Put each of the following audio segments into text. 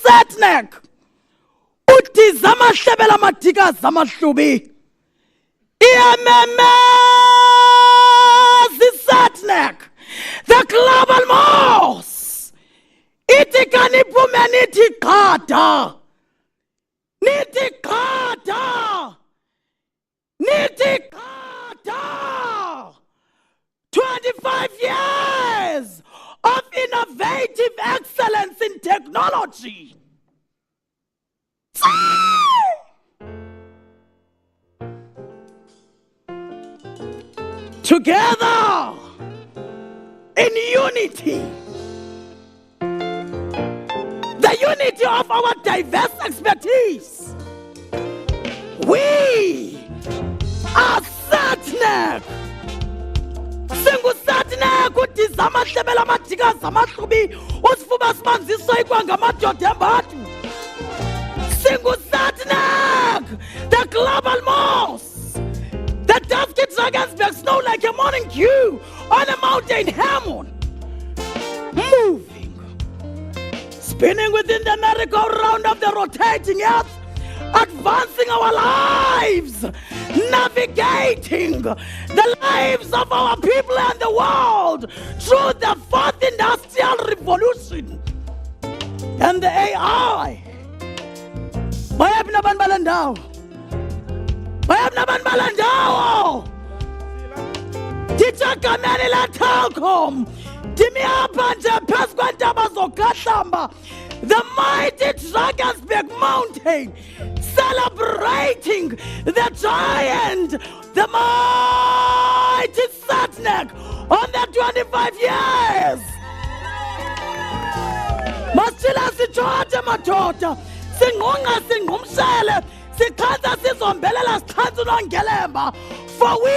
SATNAC uthi zamahlebela madika zamahlubi SATNAC the global mouse ithi kaniphume nithi qada nithi qada nithi qada 25 years of innovative excellence in technology. Together in unity, the unity of our diverse expertise, we are SATNAC. SATNAC uthi zamahlebela madika zamahlubi usifuba simanziso ikwangamadoda embathu. SATNAC, the global mouse, the dusky Drakensberg snow like a morning dew on a mountain Hammond, moving, spinning within the merry-go-round of the rotating earth, advancing our lives, navigating the lives of our people and the world through the fourth industrial revolution and the AI. Bayabna banbalandawo. Bayabna banbalandawo. Teacher kamani la Telkom. Dimi apha nje phezu kwentaba zokahlamba. The mighty Drakensberg mountain, celebrating the giant, the mighty SATNAC on the 25 years. Masila sijote madoda, singonga singumshele, sikhanza sizombelela sikhanza unongelemba, for we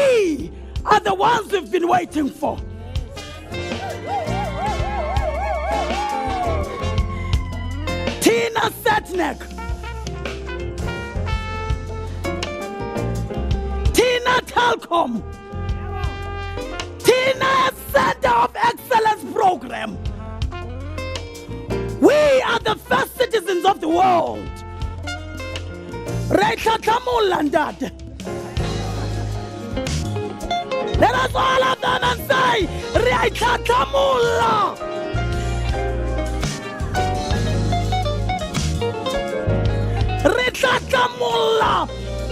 are the ones we've been waiting for. Tina SATNAC, Tina Telkom, Tina Center of Excellence Program. We are the first citizens of the world. Let us all of them and say, Reikatamula. Reikatamula.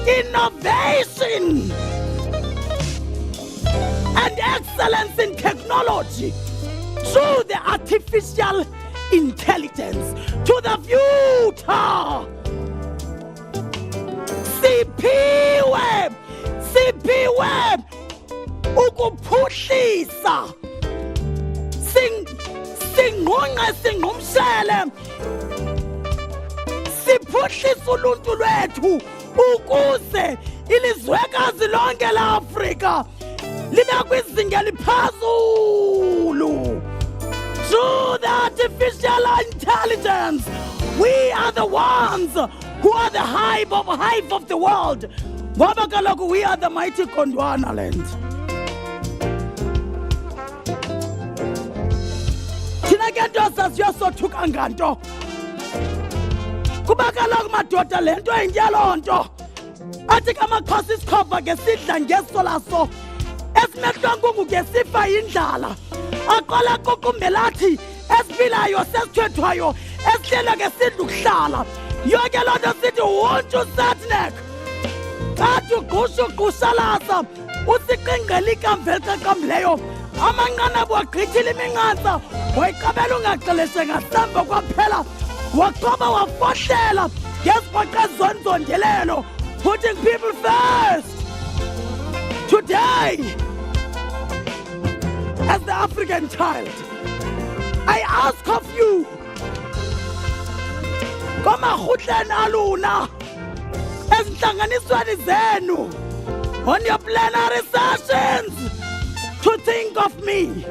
Innovation and excellence in technology through the artificial intelligence to the future. CP web ukuphuhlisa singonga singumshele siphuhlisa uluntu lwethu ukuze ilizwekazi lonke la-Afrika libe kwizinga eliphezulu. Through the artificial intelligence, we are the ones who are the hive of the world. Ngoba kaloku we are the mighty Gondwana land. Thina ke nto sasiyosothuka nganto. Kuba kaloku madoda le nto injalo nto. Athi kamakhosi isikhova ke sidla ngeso laso. Esimehlwa nkungu ke sifa yindlala. Aqala kokumbelathi esiphilayo sesithethwayo esihlelwa ke sidla ukuhlala. Yonke loo nto sithi wontshu SATNAC. Athi ugqushalaza usiqingqela ikamva eliqaqambileyo. Amanqanaba wagqithile iminqantsa wayiqabela ungaxeleshe ngasemva kwaphela. Waqoba wafohlela ngezibhoqe ezonzondelelo, putting people first. Today, as the African child, I ask of you, komarhutleni aluna ezihlanganisweni zenu on your plenary sessions to think of me.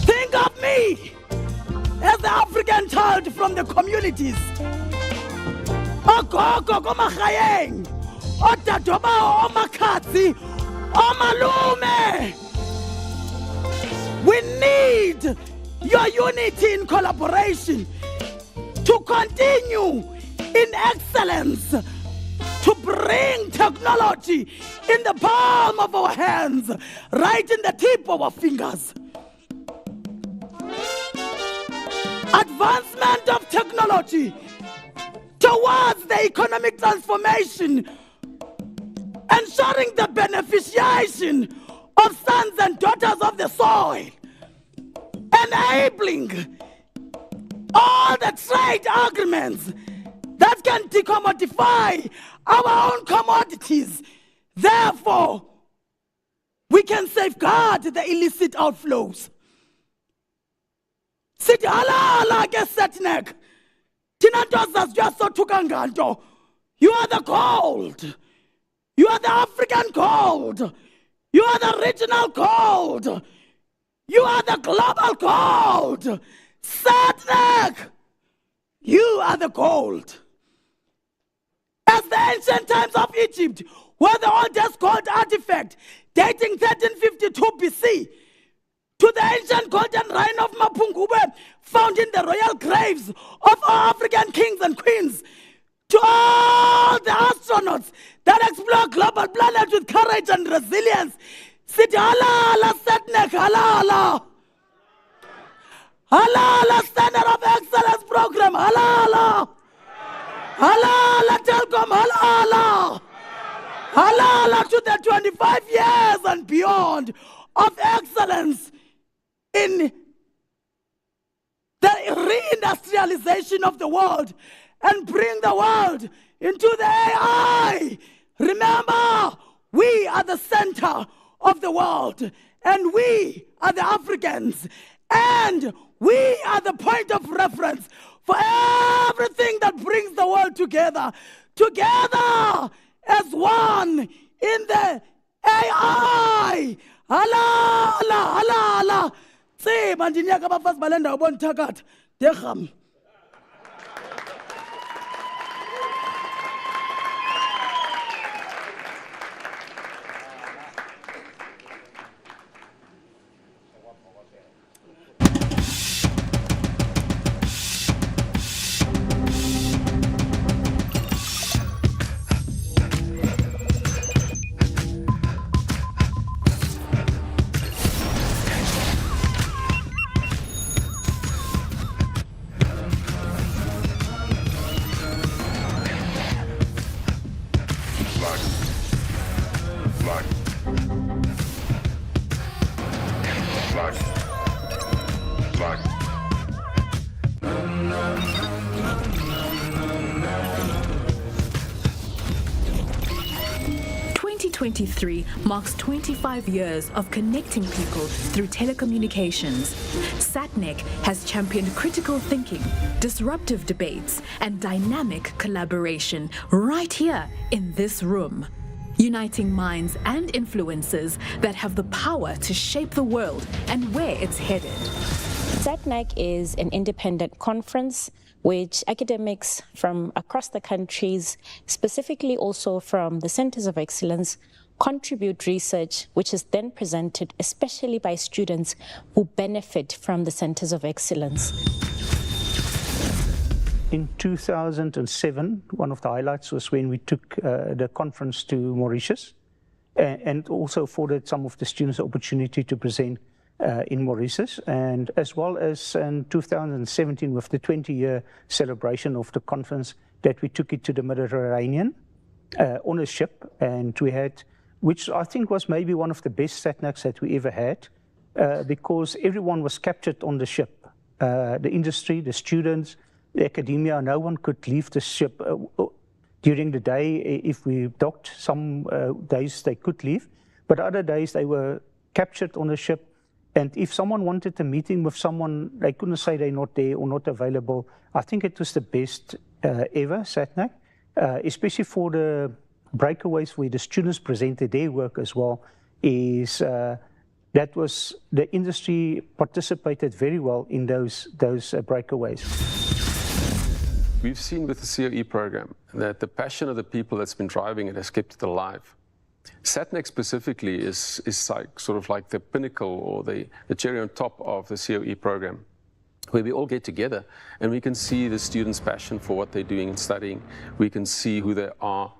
Think of me as the African child from the communities. Ogogo komagayeng, odadobawo omakhatsi, omalume. need your unity in collaboration to continue in excellence, to bring technology in the palm of our hands, right in the tip of our fingers. Advancement of technology towards the economic transformation, ensuring the beneficiation of sons and daughters of the soil, enabling all the trade agreements that can decommodify our own commodities. Therefore, we can safeguard the illicit outflows. Sithi halala ke SATNAC. Thina nto zasiyasothuka nganto. You are the gold. You are the African gold. You are the regional gold. You are the global gold. SATNAC, you are the gold. As the ancient times of Egypt were the oldest gold artifact, dating 1352 BC, to the ancient golden Rhine of Mapungubwe, found in the royal graves of our African kings and queens, to all the astronauts that explore global planets with courage and resilience. Sithi halala SATNAC, halala. Halala Standard of Excellence Program, halala. Halala Telkom, halala. Halala to the 25 years and beyond of excellence in the reindustrialization of the world and bring the world into the AI. Remember, we are the center of the world, and we are the Africans, and we are the point of reference for everything that brings the world together as one in the AI. Halala, halala. See, mandinyaka bafas balenda ubon takat. Decham. 2023 marks 25 years of connecting people through telecommunications. SATNAC has championed critical thinking, disruptive debates, and dynamic collaboration right here in this room, uniting minds and influences that have the power to shape the world and where it's headed. SATNAC is an independent conference which academics from across the countries, specifically also from the Centers of Excellence, contribute research which is then presented especially by students who benefit from the Centers of Excellence. In 2007, one of the highlights was when we took the conference to Mauritius and also afforded some of the students the opportunity to present in Mauritius, and as well as in 2017 with the 20-year celebration of the conference that we took it to the Mediterranean on a ship, and we had, which I think was maybe one of the best SATNACs that we ever had, because everyone was captured on the ship, the industry, the students, the academia. No one could leave the ship during the day. If we docked, some days they could leave, but other days they were captured on the ship. And if someone wanted a meeting with someone, they couldn't say they're not there or not available. I think it was the best ever, SATNAC, especially for the breakaways where the students presented their work as well. That was, the industry participated very well in those breakaways. We've seen with the COE program that the passion of the people that's been driving it has kept it alive. SATNAC specifically is like, sort of like the pinnacle or the cherry on top of the COE program, where we all get together and we can see the students' passion for what they're doing and studying. We can see who they are,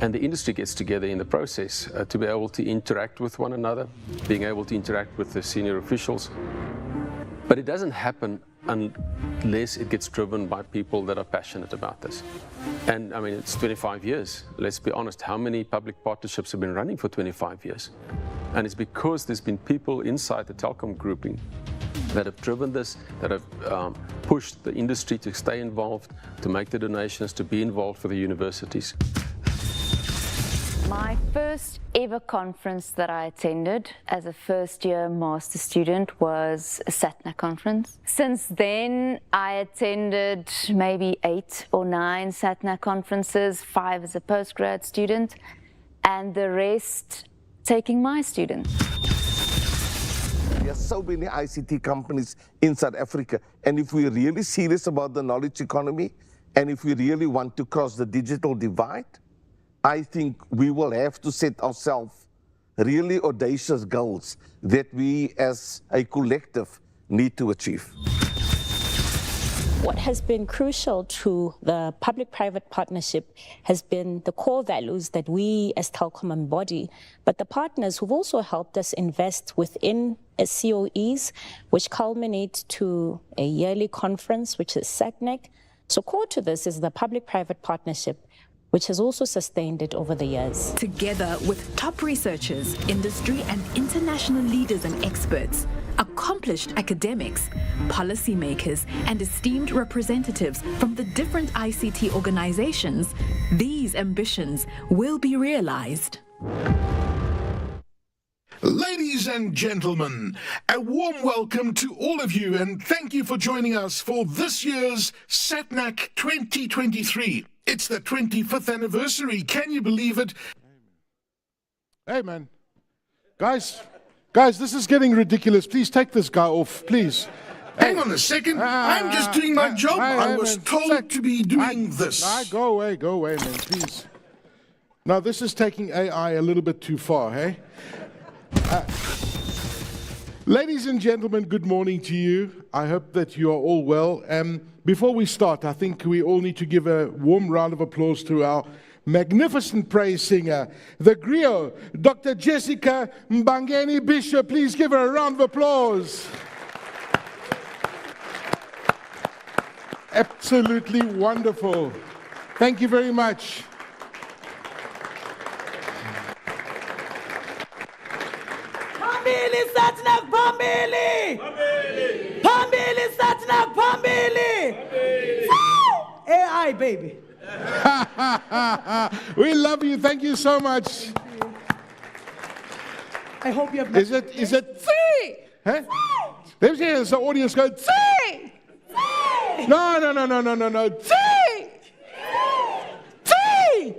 and the industry gets together in the process to be able to interact with one another, being able to interact with the senior officials. But it doesn't happen unless it gets driven by people that are passionate about this. And I mean, it's 25 years. Let's be honest, how many public partnerships have been running for 25 years? And it's because there's been people inside the Telkom grouping that have driven this, that have pushed the industry to stay involved, to make the donations, to be involved for the universities. My first ever conference that I attended as a first-year master student was a SATNAC conference. Since then, I attended maybe 8 or 9 SATNAC conferences, 5 as a postgrad student, and the rest taking my students. There are so many ICT companies in South Africa, and if we're really serious about the knowledge economy, and if we really want to cross the digital divide, I think we will have to set ourselves really audacious goals that we as a collective need to achieve. What has been crucial to the public-private partnership has been the core values that we as Telkom embody, but the partners who've also helped us invest within COEs, which culminate to a yearly conference, which is SATNAC. So core to this is the public-private partnership, which has also sustained it over the years. Together with top researchers, industry and international leaders and experts, accomplished academics, policymakers, and esteemed representatives from the different ICT organizations, these ambitions will be realized. Ladies and gentlemen, a warm welcome to all of you, and thank you for joining us for this year's SATNAC 2023. It's the 25th anniversary. Can you believe it? Hey, man. Guys, this is getting ridiculous. Please take this guy off, please. Hang on a second. I'm just doing my job. I was told to be doing this. Go away, man, please. Now, this is taking AI a little bit too far, hey? Ladies and gentlemen, good morning to you. I hope that you are all well. Before we start, I think we all need to give a warm round of applause to our magnificent praise singer, the griot, Dr. Jessica Mbangeni Bishop. Please give her a round of applause. Absolutely wonderful. Thank you very much. Phambili SATNAC phambili. Phambili SATNAC phambili. AI baby. We love you. Thank you so much. I hope you have. Is it three? Huh? Let me hear the audience go three. No. Three.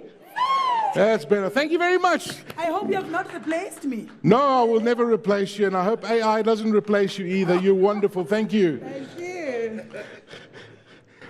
That's better. Thank you very much. I hope you have not replaced me. No, I will never replace you, and I hope AI doesn't replace you either. You're wonderful. Thank you. Thank you.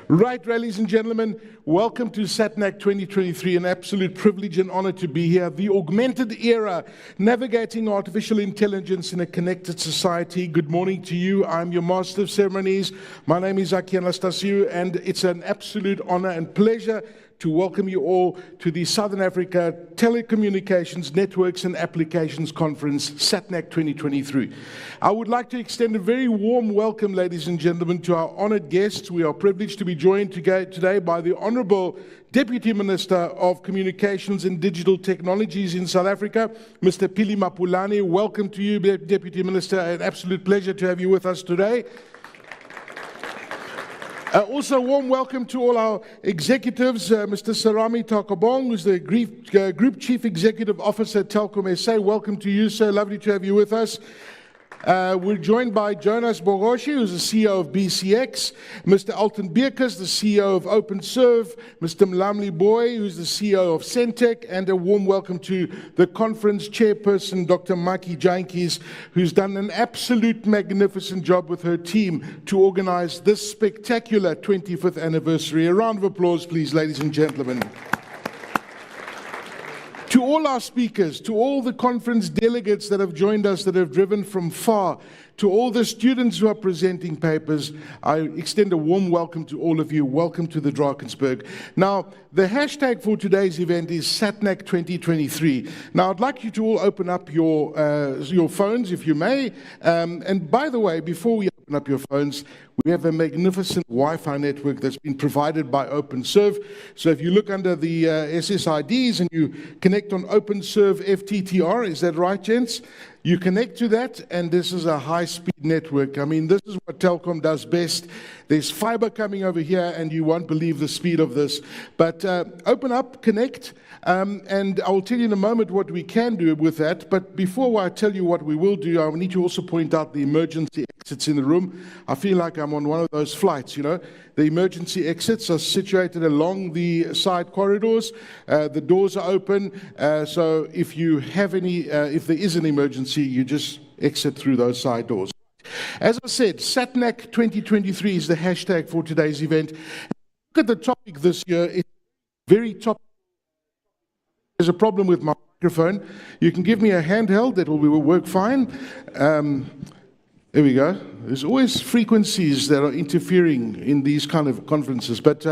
Right, ladies and gentlemen, welcome to SATNAC 2023. An absolute privilege and honor to be here. The augmented era, navigating artificial intelligence in a connected society. Good morning to you. I'm your Master of Ceremonies. My name is Aki Anastasiou, and it's an absolute honor and pleasure to welcome you all to the Southern Africa Telecommunications Networks and Applications Conference, SATNAC 2023. I would like to extend a very warm welcome, ladies and gentlemen, to our honored guests. We are privileged to be joined today by the Honorable Deputy Minister of Communications and Digital Technologies in South Africa, Mr. Phili Mapulane. Welcome to you, Deputy Minister. An absolute pleasure to have you with us today. Also, a warm welcome to all our executives, Mr. Serame Takabong, who's the Group Chief Executive Officer at Telkom SA. Welcome to you, sir. Lovely to have you with us. We're joined by Jonas Bogoshi, who's the CEO of BCX, Mr. Alton Beekes, the CEO of OpenServe, Mr. Mlamli Boy, who's the CEO of Centec, and a warm welcome to the conference chairperson, Dr. Maki Jantjies, who's done an absolute magnificent job with her team to organize this spectacular 25th anniversary. A round of applause, please, ladies and gentlemen. To all our speakers, to all the conference delegates that have joined us, that have driven from far, to all the students who are presenting papers, I extend a warm welcome to all of you. Welcome to the Drakensberg. Now, the hashtag for today's event is SATNAC 2023. Now, I'd like you to all open up your phones, if you may. And by the way, before we open up your phones, we have a magnificent Wi-Fi network that's been provided by OpenServe. So if you look under the SSIDs and you connect on OpenServe FTTR, is that right, gents? You connect to that, and this is a high-speed network. I mean, this is what Telkom does best. There's fiber coming over here, and you won't believe the speed of this. But open up, connect, and I'll tell you in a moment what we can do with that. But before I tell you what we will do, I need to also point out the emergency exits in the room. I feel like I'm on one of those flights, you know. The emergency exits are situated along the side corridors. The doors are open, so if you have if there is an emergency, you just exit through those side doors. As I said, SATNAC 2023 is the hashtag for today's event. Look at the topic this year. It's very topical. There's a problem with my microphone. You can give me a handheld, that will work fine. There we go. There's always frequencies that are interfering in these kind of conferences, but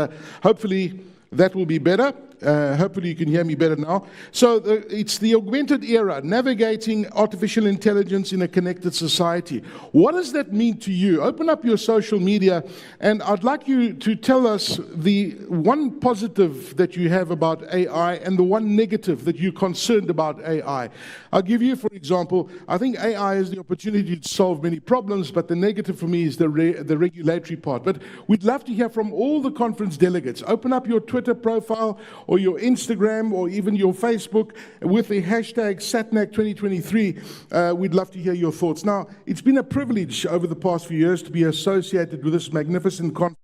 hopefully that will be better. Hopefully you can hear me better now. So it's the augmented era, navigating artificial intelligence in a connected society. What does that mean to you? Open up your social media, and I'd like you to tell us the one positive that you have about AI and the one negative that you're concerned about AI. I'll give you, for example, I think AI has the opportunity to solve many problems, but the negative for me is the regulatory part. But we'd love to hear from all the conference delegates. Open up your Twitter profile or your Instagram or even your Facebook with the hashtag SATNAC 2023. We'd love to hear your thoughts. Now, it's been a privilege over the past few years to be associated with this magnificent conference.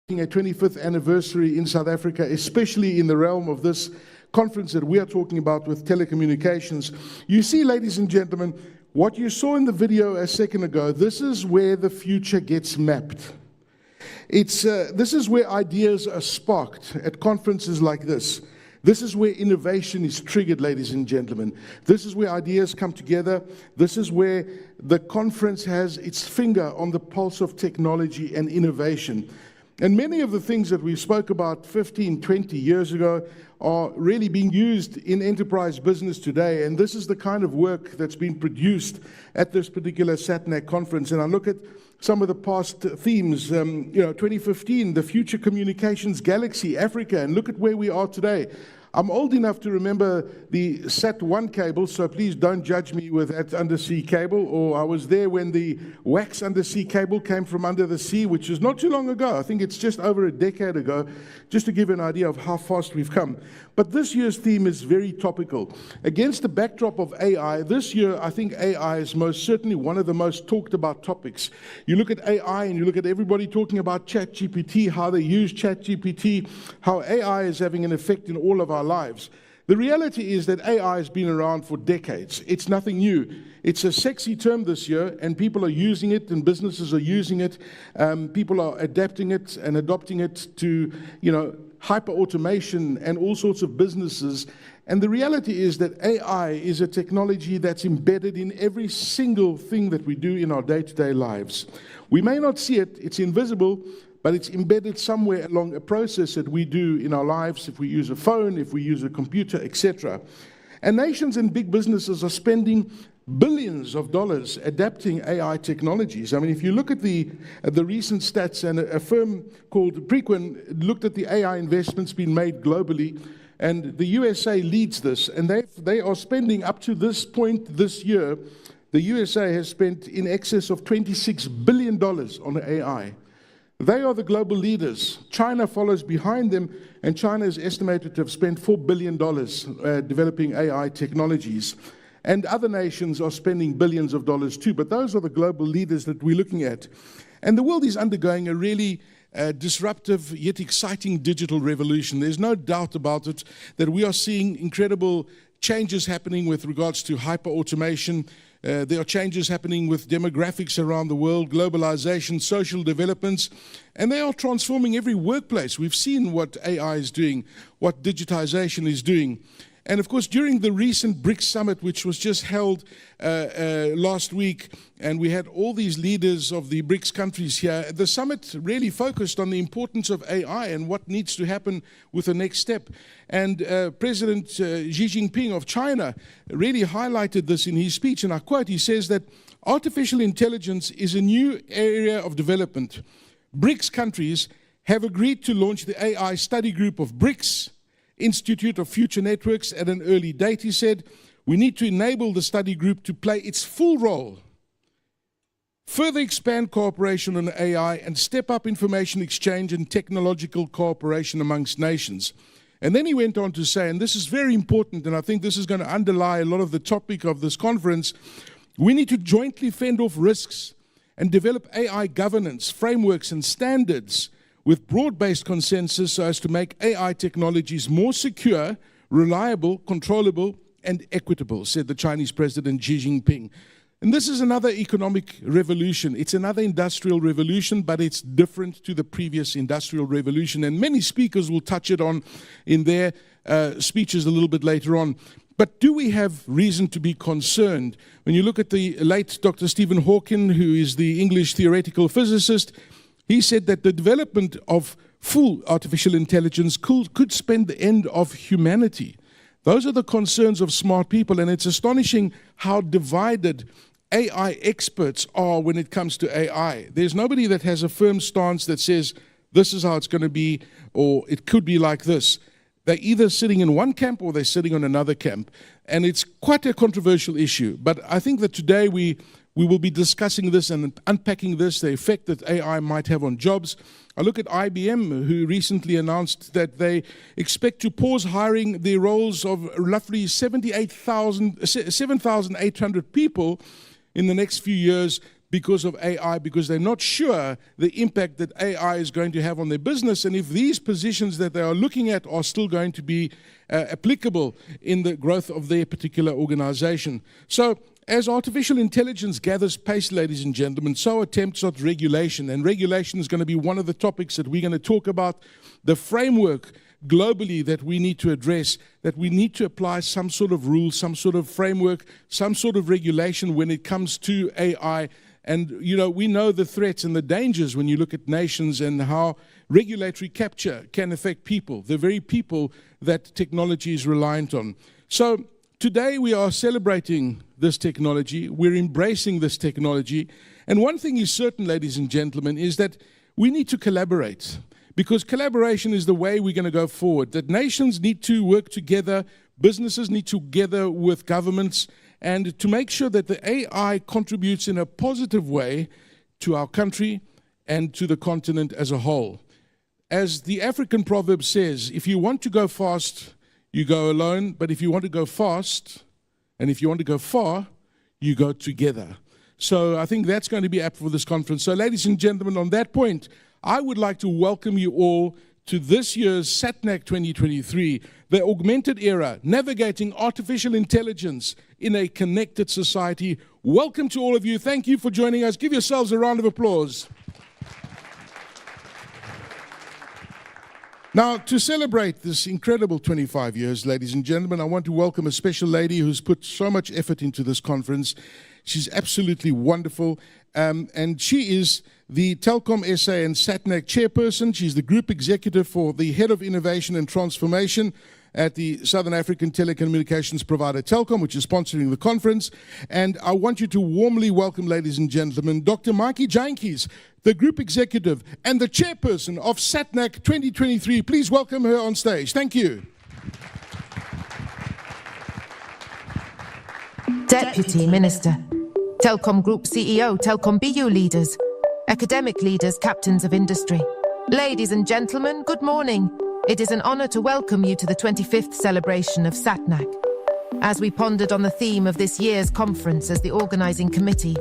A 25th anniversary in South Africa, especially in the realm of this conference that we are talking about with telecommunications. You see, ladies and gentlemen, what you saw in the video a second ago, this is where the future gets mapped. This is where ideas are sparked at conferences like this. This is where innovation is triggered, ladies and gentlemen. This is where ideas come together. This is where the conference has its finger on the pulse of technology and innovation. And many of the things that we spoke about 15, 20 years ago are really being used in enterprise business today. And this is the kind of work that's been produced at this particular SATNAC conference. And I look at some of the past themes, 2015, the Future Communications Galaxy, Africa, and look at where we are today. I'm old enough to remember the SAT1 cable, so please don't judge me with that undersea cable. Or I was there when the wax undersea cable came from under the sea, which is not too long ago. I think it's just over a decade ago, just to give you an idea of how fast we've come. But this year's theme is very topical. Against the backdrop of AI, this year I think AI is most certainly one of the most talked about topics. You look at AI and you look at everybody talking about ChatGPT, how they use ChatGPT, how AI is having an effect in all of our lives. The reality is that AI has been around for decades. It's nothing new. It's a sexy term this year, and people are using it, and businesses are using it. People are adapting it and adopting it to, hyper-automation and all sorts of businesses. And the reality is that AI is a technology that's embedded in every single thing that we do in our day-to-day lives. We may not see it, it's invisible, but it's embedded somewhere along a process that we do in our lives, if we use a phone, if we use a computer, etc. And nations and big businesses are spending billions of dollars adapting AI technologies. I mean, if you look at the recent stats, and a firm called Preqin looked at the AI investments being made globally, and the USA leads this, and they are spending up to this point this year, the USA has spent in excess of $26 billion on AI. They are the global leaders. China follows behind them, and China is estimated to have spent $4 billion developing AI technologies. And other nations are spending billions of dollars too, but those are the global leaders that we're looking at. And the world is undergoing a really disruptive yet exciting digital revolution. There's no doubt about it that we are seeing incredible changes happening with regards to hyper-automation. There are changes happening with demographics around the world, globalization, social developments, and they are transforming every workplace. We've seen what AI is doing, what digitization is doing. And of course, during the recent BRICS summit, which was just held last week, and we had all these leaders of the BRICS countries here, the summit really focused on the importance of AI and what needs to happen with the next step. And President Xi Jinping of China really highlighted this in his speech, and I quote, he says that artificial intelligence is a new area of development. BRICS countries have agreed to launch the AI study group of BRICS Institute of Future Networks at an early date, he said. We need to enable the study group to play its full role, further expand cooperation on AI, and step up information exchange and technological cooperation amongst nations. And then he went on to say, and this is very important, and I think this is going to underlie a lot of the topic of this conference, we need to jointly fend off risks and develop AI governance, frameworks and standards with broad-based consensus so as to make AI technologies more secure, reliable, controllable, and equitable, said the Chinese President Xi Jinping. And this is another economic revolution. It's another industrial revolution, but it's different to the previous industrial revolution. And many speakers will touch it on in their speeches a little bit later on. But do we have reason to be concerned? When you look at the late Dr. Stephen Hawking, who is the English theoretical physicist, he said that the development of full artificial intelligence could spend the end of humanity. Those are the concerns of smart people, and it's astonishing how divided AI experts are when it comes to AI. There's nobody that has a firm stance that says this is how it's going to be, or it could be like this. They're either sitting in one camp or they're sitting on another camp, and it's quite a controversial issue. But I think that today we will be discussing this and unpacking this, the effect that AI might have on jobs. I look at IBM, who recently announced that they expect to pause hiring the roles of roughly 7,800 people in the next few years because of AI, because they're not sure the impact that AI is going to have on their business, and if these positions that they are looking at are still going to be applicable in the growth of their particular organization. So, as artificial intelligence gathers pace, ladies and gentlemen, so attempts at regulation. And regulation is going to be one of the topics that we're going to talk about. The framework globally that we need to address, that we need to apply some sort of rule, some sort of framework, some sort of regulation when it comes to AI. And, you know, we know the threats and the dangers when you look at nations and how regulatory capture can affect people, the very people that technology is reliant on. So, today we are celebrating this technology, we're embracing this technology, and one thing is certain, ladies and gentlemen, is that we need to collaborate, because collaboration is the way we're going to go forward, that nations need to work together, businesses need to together with governments, and to make sure that the AI contributes in a positive way to our country and to the continent as a whole. As the African proverb says, if you want to go fast, you go alone, but if you want to go fast, and if you want to go far, you go together. So I think that's going to be apt for this conference. So ladies and gentlemen, on that point, I would like to welcome you all to this year's SATNAC 2023, the Augmented Era, Navigating Artificial Intelligence in a Connected Society. Welcome to all of you. Thank you for joining us. Give yourselves a round of applause. Now, to celebrate this incredible 25 years, ladies and gentlemen, I want to welcome a special lady who's put so much effort into this conference. She's absolutely wonderful, and she is the Telkom SA and SATNAC chairperson. She's the group executive for the head of innovation and transformation at the Southern African telecommunications provider Telkom, which is sponsoring the conference. And I want you to warmly welcome, ladies and gentlemen, Dr. Maiki Jantjies, the group executive and the chairperson of SATNAC 2023. Please welcome her on stage. Thank you. Deputy Minister, Telkom Group CEO, Telkom BU leaders, academic leaders, captains of industry. Ladies and gentlemen, good morning. It is an honor to welcome you to the 25th celebration of SATNAC. As we pondered on the theme of this year's conference as the organizing committee,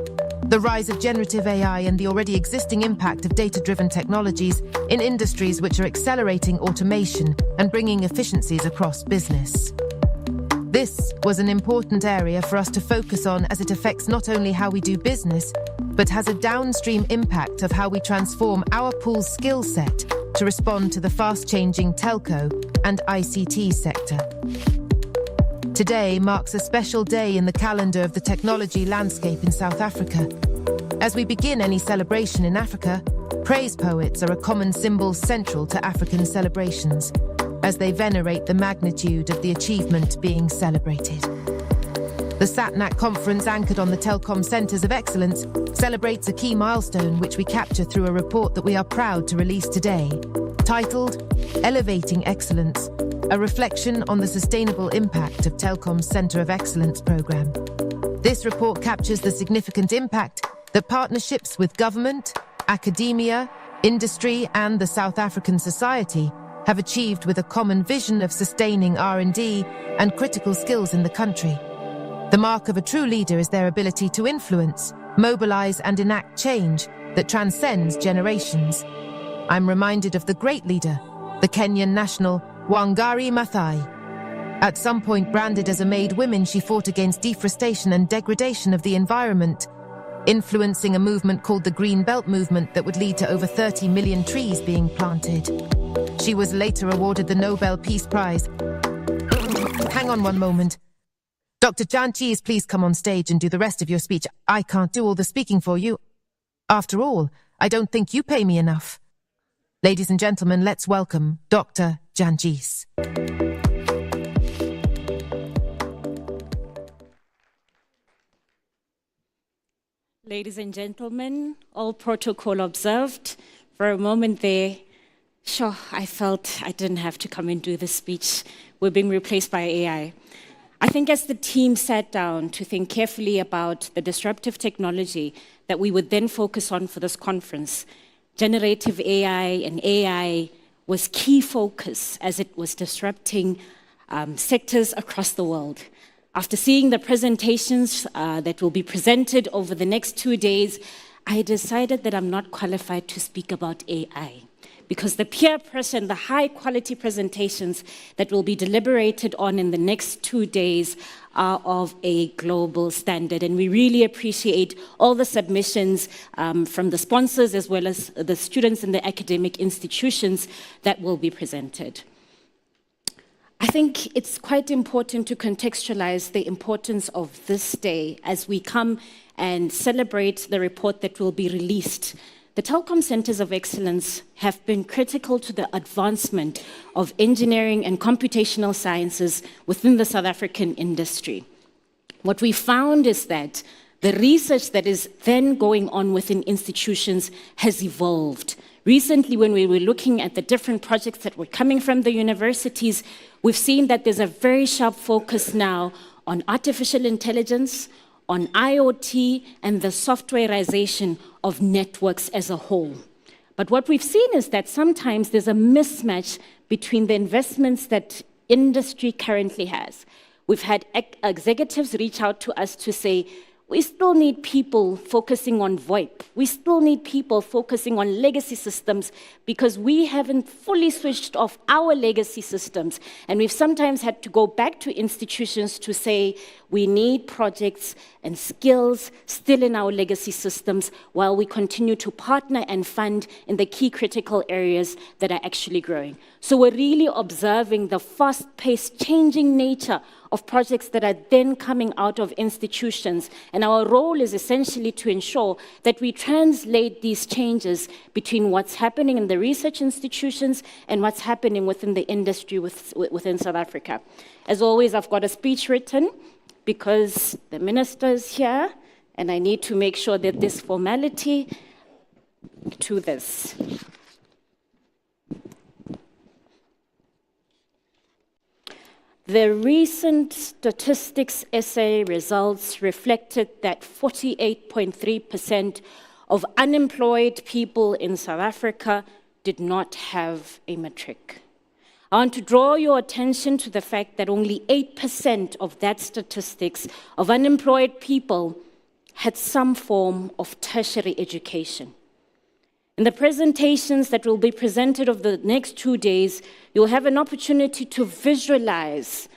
the rise of generative AI and the already existing impact of data-driven technologies in industries which are accelerating automation and bringing efficiencies across business. This was an important area for us to focus on as it affects not only how we do business, but has a downstream impact of how we transform our pool's skill set to respond to the fast-changing telco and ICT sector. Today marks a special day in the calendar of the technology landscape in South Africa. As we begin any celebration in Africa, praise poets are a common symbol central to African celebrations, as they venerate the magnitude of the achievement being celebrated. The SATNAC conference, anchored on the Telkom Centres of Excellence, celebrates a key milestone which we capture through a report that we are proud to release today, titled Elevating Excellence, a reflection on the sustainable impact of Telkom's Centre of Excellence programme. This report captures the significant impact that partnerships with government, academia, industry and the South African society have achieved with a common vision of sustaining R&D and critical skills in the country. The mark of a true leader is their ability to influence, mobilize and enact change that transcends generations. I'm reminded of the great leader, the Kenyan national Wangari Maathai. At some point branded as a made woman, she fought against deforestation and degradation of the environment, influencing a movement called the Green Belt Movement that would lead to over 30 million trees being planted. She was later awarded the Nobel Peace Prize. Hang on one moment. Dr. Jantjies, please come on stage and do the rest of your speech. I can't do all the speaking for you. After all, I don't think you pay me enough. Ladies and gentlemen, let's welcome Dr. Jantjies. Ladies and gentlemen, all protocol observed. For a moment there, sure, I felt I didn't have to come and do this speech. We're being replaced by AI. I think as the team sat down to think carefully about the disruptive technology that we would then focus on for this conference, generative AI and AI was key focus as it was disrupting sectors across the world. After seeing the presentations that will be presented over the next 2 days, I decided that I'm not qualified to speak about AI, because the peer pressure and the high quality presentations that will be deliberated on in the next 2 days are of a global standard. And we really appreciate all the submissions from the sponsors as well as the students in the academic institutions that will be presented. I think it's quite important to contextualize the importance of this day as we come and celebrate the report that will be released. The Telkom Centres of Excellence have been critical to the advancement of engineering and computational sciences within the South African industry. What we found is that the research that is then going on within institutions has evolved. Recently, when we were looking at the different projects that were coming from the universities, we've seen that there's a very sharp focus now on artificial intelligence, on IoT, and the softwareization of networks as a whole. But what we've seen is that sometimes there's a mismatch between the investments that industry currently has. We've had executives reach out to us to say, we still need people focusing on VoIP. We still need people focusing on legacy systems because we haven't fully switched off our legacy systems. And we've sometimes had to go back to institutions to say we need projects and skills still in our legacy systems while we continue to partner and fund in the key critical areas that are actually growing. So we're really observing the fast-paced changing nature of projects that are then coming out of institutions. And our role is essentially to ensure that we translate these changes between what's happening in the research institutions and what's happening within the industry within South Africa. As always, I've got a speech written because the minister is here, and I need to make sure that there's formality to this. The recent statistics essay results reflected that 48.3% of unemployed people in South Africa did not have a matric. I want to draw your attention to the fact that only 8% of that statistics of unemployed people had some form of tertiary education. In the presentations that will be presented over the next 2 days, you'll have an opportunity to visualize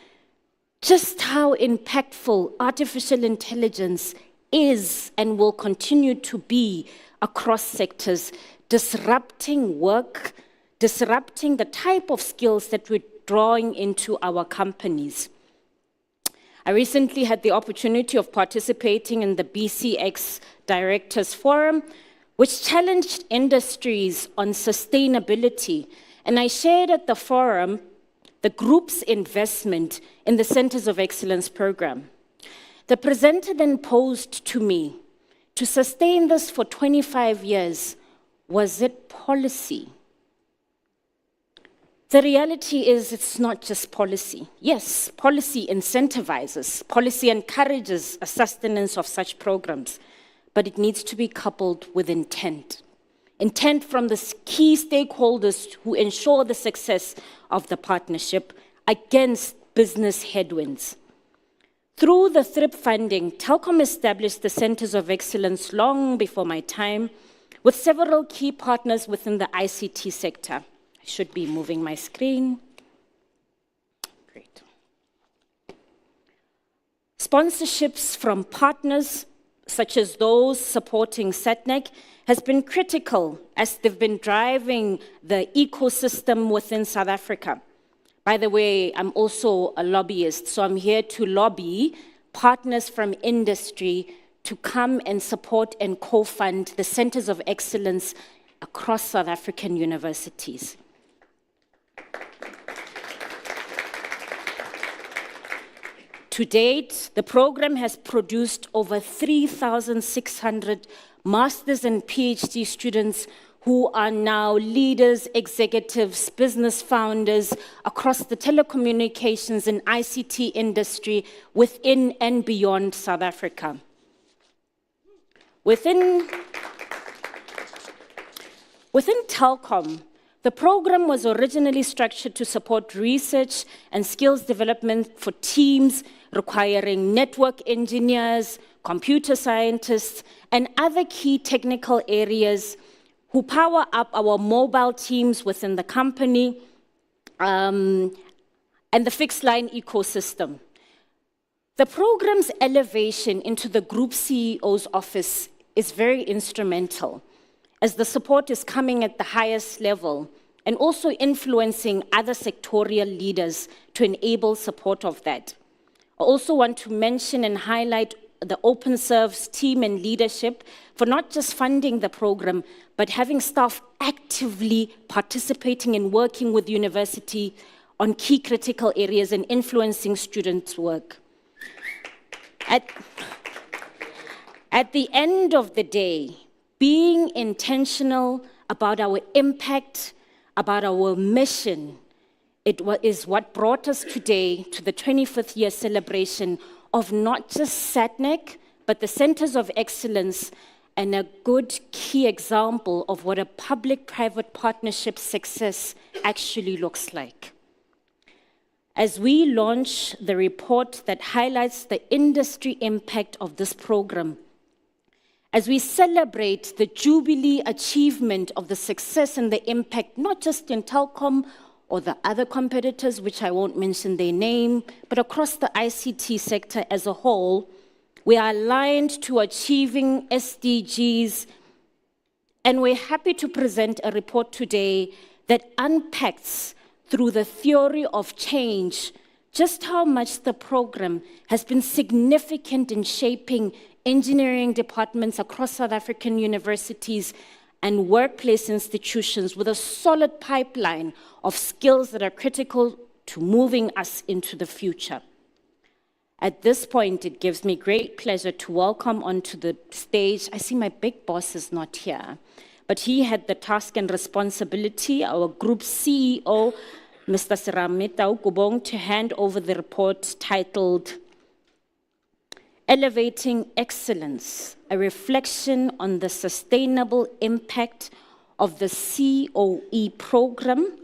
just how impactful artificial intelligence is and will continue to be across sectors, disrupting work, disrupting the type of skills that we're drawing into our companies. I recently had the opportunity of participating in the BCX Directors Forum, which challenged industries on sustainability. And I shared at the forum the group's investment in the Centers of Excellence program. The presenter then posed to me, to sustain this for 25 years, was it policy? The reality is it's not just policy. Yes, policy incentivizes, policy encourages a sustenance of such programs, but it needs to be coupled with intent. Intent from the key stakeholders who ensure the success of the partnership against business headwinds. Through the THRIP funding, Telkom established the Centers of Excellence long before my time, with several key partners within the ICT sector. I should be moving my screen. Great. Sponsorships from partners, such as those supporting SATNAC, has been critical as they've been driving the ecosystem within South Africa. By the way, I'm also a lobbyist, so I'm here to lobby partners from industry to come and support and co-fund the Centers of Excellence across South African universities. To date, the program has produced over 3,600 master's and PhD students who are now leaders, executives, business founders across the telecommunications and ICT industry within and beyond South Africa. Within Telkom, the program was originally structured to support research and skills development for teams requiring network engineers, computer scientists, and other key technical areas who power up our mobile teams within the company and the fixed line ecosystem. The program's elevation into the group CEO's office is very instrumental, as the support is coming at the highest level and also influencing other sectorial leaders to enable support of that. I also want to mention and highlight the OpenServe's team and leadership for not just funding the program, but having staff actively participating and working with university on key critical areas and influencing students' work. At the end of the day, being intentional about our impact, about our mission, is what brought us today to the 25th year celebration of not just SATNAC, but the Centers of Excellence, and a good key example of what a public-private partnership success actually looks like. As we launch the report that highlights the industry impact of this program, as we celebrate the Jubilee achievement of the success and the impact, not just in Telkom or the other competitors, which I won't mention their name, but across the ICT sector as a whole, we are aligned to achieving SDGs, and we're happy to present a report today that unpacks through the theory of change just how much the program has been significant in shaping engineering departments across South African universities and workplace institutions with a solid pipeline of skills that are critical to moving us into the future. At this point, it gives me great pleasure to welcome onto the stage, I see my big boss is not here, but he had the task and responsibility, our group CEO, Mr. Siramita Ukubong, to hand over the report titled Elevating Excellence, a reflection on the sustainable impact of the COE program.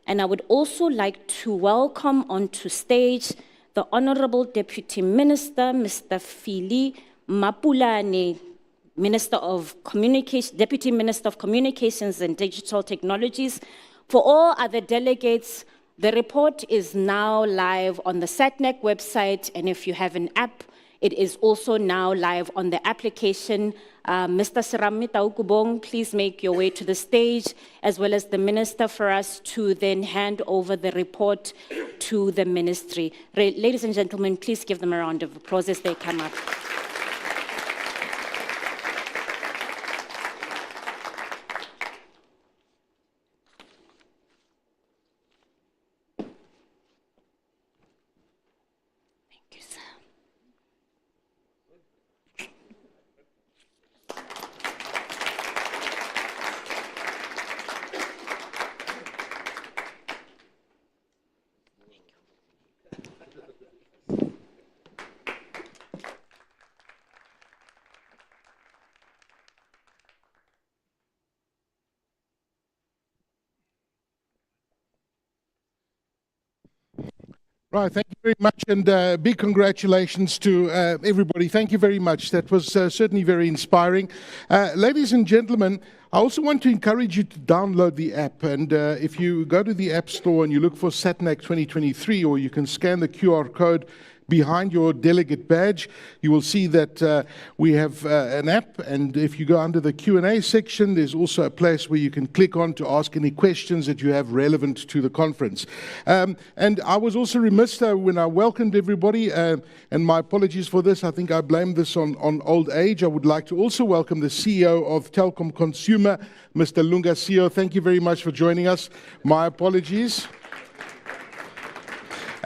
And I would also like to welcome onto stage the Honorable Deputy Minister, Mr. Fili Mapulane, Minister of Communication, Deputy Minister of Communications and Digital Technologies. For all other delegates, The report is now live on the SATNAC website, and if you have an app, it is also now live on the application. Mr. Serame Taukubong, please make your way to the stage, as well as the minister, for us to then hand over the report to the ministry. Ladies and gentlemen, please give them a round of applause as they come up. Right, thank you very much, and big congratulations to everybody. Thank you very much. That was certainly very inspiring. Ladies and gentlemen, I also want to encourage you to download the app, and if you go to the App Store and you look for SATNAC 2023, or you can scan the QR code behind your delegate badge, you will see that we have an app, and if you go under the Q&A section, there's also a place where you can click on to ask any questions that you have relevant to the conference. And I was also remiss when I welcomed everybody, and my apologies for this, I think I blame this on old age. I would like to also welcome the CEO of Telkom Consumer, Mr. Lungasio. Thank you very much for joining us. My apologies.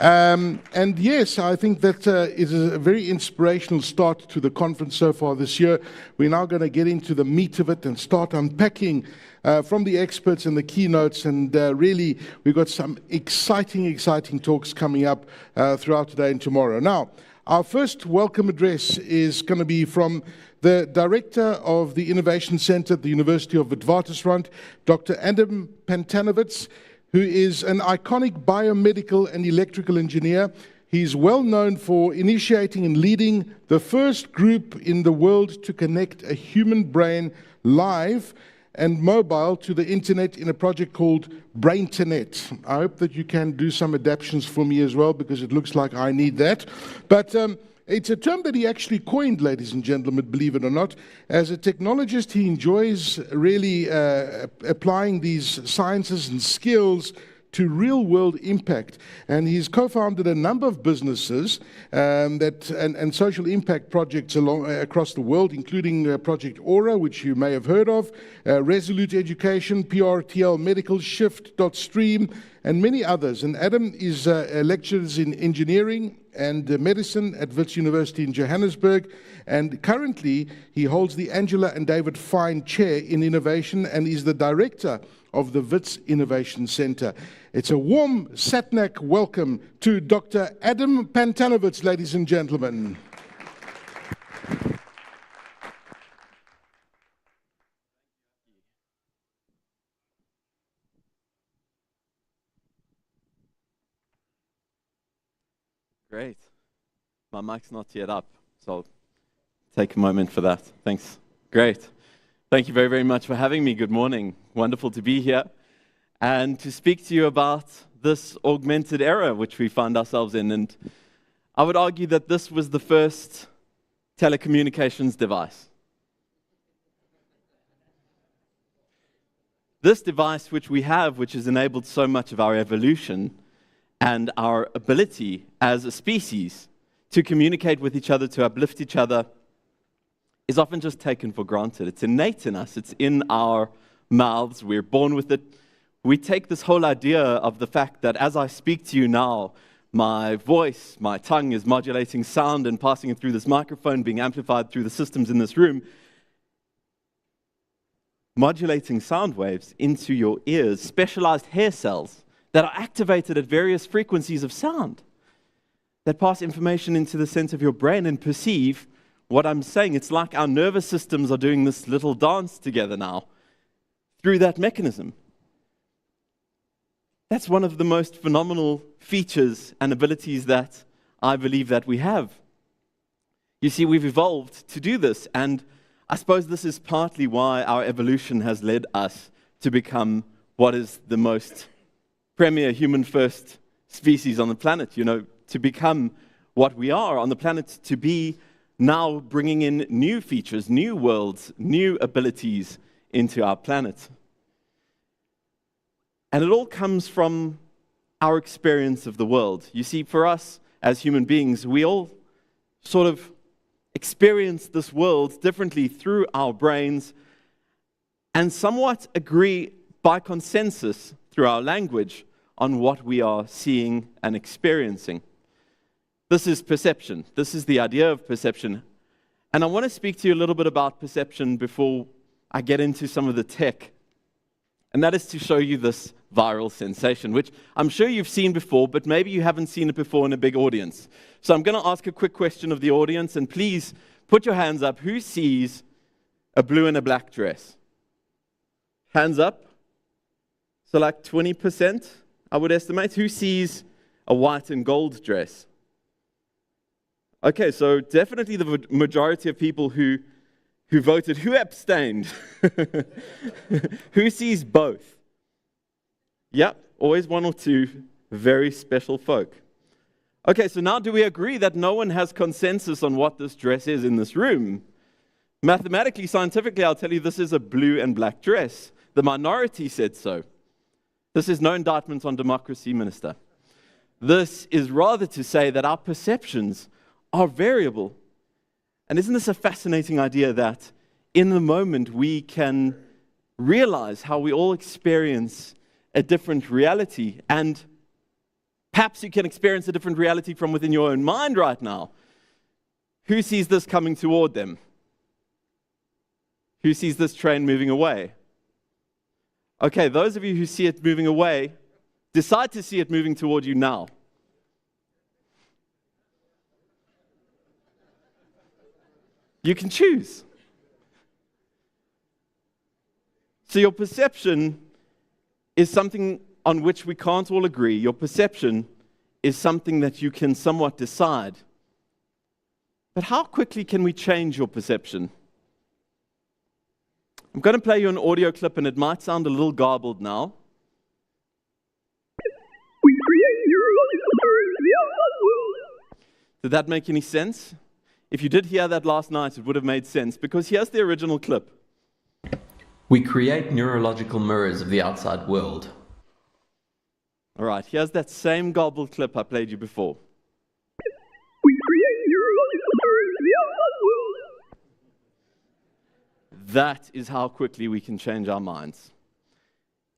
And yes, I think that is a very inspirational start to the conference so far this year. We're now going to get into the meat of it and start unpacking from the experts and the keynotes, and really we've got some exciting talks coming up throughout today and tomorrow. Now, our first welcome address is going to be from the Director of the Innovation Center at the University of Witwatersrand, Dr. Adam Pantanovitz, who is an iconic biomedical and electrical engineer. He's well known for initiating and leading the first group in the world to connect a human brain live and mobile to the internet in a project called BrainTernet. I hope that you can do some adaptations for me as well, because it looks like I need that. But it's a term that he actually coined, ladies and gentlemen, believe it or not. As a technologist, he enjoys really applying these sciences and skills to real-world impact. And he's co-founded a number of businesses and social impact projects across the world, including Project Aura, which you may have heard of, Resolute Education, PRTL Medical, Shift.Stream, and many others. And Adam is lectures in engineering and medicine at Wits University in Johannesburg, and currently he holds the Angela and David Fine Chair in Innovation and is the director of the Wits Innovation Center. It's a warm SATNAC welcome to Dr. Adam Pantanovitz, ladies and gentlemen. Great. My mic's not yet up, so I'll take a moment for that. Thanks. Great. Thank you very, very much for having me. Good morning. Wonderful to be here and to speak to you about this augmented era which we find ourselves in. And I would argue that this was the first telecommunications device. This device which we have, which has enabled so much of our evolution and our ability as a species to communicate with each other, to uplift each other, is often just taken for granted. It's innate in us. It's in our mouths. We're born with it. We take this whole idea of the fact that as I speak to you now, my voice, my tongue is modulating sound and passing it through this microphone, being amplified through the systems in this room, modulating sound waves into your ears, specialized hair cells that are activated at various frequencies of sound that pass information into the center of your brain and perceive what I'm saying. It's like our nervous systems are doing this little dance together now through that mechanism. That's one of the most phenomenal features and abilities that I believe that we have. You see, we've evolved to do this, and I suppose this is partly why our evolution has led us to become what is the most premier human-first species on the planet, to become what we are on the planet, to be now bringing in new features, new worlds, new abilities into our planet. And it all comes from our experience of the world. You see, for us as human beings, we all sort of experience this world differently through our brains and somewhat agree by consensus through our language on what we are seeing and experiencing. This is perception. This is the idea of perception. And I want to speak to you a little bit about perception before I get into some of the tech. And that is to show you this viral sensation, which I'm sure you've seen before, but maybe you haven't seen it before in a big audience. So I'm going to ask a quick question of the audience, and please put your hands up. Who sees a blue and a black dress? Hands up. So like 20%, I would estimate. Who sees a white and gold dress? Okay, so definitely the majority of people who voted. Who abstained? Who sees both? Yep, always one or two very special folk. Okay, so now do we agree that no one has consensus on what this dress is in this room? Mathematically, scientifically, I'll tell you this is a blue and black dress. The minority said so. This is no indictment on democracy, Minister. This is rather to say that our perceptions are variable. And isn't this a fascinating idea that in the moment we can realize how we all experience a different reality, and perhaps you can experience a different reality from within your own mind right now. Who sees this coming toward them? Who sees this train moving away? Okay, those of you who see it moving away, decide to see it moving toward you now. You can choose. So your perception is something on which we can't all agree. Your perception is something that you can somewhat decide. But how quickly can we change your perception? I'm going to play you an audio clip, and it might sound a little garbled now. Did that make any sense? If you did hear that last night, it would have made sense, because here's the original clip. We create neurological mirrors of the outside world. All right, here's that same garbled clip I played you before. That is how quickly we can change our minds.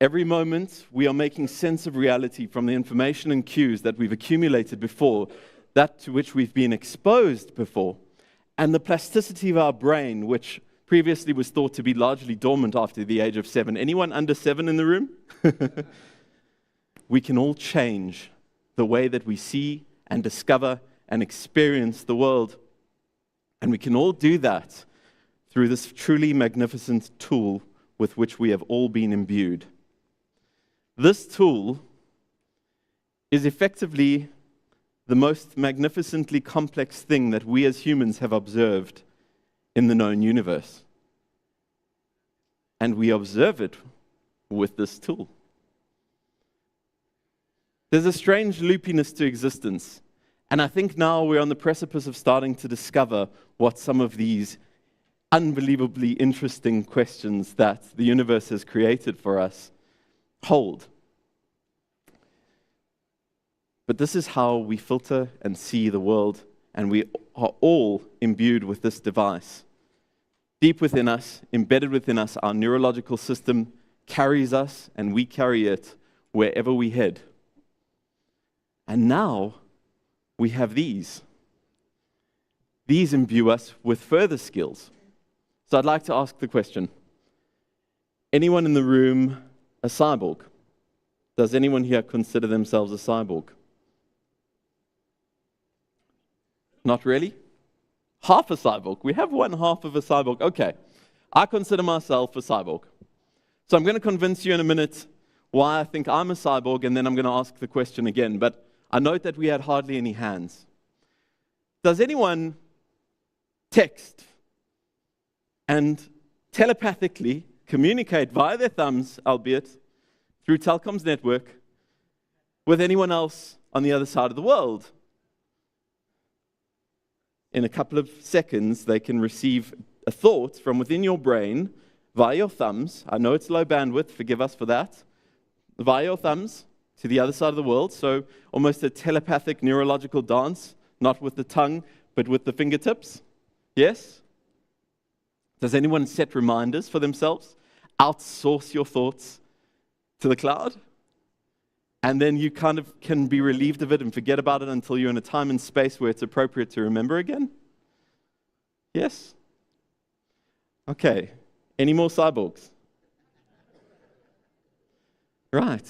Every moment, we are making sense of reality from the information and cues that we've accumulated before, that to which we've been exposed before, and the plasticity of our brain, which previously was thought to be largely dormant after the age of 7. Anyone under 7 in the room? We can all change the way that we see and discover and experience the world. And we can all do that through this truly magnificent tool with which we have all been imbued. This tool is effectively the most magnificently complex thing that we as humans have observed in the known universe. And we observe it with this tool. There's a strange loopiness to existence, and I think now we're on the precipice of starting to discover what some of these unbelievably interesting questions that the universe has created for us hold. But this is how we filter and see the world, and we are all imbued with this device. Deep within us, embedded within us, our neurological system carries us, and we carry it wherever we head. And now we have these. These imbue us with further skills. So I'd like to ask the question, anyone in the room a cyborg? Does anyone here consider themselves a cyborg? Not really? Half a cyborg. We have one half of a cyborg. Okay. I consider myself a cyborg. So I'm going to convince you in a minute why I think I'm a cyborg, and then I'm going to ask the question again. But I note that we had hardly any hands. Does anyone text and telepathically communicate via their thumbs, albeit through Telkom's network, with anyone else on the other side of the world. In a couple of seconds, they can receive a thought from within your brain via your thumbs. I know it's low bandwidth, forgive us for that. Via your thumbs to the other side of the world, so almost a telepathic neurological dance, not with the tongue, but with the fingertips. Yes? Does anyone set reminders for themselves? Outsource your thoughts to the cloud? And then you kind of can be relieved of it and forget about it until you're in a time and space where it's appropriate to remember again? Yes? Okay. Any more cyborgs? Right.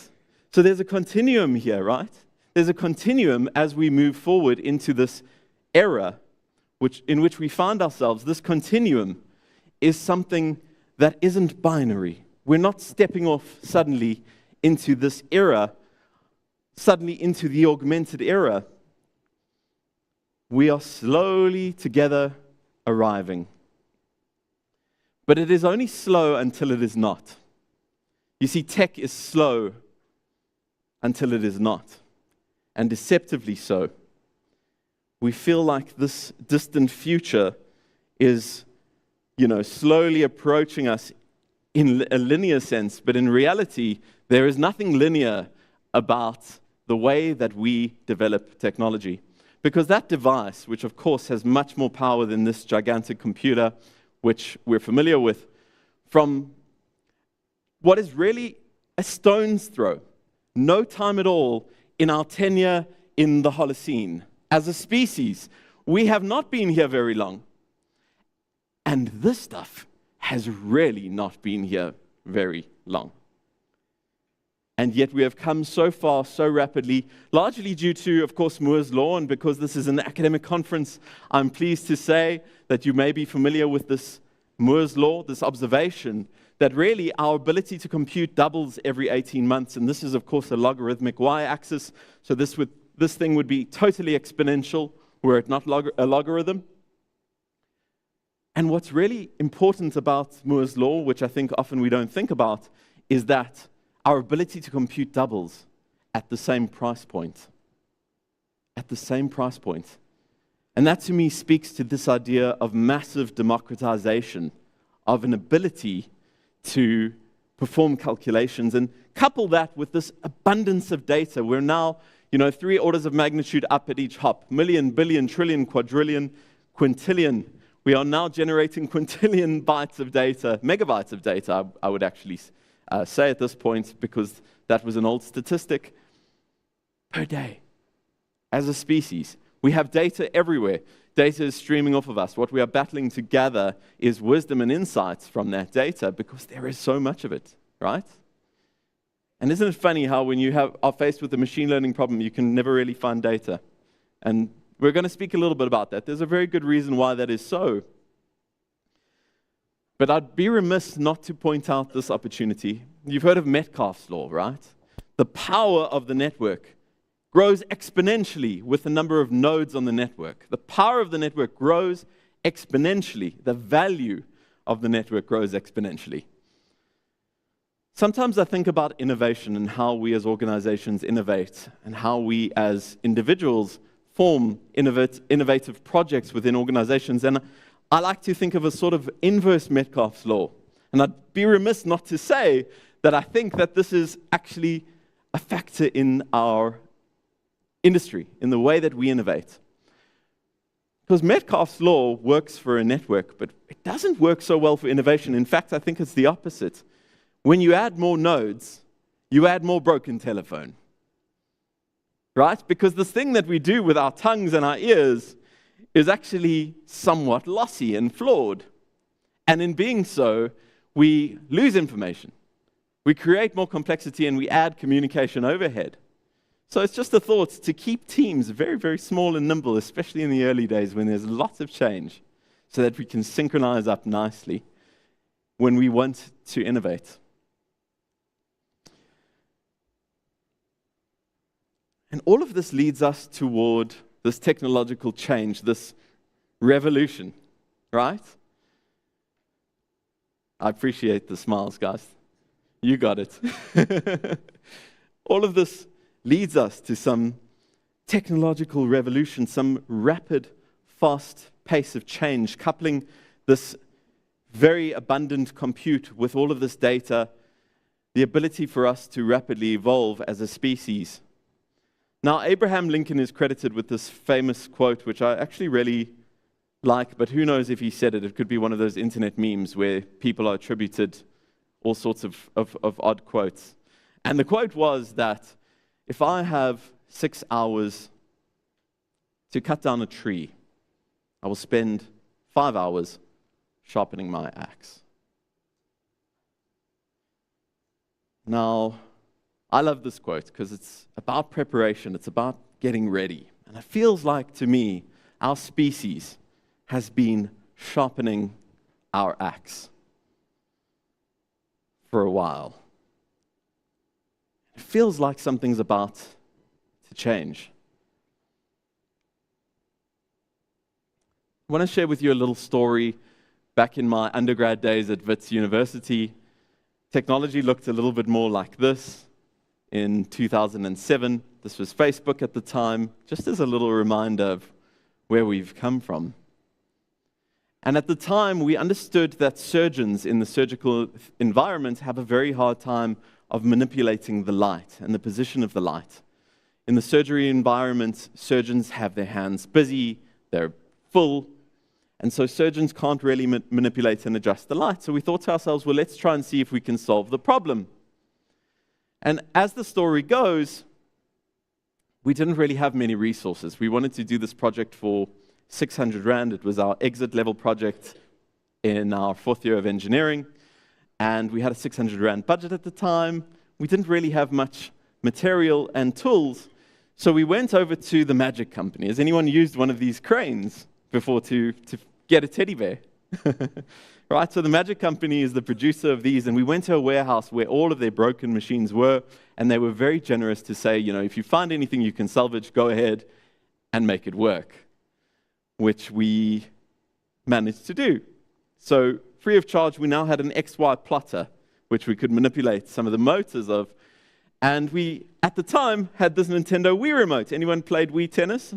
So there's a continuum here, right? There's a continuum as we move forward into this era in which we find ourselves. This continuum is something that isn't binary. We're not stepping off suddenly into this era, suddenly into the augmented era. We are slowly together arriving. But it is only slow until it is not. You see, tech is slow until it is not, and deceptively so. We feel like this distant future is, slowly approaching us in a linear sense, but in reality, there is nothing linear about the way that we develop technology. Because that device, which of course has much more power than this gigantic computer, which we're familiar with, from what is really a stone's throw, no time at all in our tenure in the Holocene. As a species, we have not been here very long. And this stuff has really not been here very long. And yet we have come so far, so rapidly, largely due to, of course, Moore's Law, and because this is an academic conference, I'm pleased to say that you may be familiar with this Moore's Law, this observation, that really our ability to compute doubles every 18 months, and this is, of course, a logarithmic y-axis, so this thing would be totally exponential were it not a logarithm. And what's really important about Moore's Law, which I think often we don't think about, is that our ability to compute doubles at the same price point. At the same price point. And that to me speaks to this idea of massive democratization, of an ability to perform calculations, and couple that with this abundance of data. We're now, 3 orders of magnitude up at each hop. Million, billion, trillion, quadrillion, quintillion. We are now generating quintillion bytes of data, megabytes of data, I would actually say at this point, because that was an old statistic, per day. As a species, we have data everywhere. Data is streaming off of us. What we are battling to gather is wisdom and insights from that data, because there is so much of it, right? And isn't it funny how when you are faced with a machine learning problem, you can never really find data? And we're going to speak a little bit about that. There's a very good reason why that is so. But I'd be remiss not to point out this opportunity. You've heard of Metcalfe's law, right? The power of the network grows exponentially with the number of nodes on the network. The power of the network grows exponentially. The value of the network grows exponentially. Sometimes I think about innovation and how we as organizations innovate and how we as individuals form innovative projects within organizations. And I like to think of a sort of inverse Metcalfe's law. And I'd be remiss not to say that I think that this is actually a factor in our industry, in the way that we innovate. Because Metcalfe's law works for a network, but it doesn't work so well for innovation. In fact, I think it's the opposite. When you add more nodes, you add more broken telephone. Right? Because this thing that we do with our tongues and our ears is actually somewhat lossy and flawed. And in being so, we lose information. We create more complexity and we add communication overhead. So it's just a thought to keep teams very, very small and nimble, especially in the early days when there's lots of change, so that we can synchronize up nicely when we want to innovate. And all of this leads us toward this technological change, this revolution, right? I appreciate the smiles, guys. You got it. All of this leads us to some technological revolution, some rapid, fast pace of change, coupling this very abundant compute with all of this data, the ability for us to rapidly evolve as a species. Now, Abraham Lincoln is credited with this famous quote, which I actually really like, but who knows if he said it. It could be one of those internet memes where people are attributed all sorts of odd quotes. And the quote was that if I have 6 hours to cut down a tree, I will spend 5 hours sharpening my axe. Now, I love this quote because it's about preparation, it's about getting ready. And it feels like, to me, our species has been sharpening our axe for a while. It feels like something's about to change. I want to share with you a little story. Back in my undergrad days at Wits University, technology looked a little bit more like this. In 2007, this was Facebook at the time, just as a little reminder of where we've come from. And at the time, we understood that surgeons in the surgical environment have a very hard time of manipulating the light and the position of the light. In the surgery environment, surgeons have their hands busy, they're full, and so surgeons can't really manipulate and adjust the light. So we thought to ourselves, well, let's try and see if we can solve the problem. And as the story goes, we didn't really have many resources. We wanted to do this project for 600 Rand. It was our exit level project in our 4th year of engineering. And we had a 600 Rand budget at the time. We didn't really have much material and tools. So we went over to the Magic Company. Has anyone used one of these cranes before to get a teddy bear? Right, so the Magic Company is the producer of these, and we went to a warehouse where all of their broken machines were, and they were very generous to say, you know, if you find anything you can salvage, go ahead and make it work, which we managed to do. So free of charge, we now had an XY plotter, which we could manipulate some of the motors of, and we, at the time, had this Nintendo Wii remote. Anyone played Wii tennis?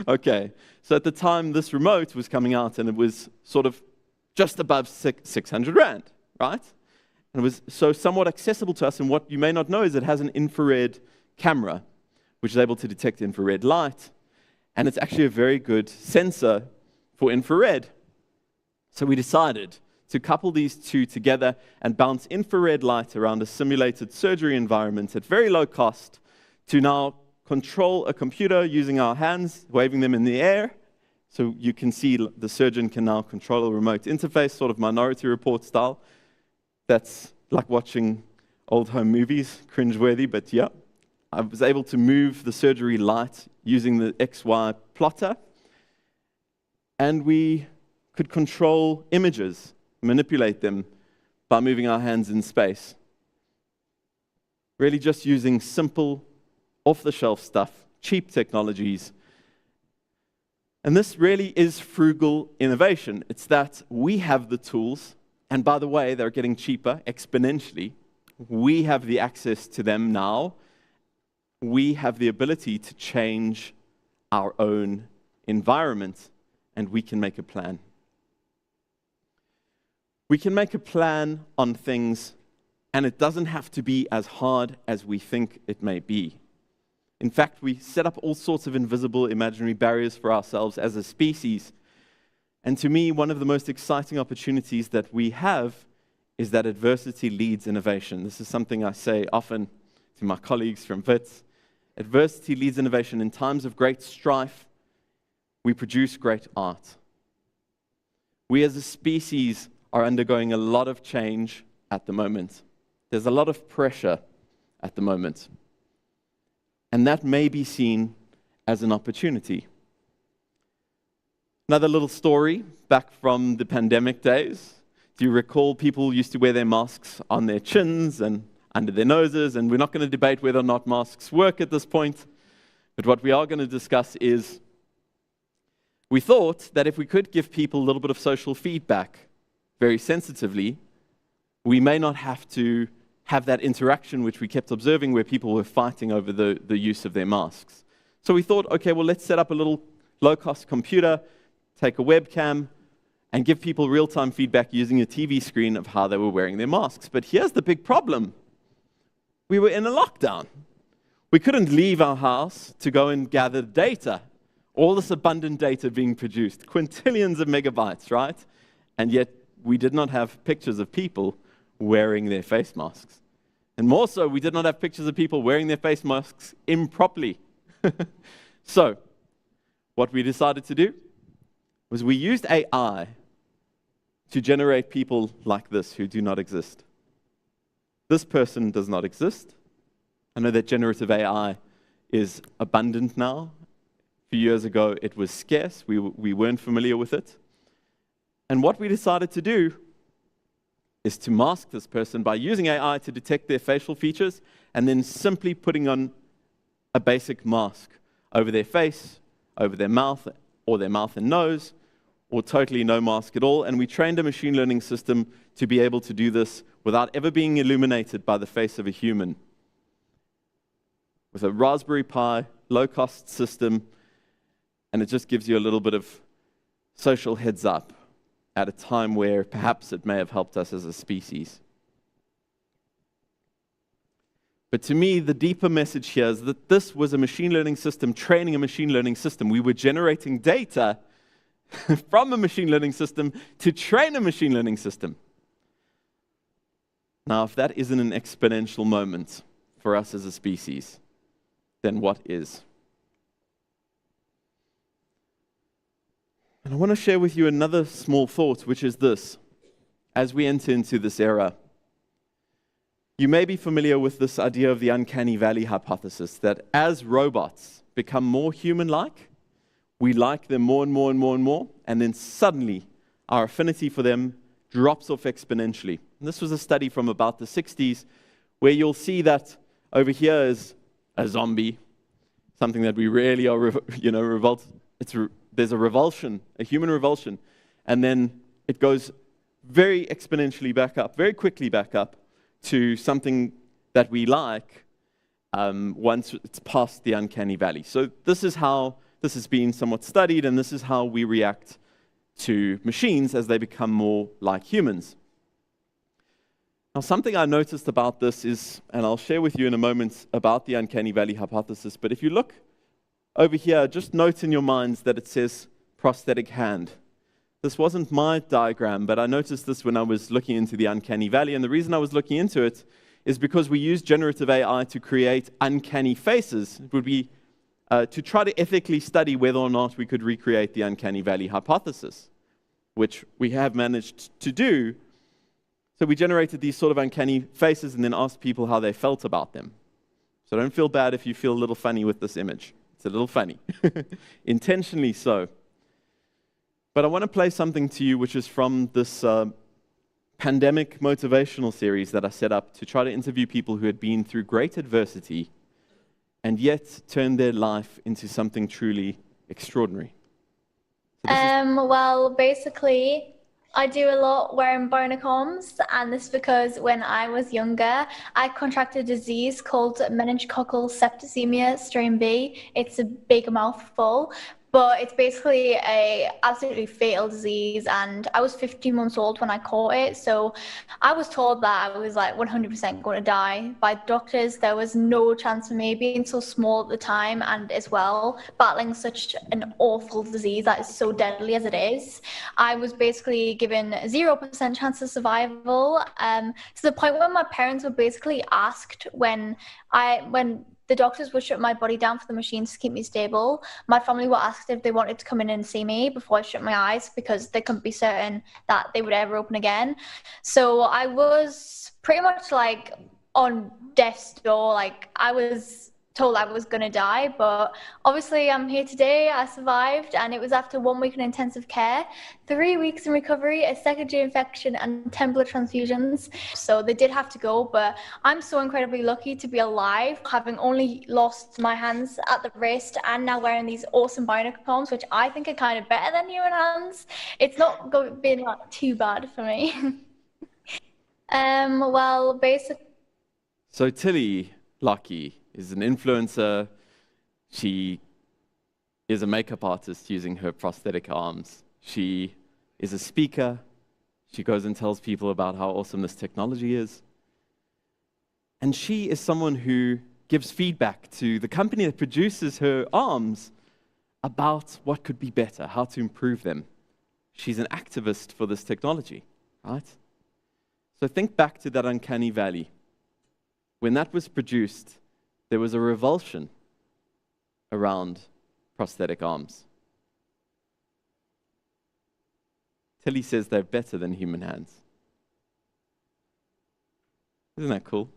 Okay, so at the time, this remote was coming out, and it was sort of just above 600 Rand, right? And it was so somewhat accessible to us, and what you may not know is it has an infrared camera, which is able to detect infrared light, and it's actually a very good sensor for infrared. So we decided to couple these two together and bounce infrared light around a simulated surgery environment at very low cost to now control a computer using our hands, waving them in the air. So you can see the surgeon can now control a remote interface, sort of Minority Report style. That's like watching old home movies, cringeworthy, but yeah. I was able to move the surgery light using the XY plotter, and we could control images, manipulate them by moving our hands in space. Really just using simple, off-the-shelf stuff, cheap technologies. And this really is frugal innovation. It's that we have the tools, and by the way, they're getting cheaper exponentially. We have the access to them now. We have the ability to change our own environment, and we can make a plan. We can make a plan on things, and it doesn't have to be as hard as we think it may be. In fact, we set up all sorts of invisible imaginary barriers for ourselves as a species. And to me, one of the most exciting opportunities that we have is that adversity leads innovation. This is something I say often to my colleagues from Wits. Adversity leads innovation. In times of great strife, we produce great art. We as a species are undergoing a lot of change at the moment. There's a lot of pressure at the moment. And that may be seen as an opportunity. Another little story back from the pandemic days. Do you recall people used to wear their masks on their chins and under their noses? And we're not going to debate whether or not masks work at this point. But what we are going to discuss is we thought that if we could give people a little bit of social feedback very sensitively, we may not have to have that interaction which we kept observing where people were fighting over the use of their masks. So we thought, okay, well, let's set up a little low-cost computer, take a webcam, and give people real-time feedback using a TV screen of how they were wearing their masks. But here's the big problem. We were in a lockdown. We couldn't leave our house to go and gather data. All this abundant data being produced, quintillions of megabytes, right? And yet we did not have pictures of people wearing their face masks. And more so, we did not have pictures of people wearing their face masks improperly. So, what we decided to do was we used AI to generate people like this who do not exist. This person does not exist. I know that generative AI is abundant now. A few years ago, it was scarce. We weren't familiar with it. And what we decided to do is to mask this person by using AI to detect their facial features and then simply putting on a basic mask over their face, over their mouth, or their mouth and nose, or totally no mask at all. And we trained a machine learning system to be able to do this without ever being illuminated by the face of a human. With a Raspberry Pi, low-cost system, and it just gives you a little bit of social heads up at a time where perhaps it may have helped us as a species. But to me, the deeper message here is that this was a machine learning system training a machine learning system. We were generating data from a machine learning system to train a machine learning system. Now, if that isn't an exponential moment for us as a species, then what is? And I want to share with you another small thought, which is this. As we enter into this era, you may be familiar with this idea of the uncanny valley hypothesis, that as robots become more human-like, we like them more and more and more and more, and then suddenly our affinity for them drops off exponentially. And this was a study from about the 60s, where you'll see that over here is a zombie, something that we really are, there's a revulsion, a human revulsion, and then it goes very exponentially back up, very quickly back up to something that we like once it's past the uncanny valley. So this is how this has been somewhat studied, and this is how we react to machines as they become more like humans. Now, something I noticed about this is, and I'll share with you in a moment about the uncanny valley hypothesis, but if you look over here, just note in your minds that it says prosthetic hand. This wasn't my diagram, but I noticed this when I was looking into the uncanny valley, and the reason I was looking into it is because we use generative AI to create uncanny faces. It would be to try to ethically study whether or not we could recreate the uncanny valley hypothesis, which we have managed to do. So we generated these sort of uncanny faces and then asked people how they felt about them. So don't feel bad if you feel a little funny with this image. It's a little funny, intentionally so. But I want to play something to you which is from this pandemic motivational series that I set up to try to interview people who had been through great adversity and yet turned their life into something truly extraordinary. So well, basically, I do a lot wearing bionic, and this is because when I was younger, I contracted a disease called meningococcal septicemia strain B. It's a big mouthful, but it's basically a absolutely fatal disease, and I was 15 months old when I caught it, so I was told that I was like 100% going to die by doctors. There was no chance of me being so small at the time, and as well battling such an awful disease that is so deadly as it is. I was basically given 0% chance of survival, to the point where my parents were basically asked when the doctors would shut my body down for the machines to keep me stable. My family were asked if they wanted to come in and see me before I shut my eyes because they couldn't be certain that they would ever open again. So I was pretty much like on death's door. Like I was told I was going to die, but obviously I'm here today. I survived, and it was after 1 week in intensive care, 3 weeks in recovery, a secondary infection, and 10 blood transfusions. So they did have to go, but I'm so incredibly lucky to be alive, having only lost my hands at the wrist and now wearing these awesome bionic palms, which I think are kind of better than human hands. It's not been like too bad for me. Well, basically, So Tilly Lucky is an influencer. She is a makeup artist using her prosthetic arms. She is a speaker. She goes and tells people about how awesome this technology is. And she is someone who gives feedback to the company that produces her arms about what could be better, how to improve them. She's an activist for this technology, right? So think back to that uncanny valley. When that was produced, there was a revulsion around prosthetic arms. Tilly says they're better than human hands. Isn't that cool?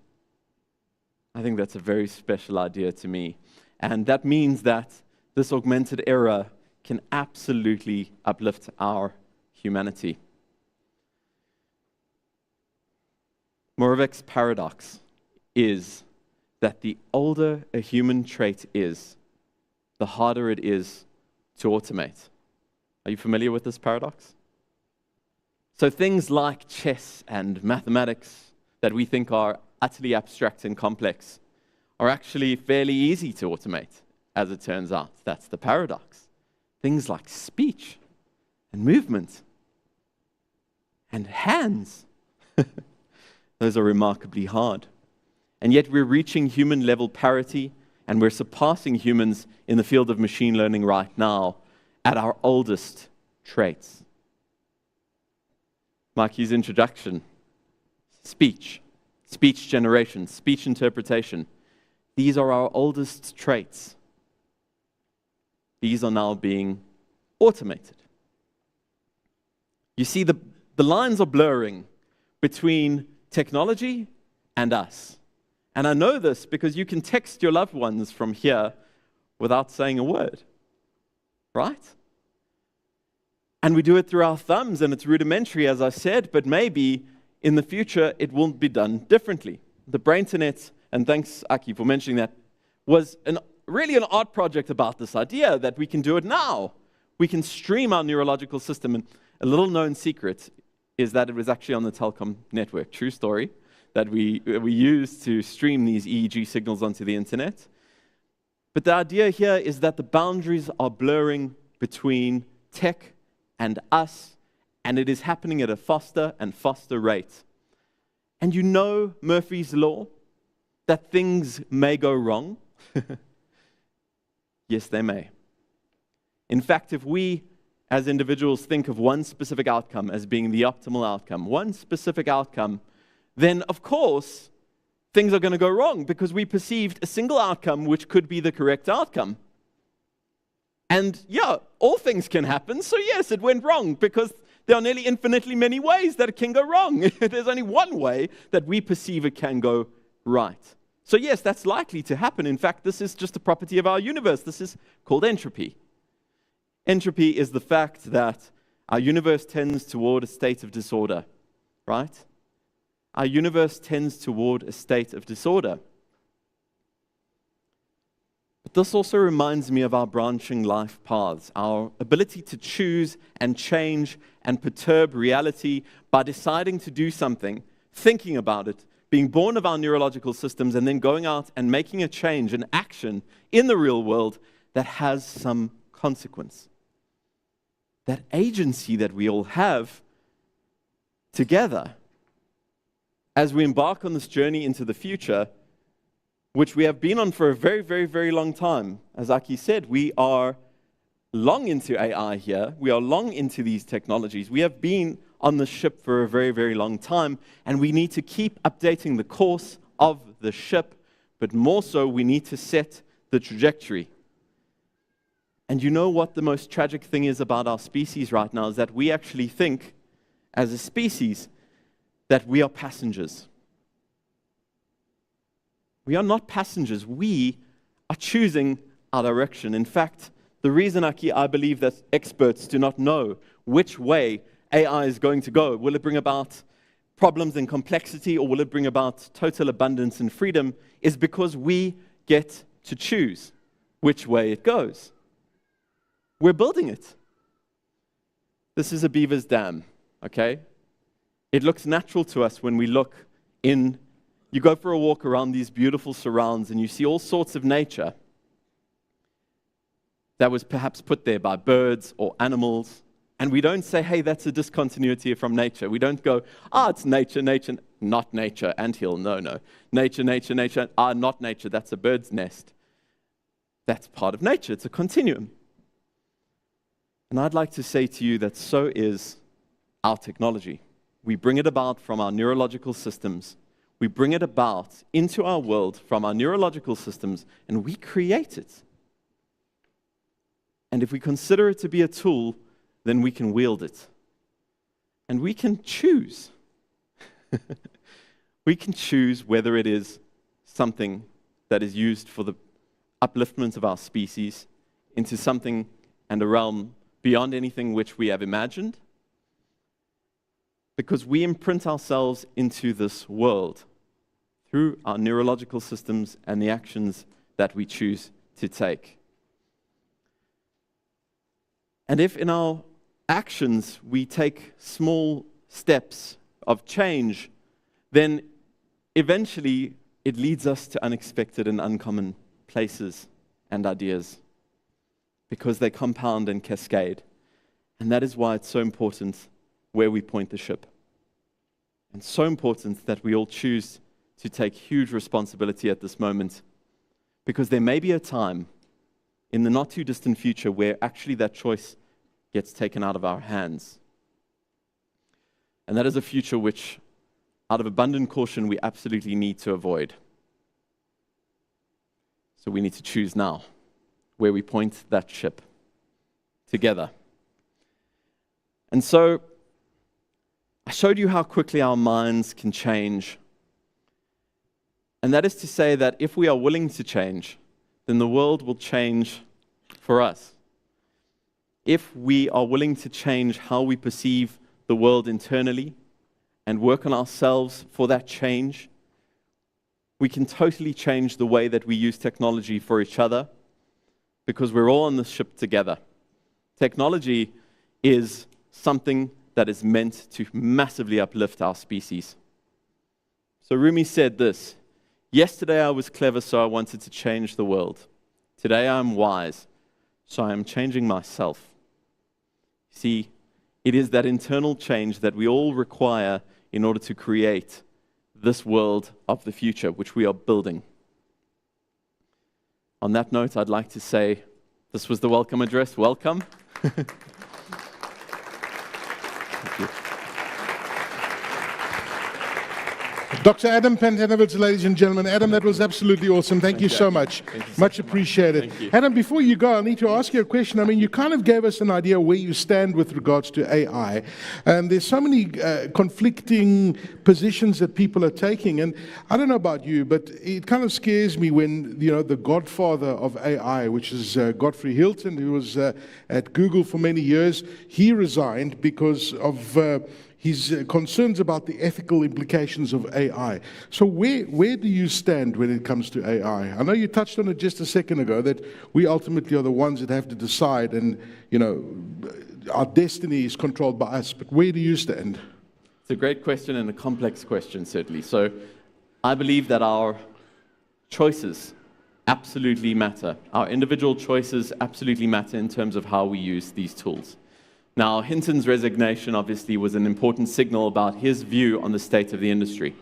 I think that's a very special idea to me. And that means that this augmented era can absolutely uplift our humanity. Moravec's paradox is that the older a human trait is, the harder it is to automate. Are you familiar with this paradox? So things like chess and mathematics that we think are utterly abstract and complex are actually fairly easy to automate, as it turns out. That's the paradox. Things like speech and movement and hands, those are remarkably hard. And yet we're reaching human-level parity, and we're surpassing humans in the field of machine learning right now at our oldest traits. Mikey's introduction, speech generation, speech interpretation. These are our oldest traits. These are now being automated. You see, the lines are blurring between technology and us. And I know this because you can text your loved ones from here without saying a word, right? And we do it through our thumbs, and it's rudimentary, as I said, but maybe in the future it won't be done differently. The Brainternet, and thanks, Aki, for mentioning that, was really an art project about this idea that we can do it now. We can stream our neurological system. And a little known secret is that it was actually on the Telkom network. True story. That we used to stream these EEG signals onto the internet. But the idea here is that the boundaries are blurring between tech and us, and it is happening at a faster and faster rate. And you know Murphy's Law, that things may go wrong? Yes, they may. In fact, if we as individuals think of one specific outcome as being the optimal outcome, one specific outcome, then of course things are going to go wrong because we perceived a single outcome which could be the correct outcome. And yeah, all things can happen, so yes, it went wrong because there are nearly infinitely many ways that it can go wrong. There's only one way that we perceive it can go right. So yes, that's likely to happen. In fact, this is just a property of our universe. This is called entropy. Entropy is the fact that our universe tends toward a state of disorder, right? Our universe tends toward a state of disorder. But this also reminds me of our branching life paths, our ability to choose and change and perturb reality by deciding to do something, thinking about it, being born of our neurological systems, and then going out and making a change, an action in the real world that has some consequence. That agency that we all have together as we embark on this journey into the future, which we have been on for a very, very, very long time. As Aki said, we are long into AI here. We are long into these technologies. We have been on the ship for a very, very long time, and we need to keep updating the course of the ship, but more so, we need to set the trajectory. And you know what the most tragic thing is about our species right now is that we actually think, as a species, that we are passengers. We are not passengers. We are choosing our direction. In fact, the reason, Aki, I believe that experts do not know which way AI is going to go, will it bring about problems and complexity, or will it bring about total abundance and freedom, is because we get to choose which way it goes. We're building it. This is a beaver's dam, okay? It looks natural to us when we look in You go for a walk around these beautiful surrounds and you see all sorts of nature that was perhaps put there by birds or animals. And we don't say, hey, that's a discontinuity from nature. We don't go, it's nature, nature, not nature, anthill, no. Nature, nature, nature, not nature, that's a bird's nest. That's part of nature, it's a continuum. And I'd like to say to you that so is our technology. We bring it about from our neurological systems. We bring it about into our world from our neurological systems, and we create it. And if we consider it to be a tool, then we can wield it. And we can choose. We can choose whether it is something that is used for the upliftment of our species into something and a realm beyond anything which we have imagined, because we imprint ourselves into this world through our neurological systems and the actions that we choose to take. And if in our actions we take small steps of change, then eventually it leads us to unexpected and uncommon places and ideas, because they compound and cascade. And that is why it's so important where we point the ship. And so important that we all choose to take huge responsibility at this moment, because there may be a time in the not too distant future where actually that choice gets taken out of our hands. And that is a future which, out of abundant caution, we absolutely need to avoid. So we need to choose now where we point that ship together. And so I showed you how quickly our minds can change. And that is to say that if we are willing to change, then the world will change for us. If we are willing to change how we perceive the world internally and work on ourselves for that change, we can totally change the way that we use technology for each other, because we're all on this ship together. Technology is something that is meant to massively uplift our species. So Rumi said this: yesterday I was clever, so I wanted to change the world. Today I am wise, so I am changing myself. See, it is that internal change that we all require in order to create this world of the future, which we are building. On that note, I'd like to say, this was the welcome address. Welcome. Thank you. Dr. Adam Pantanovich, ladies and gentlemen. Adam, that was absolutely awesome. Thank you so much. Much appreciated. Adam, before you go, I need to ask you a question. I mean, you kind of gave us an idea where you stand with regards to AI. And there's so many conflicting positions that people are taking. And I don't know about you, but it kind of scares me when, the godfather of AI, which is Godfrey Hilton, who was at Google for many years, he resigned because of his concerns about the ethical implications of AI. So where do you stand when it comes to AI? I know you touched on it just a second ago, that we ultimately are the ones that have to decide, and our destiny is controlled by us. But where do you stand? It's a great question and a complex question, certainly. So I believe that our choices absolutely matter. Our individual choices absolutely matter in terms of how we use these tools. Now, Hinton's resignation obviously was an important signal about his view on the state of the industry.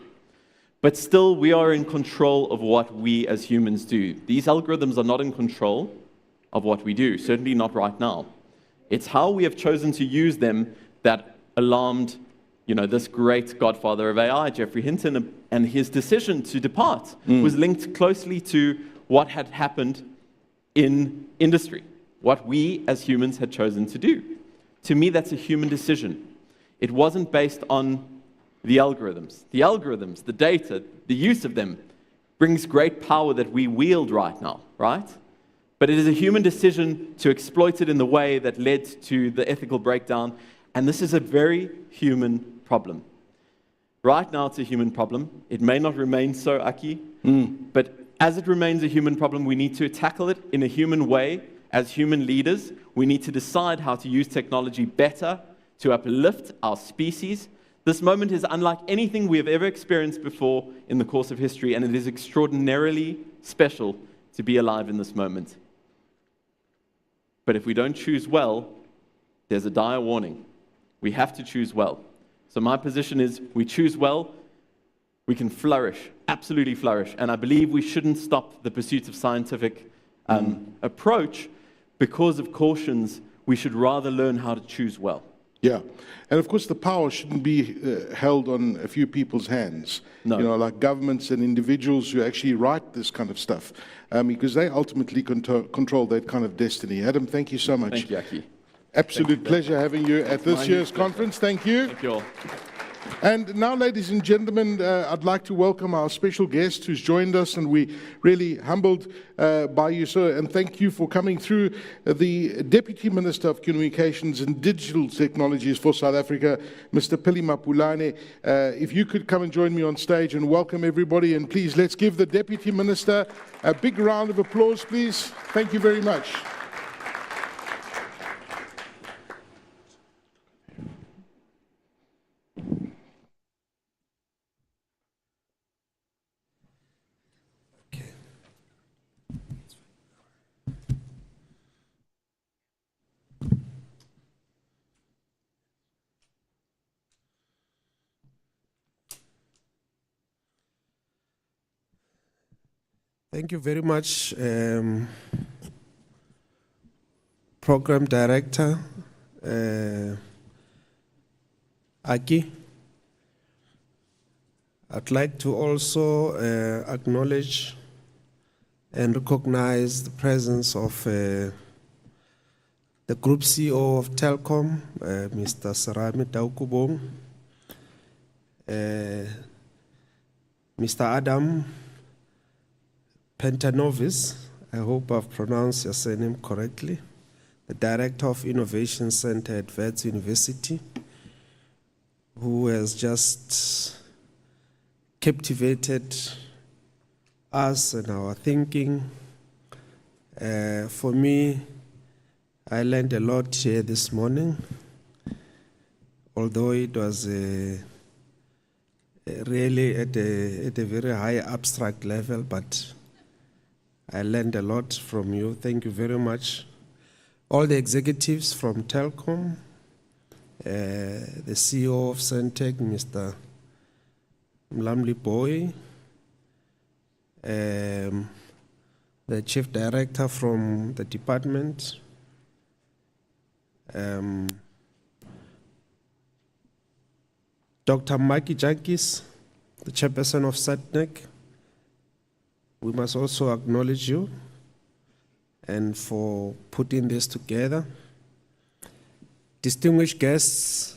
But still, we are in control of what we as humans do. These algorithms are not in control of what we do, certainly not right now. It's how we have chosen to use them that alarmed, this great godfather of AI, Geoffrey Hinton, and his decision to depart was linked closely to what had happened in industry, what we as humans had chosen to do. To me, that's a human decision. It wasn't based on the algorithms. The algorithms, the data, the use of them brings great power that we wield right now, right? But it is a human decision to exploit it in the way that led to the ethical breakdown, and this is a very human problem. Right now, it's a human problem. It may not remain so, Aki, but as it remains a human problem, we need to tackle it in a human way. As human leaders, we need to decide how to use technology better to uplift our species, This moment is unlike anything we have ever experienced before in the course of history, and it is extraordinarily special to be alive in this moment. But if we don't choose well, there's a dire warning. We have to choose well. So my position is, we choose well, we can flourish, absolutely flourish. And I believe we shouldn't stop the pursuit of scientific approach because of cautions. We should rather learn how to choose well. Yeah, and of course the power shouldn't be held on a few people's hands. No. You know, like governments and individuals who actually write this kind of stuff, because they ultimately control that kind of destiny. Adam, thank you so much. Thank you, Aki. Absolute pleasure having you at this year's conference. Thank you. Thank you all. And now, ladies and gentlemen, I'd like to welcome our special guest who's joined us, and we're really humbled by you, sir, and thank you for coming through. The Deputy Minister of Communications and Digital Technologies for South Africa, Mr. Pili Mapulane. If you could come and join me on stage and welcome everybody, and please, let's give the Deputy Minister a big round of applause, please. Thank you very much. Thank you very much, Program Director Aki. I'd like to also acknowledge and recognize the presence of the Group CEO of Telkom, Mr. Serame Taukubong, Mr. Adam Pentanovis, I hope I've pronounced your surname correctly, the Director of Innovation Center at Wits University, who has just captivated us and our thinking. For me, I learned a lot here this morning, although it was really at a very high abstract level, but I learned a lot from you. Thank you very much. All the executives from Telkom, the CEO of Centec, Mr. Mlamli Boy, the Chief Director from the department, Dr. Maki Jankis, the Chairperson of SATNAC. We must also acknowledge you and for putting this together. Distinguished guests,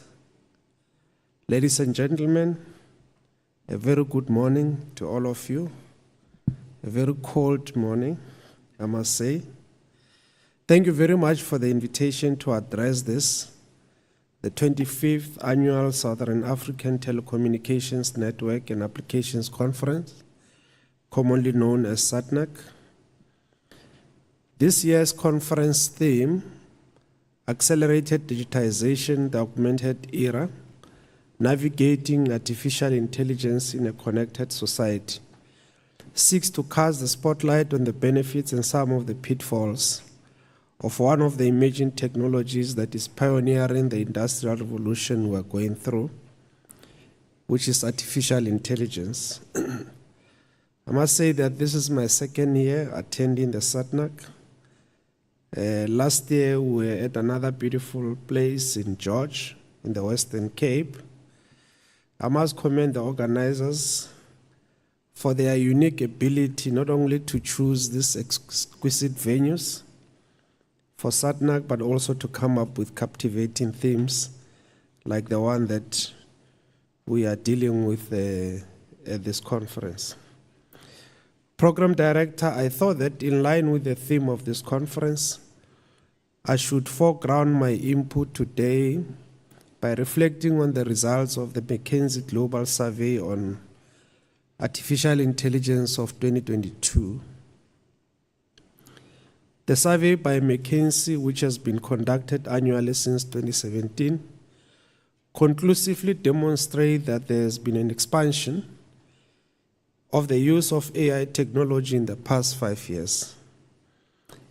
ladies and gentlemen, a very good morning to all of you. A very cold morning, I must say. Thank you very much for the invitation to address this, the 25th Annual Southern African Telecommunications Network and Applications Conference, commonly known as SATNAC. This year's conference theme, Accelerated Digitization, the Augmented Era, Navigating Artificial Intelligence in a Connected Society, seeks to cast the spotlight on the benefits and some of the pitfalls of one of the emerging technologies that is pioneering the industrial revolution we're going through, which is artificial intelligence. I must say that this is my second year attending the SATNAC. Last year we were at another beautiful place in George, in the Western Cape. I must commend the organizers for their unique ability not only to choose these exquisite venues for SATNAC, but also to come up with captivating themes like the one that we are dealing with at this conference. Program Director, I thought that in line with the theme of this conference, I should foreground my input today by reflecting on the results of the McKinsey Global Survey on Artificial Intelligence of 2022. The survey by McKinsey, which has been conducted annually since 2017, conclusively demonstrate that there has been an expansion of the use of AI technology in the past 5 years.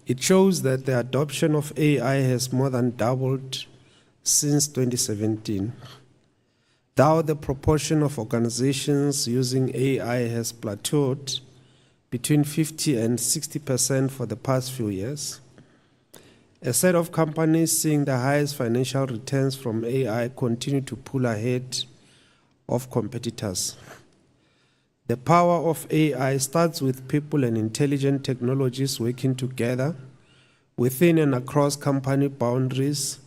It shows that the adoption of AI has more than doubled since 2017. Though the proportion of organizations using AI has plateaued between 50 and 60% for the past few years, a set of companies seeing the highest financial returns from AI continue to pull ahead of competitors. The power of AI starts with people and intelligent technologies working together within and across company boundaries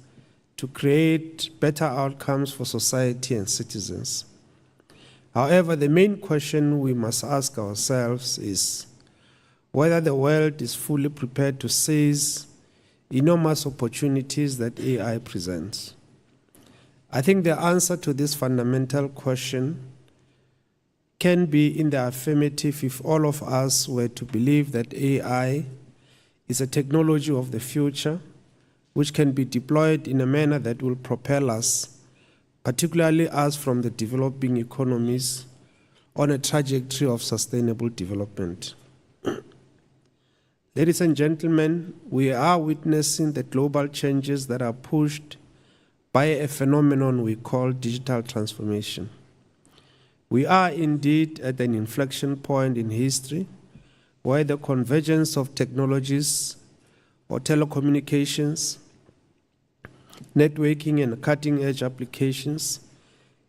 to create better outcomes for society and citizens. However, the main question we must ask ourselves is whether the world is fully prepared to seize enormous opportunities that AI presents. I think the answer to this fundamental question can be in the affirmative if all of us were to believe that AI is a technology of the future which can be deployed in a manner that will propel us, particularly us from the developing economies, on a trajectory of sustainable development. Ladies and gentlemen, we are witnessing the global changes that are pushed by a phenomenon we call digital transformation. We are indeed at an inflection point in history where the convergence of technologies or telecommunications, networking and cutting-edge applications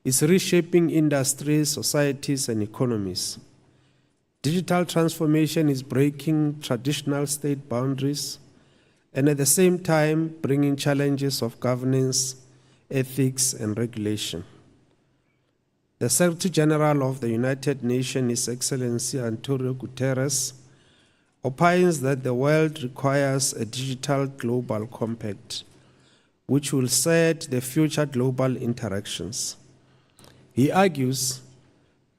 is reshaping industries, societies, and economies. Digital transformation is breaking traditional state boundaries and at the same time bringing challenges of governance, ethics, and regulation. The Secretary General of the United Nations, His Excellency Antonio Guterres, opines that the world requires a digital global compact, which will set the future global interactions. He argues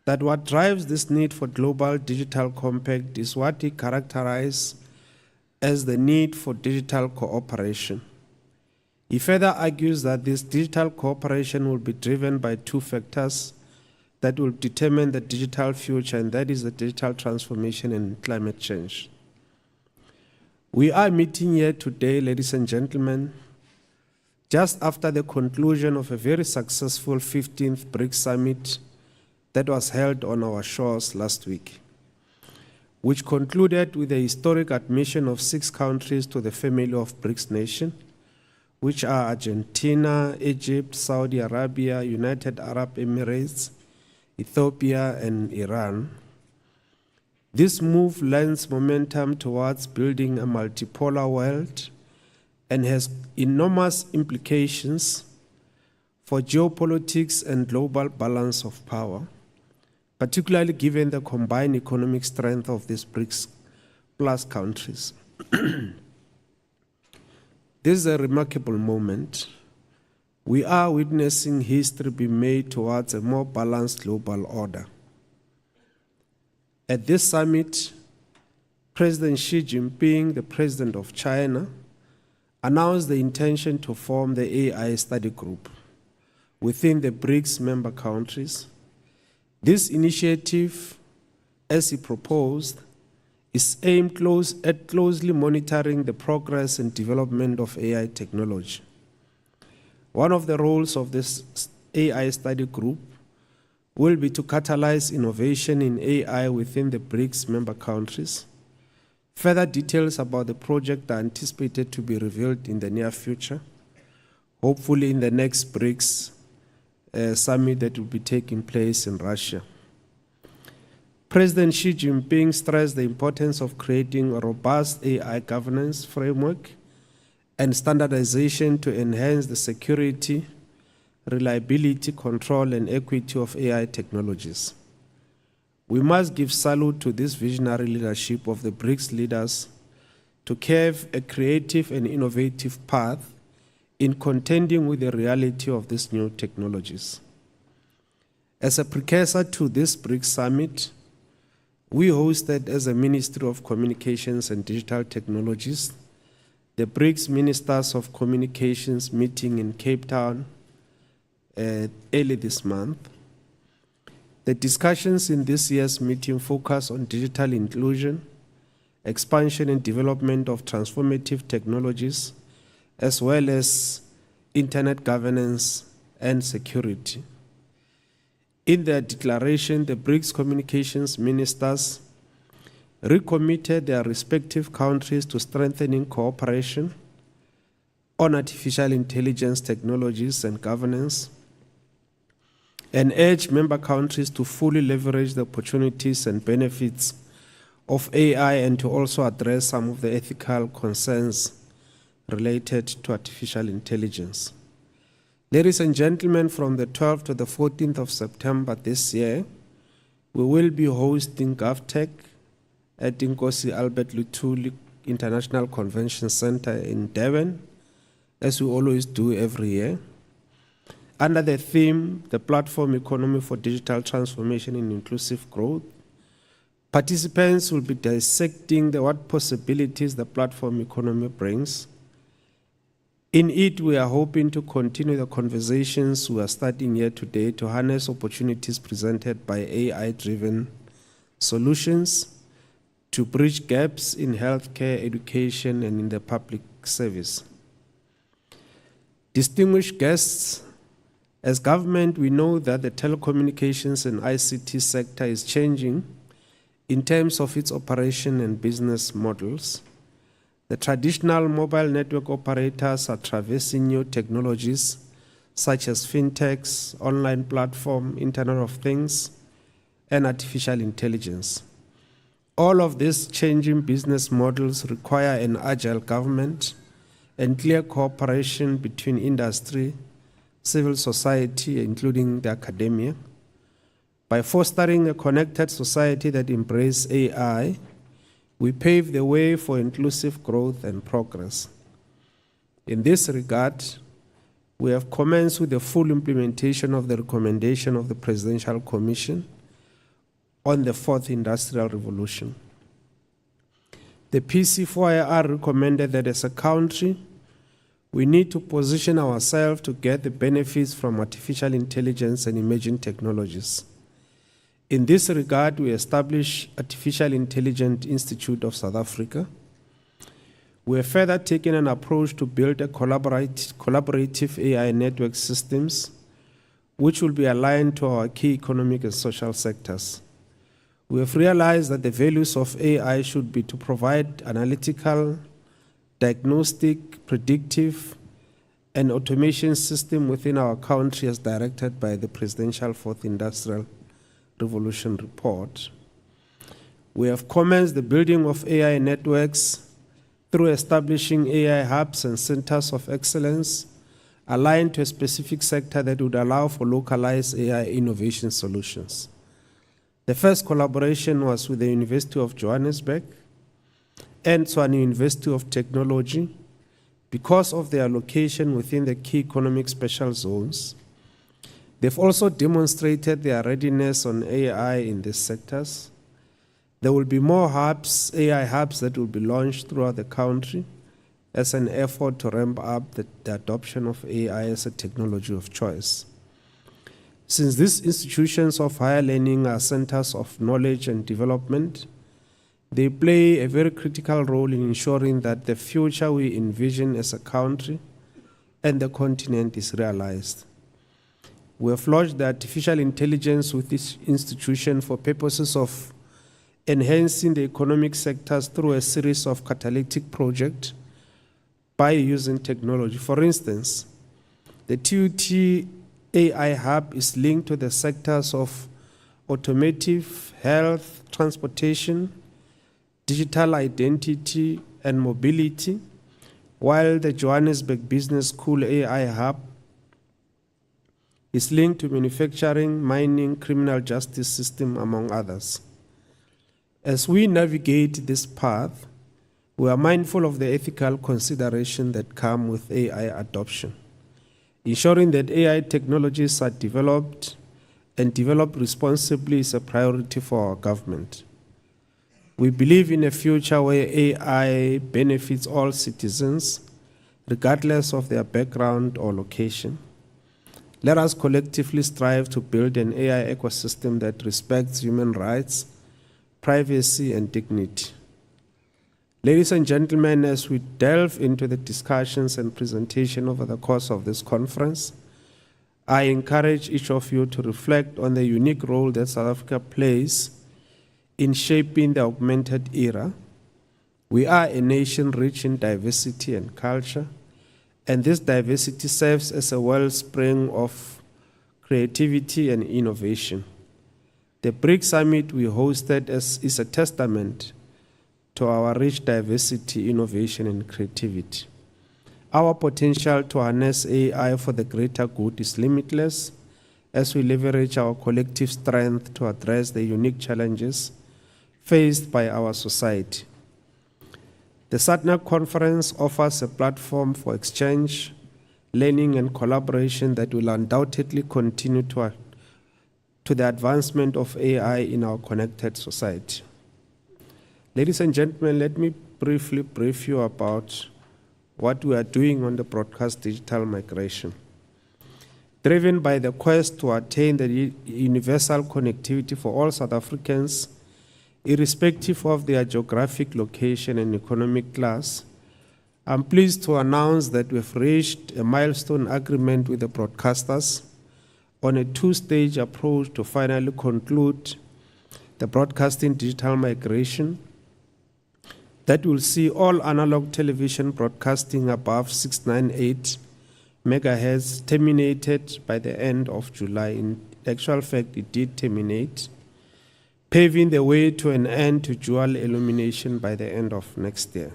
that what drives this need for global digital compact is what he characterizes as the need for digital cooperation. He further argues that this digital cooperation will be driven by two factors that will determine the digital future, and that is the digital transformation and climate change. We are meeting here today, ladies and gentlemen, just after the conclusion of a very successful 15th BRICS Summit that was held on our shores last week, which concluded with the historic admission of 6 countries to the family of BRICS nations, which are Argentina, Egypt, Saudi Arabia, United Arab Emirates, Ethiopia, and Iran. This move lends momentum towards building a multipolar world and has enormous implications for geopolitics and global balance of power, particularly given the combined economic strength of these BRICS plus countries. This is a remarkable moment. We are witnessing history be made towards a more balanced global order. At this summit, President Xi Jinping, the President of China, announced the intention to form the AI study group within the BRICS member countries. This initiative, as he proposed, is aimed at closely monitoring the progress and development of AI technology. One of the roles of this AI study group will be to catalyze innovation in AI within the BRICS member countries. Further details about the project are anticipated to be revealed in the near future, hopefully in the next BRICS summit that will be taking place in Russia. President Xi Jinping stressed the importance of creating a robust AI governance framework and standardization to enhance the security, reliability, control, and equity of AI technologies. We must give salute to this visionary leadership of the BRICS leaders to carve a creative and innovative path in contending with the reality of these new technologies. As a precursor to this BRICS summit, we hosted, as a Ministry of Communications and Digital Technologies, the BRICS Ministers of Communications meeting in Cape Town early this month. The discussions in this year's meeting focus on digital inclusion, expansion and development of transformative technologies, as well as internet governance and security. In their declaration, the BRICS communications ministers recommitted their respective countries to strengthening cooperation on artificial intelligence technologies and governance, and urged member countries to fully leverage the opportunities and benefits of AI and to also address some of the ethical concerns related to artificial intelligence. Ladies and gentlemen, from the 12th to the 14th of September this year, we will be hosting GovTech at Inkosi Albert Lutuli International Convention Center in Devon, as we always do every year. Under the theme, the Platform Economy for Digital Transformation and Inclusive Growth, participants will be dissecting what possibilities the platform economy brings. In it, we are hoping to continue the conversations we are starting here today to harness opportunities presented by AI-driven solutions to bridge gaps in healthcare, education, and in the public service. Distinguished guests, as government, we know that the telecommunications and ICT sector is changing in terms of its operation and business models. The traditional mobile network operators are traversing new technologies such as fintechs, online platform, Internet of Things, and artificial intelligence. All of these changing business models require an agile government and clear cooperation between industry, civil society, including the academia. By fostering a connected society that embraces AI, we pave the way for inclusive growth and progress. In this regard, we have commenced with the full implementation of the recommendation of the Presidential Commission on the Fourth Industrial Revolution. The PC4IR recommended that as a country, we need to position ourselves to get the benefits from artificial intelligence and emerging technologies. In this regard, we established Artificial Intelligence Institute of South Africa. We have further taken an approach to build a collaborative AI network systems, which will be aligned to our key economic and social sectors. We have realized that the values of AI should be to provide analytical, diagnostic, predictive, and automation system within our country as directed by the Presidential Fourth Industrial Revolution report. We have commenced the building of AI networks through establishing AI hubs and centers of excellence aligned to a specific sector that would allow for localized AI innovation solutions. The first collaboration was with the University of Johannesburg and Tshwane University of Technology because of their location within the key economic special zones. They've also demonstrated their readiness on AI in these sectors. There will be more hubs, AI hubs, that will be launched throughout the country as an effort to ramp up the adoption of AI as a technology of choice. Since these institutions of higher learning are centers of knowledge and development, they play a very critical role in ensuring that the future we envision as a country and the continent is realized. We have launched the artificial intelligence with this institution for purposes of enhancing the economic sectors through a series of catalytic projects by using technology. For instance, the TUT AI Hub is linked to the sectors of automotive, health, transportation, digital identity, and mobility, while the Johannesburg Business School AI Hub is linked to manufacturing, mining, criminal justice system, among others. As we navigate this path, we are mindful of the ethical considerations that come with AI adoption. Ensuring that AI technologies are developed and developed responsibly is a priority for our government. We believe in a future where AI benefits all citizens, regardless of their background or location. Let us collectively strive to build an AI ecosystem that respects human rights, privacy, and dignity. Ladies and gentlemen, as we delve into the discussions and presentation over the course of this conference, I encourage each of you to reflect on the unique role that South Africa plays in shaping the augmented era. We are a nation rich in diversity and culture, and this diversity serves as a wellspring of creativity and innovation. The BRICS Summit we hosted is a testament to our rich diversity, innovation, and creativity. Our potential to harness AI for the greater good is limitless as we leverage our collective strength to address the unique challenges faced by our society. The SATNAC conference offers a platform for exchange, learning, and collaboration that will undoubtedly continue to the advancement of AI in our connected society. Ladies and gentlemen, let me briefly brief you about what we are doing on the broadcast digital migration. Driven by the quest to attain the universal connectivity for all South Africans, irrespective of their geographic location and economic class, I'm pleased to announce that we've reached a milestone agreement with the broadcasters on a two-stage approach to finally conclude the broadcasting digital migration that will see all analog television broadcasting above 698 megahertz terminated by the end of July. In actual fact, it did terminate, paving the way to an end to dual illumination by the end of next year.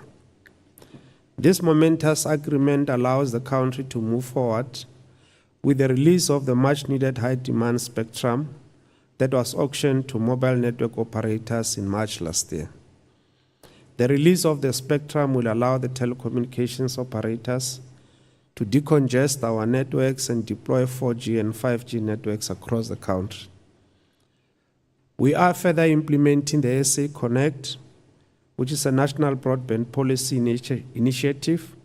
This momentous agreement allows the country to move forward with the release of the much-needed high-demand spectrum that was auctioned to mobile network operators in March last year. The release of the spectrum will allow the telecommunications operators to decongest our networks and deploy 4G and 5G networks across the country. We are further implementing the SA Connect, which is a national broadband policy initiative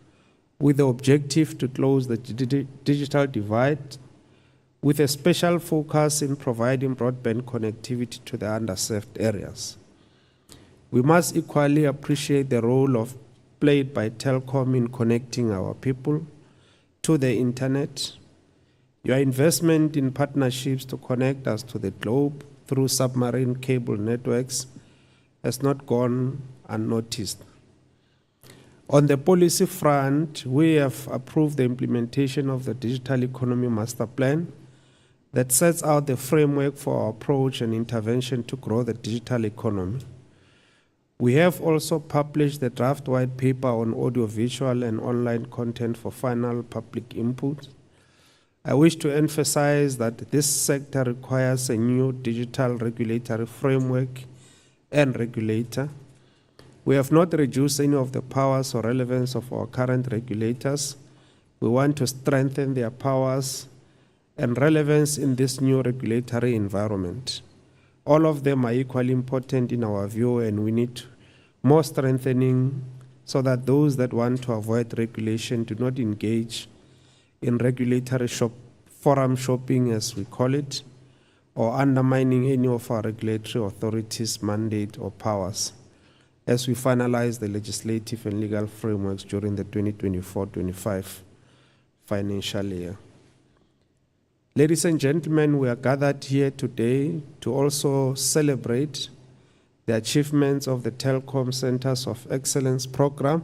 with the objective to close the digital divide, with a special focus in providing broadband connectivity to the underserved areas. We must equally appreciate the role played by Telkom in connecting our people to the internet. Your investment in partnerships to connect us to the globe through submarine cable networks has not gone unnoticed. On the policy front, we have approved the implementation of the Digital Economy Master Plan that sets out the framework for our approach and intervention to grow the digital economy. We have also published the draft white paper on audiovisual and online content for final public input. I wish to emphasize that this sector requires a new digital regulatory framework and regulator. We have not reduced any of the powers or relevance of our current regulators. We want to strengthen their powers and relevance in this new regulatory environment. All of them are equally important in our view, and we need more strengthening so that those that want to avoid regulation do not engage in regulatory forum shopping, as we call it, or undermining any of our regulatory authorities' mandate or powers as we finalize the legislative and legal frameworks during the 2024-25 financial year. Ladies and gentlemen, we are gathered here today to also celebrate the achievements of the Telkom Centers of Excellence program,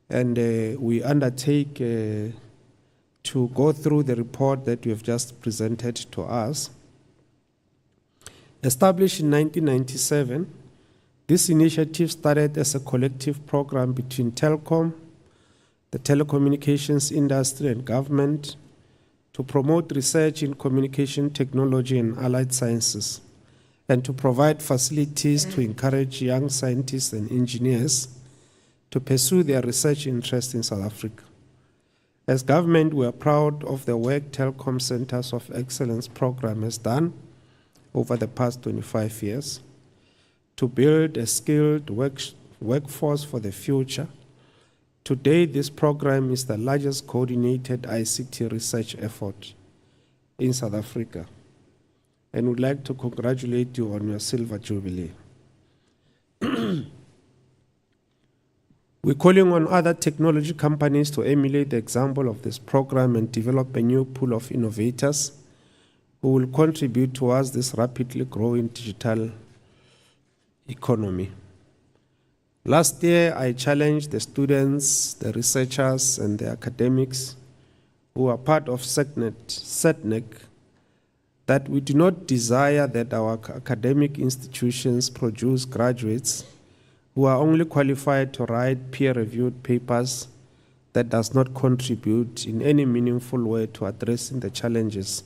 and we undertake to go through the report that you have just presented to us. Established in 1997, this initiative started as a collective program between Telkom, the telecommunications industry, and government to promote research in communication technology and allied sciences, and to provide facilities to encourage young scientists and engineers to pursue their research interests in South Africa. As government, we are proud of the work Telkom Centers of Excellence program has done over the past 25 years to build a skilled workforce for the future. Today, this program is the largest coordinated ICT research effort in South Africa. And would like to congratulate you on your Silver Jubilee. We're calling on other technology companies to emulate the example of this program and develop a new pool of innovators who will contribute towards this rapidly growing digital economy. Last year, I challenged the students, the researchers, and the academics who are part of SATNAC that we do not desire that our academic institutions produce graduates who are only qualified to write peer-reviewed papers that does not contribute in any meaningful way to addressing the challenges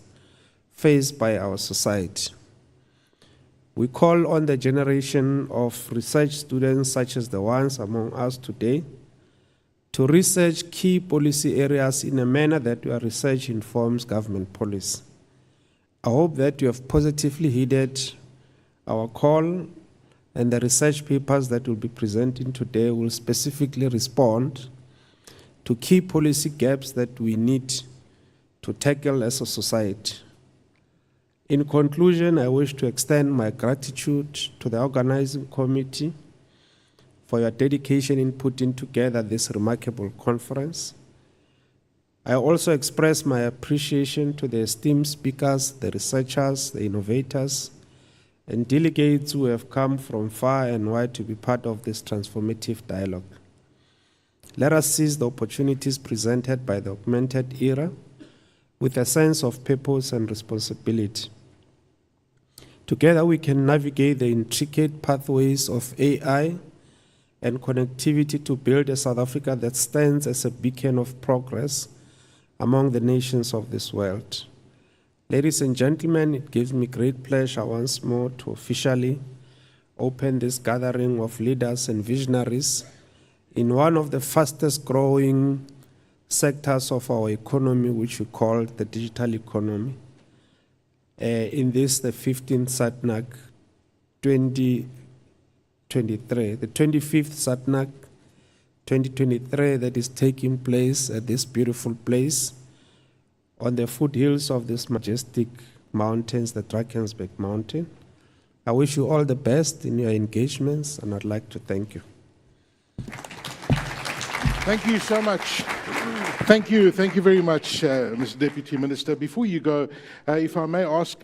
faced by our society. We call on the generation of research students such as the ones among us today to research key policy areas in a manner that your research informs government policy. I hope that you have positively heeded our call, and the research papers that will be presenting today will specifically respond to key policy gaps that we need to tackle as a society. In conclusion, I wish to extend my gratitude to the organizing committee for your dedication in putting together this remarkable conference. I also express my appreciation to the esteemed speakers, the researchers, the innovators, and delegates who have come from far and wide to be part of this transformative dialogue. Let us seize the opportunities presented by the augmented era with a sense of purpose and responsibility. Together we can navigate the intricate pathways of AI and connectivity to build a South Africa that stands as a beacon of progress among the nations of this world. Ladies and gentlemen, it gives me great pleasure once more to officially open this gathering of leaders and visionaries in one of the fastest growing sectors of our economy, which we call the digital economy. In this, the 15th SATNAC 2023, the 25th SATNAC 2023 that is taking place at this beautiful place on the foothills of this majestic mountains, the Drakensberg Mountain. I wish you all the best in your engagements, and I'd like to thank you. Thank you so much. Thank you very much, Mr. Deputy Minister. Before you go, if I may ask,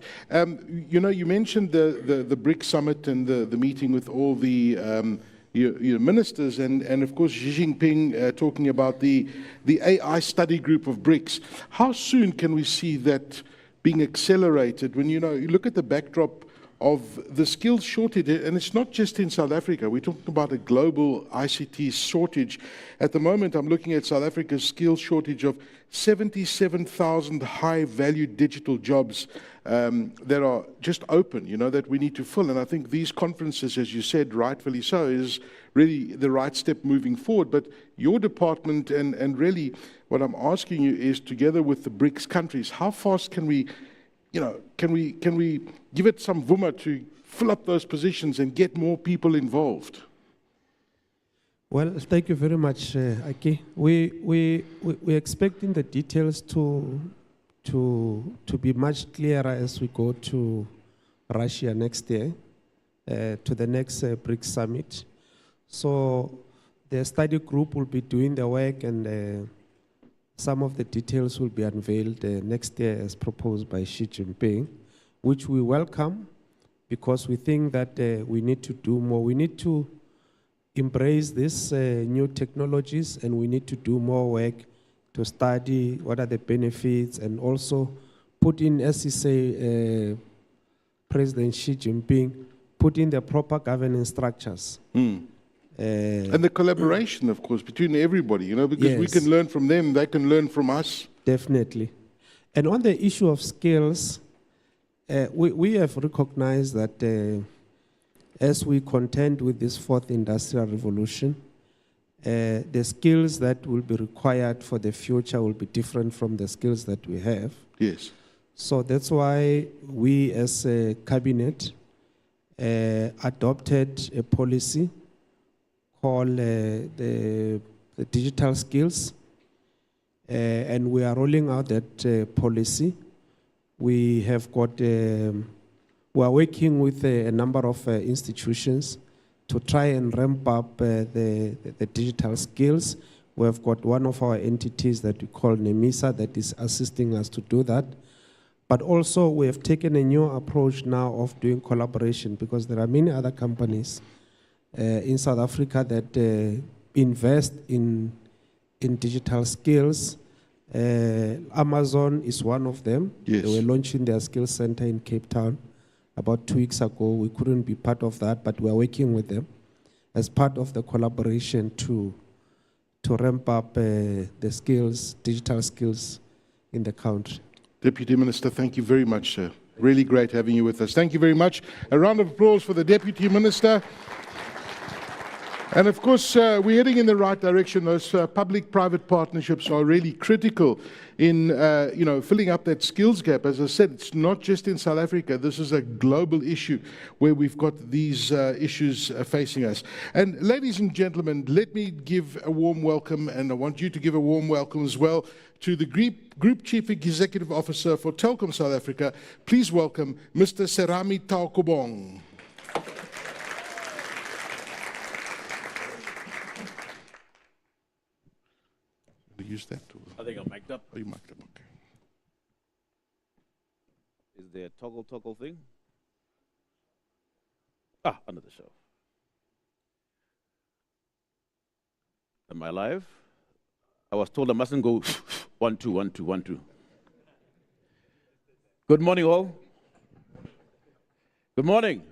you mentioned the BRICS summit and the meeting with all the your ministers, and of course Xi Jinping talking about the AI study group of BRICS. How soon can we see that being accelerated when you look at the backdrop of the skills shortage, and it's not just in South Africa, we're talking about a global ICT shortage. At the moment, I'm looking at South Africa's skills shortage of 77,000 high-value digital jobs that are just open, that we need to fill. And I think these conferences, as you said, rightfully so, is really the right step moving forward. But your department, and really what I'm asking you is, together with the BRICS countries, how fast can we can we give it some vuma to fill up those positions and get more people involved? Well, thank you very much, Aki. We're expecting the details to be much clearer as we go to Russia next year, to the next BRICS summit. So the study group will be doing the work, and some of the details will be unveiled next year as proposed by Xi Jinping, which we welcome because we think that we need to do more. We need to embrace these new technologies, and we need to do more work to study what are the benefits, and also put in, as you say, President Xi Jinping, put in the proper governance structures. And the collaboration, of course, between everybody, because Yes. we can learn from them, they can learn from us. Definitely. And on the issue of skills, we have recognized that as we contend with this fourth industrial revolution, the skills that will be required for the future will be different from the skills that we have. Yes. So that's why we as a cabinet adopted a policy called the digital skills, and we are rolling out that policy we have got, we are working with a number of institutions to try and ramp up the digital skills. We have got one of our entities that we call NEMISA that is assisting us to do that. But also we have taken a new approach now of doing collaboration, because there are many other companies in South Africa that invest in digital skills. Amazon is one of them. Yes. They were launching their skills center in Cape Town about 2 weeks ago. We couldn't be part of that, but we are working with them as part of the collaboration to ramp up the skills, digital skills in the country. Deputy Minister, thank you very much, sir. Really great having you with us. Thank you very much. A round of applause for the Deputy Minister. And of course, we're heading in the right direction. Those public-private partnerships are really critical in, filling up that skills gap. As I said, it's not just in South Africa. This is a global issue where we've got these issues facing us. And ladies and gentlemen, let me give a warm welcome, and I want you to give a warm welcome as well to the Group Chief Executive Officer for Telkom South Africa. Please welcome Mr. Serame Taukobong. Use that tool. I think I'm mic'd up. Oh, you mic'd up, okay. Is there a toggle thing? Ah, under the shelf. Am I live? I was told I mustn't go 1, 2, 1, 2, 1, 2. Good morning, all. Good morning.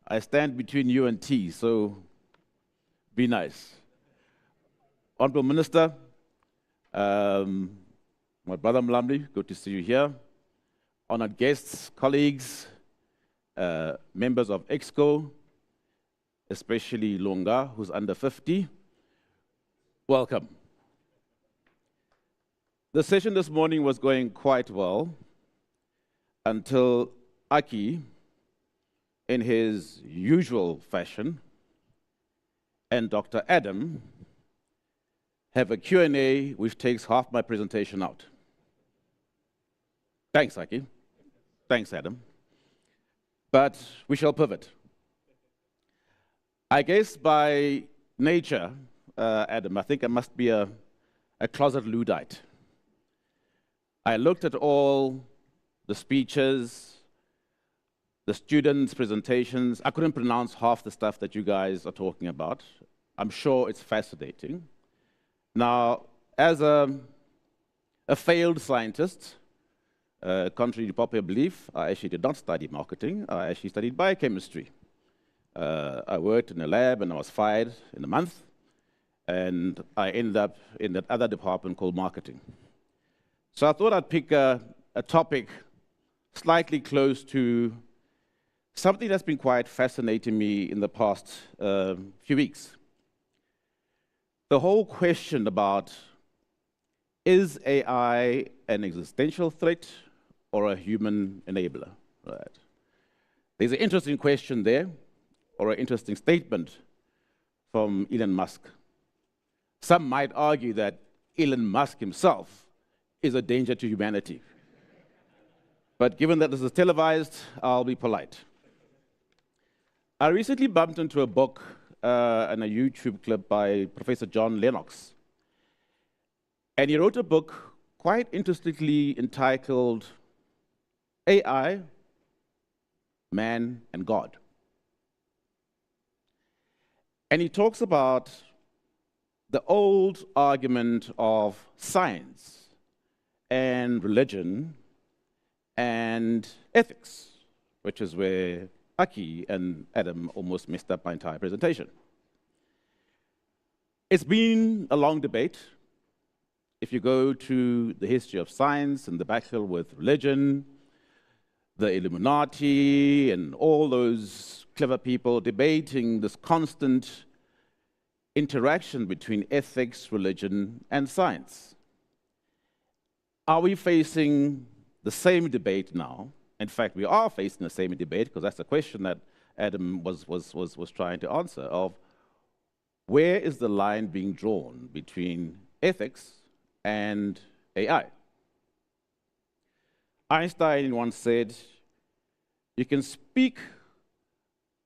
I stand between you and tea, so be nice. Honourable Minister, my brother Mlamli, good to see you here. Honoured guests, colleagues, members of EXCO, especially Lunga, who's under 50, welcome. The session this morning was going quite well until Aki, in his usual fashion, and Dr. Adam have a Q&A which takes half my presentation out. Thanks, Aki. Thanks, Adam. But we shall pivot. I guess by nature, Adam, I think I must be a closet Luddite. I looked at all the speeches, the students' presentations. I couldn't pronounce half the stuff that you guys are talking about. I'm sure it's fascinating. Now, as a failed scientist, contrary to popular belief, I actually did not study marketing. I actually studied biochemistry. I worked in a lab and I was fired in a month, and I ended up in that other department called marketing. So I thought I'd pick a topic slightly close to something that's been quite fascinating me in the past few weeks. The whole question about, is AI an existential threat or a human enabler? Right. There's an interesting question there, or an interesting statement from Elon Musk. Some might argue that Elon Musk himself is a danger to humanity. But given that this is televised, I'll be polite. I recently bumped into a book and a YouTube clip by Professor John Lennox. And he wrote a book quite interestingly entitled AI, Man and God. And he talks about the old argument of science and religion and ethics, which is where Aki and Adam almost messed up my entire presentation. It's been a long debate. If you go to the history of science and the battle with religion, the Illuminati and all those clever people debating this constant interaction between ethics, religion, and science. Are we facing the same debate now? In fact, we are facing the same debate, because that's the question that Adam was trying to answer, of where is the line being drawn between ethics and AI? Einstein once said, you can speak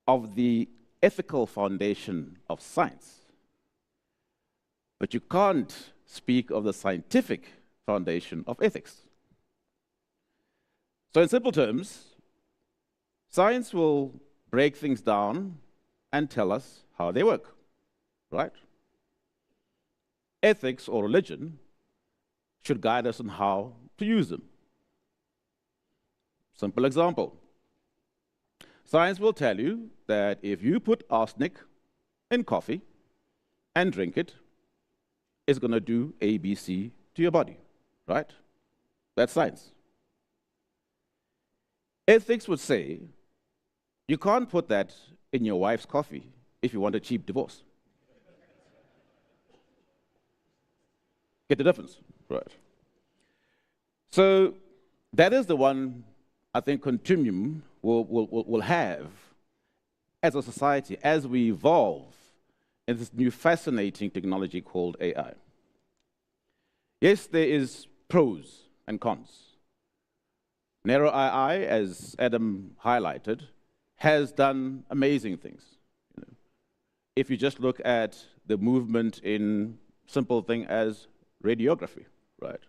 of the ethical foundation of science, but you can't speak of the scientific foundation of ethics. So in simple terms, science will break things down and tell us how they work, right? Ethics or religion should guide us on how to use them. Simple example. Science will tell you that if you put arsenic in coffee and drink it, it's going to do ABC to your body, right? That's science. Ethics would say you can't put that in your wife's coffee if you want a cheap divorce. Get the difference? Right. So that is the one I think continuum will have as a society as we evolve in this new fascinating technology called AI. Yes, there is pros and cons. Narrow AI, as Adam highlighted, has done amazing things. If you just look at the movement in simple thing as radiography, right?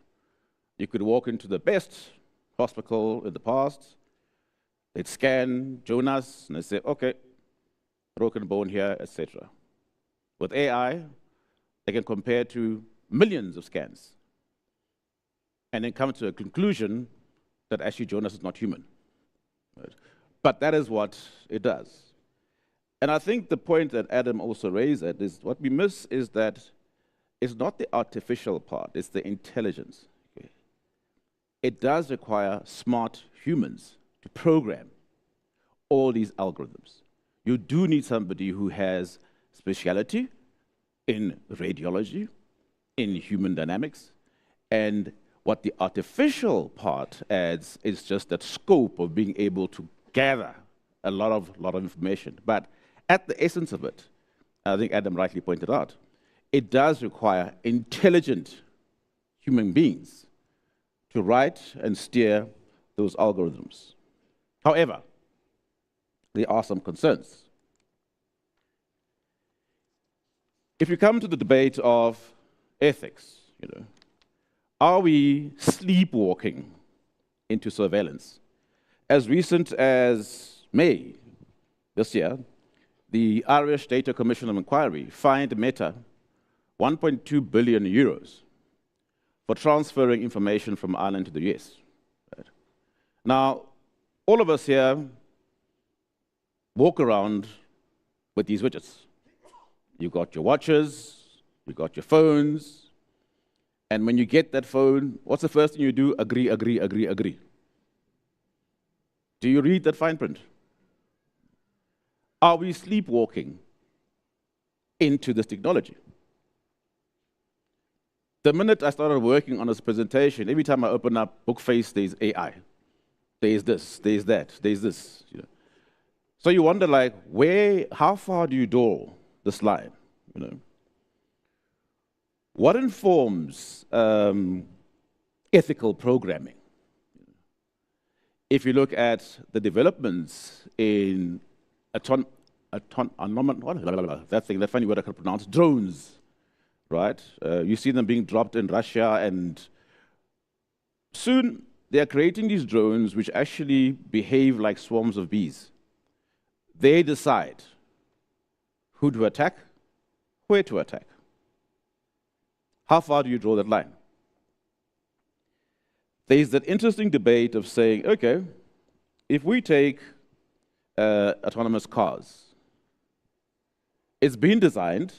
You could walk into the best hospital in the past, they'd scan Jonas, and they'd say, okay, broken bone here, etc. With AI, they can compare to millions of scans and then come to a conclusion that actually Jonas is not human. Right? But that is what it does. And I think the point that Adam also raised is what we miss is that it's not the artificial part, it's the intelligence. Okay? It does require smart humans to program all these algorithms. You do need somebody who has speciality in radiology, in human dynamics, and what the artificial part adds is just that scope of being able to gather a lot of information. But at the essence of it, I think Adam rightly pointed out, it does require intelligent human beings to write and steer those algorithms. However, there are some concerns. If you come to the debate of ethics, are we sleepwalking into surveillance? As recent as May this year, the Irish Data Commission of Inquiry fined Meta 1.2 billion euros for transferring information from Ireland to the US. Right? Now, all of us here walk around with these widgets. You got your watches, you got your phones, and when you get that phone, what's the first thing you do? Agree, agree, agree, agree. Do you read that fine print? Are we sleepwalking into this technology? The minute I started working on this presentation, every time I open up Bookface, there's AI. There's this, there's that, there's this. So you wonder, like, how far do you draw this line? What informs ethical programming? If you look at the developments in that funny word I can pronounce, drones, right? You see them being dropped in Russia, and soon they are creating these drones which actually behave like swarms of bees. They decide who to attack, where to attack. How far do you draw that line? There's that interesting debate of saying, okay, if we take autonomous cars, it's been designed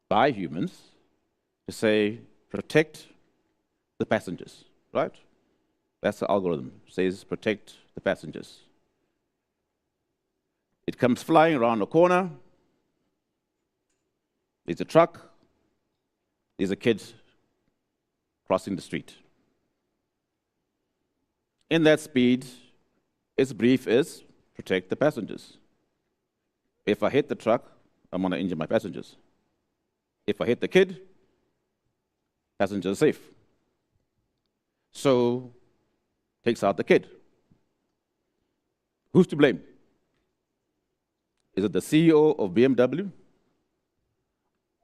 by humans to say, protect the passengers, right? That's the algorithm, says protect the passengers. It comes flying around a corner, there's a truck, there's a kid crossing the street. In that speed, its brief is protect the passengers. If I hit the truck, I'm going to injure my passengers. If I hit the kid, passengers are safe. So takes out the kid. Who's to blame? Is it the CEO of BMW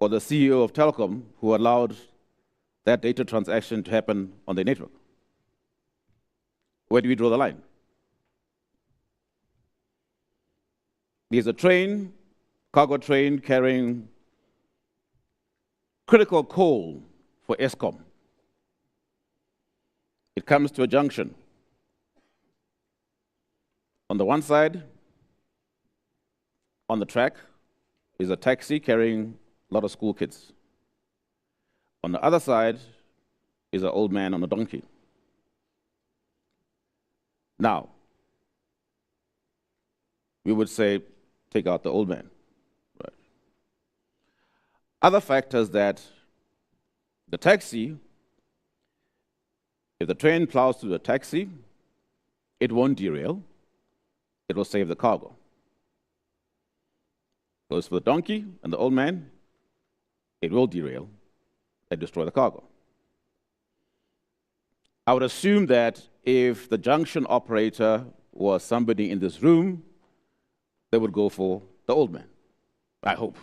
or the CEO of Telkom who allowed that data transaction to happen on their network? Where do we draw the line? There's a train, cargo train, carrying critical coal for Eskom. It comes to a junction. On the one side, on the track, is a taxi carrying a lot of school kids. On the other side is an old man on a donkey. Now, we would say, take out the old man. Right. Other factors that the taxi, if the train plows through the taxi, it won't derail. It will save the cargo. Goes for the donkey and the old man, it will derail and destroy the cargo. I would assume that if the junction operator was somebody in this room, they would go for the old man. I hope.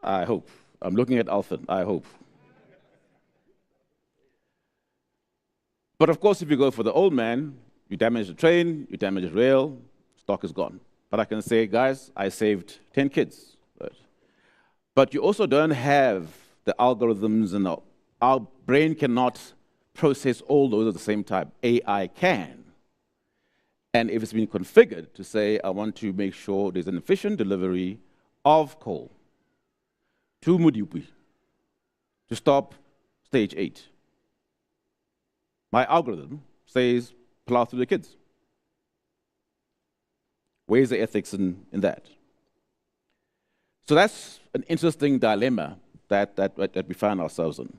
I hope. I'm looking at Alfred. I hope. But of course, if you go for the old man, you damage the train, you damage the rail, stock is gone. But I can say, guys, I saved 10 kids. Right? But you also don't have the algorithms, and our brain cannot process all those at the same time. AI can. And if it's been configured to say, I want to make sure there's an efficient delivery of coal to Mudiupi to stop stage 8, my algorithm says, plow through the kids. Where's the ethics in that? So that's an interesting dilemma that we find ourselves in.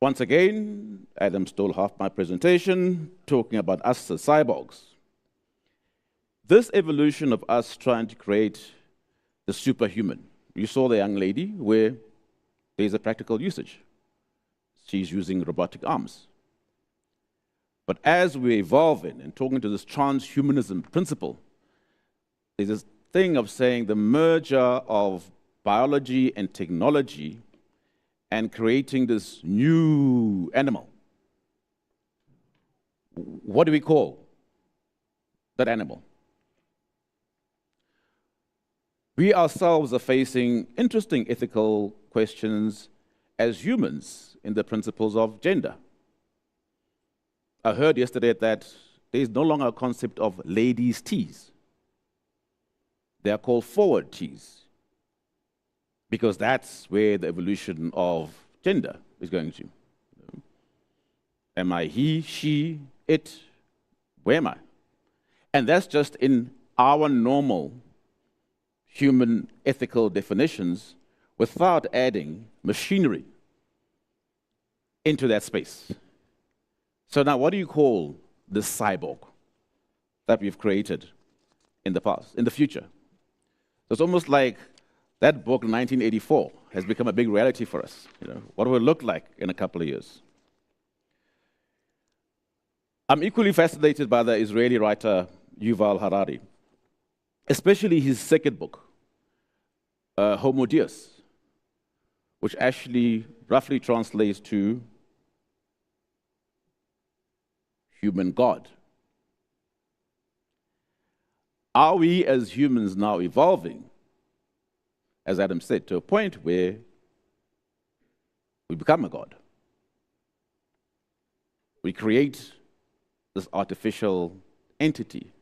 Once again, Adam stole half my presentation, talking about us as cyborgs. This evolution of us trying to create the superhuman. You saw the young lady where there's a practical usage. She's using robotic arms. But as we're evolving and talking to this transhumanism principle, there's this thing of saying the merger of biology and technology and creating this new animal. What do we call that animal? We ourselves are facing interesting ethical questions as humans in the principles of gender. I heard yesterday that there is no longer a concept of ladies' teas. They are called forward teas, because that's where the evolution of gender is going to. Am I he, she, it? Where am I? And that's just in our normal human ethical definitions without adding machinery into that space. So now what do you call this cyborg that we've created in the past, in the future? So it's almost like that book, 1984, has become a big reality for us. What will it look like in a couple of years? I'm equally fascinated by the Israeli writer Yuval Harari, especially his second book, Homo Deus, which actually roughly translates to human God. Are we as humans now evolving, as Adam said, to a point where we become a God? We create this artificial entity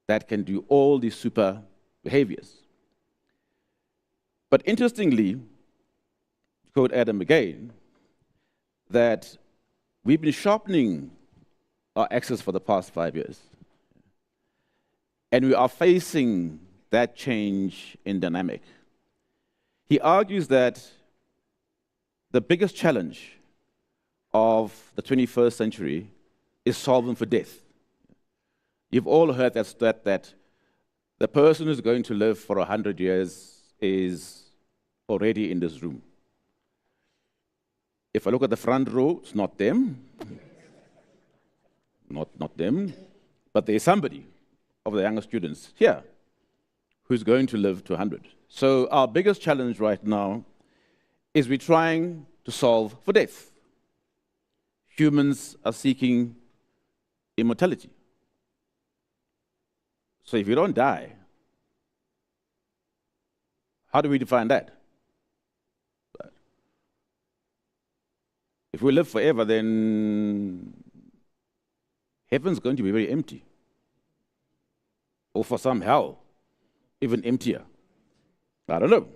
that can do all these super behaviors. But interestingly, to quote Adam again, that we've been sharpening our axes for the past 5 years. And we are facing that change in dynamic. He argues that the biggest challenge of the 21st century is solving for death. You've all heard that the person who's going to live for 100 years is already in this room. If I look at the front row, it's not them. Not them. But there's somebody of the younger students here who's going to live to 100. So our biggest challenge right now is we're trying to solve for death. Humans are seeking immortality. So if you don't die, how do we define that? If we live forever, then heaven's going to be very empty. Or for some, hell, even emptier. I don't know.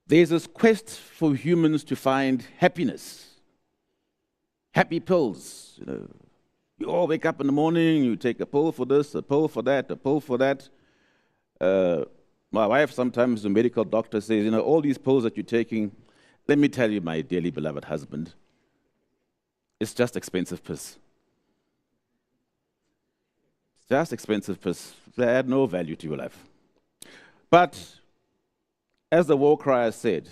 There's this quest for humans to find happiness. Happy pills. You all wake up in the morning, you take a pill for this, a pill for that, a pill for that. My wife sometimes, the medical doctor says, all these pills that you're taking, let me tell you, my dearly beloved husband, it's just expensive piss. It's just expensive piss. They add no value to your life. But, as the war crier said,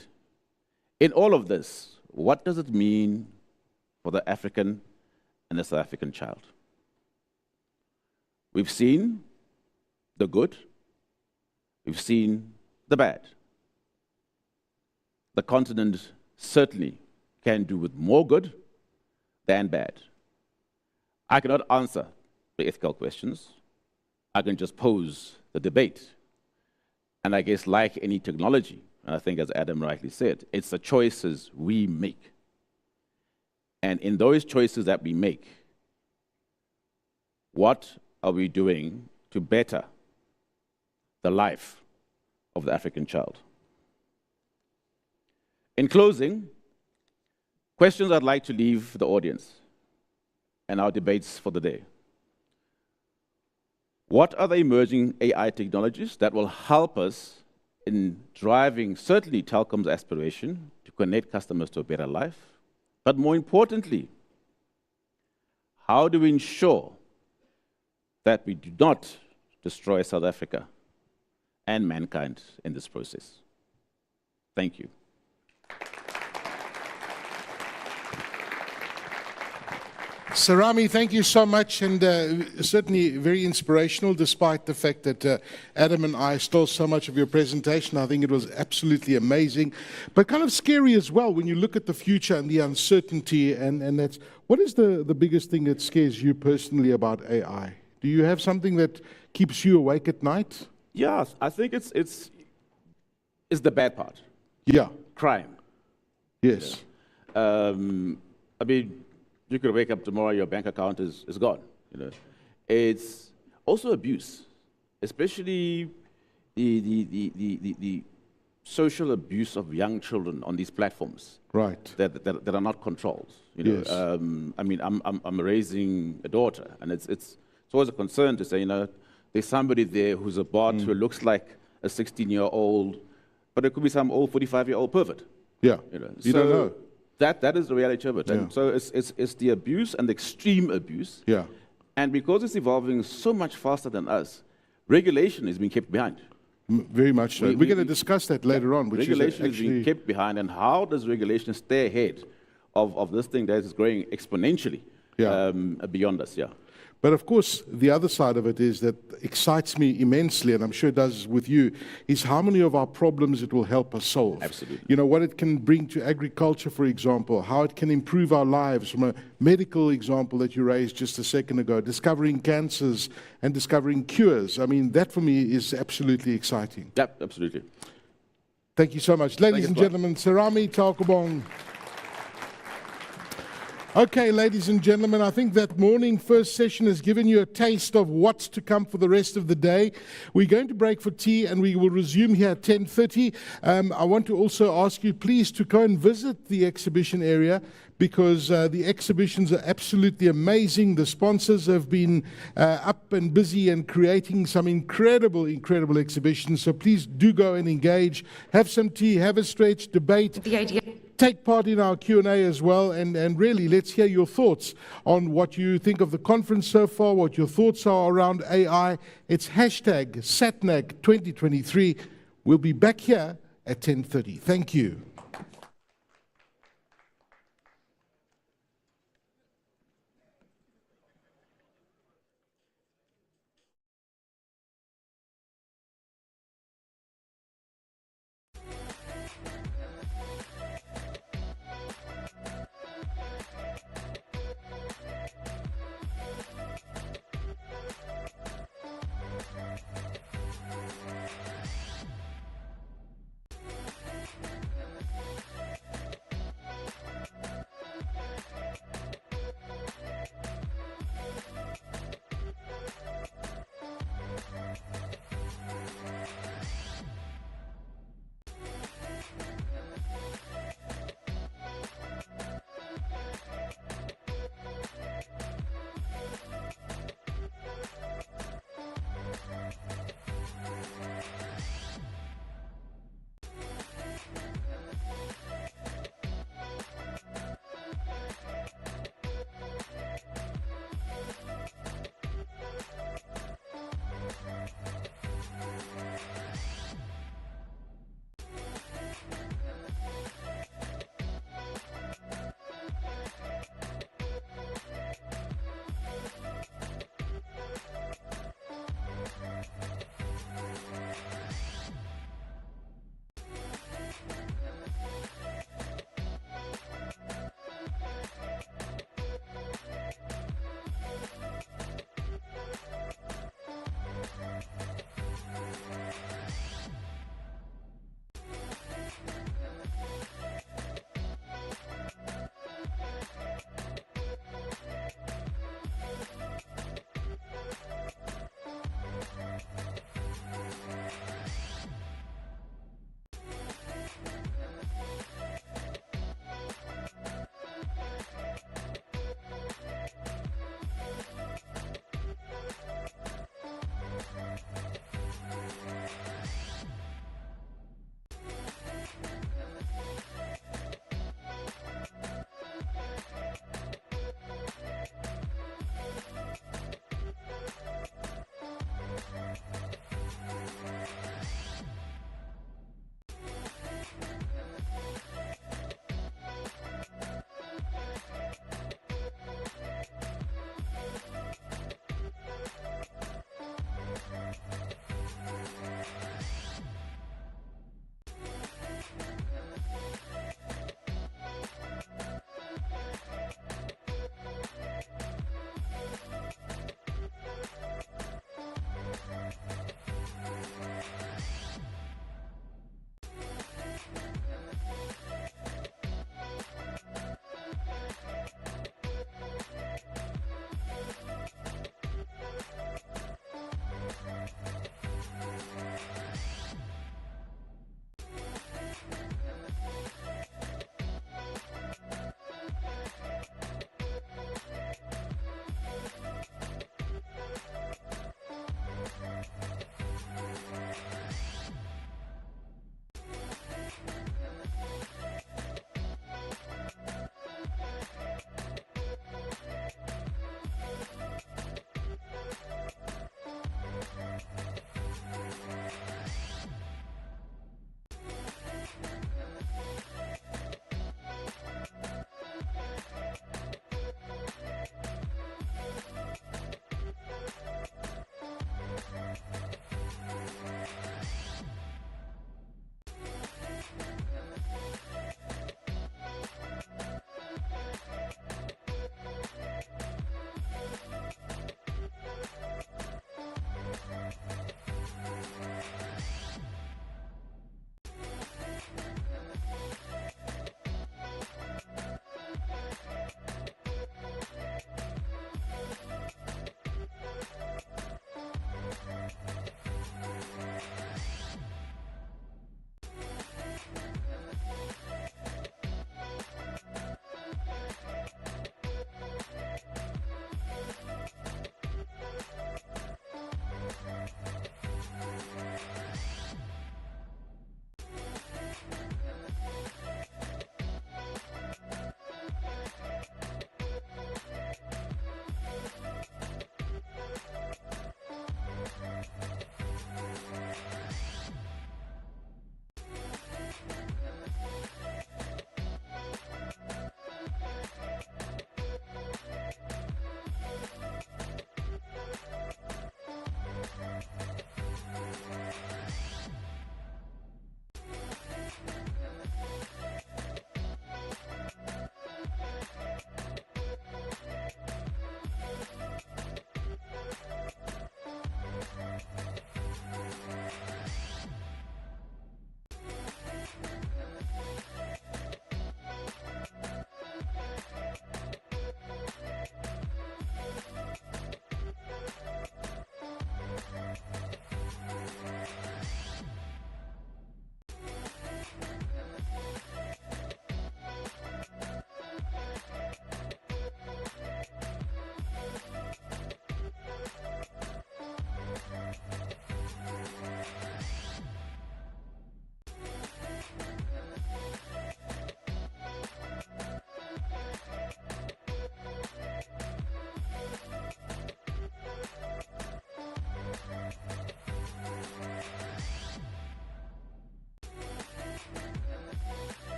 in all of this, what does it mean for the African and the South African child? We've seen the good, we've seen the bad. The continent certainly can do with more good than bad. I cannot answer the ethical questions. I can just pose the debate. And I guess like any technology, and I think as Adam rightly said, it's the choices we make. And in those choices that we make, what are we doing to better the life of the African child? In closing, questions I'd like to leave the audience and our debates for the day. What are the emerging AI technologies that will help us in driving, certainly, Telkom's aspiration to connect customers to a better life? But more importantly, how do we ensure that we do not destroy South Africa and mankind in this process? Thank you. Sarami, thank you so much, and certainly very inspirational, despite the fact that Adam and I stole so much of your presentation. I think it was absolutely amazing, but kind of scary as well when you look at the future and the uncertainty, and that's, what is the biggest thing that scares you personally about AI? Do you have something that keeps you awake at night? Yeah, I think it's the bad part. Yeah. Crime. Yes. Yeah. I mean, you could wake up tomorrow, your bank account is gone. It's also abuse, especially the social abuse of young children on these platforms. Right. That are not controlled. Yes. I mean, I'm raising a daughter, and it's always a concern to say, there's somebody there who's a bot who looks like a 16-year-old, but it could be some old 45-year-old pervert. Yeah. You don't know. That is the reality of it. Yeah. And so it's the abuse and the extreme abuse. Yeah. And because it's evolving so much faster than us, regulation is being kept behind. Very much so. We're going to discuss that later on. Which regulation is is being kept behind, and how does regulation stay ahead of this thing that is growing exponentially beyond us? Yeah. But of course, the other side of it is that excites me immensely, and I'm sure it does with you, is how many of our problems it will help us solve. Absolutely. What it can bring to agriculture, for example, how it can improve our lives, from a medical example that you raised just a second ago, discovering cancers and discovering cures. I mean, that for me is absolutely exciting. Yeah, absolutely. Thank you so much. Ladies and gentlemen, Sarami Talkobong. Okay, ladies and gentlemen, I think that morning first session has given you a taste of what's to come for the rest of the day. We're going to break for tea, and we will resume here at 10:30. I want to also ask you, please, to go and visit the exhibition area, because the exhibitions are absolutely amazing. The sponsors have been up and busy and creating some incredible, incredible exhibitions. So please do go and engage, have some tea, have a stretch, debate. The idea. Take part in our Q&A as well, and really let's hear your thoughts on what you think of the conference so far, what your thoughts are around AI. It's hashtag SATNAC 2023. We'll be back here at 10:30. Thank you.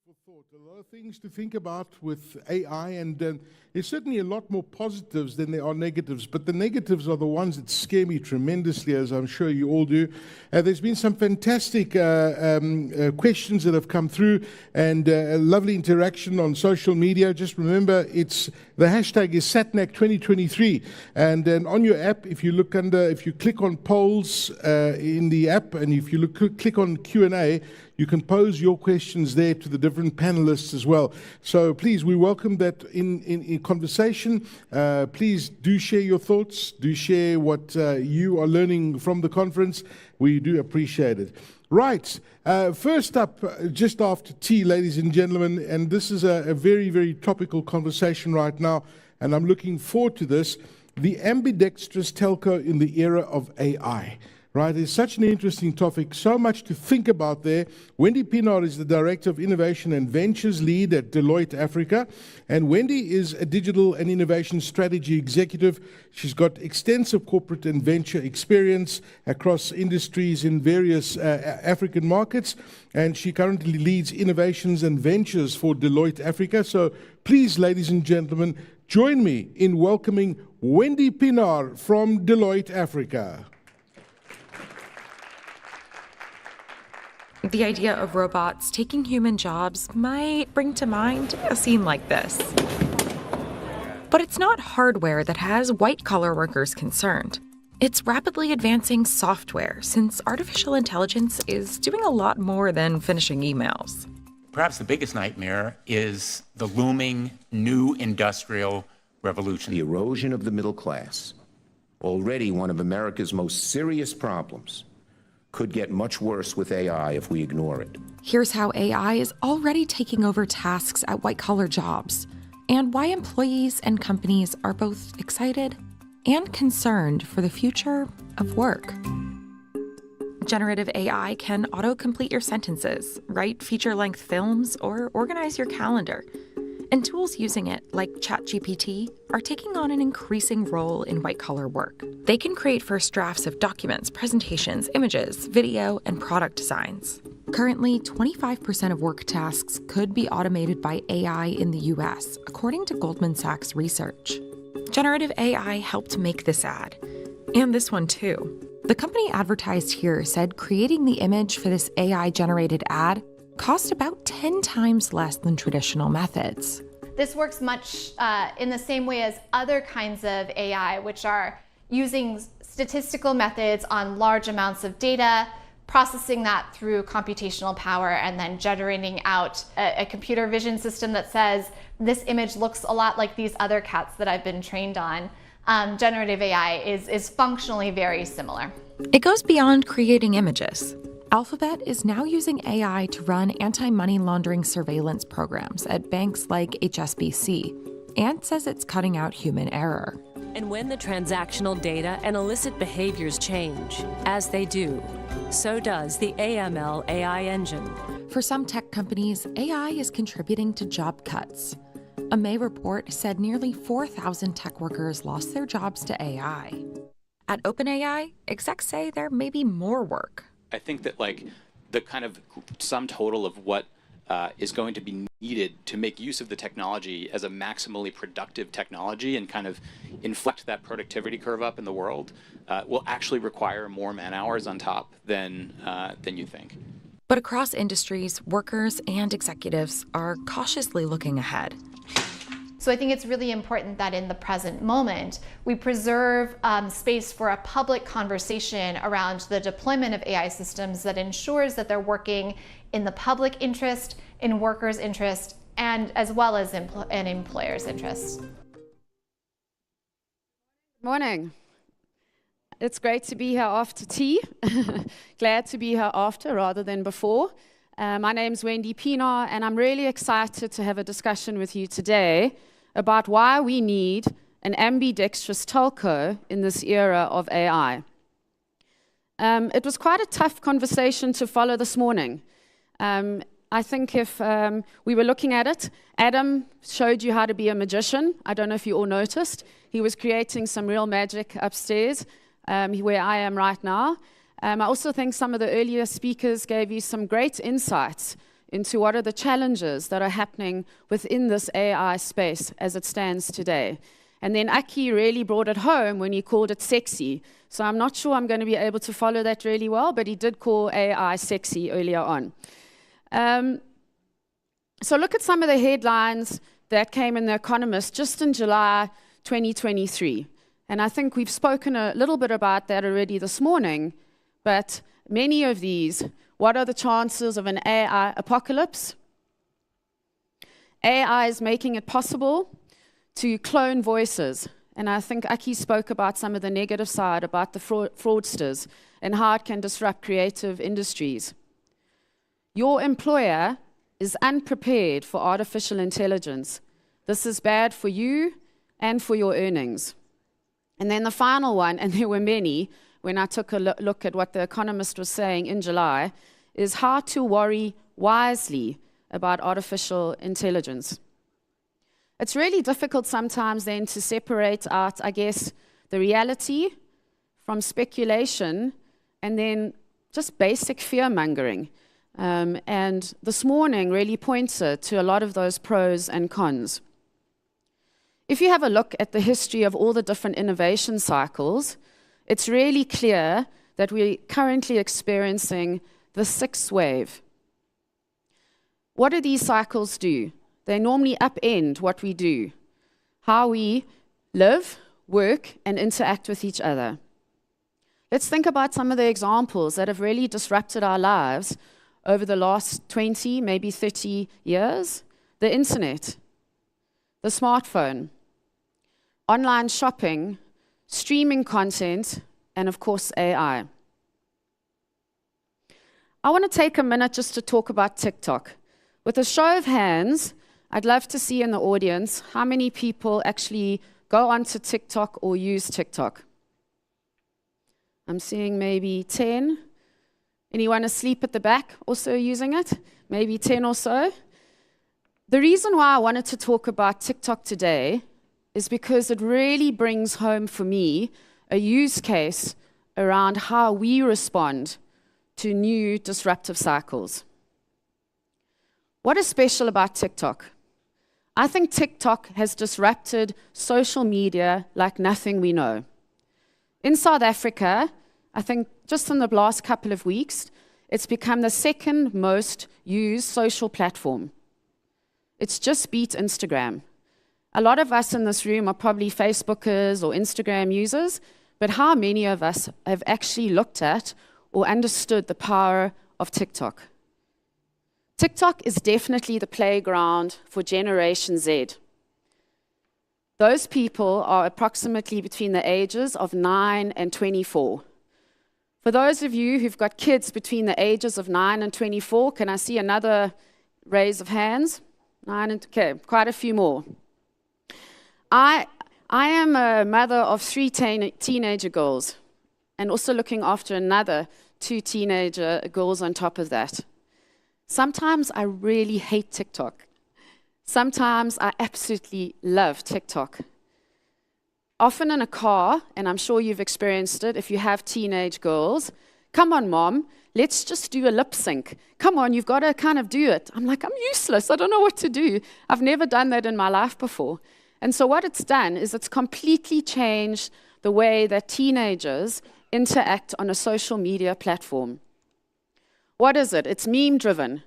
for thought. A lot of things to think about with AI, and there's certainly a lot more positives than there are negatives, but the negatives are the ones that scare me tremendously, as I'm sure you all do. There's been some fantastic questions that have come through, and a lovely interaction on social media. Just remember, the hashtag is SATNAC 2023, and then on your app, if you click on polls in the app, and if you click on Q&A, you can pose your questions there to the different panelists as well. So please, we welcome that in conversation. Please do share your thoughts. Do share what you are learning from the conference. We do appreciate it. Right, first up, just after tea, ladies and gentlemen, and this is a very, very topical conversation right now, and I'm looking forward to this, the ambidextrous telco in the era of AI. Right, it's such an interesting topic, so much to think about there. Wendy Pienaar is the Director of Innovation and Ventures Lead at Deloitte Africa, and Wendy is a Digital and Innovation Strategy Executive. She's got extensive corporate and venture experience across industries in various African markets, and she currently leads innovations and ventures for Deloitte Africa. So please, ladies and gentlemen, join me in welcoming Wendy Pienaar from Deloitte Africa. The idea of robots taking human jobs might bring to mind a scene like this. But it's not hardware that has white-collar workers concerned. It's rapidly advancing software, since artificial intelligence is doing a lot more than finishing emails. Perhaps the biggest nightmare is the looming new industrial revolution. The erosion of the middle class, already one of America's most serious problems, could get much worse with AI if we ignore it. Here's how AI is already taking over tasks at white-collar jobs, and why employees and companies are both excited and concerned for the future of work. Generative AI can auto-complete your sentences, write feature-length films, or organize your calendar. And tools using it, like ChatGPT, are taking on an increasing role in white-collar work. They can create first drafts of documents, presentations, images, video, and product designs. Currently, 25% of work tasks could be automated by AI in the US, according to Goldman Sachs research. Generative AI helped make this ad, and this one too. The company advertised here said creating the image for this AI-generated ad cost about 10 times less than traditional methods. This works much in the same way as other kinds of AI, which are using statistical methods on large amounts of data, processing that through computational power, and then generating out a computer vision system that says, this image looks a lot like these other cats that I've been trained on. Generative AI is functionally very similar. It goes beyond creating images. Alphabet is now using AI to run anti-money laundering surveillance programs at banks like HSBC, and says it's cutting out human error. And when the transactional data and illicit behaviors change, as they do, so does the AML AI engine. For some tech companies, AI is contributing to job cuts. A May report said nearly 4,000 tech workers lost their jobs to AI. At OpenAI, execs say there may be more work. I think that the kind of sum total of what is going to be needed to make use of the technology as a maximally productive technology and kind of inflect that productivity curve up in the world will actually require more man hours on top than you think. But across industries, workers and executives are cautiously looking ahead. So I think it's really important that in the present moment, we preserve space for a public conversation around the deployment of AI systems that ensures that they're working in the public interest, in workers' interest, and as well as in employers' interest. Good morning. It's great to be here after tea. Glad to be here after rather than before. My name's Wendy Pienaar, and I'm really excited to have a discussion with you today about why we need an ambidextrous telco in this era of AI. It was quite a tough conversation to follow this morning. I think if we were looking at it, Adam showed you how to be a magician. I don't know if you all noticed. He was creating some real magic upstairs where I am right now. I also think some of the earlier speakers gave you some great insights into what are the challenges that are happening within this AI space as it stands today. And then Aki really brought it home when he called it sexy. So I'm not sure I'm going to be able to follow that really well, but he did call AI sexy earlier on. So look at some of the headlines that came in The Economist just in July 2023. And I think we've spoken a little bit about that already this morning, but many of these, what are the chances of an AI apocalypse? AI is making it possible to clone voices. And I think Aki spoke about some of the negative side, about the fraudsters, and how it can disrupt creative industries. Your employer is unprepared for artificial intelligence. This is bad for you and for your earnings. And then the final one, and there were many, when I took a look at what The Economist was saying in July, is how to worry wisely about artificial intelligence. It's really difficult sometimes then to separate out, I guess, the reality from speculation and then just basic fear-mongering. And this morning really pointed to a lot of those pros and cons. If you have a look at the history of all the different innovation cycles, it's really clear that we're currently experiencing the sixth wave. What do these cycles do? They normally upend what we do, how we live, work, and interact with each other. Let's think about some of the examples that have really disrupted our lives over the last 20, maybe 30 years. The internet, the smartphone, online shopping, streaming content, and of course, AI. I want to take a minute just to talk about TikTok. With a show of hands, I'd love to see in the audience how many people actually go onto TikTok or use TikTok. I'm seeing maybe 10. Anyone asleep at the back also using it? Maybe 10 or so. The reason why I wanted to talk about TikTok today is because it really brings home for me a use case around how we respond to new disruptive cycles. What is special about TikTok? I think TikTok has disrupted social media like nothing we know. In South Africa, I think just in the last couple of weeks, it's become the second most used social platform. It's just beat Instagram. A lot of us in this room are probably Facebookers or Instagram users, but how many of us have actually looked at or understood the power of TikTok? TikTok is definitely the playground for Generation Z. Those people are approximately between the ages of 9 and 24. For those of you who've got kids between the ages of 9 and 24, can I see another raise of hands? 9 and, okay, quite a few more. I am a mother of 3 teenager girls and also looking after another 2 teenager girls on top of that. Sometimes I really hate TikTok. Sometimes I absolutely love TikTok. Often in a car, and I'm sure you've experienced it if you have teenage girls, come on, mom, let's just do a lip sync. Come on, you've got to kind of do it. I'm like, I'm useless. I don't know what to do. I've never done that in my life before. And so what it's done is it's completely changed the way that teenagers interact on a social media platform. What is it? It's meme-driven.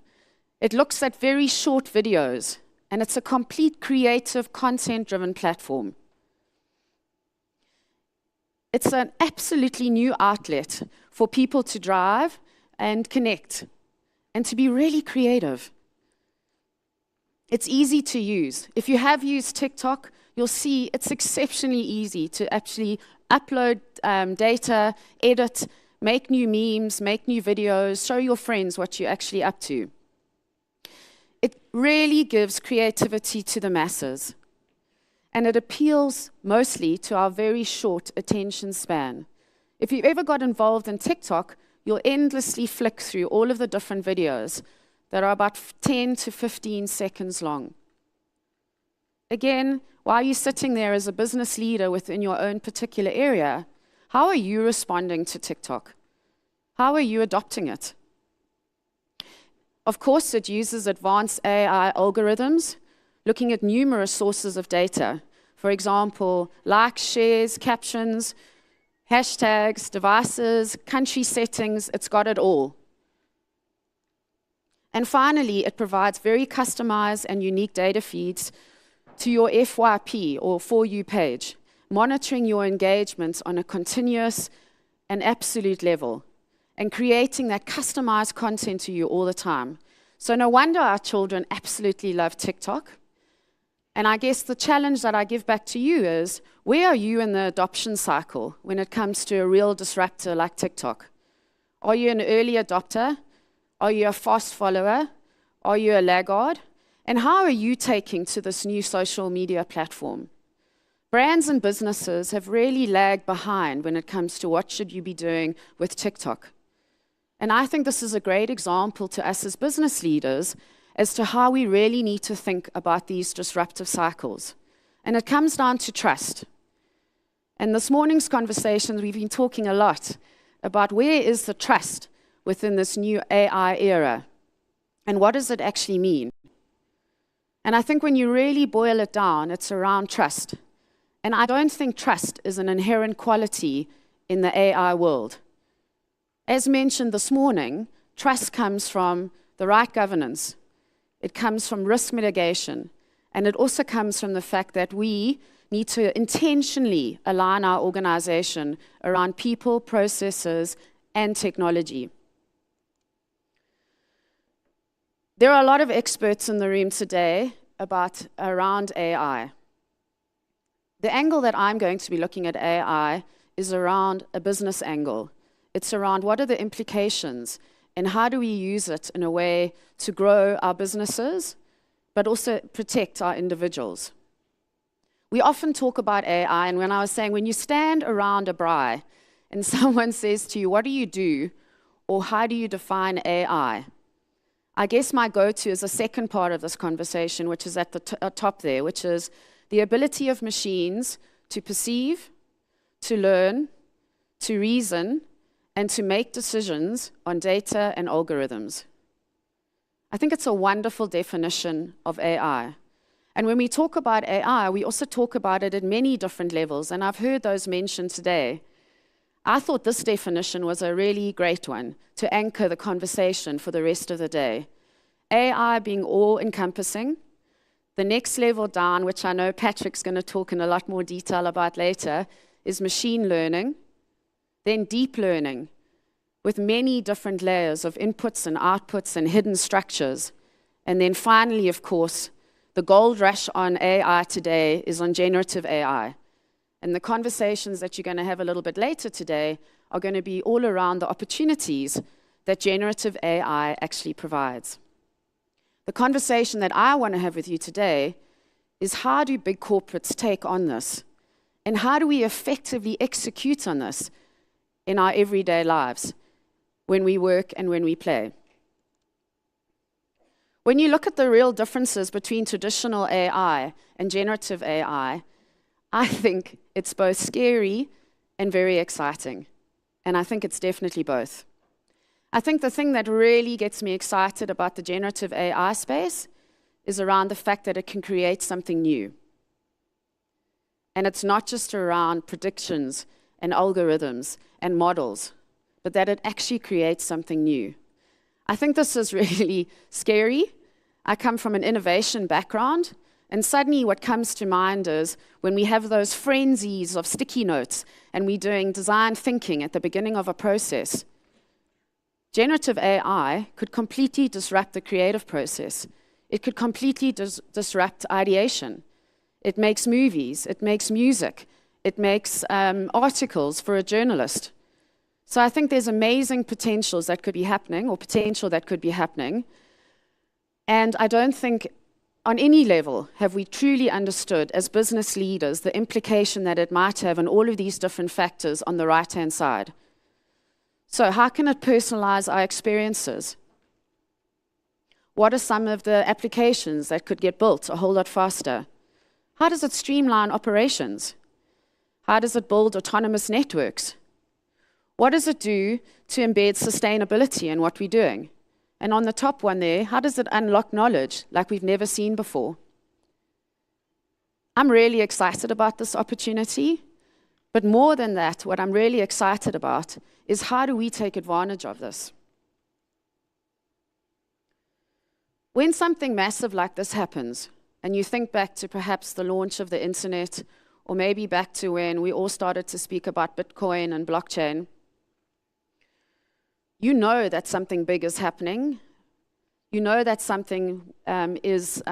It looks at very short videos, and it's a complete creative, content-driven platform. It's an absolutely new outlet for people to drive and connect and to be really creative. It's easy to use. If you have used TikTok, you'll see it's exceptionally easy to actually upload data, edit, make new memes, make new videos, show your friends what you're actually up to. It really gives creativity to the masses. And it appeals mostly to our very short attention span. If you've ever got involved in TikTok, you'll endlessly flick through all of the different videos that are about 10 to 15 seconds long. Again, while you're sitting there as a business leader within your own particular area, how are you responding to TikTok? How are you adopting it? Of course, it uses advanced AI algorithms, looking at numerous sources of data. For example, likes, shares, captions, hashtags, devices, country settings, it's got it all. And finally, it provides very customized and unique data feeds to your FYP or For You page, monitoring your engagements on a continuous and absolute level, and creating that customized content to you all the time. So no wonder our children absolutely love TikTok. And I guess the challenge that I give back to you is, where are you in the adoption cycle when it comes to a real disruptor like TikTok? Are you an early adopter? Are you a fast follower? Are you a laggard? And how are you taking to this new social media platform? Brands and businesses have really lagged behind when it comes to what should you be doing with TikTok. And I think this is a great example to us as business leaders as to how we really need to think about these disruptive cycles. And it comes down to trust. And this morning's conversations, we've been talking a lot about where is the trust within this new AI era, and what does it actually mean? And I think when you really boil it down, it's around trust. And I don't think trust is an inherent quality in the AI world. As mentioned this morning, trust comes from the right governance. It comes from risk mitigation. And it also comes from the fact that we need to intentionally align our organization around people, processes, and technology. There are a lot of experts in the room today around AI. The angle that I'm going to be looking at AI is around a business angle. It's around what are the implications and how do we use it in a way to grow our businesses, but also protect our individuals. We often talk about AI, and when I was saying, when you stand around a braai and someone says to you, what do you do, or how do you define AI? I guess my go-to is the second part of this conversation, which is at the top there, which is the ability of machines to perceive, to learn, to reason, and to make decisions on data and algorithms. I think it's a wonderful definition of AI. And when we talk about AI, we also talk about it at many different levels, and I've heard those mentioned today. I thought this definition was a really great one to anchor the conversation for the rest of the day. AI being all-encompassing. The next level down, which I know Patrick's going to talk in a lot more detail about later, is machine learning. Then deep learning, with many different layers of inputs and outputs and hidden structures. And then finally, of course, the gold rush on AI today is on generative AI. And the conversations that you're going to have a little bit later today are going to be all around the opportunities that generative AI actually provides. The conversation that I want to have with you today is, how do big corporates take on this? And how do we effectively execute on this in our everyday lives, when we work and when we play? When you look at the real differences between traditional AI and generative AI, I think it's both scary and very exciting. And I think it's definitely both. I think the thing that really gets me excited about the generative AI space is around the fact that it can create something new. And it's not just around predictions and algorithms and models, but that it actually creates something new. I think this is really scary. I come from an innovation background, and suddenly what comes to mind is when we have those frenzies of sticky notes and we're doing design thinking at the beginning of a process. Generative AI could completely disrupt the creative process. It could completely disrupt ideation. It makes movies, it makes music, it makes articles for a journalist. So I think there's amazing potentials that could be happening, or potential that could be happening. And I don't think on any level have we truly understood as business leaders the implication that it might have on all of these different factors on the right-hand side. So how can it personalize our experiences? What are some of the applications that could get built a whole lot faster? How does it streamline operations? How does it build autonomous networks? What does it do to embed sustainability in what we're doing? And on the top one there, how does it unlock knowledge like we've never seen before? I'm really excited about this opportunity, but more than that, what I'm really excited about is how do we take advantage of this? When something massive like this happens, and you think back to perhaps the launch of the internet, or maybe back to when we all started to speak about Bitcoin and blockchain, you know that something big is happening. You know that something is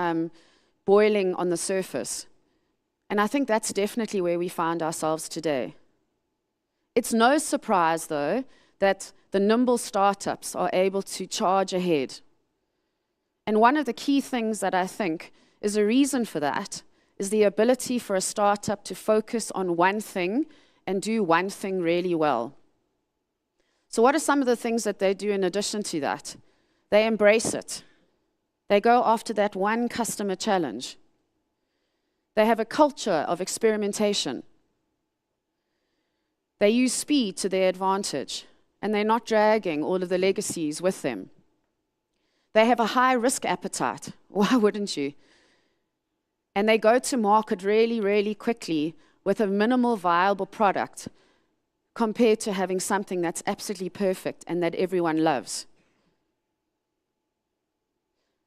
boiling on the surface. And I think that's definitely where we find ourselves today. It's no surprise, though, that the nimble startups are able to charge ahead. And one of the key things that I think is a reason for that is the ability for a startup to focus on one thing and do one thing really well. So what are some of the things that they do in addition to that? They embrace it. They go after that one customer challenge. They have a culture of experimentation. They use speed to their advantage, and they're not dragging all of the legacies with them. They have a high risk appetite. Why wouldn't you? And they go to market really, really quickly with a minimal viable product compared to having something that's absolutely perfect and that everyone loves.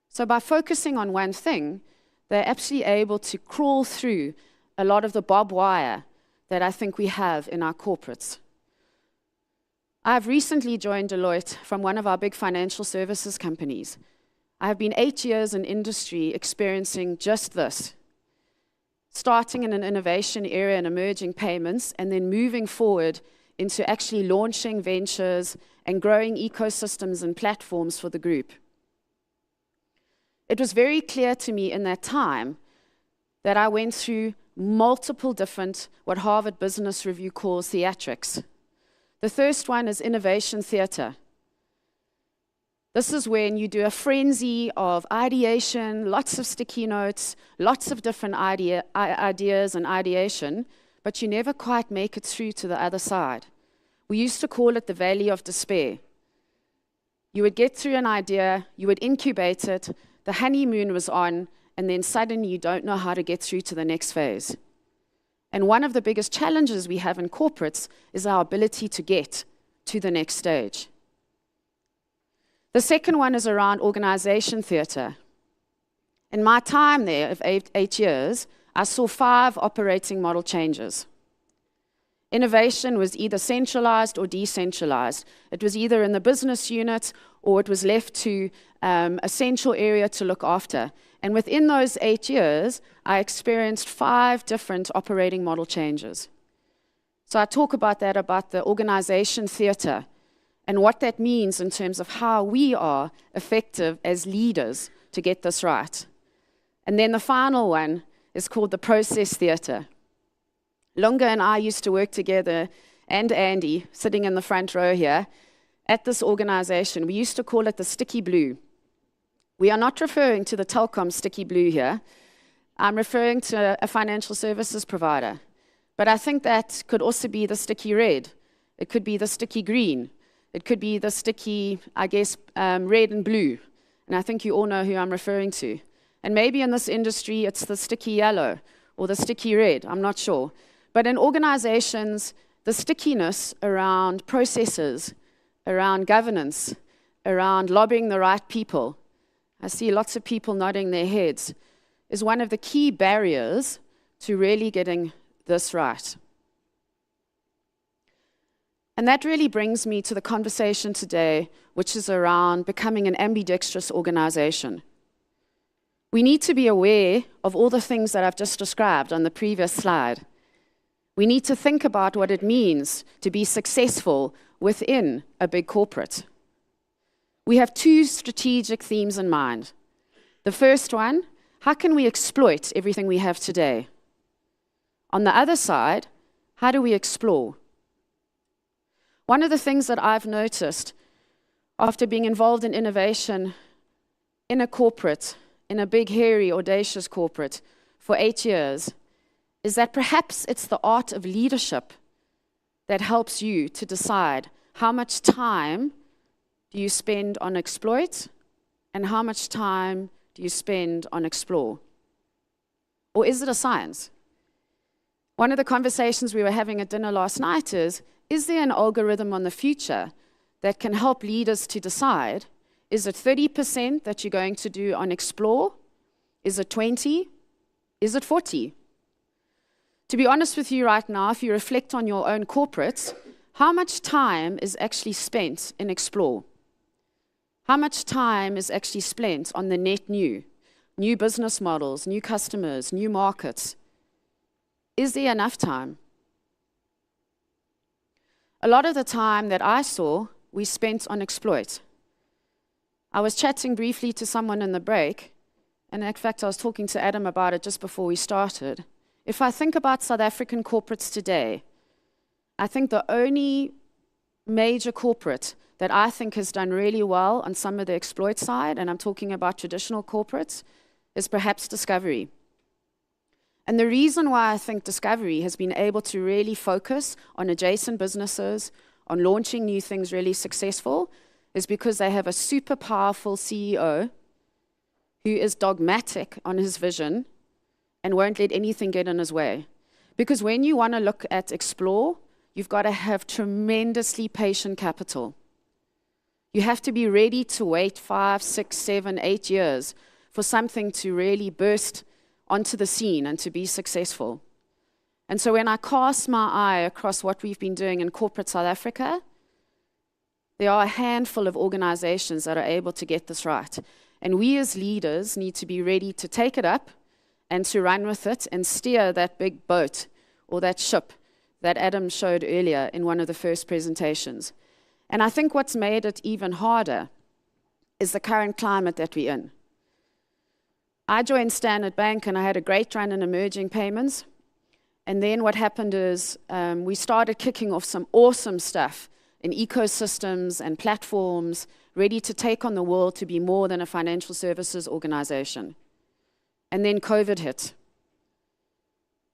So by focusing on one thing, they're actually able to crawl through a lot of the barbed wire that I think we have in our corporates. I've recently joined Deloitte from one of our big financial services companies. I have been 8 years in industry experiencing just this, starting in an innovation area in emerging payments and then moving forward into actually launching ventures and growing ecosystems and platforms for the group. It was very clear to me in that time that I went through multiple different, what Harvard Business Review calls theatrics. The first one is innovation theater. This is when you do a frenzy of ideation, lots of sticky notes, lots of different ideas and ideation, but you never quite make it through to the other side. We used to call it the valley of despair. You would get through an idea, you would incubate it, the honeymoon was on, and then suddenly you don't know how to get through to the next phase. And one of the biggest challenges we have in corporates is our ability to get to the next stage. The second one is around organization theater. In my time there of 8 years, I saw 5 operating model changes. Innovation was either centralized or decentralized. It was either in the business unit or it was left to a central area to look after. And within those 8 years, I experienced 5 different operating model changes. So I talk about that, about the organization theater, and what that means in terms of how we are effective as leaders to get this right. And then the final one is called the process theater. Lunga and I used to work together, and Andy, sitting in the front row here, at this organization. We used to call it the sticky blue. We are not referring to the Telkom sticky blue here. I'm referring to a financial services provider. But I think that could also be the sticky red. It could be the sticky green. It could be the sticky, I guess, red and blue. And I think you all know who I'm referring to. And maybe in this industry, it's the sticky yellow or the sticky red. I'm not sure. But in organizations, the stickiness around processes, around governance, around lobbying the right people, I see lots of people nodding their heads, is one of the key barriers to really getting this right. And that really brings me to the conversation today, which is around becoming an ambidextrous organization. We need to be aware of all the things that I've just described on the previous slide. We need to think about what it means to be successful within a big corporate. We have 2 strategic themes in mind. The first one, how can we exploit everything we have today? On the other side, how do we explore? One of the things that I've noticed after being involved in innovation in a corporate, in a big, hairy, audacious corporate for 8 years, is that perhaps it's the art of leadership that helps you to decide how much time do you spend on exploit? And how much time do you spend on explore? Or is it a science? One of the conversations we were having at dinner last night is there an algorithm on the future that can help leaders to decide, is it 30% that you're going to do on explore? Is it 20? Is it 40? To be honest with you right now, if you reflect on your own corporates, how much time is actually spent in explore? How much time is actually spent on the net new business models, new customers, new markets? Is there enough time? A lot of the time that I saw, we spent on exploit. I was chatting briefly to someone in the break, and in fact, I was talking to Adam about it just before we started. If I think about South African corporates today, I think the only major corporate that I think has done really well on some of the exploit side, and I'm talking about traditional corporates, is perhaps Discovery. And the reason why I think Discovery has been able to really focus on adjacent businesses, on launching new things really successful, is because they have a super powerful CEO who is dogmatic on his vision and won't let anything get in his way. Because when you want to look at explore, you've got to have tremendously patient capital. You have to be ready to wait 5, 6, 7, 8 years for something to really burst onto the scene and to be successful. And so when I cast my eye across what we've been doing in corporate South Africa, there are a handful of organizations that are able to get this right. And we as leaders need to be ready to take it up and to run with it and steer that big boat or that ship that Adam showed earlier in one of the first presentations. And I think what's made it even harder is the current climate that we're in. I joined Standard Bank and I had a great run in emerging payments. And then what happened is we started kicking off some awesome stuff in ecosystems and platforms ready to take on the world to be more than a financial services organization. And then COVID hit.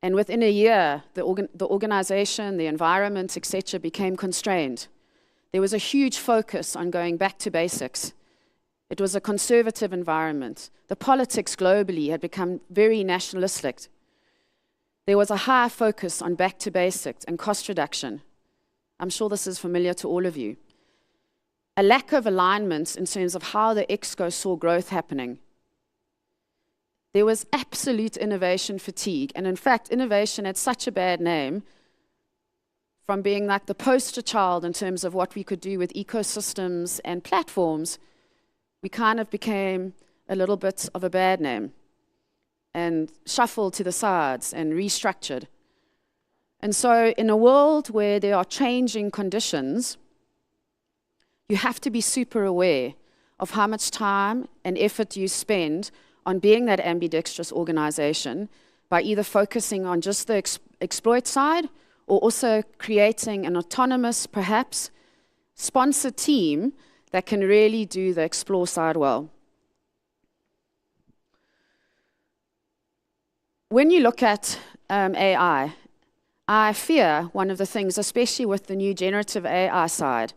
And within a year, the organization, the environment, etc., became constrained. There was a huge focus on going back to basics. It was a conservative environment. The politics globally had become very nationalistic. There was a high focus on back to basics and cost reduction. I'm sure this is familiar to all of you. A lack of alignment in terms of how the Exco saw growth happening. There was absolute innovation fatigue. And in fact, innovation had such a bad name, from being like the poster child in terms of what we could do with ecosystems and platforms, we kind of became a little bit of a bad name and shuffled to the sides and restructured. And so in a world where there are changing conditions, you have to be super aware of how much time and effort you spend on being that ambidextrous organization by either focusing on just the exploit side or also creating an autonomous, perhaps, sponsored team that can really do the explore side well. When you look at AI, I fear one of the things, especially with the new generative AI side,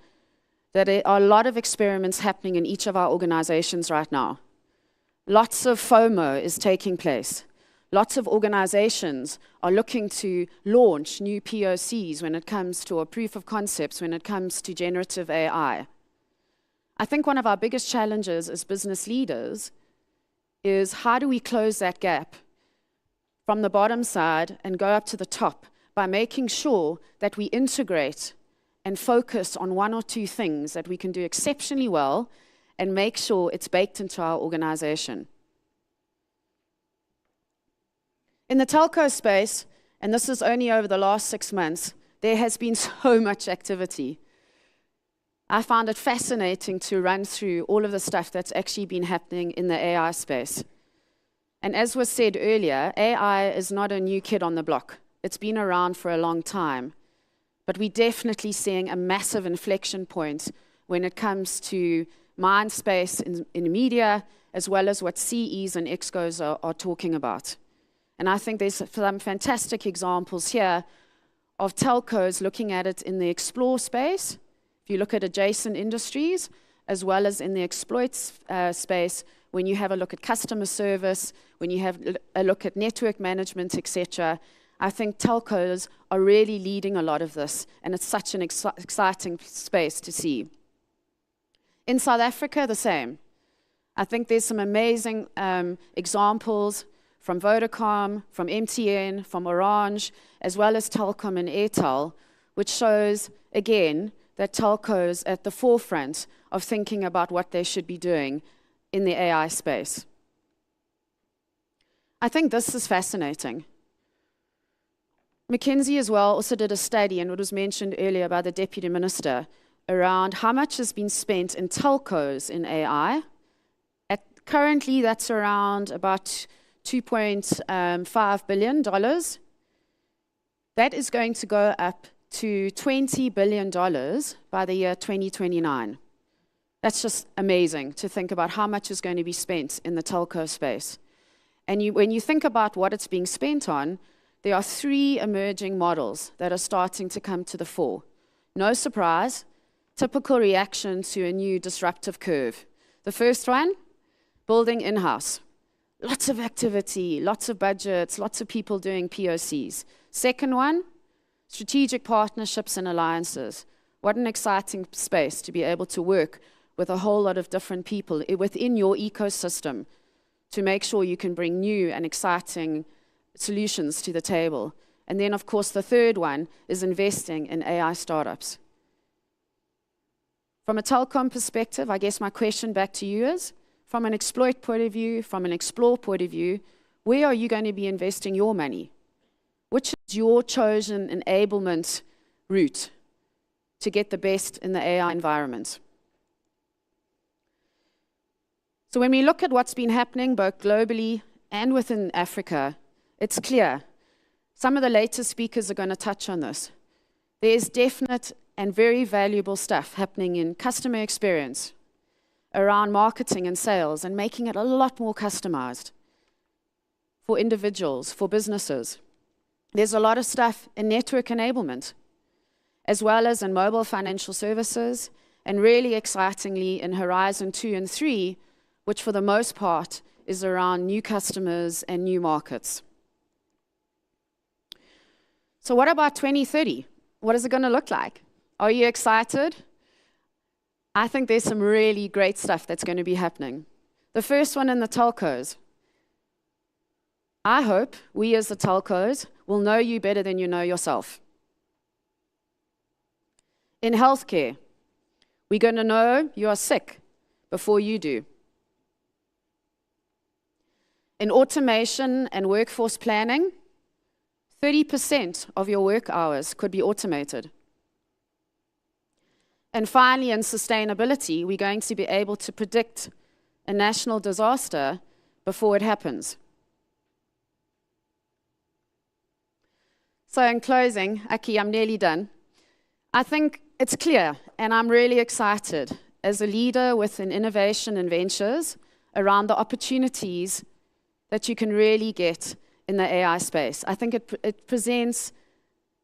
that there are a lot of experiments happening in each of our organizations right now. Lots of FOMO is taking place. Lots of organizations are looking to launch new POCs when it comes to, or proof of concepts when it comes to generative AI. I think one of our biggest challenges as business leaders is how do we close that gap from the bottom side and go up to the top by making sure that we integrate and focus on one or two things that we can do exceptionally well and make sure it's baked into our organization. In the telco space, and this is only over the last 6 months, there has been so much activity. I found it fascinating to run through all of the stuff that's actually been happening in the AI space. And as was said earlier, AI is not a new kid on the block. It's been around for a long time. But we're definitely seeing a massive inflection point when it comes to mind space in media, as well as what CEs and ExCos are talking about. And I think there's some fantastic examples here of telcos looking at it in the explore space. If you look at adjacent industries, as well as in the exploits space, when you have a look at customer service, when you have a look at network management, etc., I think telcos are really leading a lot of this, and it's such an exciting space to see. In South Africa, the same. I think there's some amazing examples from Vodacom, from MTN, from Orange, as well as Telkom and Airtel, which shows, again, that telcos at the forefront of thinking about what they should be doing in the AI space. I think this is fascinating. McKinsey as well also did a study, and it was mentioned earlier by the Deputy Minister, around how much has been spent in telcos in AI. Currently, that's around about $2.5 billion. That is going to go up to $20 billion by the year 2029. That's just amazing to think about how much is going to be spent in the telco space. And when you think about what it's being spent on, there are 3 emerging models that are starting to come to the fore. No surprise, typical reaction to a new disruptive curve. The first one, building in-house. Lots of activity, lots of budgets, lots of people doing POCs. Second one, strategic partnerships and alliances. What an exciting space to be able to work with a whole lot of different people within your ecosystem to make sure you can bring new and exciting solutions to the table. And then, of course, the third one is investing in AI startups. From a Telkom perspective, I guess my question back to you is, from an exploit point of view, from an explore point of view, where are you going to be investing your money? Which is your chosen enablement route to get the best in the AI environment? So when we look at what's been happening both globally and within Africa, it's clear. Some of the latest speakers are going to touch on this. There's definite and very valuable stuff happening in customer experience, around marketing and sales, and making it a lot more customized for individuals, for businesses. There's a lot of stuff in network enablement, as well as in mobile financial services, and really excitingly in Horizon 2 and 3, which for the most part is around new customers and new markets. So what about 2030? What is it going to look like? Are you excited? I think there's some really great stuff that's going to be happening. The first one in the telcos. I hope we as the telcos will know you better than you know yourself. In healthcare, we're going to know you are sick before you do. In automation and workforce planning, 30% of your work hours could be automated. And finally, in sustainability, we're going to be able to predict a national disaster before it happens. So in closing, Aki, I'm nearly done. I think it's clear, and I'm really excited as a leader within innovation and ventures around the opportunities that you can really get in the AI space. I think it presents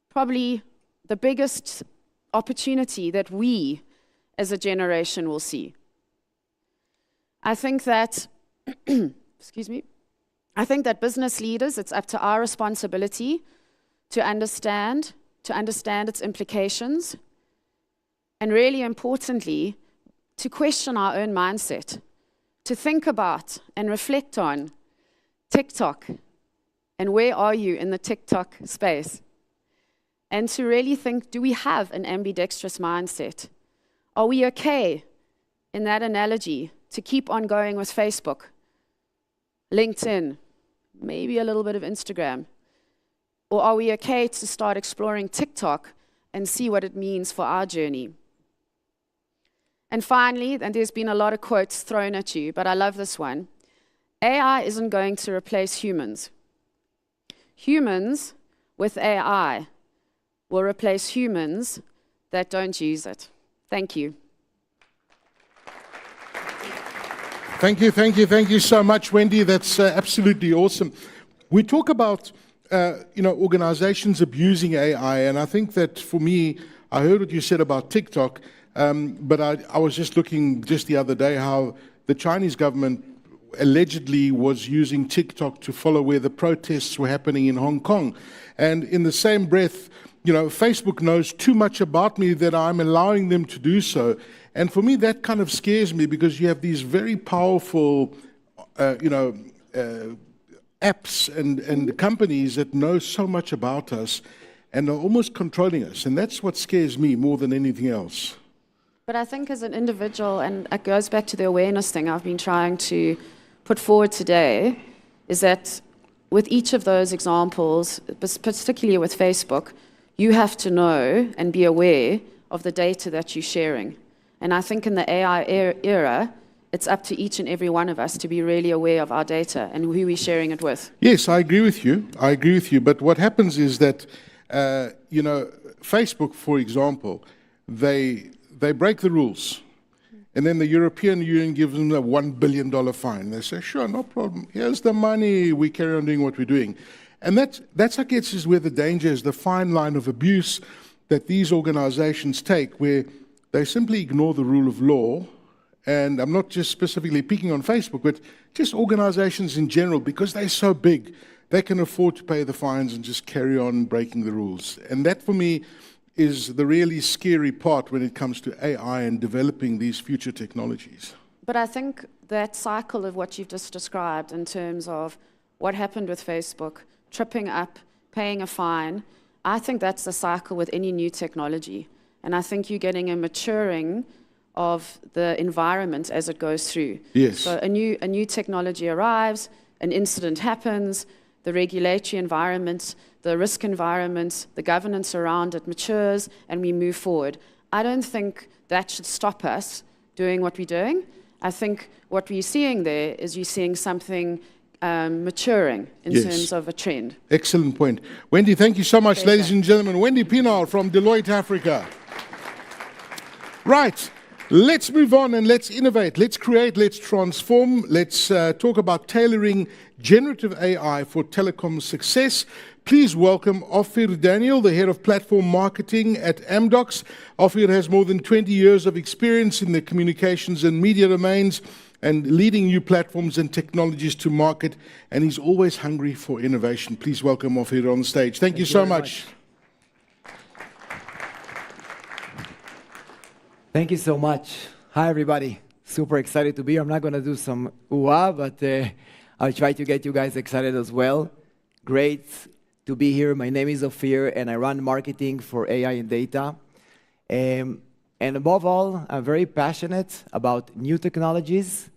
probably the biggest opportunity that we as a generation will see. I think that, excuse me, I think that business leaders, it's up to our responsibility to understand its implications, and really importantly, to question our own mindset, to think about and reflect on TikTok, and where are you in the TikTok space? And to really think, do we have an ambidextrous mindset? Are we okay, in that analogy, to keep on going with Facebook, LinkedIn, maybe a little bit of Instagram? Or are we okay to start exploring TikTok and see what it means for our journey? And finally, and there's been a lot of quotes thrown at you, but I love this one. AI isn't going to replace humans. Humans with AI will replace humans that don't use it. Thank you. Thank you so much, Wendy. That's absolutely awesome. We talk about organizations abusing AI, and I think that for me, I heard what you said about TikTok. But I was just looking just the other day how the Chinese government allegedly was using TikTok to follow where the protests were happening in Hong Kong. And in the same breath, you know, Facebook knows too much about me that I'm allowing them to do so. And for me, that kind of scares me because you have these very powerful, apps and companies that know so much about us and are almost controlling us. And that's what scares me more than anything else. But I think as an individual, and it goes back to the awareness thing I've been trying to put forward today, is that with each of those examples, particularly with Facebook, you have to know and be aware of the data that you're sharing. And I think in the AI era, it's up to each and every one of us to be really aware of our data and who we're sharing it with. Yes, I agree with you. I agree with you. But what happens is that, Facebook, for example, they break the rules. And then the European Union gives them a $1 billion fine. They say, sure, no problem. Here's the money. We carry on doing what we're doing. And that's I guess, is where the danger is, the fine line of abuse that these organizations take, where they simply ignore the rule of law. And I'm not just specifically picking on Facebook, but just organizations in general, because they're so big, they can afford to pay the fines and just carry on breaking the rules. And that, for me, is the really scary part when it comes to AI and developing these future technologies. But I think that cycle of what you've just described in terms of what happened with Facebook, tripping up, paying a fine, I think that's the cycle with any new technology. And I think you're getting a maturing of the environment as it goes through. Yes. So a new technology arrives, an incident happens, the regulatory environment, the risk environment, the governance around it matures, and we move forward. I don't think that should stop us doing what we're doing. I think what we're seeing there is you're seeing something maturing in terms of a trend. Excellent point. Wendy, thank you so much, ladies and gentlemen. Wendy Pienaar from Deloitte Africa. Right. Let's move on and let's innovate. Let's create, let's transform. Let's talk about tailoring generative AI for telecom success. Please welcome Ophir Daniel, the head of platform marketing at Amdocs. Ophir has more than 20 years of experience in the communications and media domains and leading new platforms and technologies to market, and he's always hungry for innovation. Please welcome Ophir on stage. Thank you so much. Thank you so much. Hi, everybody. Super excited to be here. I'm not going to do some ooh-ah, but I'll try to get you guys excited as well. Great to be here. My name is Ophir, and I run marketing for AI and data. And above all, I'm very passionate about new technologies,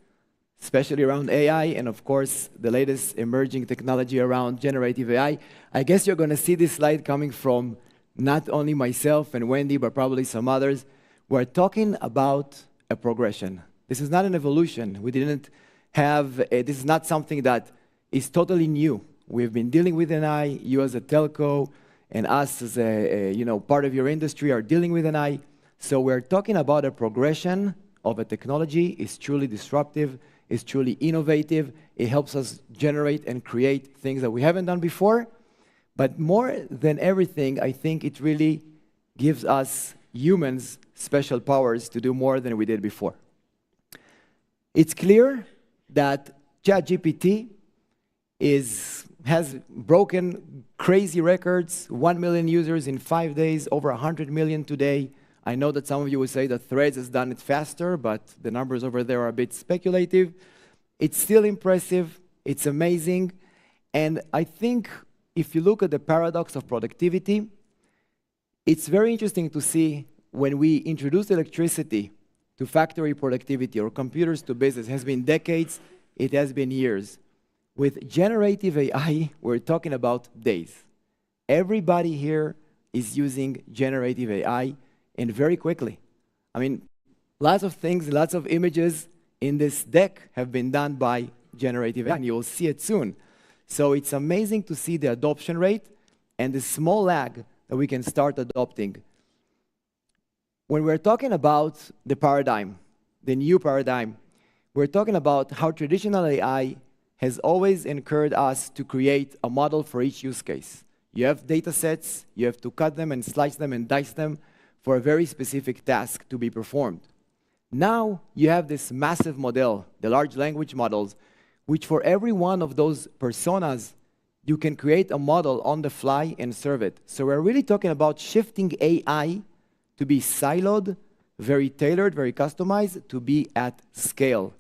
especially around AI, and of course, the latest emerging technology around generative AI. I guess you're going to see this slide coming from not only myself and Wendy, but probably some others. We're talking about a progression. This is not an evolution. We didn't have, this is not something that is totally new. We've been dealing with AI, you as a telco, and us as a part of your industry are dealing with AI. So we're talking about a progression of a technology. It's truly disruptive, it's truly innovative. It helps us generate and create things that we haven't done before. But more than everything, I think it really gives us humans special powers to do more than we did before. It's clear that ChatGPT has broken crazy records, 1 million users in 5 days, over 100 million today. I know that some of you will say that Threads has done it faster, but the numbers over there are a bit speculative. It's still impressive, it's amazing, and I think if you look at the paradox of productivity, it's very interesting to see when we introduced electricity to factory productivity or computers to business. It has been decades, it has been years. With generative AI, we're talking about days. Everybody here is using generative AI, and very quickly. I mean, lots of things, lots of images in this deck have been done by generative AI, and you will see it soon. So it's amazing to see the adoption rate and the small lag that we can start adopting. When we're talking about the paradigm, the new paradigm, we're talking about how traditional AI has always encouraged us to create a model for each use case. You have data sets, you have to cut them and slice them and dice them for a very specific task to be performed. Now you have this massive model, the large language models, which for every one of those personas, you can create a model on the fly and serve it. So we're really talking about shifting AI to be siloed, very tailored, very customized, to be at scale.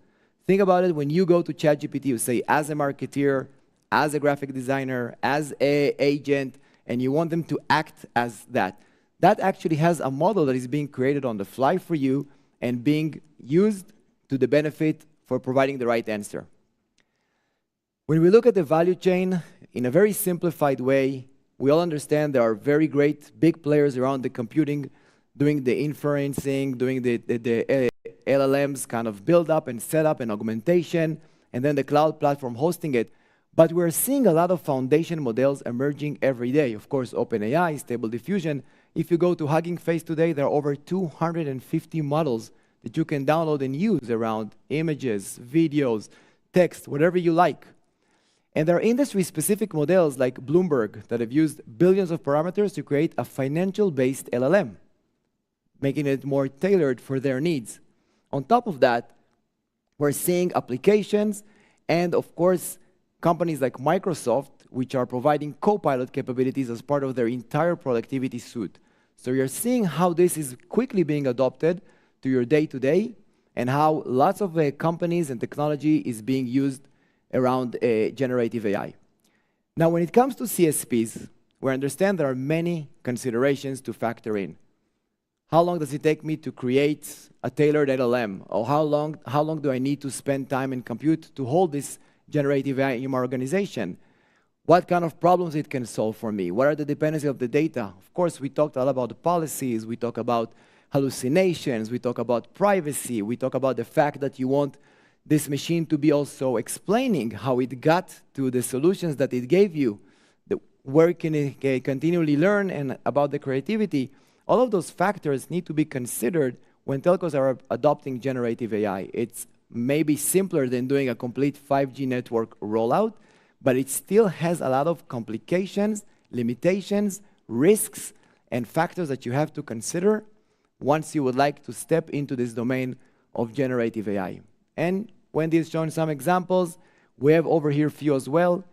Think about it, when you go to ChatGPT, you say, as a marketeer, as a graphic designer, as an agent, and you want them to act as that. That actually has a model that is being created on the fly for you and being used to the benefit for providing the right answer. When we look at the value chain in a very simplified way, we all understand there are very great big players around the computing, doing the inferencing, doing the LLMs kind of build up and setup and augmentation, and then the cloud platform hosting it. But we're seeing a lot of foundation models emerging every day. Of course, OpenAI, Stable Diffusion. If you go to Hugging Face today, there are over 250 models that you can download and use around images, videos, text, whatever you like. And there are industry-specific models like Bloomberg that have used billions of parameters to create a financial-based LLM, making it more tailored for their needs. On top of that, we're seeing applications and, of course, companies like Microsoft, which are providing Copilot capabilities as part of their entire productivity suite. So you're seeing how this is quickly being adopted to your day-to-day and how lots of companies and technology is being used around generative AI. Now, when it comes to CSPs, we understand there are many considerations to factor in. How long does it take me to create a tailored LLM? Or how long do I need to spend time in compute to hold this generative AI in my organization? What kind of problems it can solve for me? What are the dependencies of the data? Of course, we talked a lot about the policies. We talk about hallucinations. We talk about privacy. We talk about the fact that you want this machine to be also explaining how it got to the solutions that it gave you, where can it continually learn, and about the creativity. All of those factors need to be considered when telcos are adopting generative AI. It's maybe simpler than doing a complete 5G network rollout, but it still has a lot of complications, limitations, risks, and factors that you have to consider once you would like to step into this domain of generative AI. And Wendy has shown some examples. We have over here a few as well.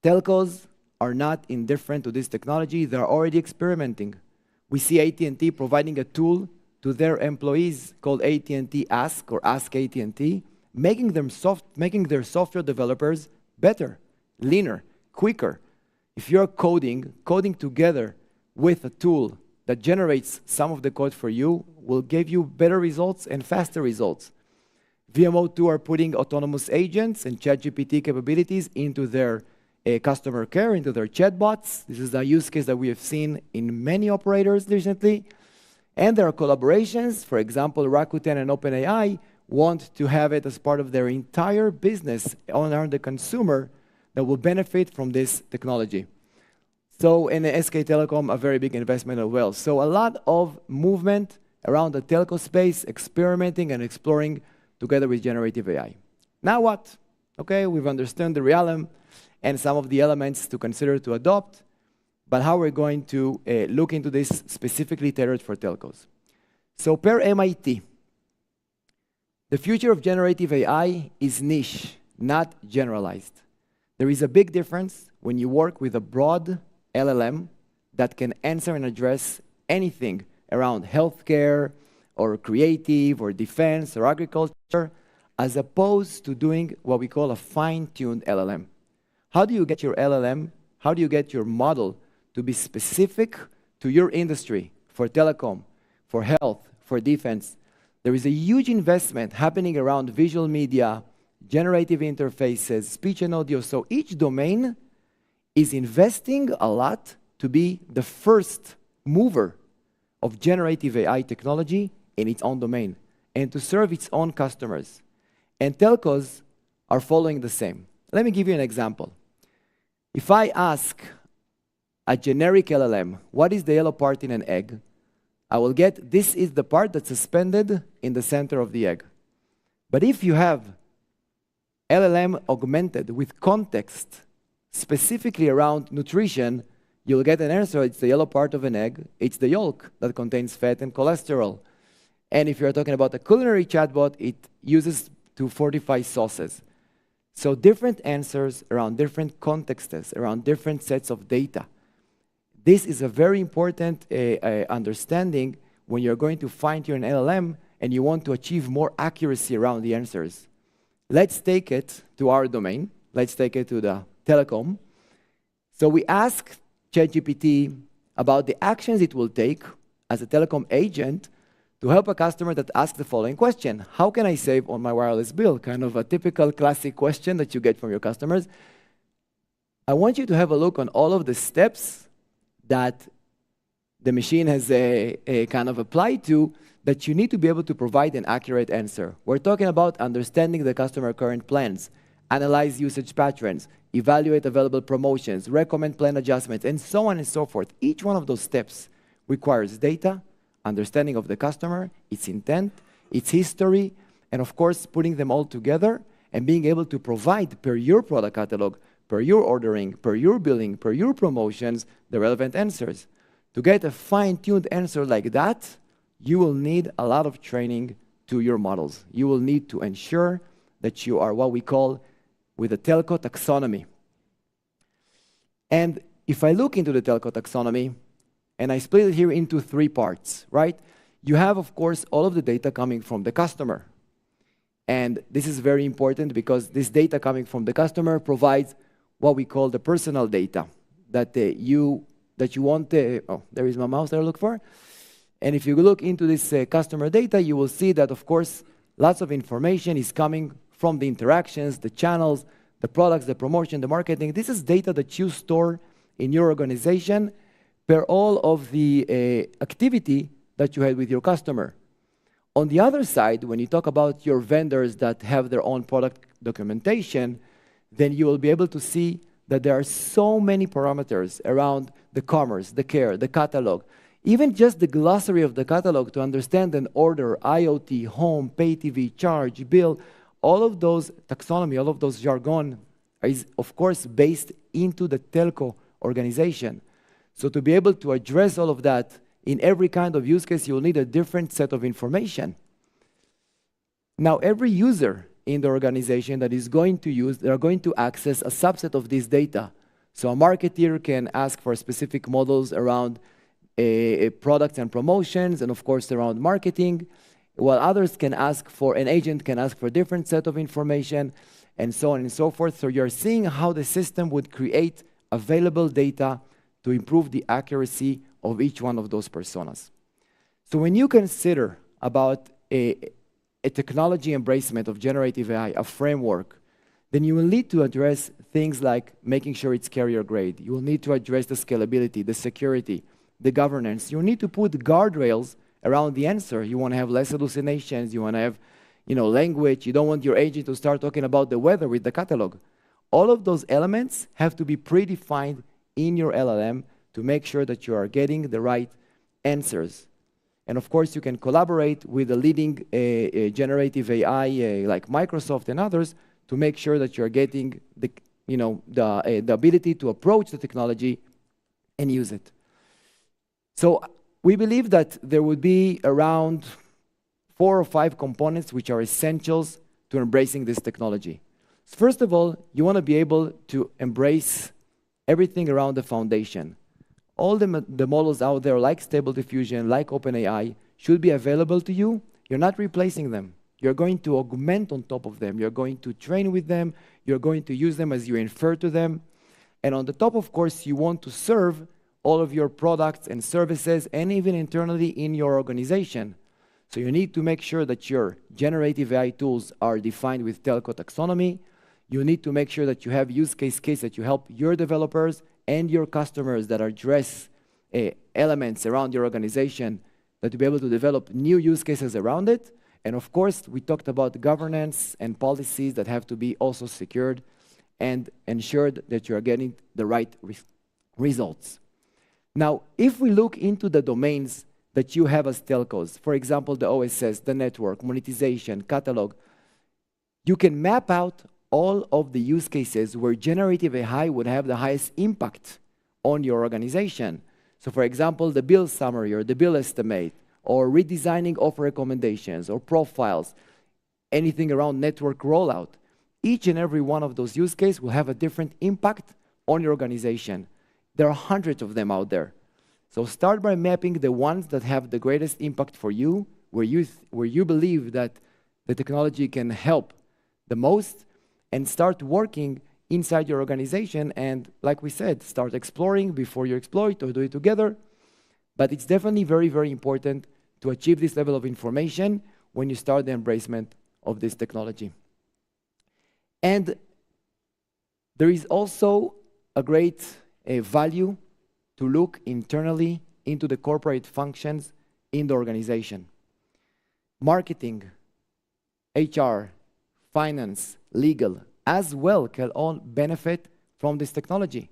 Telcos are not indifferent to this technology. They're already experimenting. We see AT&T providing a tool to their employees called AT&T Ask or Ask AT&T, making their software developers better, leaner, quicker. If you're coding together with a tool that generates some of the code for you will give you better results and faster results. VMO2 are putting autonomous agents and ChatGPT capabilities into their customer care, into their chatbots. This is a use case that we have seen in many operators recently. And there are collaborations. For example, Rakuten and OpenAI want to have it as part of their entire business around the consumer that will benefit from this technology. So in the SK Telecom, a very big investment as well. So a lot of movement around the telco space, experimenting and exploring together with generative AI. Now what? Okay, we've understood the realm and some of the elements to consider to adopt, but how we're going to look into this specifically tailored for telcos. So per MIT, the future of generative AI is niche, not generalized. There is a big difference when you work with a broad LLM that can answer and address anything around healthcare or creative or defense or agriculture, as opposed to doing what we call a fine-tuned LLM. How do you get your LLM, how do you get your model to be specific to your industry, for telecom, for health, for defense? There is a huge investment happening around visual media, generative interfaces, speech and audio. So each domain is investing a lot to be the first mover of generative AI technology in its own domain and to serve its own customers. And telcos are following the same. Let me give you an example. If I ask a generic LLM, what is the yellow part in an egg? I will get, this is the part that's suspended in the center of the egg. But if you have LLM augmented with context specifically around nutrition, you'll get an answer. It's the yellow part of an egg. It's the yolk that contains fat and cholesterol. And if you're talking about a culinary chatbot, it uses to fortify sauces. So different answers around different contexts, around different sets of data. This is a very important understanding when you're going to fine-tune an LLM and you want to achieve more accuracy around the answers. Let's take it to our domain. Let's take it to the telecom. So we asked ChatGPT about the actions it will take as a telecom agent to help a customer that asks the following question: how can I save on my wireless bill? Kind of a typical classic question that you get from your customers. I want you to have a look on all of the steps that the machine has kind of applied to, that you need to be able to provide an accurate answer. We're talking about understanding the customer current plans, analyze usage patterns, evaluate available promotions, recommend plan adjustments, and so on and so forth. Each one of those steps requires data, understanding of the customer, its intent, its history, and of course, putting them all together and being able to provide per your product catalog, per your ordering, per your billing, per your promotions, the relevant answers. To get a fine-tuned answer like that, you will need a lot of training to your models. You will need to ensure that you are what we call with a telco taxonomy. And if I look into the telco taxonomy, and I split it here into 3 parts, right? You have, of course, all of the data coming from the customer. And this is very important because this data coming from the customer provides what we call the personal data that you want. Oh, there is my mouse that I look for. And if you look into this customer data, you will see that, of course, lots of information is coming from the interactions, the channels, the products, the promotion, the marketing. This is data that you store in your organization per all of the activity that you had with your customer. On the other side, when you talk about your vendors that have their own product documentation, then you will be able to see that there are so many parameters around the commerce, the care, the catalog, even just the glossary of the catalog to understand an order, IoT, home, pay TV, charge, bill, all of those taxonomy, all of those jargon is, of course, based into the telco organization. So to be able to address all of that in every kind of use case, you'll need a different set of information. Now, every user in the organization that is going to use, they are going to access a subset of this data. So a marketer can ask for specific models around products and promotions, and of course around marketing, while others can ask for, an agent can ask for a different set of information, and so on and so forth. So you're seeing how the system would create available data to improve the accuracy of each one of those personas. So when you consider about a technology embracement of generative AI, a framework, then you will need to address things like making sure it's carrier grade. You will need to address the scalability, the security, the governance. You need to put guardrails around the answer. You want to have less hallucinations. You want to have, language. You don't want your agent to start talking about the weather with the catalog. All of those elements have to be predefined in your LLM to make sure that you are getting the right answers. And of course, you can collaborate with the leading generative AI like Microsoft and others to make sure that you're getting the ability to approach the technology and use it. So we believe that there would be around 4 or 5 components which are essentials to embracing this technology. First of all, you want to be able to embrace everything around the foundation. All the models out there, like Stable Diffusion, like OpenAI, should be available to you. You're not replacing them. You're going to augment on top of them. You're going to train with them. You're going to use them as you infer to them. And on the top, of course, you want to serve all of your products and services, and even internally in your organization. So you need to make sure that your generative AI tools are defined with telco taxonomy. You need to make sure that you have use case that you help your developers and your customers that address elements around your organization, that to be able to develop new use cases around it. And of course, we talked about governance and policies that have to be also secured and ensured that you are getting the right results. Now, if we look into the domains that you have as telcos, for example, the OSS, the network, monetization, catalog, you can map out all of the use cases where generative AI would have the highest impact on your organization. So for example, the bill summary or the bill estimate, or redesigning offer recommendations or profiles, anything around network rollout. Each and every one of those use cases will have a different impact on your organization. There are hundreds of them out there. So start by mapping the ones that have the greatest impact for you, where you believe that the technology can help the most, and start working inside your organization. And like we said, start exploring before you exploit, or do it together. But it's definitely very, very important to achieve this level of information when you start the embracement of this technology. And there is also a great value to look internally into the corporate functions in the organization. Marketing, HR, finance, legal, as well can all benefit from this technology.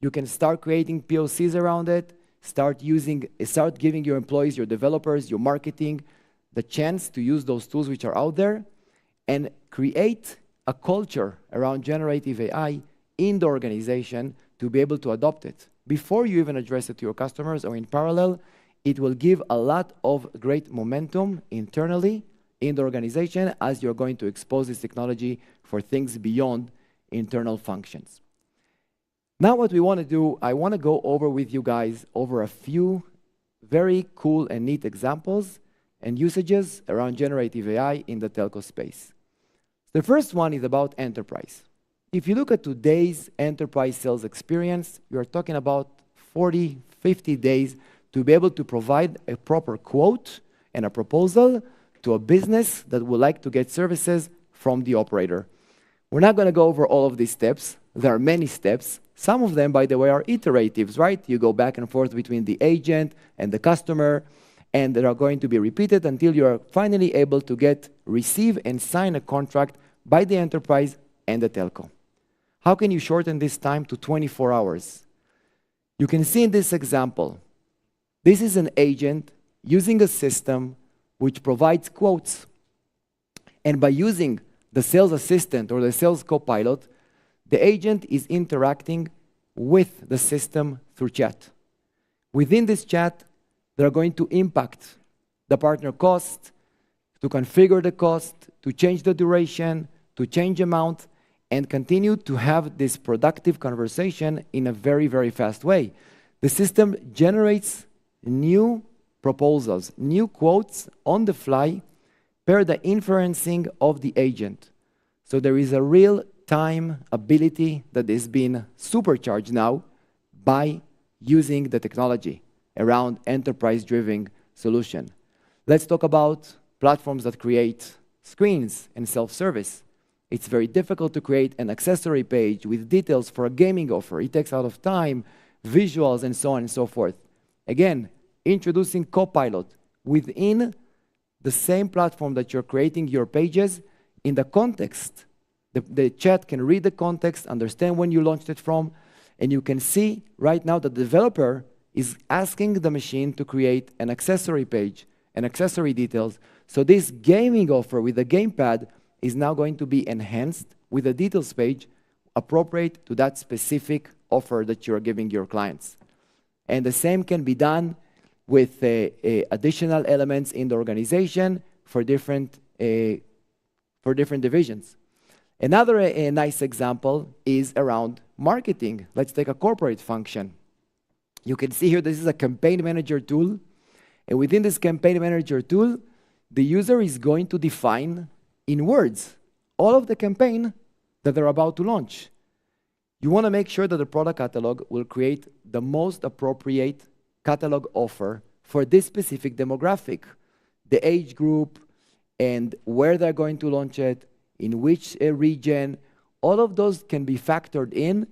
You can start creating POCs around it, start giving your employees, your developers, your marketing, the chance to use those tools which are out there, and create a culture around generative AI in the organization to be able to adopt it. Before you even address it to your customers or in parallel, it will give a lot of great momentum internally in the organization as you're going to expose this technology for things beyond internal functions. Now what we want to do, I want to go over with you guys over a few very cool and neat examples and usages around generative AI in the telco space. The first one is about enterprise. If you look at today's enterprise sales experience, you're talking about 40, 50 days to be able to provide a proper quote and a proposal to a business that would like to get services from the operator. We're not going to go over all of these steps. There are many steps. Some of them, by the way, are iteratives, right? You go back and forth between the agent and the customer, and they are going to be repeated until you are finally able to receive and sign a contract by the enterprise and the telco. How can you shorten this time to 24 hours? You can see in this example, this is an agent using a system which provides quotes. And by using the sales assistant or the sales copilot, the agent is interacting with the system through chat. Within this chat, they're going to impact the partner cost, to configure the cost, to change the duration, to change amount, and continue to have this productive conversation in a very, very fast way. The system generates new proposals, new quotes on the fly per the inferencing of the agent. So there is a real-time ability that is being supercharged now by using the technology around enterprise-driven solution. Let's talk about platforms that create screens and self-service. It's very difficult to create an accessory page with details for a gaming offer. It takes a lot of time, visuals, and so on and so forth. Again, introducing Copilot within the same platform that you're creating your pages in the context. The chat can read the context, understand when you launched it from, and you can see right now the developer is asking the machine to create an accessory page and accessory details. So this gaming offer with the gamepad is now going to be enhanced with a details page appropriate to that specific offer that you're giving your clients. And the same can be done with additional elements in the organization for different divisions. Another nice example is around marketing. Let's take a corporate function. You can see here this is a campaign manager tool. And within this campaign manager tool, the user is going to define in words all of the campaign that they're about to launch. You want to make sure that the product catalog will create the most appropriate catalog offer for this specific demographic, the age group, and where they're going to launch it, in which region. All of those can be factored in,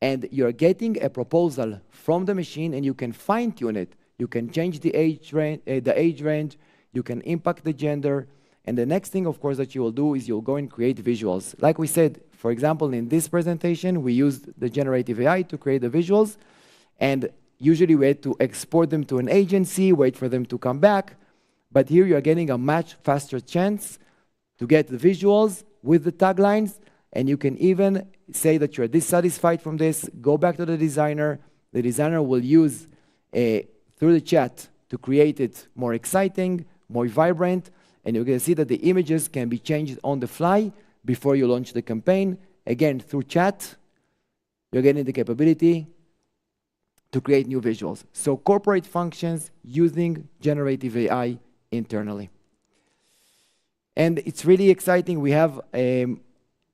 and you're getting a proposal from the machine, and you can fine-tune it. You can change the age range, you can impact the gender, and the next thing, of course, that you will do is you'll go and create visuals. Like we said, for example, in this presentation, we used the generative AI to create the visuals, and usually we had to export them to an agency, wait for them to come back, but here you're getting a much faster chance to get the visuals with the taglines, and you can even say that you're dissatisfied from this, go back to the designer, the designer will use through the chat to create it more exciting, more vibrant, and you can see that the images can be changed on the fly before you launch the campaign. Again, through chat, you're getting the capability to create new visuals. So corporate functions using generative AI internally. And it's really exciting. We have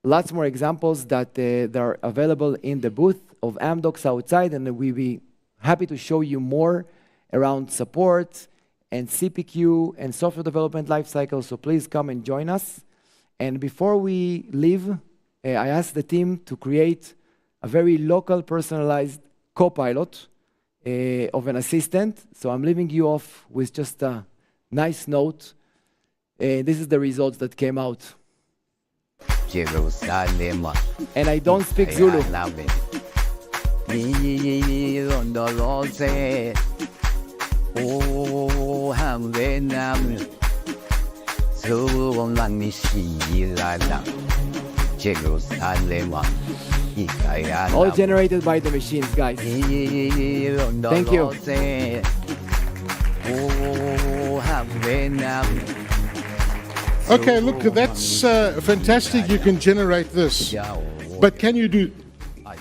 lots more examples that are available in the booth of Amdocs outside, and we'll be happy to show you more around support and CPQ and software development lifecycle, so please come and join us. And before we leave, I asked the team to create a very local, personalized co-pilot of an assistant. So I'm leaving you off with just a nice note. This is the results that came out. And I don't speak Zulu. All generated by the machines, guys. Thank you. Okay, look, that's fantastic. You can generate this. But can you do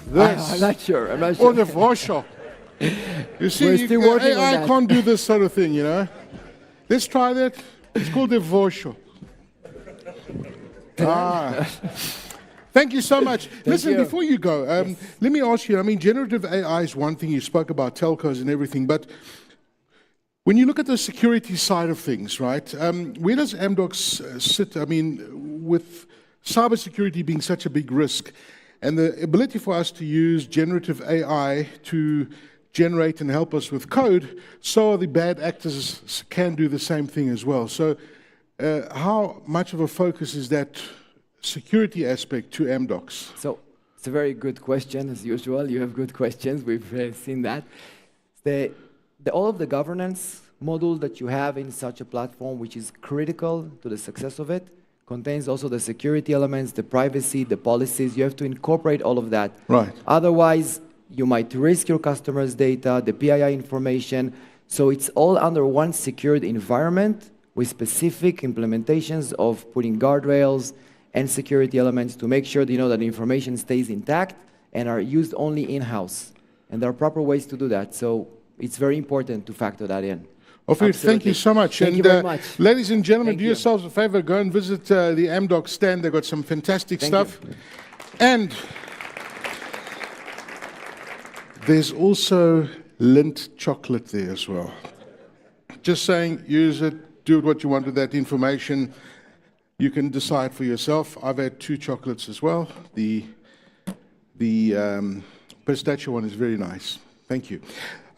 this? I'm not sure. I'm not sure. Or the Vorschau. You see, We're still working on AI that. can't do this sort of thing, you know. Let's try that. It's called the Vorschau. Thank you so much. Listen, before you go, let me ask you, I mean, generative AI is one thing. You spoke about telcos and everything, but when you look at the security side of things, right, where does Amdocs sit? I mean, with cybersecurity being such a big risk, and the ability for us to use generative AI to generate and help us with code, so the bad actors can do the same thing as well. So how much of a focus is that security aspect to Amdocs? So it's a very good question, as usual. You have good questions. We've seen that. All of the governance module that you have in such a platform, which is critical to the success of it, contains also the security elements, the privacy, the policies. You have to incorporate all of that. Right. Otherwise, you might risk your customers' data, the PII information. So it's all under one secured environment with specific implementations of putting guardrails and security elements to make sure that the information stays intact and are used only in-house. And there are proper ways to do that. So it's very important to factor that in. Ophir, thank you so much. Thank you very much. Ladies and gentlemen, do yourselves a favor, go and visit the Amdocs stand. They've got some fantastic stuff. And there's also Lindt chocolate there as well. Just saying, use it, do what you want with that information. You can decide for yourself. I've had 2 chocolates as well. The pistachio one is very nice. Thank you.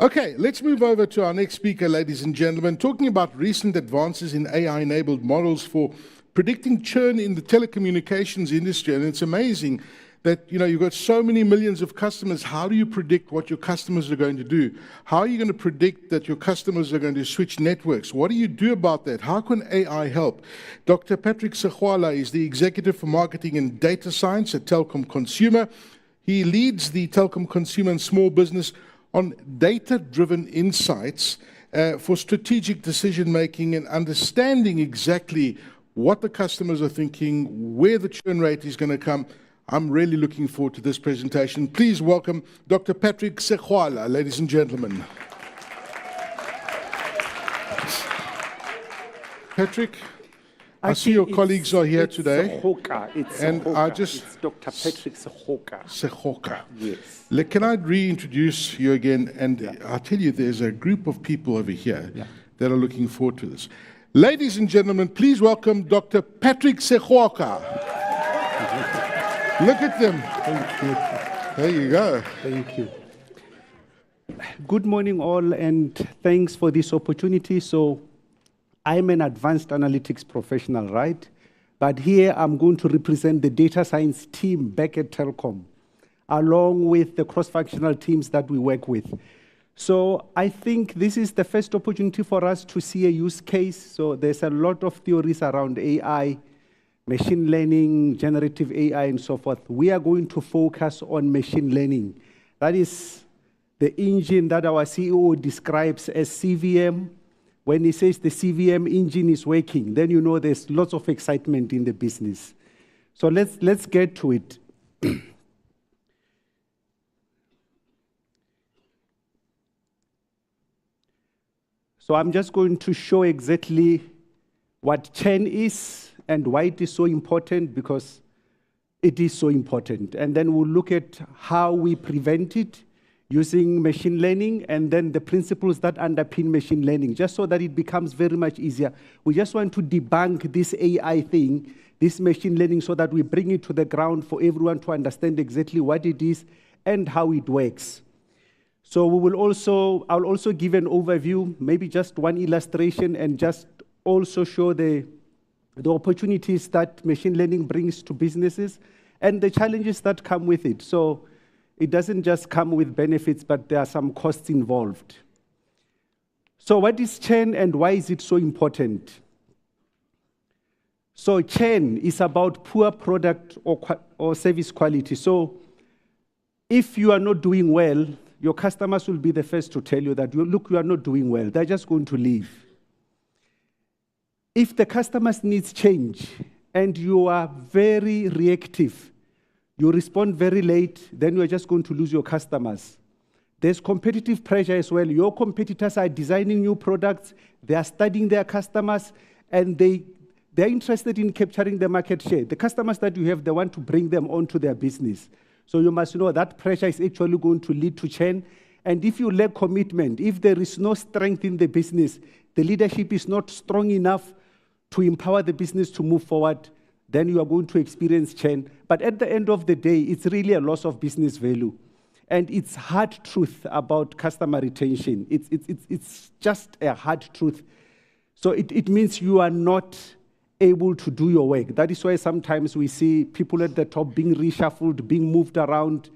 Okay, let's move over to our next speaker, ladies and gentlemen, talking about recent advances in AI-enabled models for predicting churn in the telecommunications industry. And it's amazing that, you've got so many millions of customers. How do you predict what your customers are going to do? How are you going to predict that your customers are going to switch networks? What do you do about that? How can AI help? Dr. Patrick Segwala is the Executive for Marketing and Data Science at Telkom Consumer. He leads the Telkom Consumer and Small Business on data-driven insights for strategic decision-making and understanding exactly what the customers are thinking, where the churn rate is going to come. I'm really looking forward to this presentation. Please welcome Dr. Patrick Segwala, ladies and gentlemen. Patrick, I see your colleagues are here today. It's Dr. Patrick Segwala. Yes. Can I reintroduce you again? And I'll tell you, there's a group of people over here that are looking forward to this. Ladies and gentlemen, please welcome Dr. Patrick Segwala. Look at them. Thank you. There you go. Thank you. Good morning, all, and thanks for this opportunity. So, I'm an advanced analytics professional, right? But here I'm going to represent the data science team back at Telkom, along with the cross-functional teams that we work with. So I think this is the first opportunity for us to see a use case. So there's a lot of theories around AI, machine learning, generative AI, and so forth. We are going to focus on machine learning. That is the engine that our CEO describes as CVM. When he says the CVM engine is working, then you know there's lots of excitement in the business. So let's get to it. So I'm just going to show exactly what churn is and why it is so important, because it is so important. And then we'll look at how we prevent it using machine learning, and then the principles that underpin machine learning, just so that it becomes very much easier. We just want to debunk this AI thing, this machine learning, so that we bring it to the ground for everyone to understand exactly what it is and how it works. So I'll also give an overview, maybe just one illustration, and just also show the opportunities that machine learning brings to businesses and the challenges that come with it. So it doesn't just come with benefits, but there are some costs involved. So what is churn and why is it so important? So churn is about poor product or service quality. So if you are not doing well, your customers will be the first to tell you that, look, you are not doing well. They're just going to leave. If the customers needs change and you are very reactive, you respond very late, then you're just going to lose your customers. There's competitive pressure as well. Your competitors are designing new products, they are studying their customers, and they're interested in capturing the market share. The customers that you have, they want to bring them onto their business. So you must know that pressure is actually going to lead to churn. And if you lack commitment, if there is no strength in the business, the leadership is not strong enough to empower the business to move forward, then you are going to experience churn. But at the end of the day, it's really a loss of business value. And it's hard truth about customer retention. It's just a hard truth. So it means you are not able to do your work. That is why sometimes we see people at the top being reshuffled, being moved around.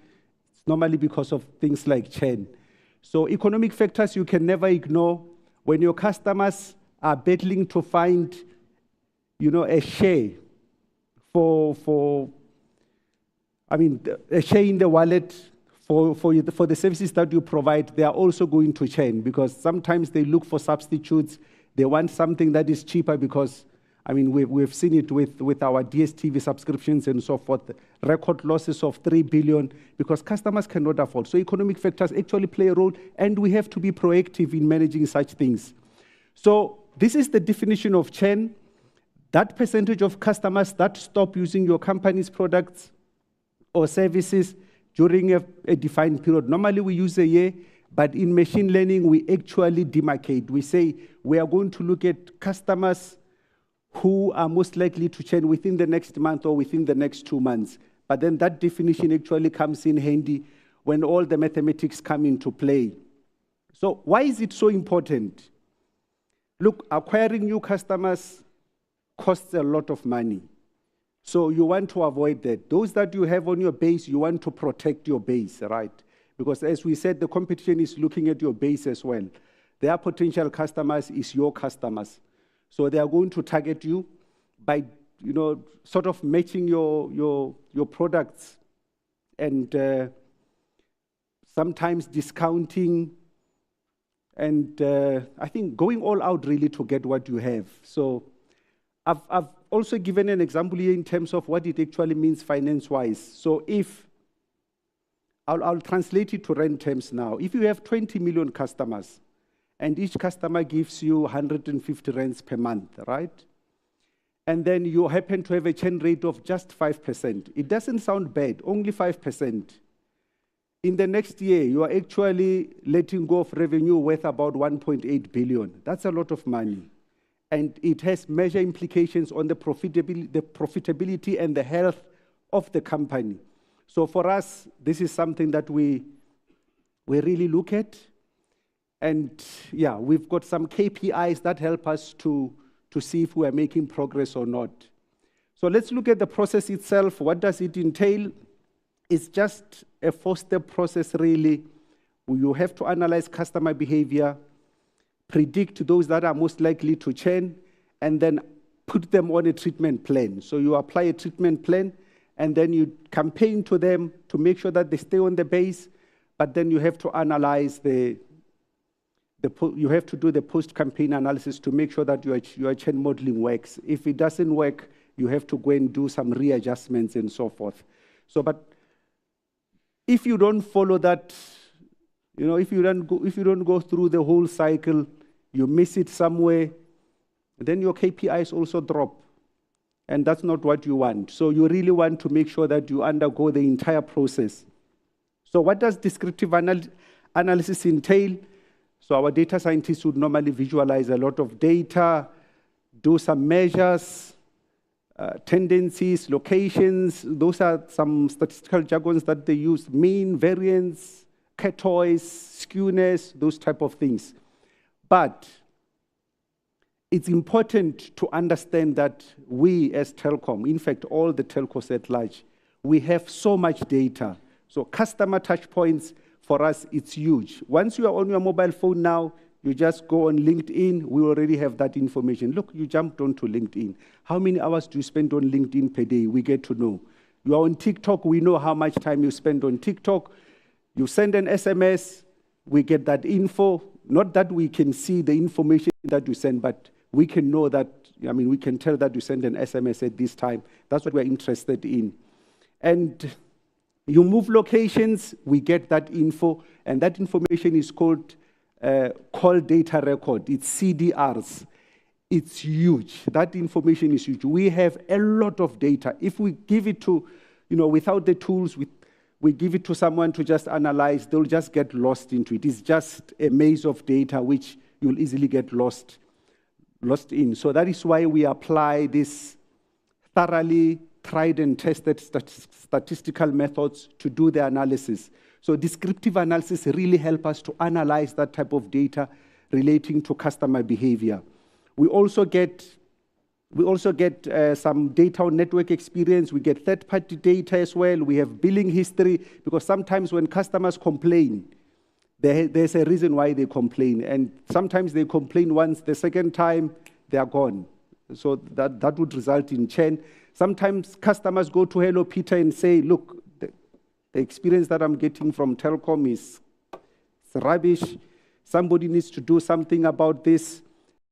It's normally because of things like churn. So economic factors you can never ignore. When your customers are battling to find, a share a share in the wallet for the services that you provide, they are also going to churn, because sometimes they look for substitutes. They want something that is cheaper because we've seen it with our DSTV subscriptions and so forth, record losses of 3 billion because customers cannot afford. So economic factors actually play a role, and we have to be proactive in managing such things. So this is the definition of churn, that percentage of customers that stop using your company's products or services during a defined period. Normally we use a year, but in machine learning, we actually demarcate. We say we are going to look at customers who are most likely to churn within the next month or within the next 2 months. But then that definition actually comes in handy when all the mathematics come into play. So why is it so important? Look, acquiring new customers costs a lot of money. So you want to avoid that. Those that you have on your base, you want to protect your base, right? Because as we said, the competition is looking at your base as well. Their potential customers is your customers. So they are going to target you by, sort of matching your products and sometimes discounting and I think going all out really to get what you have. So I've also given an example here in terms of what it actually means finance-wise. So if, I'll translate it to rand terms now. If you have 20 million customers, and each customer gives you 150 rands per month, right? And then you happen to have a churn rate of just 5%. It doesn't sound bad, only 5%. In the next year, you are actually letting go of revenue worth about 1.8 billion. That's a lot of money. And it has major implications on the profitability and the health of the company. So for us, this is something that we really look at. And yeah, we've got some KPIs that help us to see if we are making progress or not. So let's look at the process itself. What does it entail? It's just a 4-step process, really. You have to analyze customer behavior, predict those that are most likely to churn, and then put them on a treatment plan. So you apply a treatment plan, and then you campaign to them to make sure that they stay on the base. but then you have to analyze you have to do the post-campaign analysis to make sure that your churn modeling works. If it doesn't work, you have to go and do some readjustments and so forth. So, but if you don't follow that, if you don't go through the whole cycle, you miss it somewhere, then your KPIs also drop. And that's not what you want. So you really want to make sure that you undergo the entire process. So what does descriptive analysis entail? So our data scientists would normally visualize a lot of data, do some measures, tendencies, locations. Those are some statistical jargons that they use: mean, variance, catois, skewness, those type of things. But it's important to understand that we as Telkom, in fact, all the telcos at large, we have so much data. So customer touch points, for us, it's huge. Once you are on your mobile phone now, you just go on LinkedIn, we already have that information. Look, you jumped onto LinkedIn. How many hours do you spend on LinkedIn per day? We get to know. You are on TikTok, we know how much time you spend on TikTok. You send an SMS, we get that info. Not that we can see the information that you send, but we can know that, we can tell that you send an SMS at this time. That's what we're interested in. And you move locations, we get that info, and that information is called call data record. It's CDRs. It's huge. That information is huge. We have a lot of data. If we give it to, without the tools, we give it to someone to just analyze, they'll just get lost into it. It's just a maze of data which you'll easily get lost in. So that is why we apply this thoroughly tried and tested statistical methods to do the analysis. So descriptive analysis really help us to analyze that type of data relating to customer behavior. We also get some data on network experience. We get third-party data as well. We have billing history, because sometimes when customers complain, there's a reason why they complain. And sometimes they complain once, the second time, they are gone. So that would result in churn. Sometimes customers go to Hello Peter and say, look, the experience that I'm getting from Telkom is rubbish. Somebody needs to do something about this.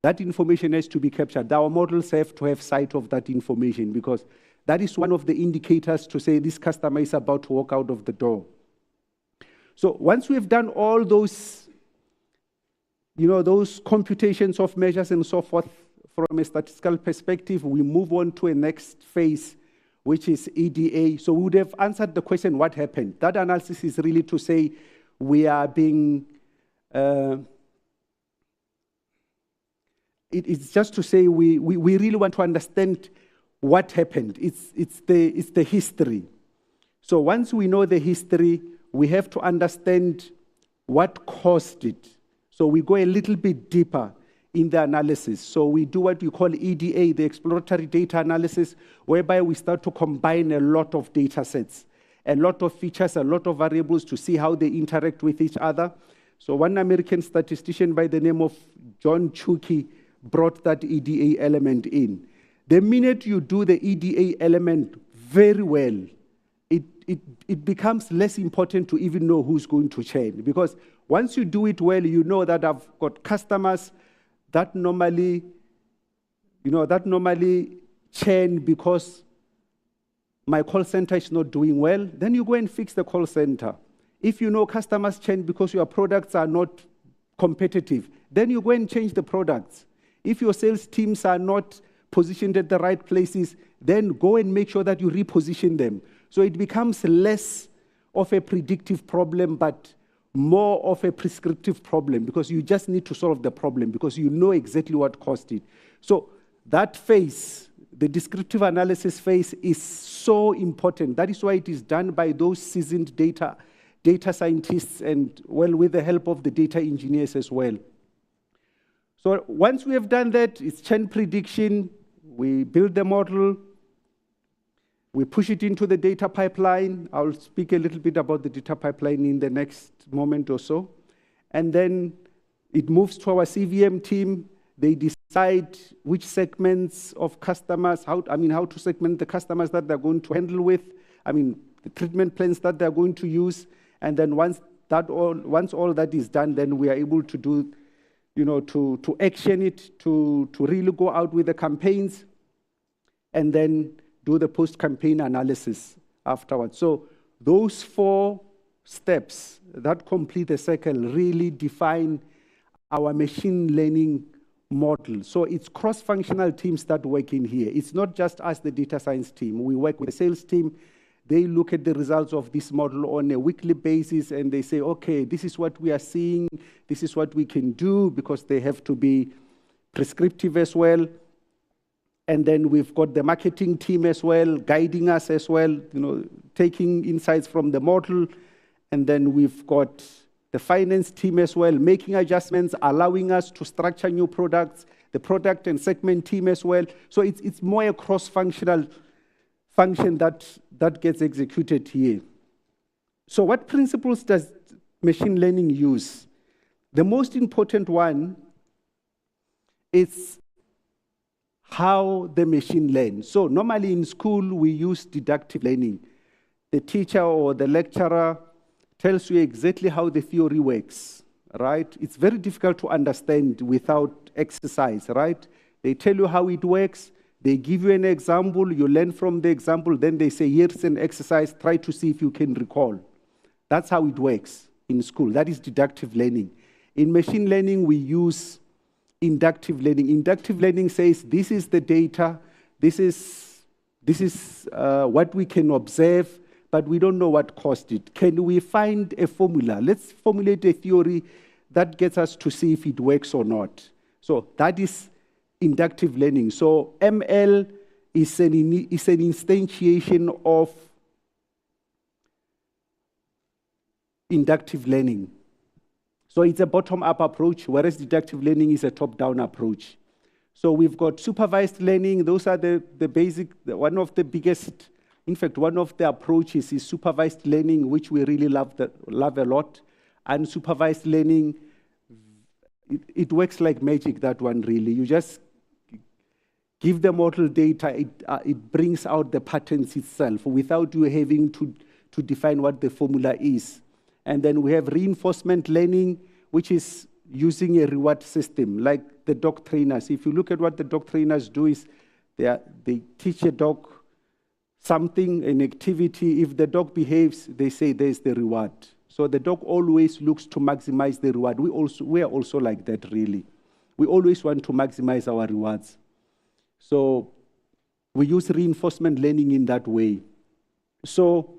That information has to be captured. Our models have to have sight of that information, because that is one of the indicators to say this customer is about to walk out of the door. So once we've done all those, those computations of measures and so forth from a statistical perspective, we move on to a next phase, which is EDA. So we would have answered the question, what happened? That analysis is really to say we are being, it's just to say we really want to understand what happened. It's the history. So once we know the history, we have to understand what caused it. So we go a little bit deeper in the analysis. So we do what we call EDA, the exploratory data analysis, whereby we start to combine a lot of data sets, a lot of features, a lot of variables to see how they interact with each other. So one American statistician by the name of John Chukey brought that EDA element in. The minute you do the EDA element very well, it becomes less important to even know who's going to churn. Because once you do it well, you know that I've got customers that normally churn because my call center is not doing well. Then you go and fix the call center. If you know customers churn because your products are not competitive, then you go and change the products. If your sales teams are not positioned at the right places, then go and make sure that you reposition them. So it becomes less of a predictive problem, but more of a prescriptive problem, because you just need to solve the problem because you know exactly what caused it. So that phase, the descriptive analysis phase, is so important. That is why it is done by those seasoned data scientists and, well, with the help of the data engineers as well. So once we have done that, it's churn prediction. We build the model. We push it into the data pipeline. I'll speak a little bit about the data pipeline in the next moment or so. And then it moves to our CVM team. They decide which segments of customers, how to segment the customers that they're going to handle with, the treatment plans that they're going to use. And then once once all that is done, then we are able to do, to action it, to really go out with the campaigns, and then do the post-campaign analysis afterwards. So those 4 steps that complete the circle really define our machine learning model. So it's cross-functional teams that work in here. It's not just us, the data science team. We work with the sales team. They look at the results of this model on a weekly basis, and they say, okay, this is what we are seeing, this is what we can do, because they have to be prescriptive as well. And then we've got the marketing team as well, guiding us as well, taking insights from the model. And then we've got the finance team as well, making adjustments, allowing us to structure new products, the product and segment team as well. So it's more a cross-functional function that gets executed here. So what principles does machine learning use? The most important one is how the machine learns. So normally in school, we use deductive learning. The teacher or the lecturer tells you exactly how the theory works, right? It's very difficult to understand without exercise, right? They tell you how it works, they give you an example, you learn from the example, then they say, here's an exercise, try to see if you can recall. That's how it works in school. That is deductive learning. In machine learning, we use inductive learning. Inductive learning says, this is the data, this is what we can observe, but we don't know what caused it. Can we find a formula? Let's formulate a theory that gets us to see if it works or not. So that is inductive learning. So ML is an instantiation of inductive learning. So it's a bottom-up approach, whereas deductive learning is a top-down approach. So we've got supervised learning. Those are the basic, one of the biggest. In fact, one of the approaches is supervised learning, which we really love a lot. Unsupervised learning, it works like magic, that one really. You just give the model data, it brings out the patterns itself without you having to define what the formula is. And then we have reinforcement learning, which is using a reward system, like the dog trainers. If you look at what the dog trainers do is they teach a dog something, an activity. If the dog behaves, they say there's the reward. So the dog always looks to maximize the reward. We are also like that, really. We always want to maximize our rewards. So we use reinforcement learning in that way. So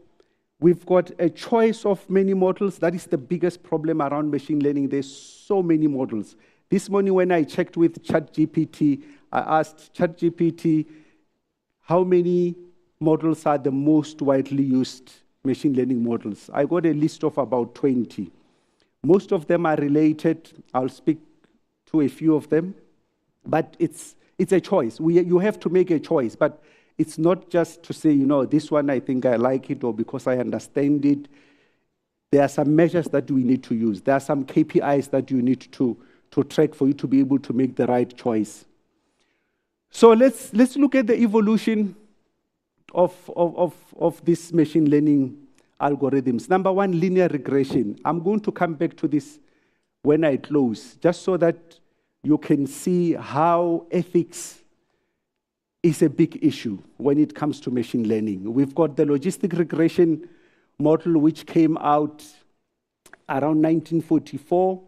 we've got a choice of many models. That is the biggest problem around machine learning. There's so many models. This morning when I checked with ChatGPT, I asked ChatGPT how many models are the most widely used machine learning models. I got a list of about 20. Most of them are related. I'll speak to a few of them. But it's a choice. You have to make a choice. But it's not just to say, this one I think I like it or because I understand it. There are some measures that we need to use. There are some KPIs that you need to track for you to be able to make the right choice. So let's look at the evolution of these machine learning algorithms. Number one, linear regression. I'm going to come back to this when I close, just so that you can see how ethics is a big issue when it comes to machine learning. We've got the logistic regression model, which came out around 1944,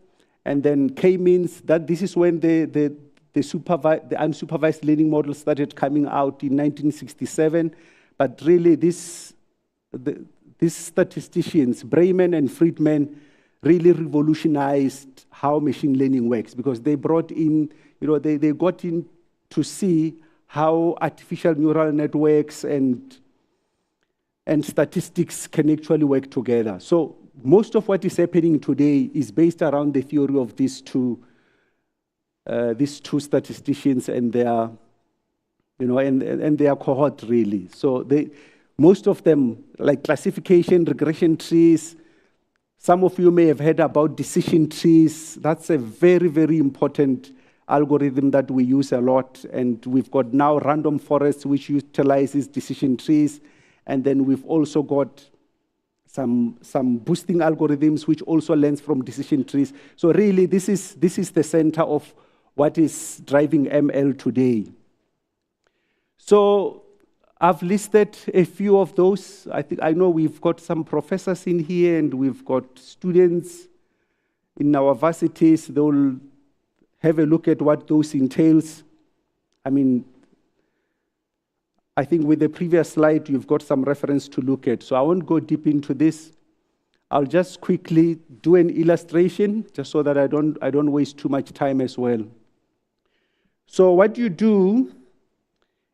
and then K-means that this is when the unsupervised learning model started coming out in 1967. But really, these statisticians, Brayman and Friedman, really revolutionized how machine learning works, because they brought in, they got in to see how artificial neural networks and statistics can actually work together. So most of what is happening today is based around the theory of these two statisticians and their, and their cohort, really. So most of them, like classification, regression trees. Some of you may have heard about decision trees. That's a very, very important algorithm that we use a lot. And we've got now random forests, which utilizes decision trees. And then we've also got some boosting algorithms, which also learns from decision trees. So really, this is the center of what is driving ML today. So I've listed a few of those. I know we've got some professors in here, and we've got students in our varsities. They'll have a look at what those entails. I mean, I think with the previous slide, you've got some reference to look at. So I won't go deep into this. I'll just quickly do an illustration, just so that I don't waste too much time as well. So what you do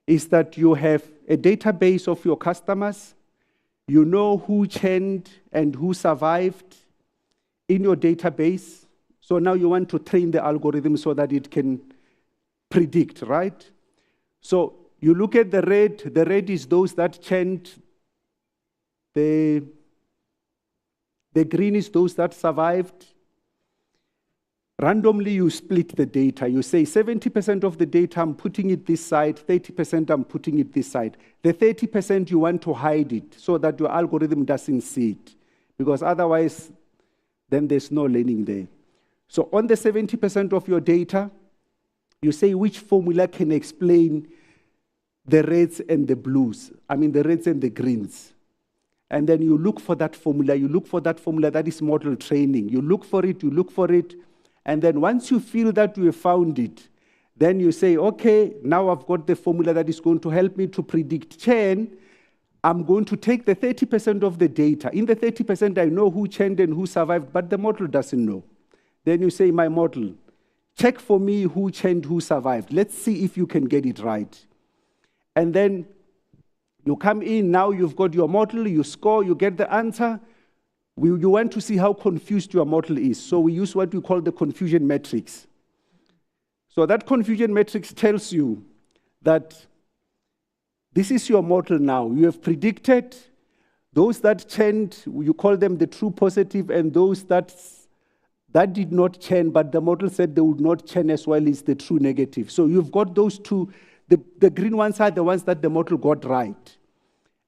is that you have a database of your customers. You know who churned and who survived in your database. So now you want to train the algorithm so that it can predict, right? So you look at the red is those that churned, the green is those that survived. Randomly, you split the data. You say 70% of the data, I'm putting it this side, 30% I'm putting it this side. The 30% you want to hide it so that your algorithm doesn't see it, because otherwise, then there's no learning there. So on the 70% of your data, you say which formula can explain the reds and the blues, the reds and the greens. And then you look for that formula. You look for that formula that is model training. You look for it, and then once you feel that you have found it, then you say, okay, now I've got the formula that is going to help me to predict churn. I'm going to take the 30% of the data. In the 30%, I know who churned and who survived, but the model doesn't know. Then you say, my model, check for me who churned, who survived. Let's see if you can get it right. And then you come in, now you've got your model, you score, you get the answer. You want to see how confused your model is. So we use what we call the confusion matrix. So that confusion matrix tells you that this is your model now. You have predicted those that churned, you call them the true positive, and those that did not churn, but the model said they would not churn as well, is the true negative. So you've got those two. The green ones are the ones that the model got right.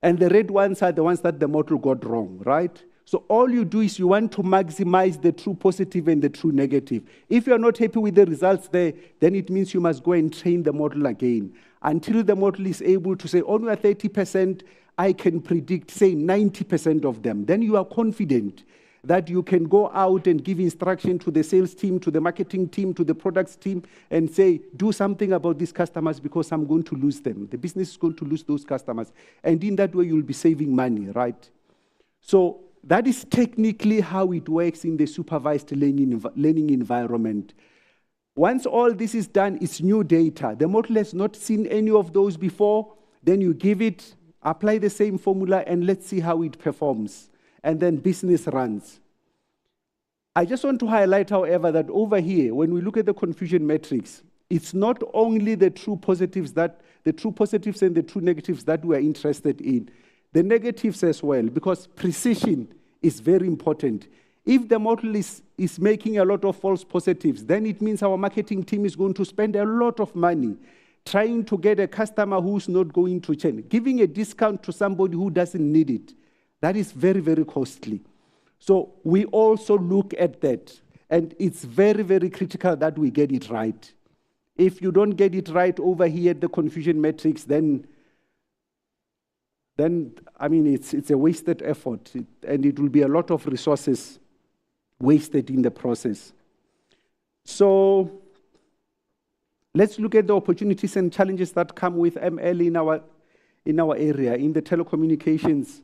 And the red ones are the ones that the model got wrong, right? So all you do is you want to maximize the true positive and the true negative. If you're not happy with the results there, then it means you must go and train the model again until the model is able to say, on your 30%, I can predict, say, 90% of them. Then you are confident that you can go out and give instruction to the sales team, to the marketing team, to the products team, and say, do something about these customers because I'm going to lose them. The business is going to lose those customers. And in that way, you'll be saving money, right? So that is technically how it works in the supervised learning environment. Once all this is done, it's new data. The model has not seen any of those before. Then you give it, apply the same formula, and let's see how it performs. And then business runs. I just want to highlight, however, that over here, when we look at the confusion matrix, it's not only the true positives and the true negatives that we are interested in, the negatives as well, because precision is very important. If the model is making a lot of false positives, then it means our marketing team is going to spend a lot of money trying to get a customer who's not going to churn. Giving a discount to somebody who doesn't need it, that is very, very costly. So we also look at that, and it's very, very critical that we get it right. If you don't get it right over here at the confusion matrix, then it's a wasted effort, and it will be a lot of resources wasted in the process. So let's look at the opportunities and challenges that come with ML in our area, in the telecommunications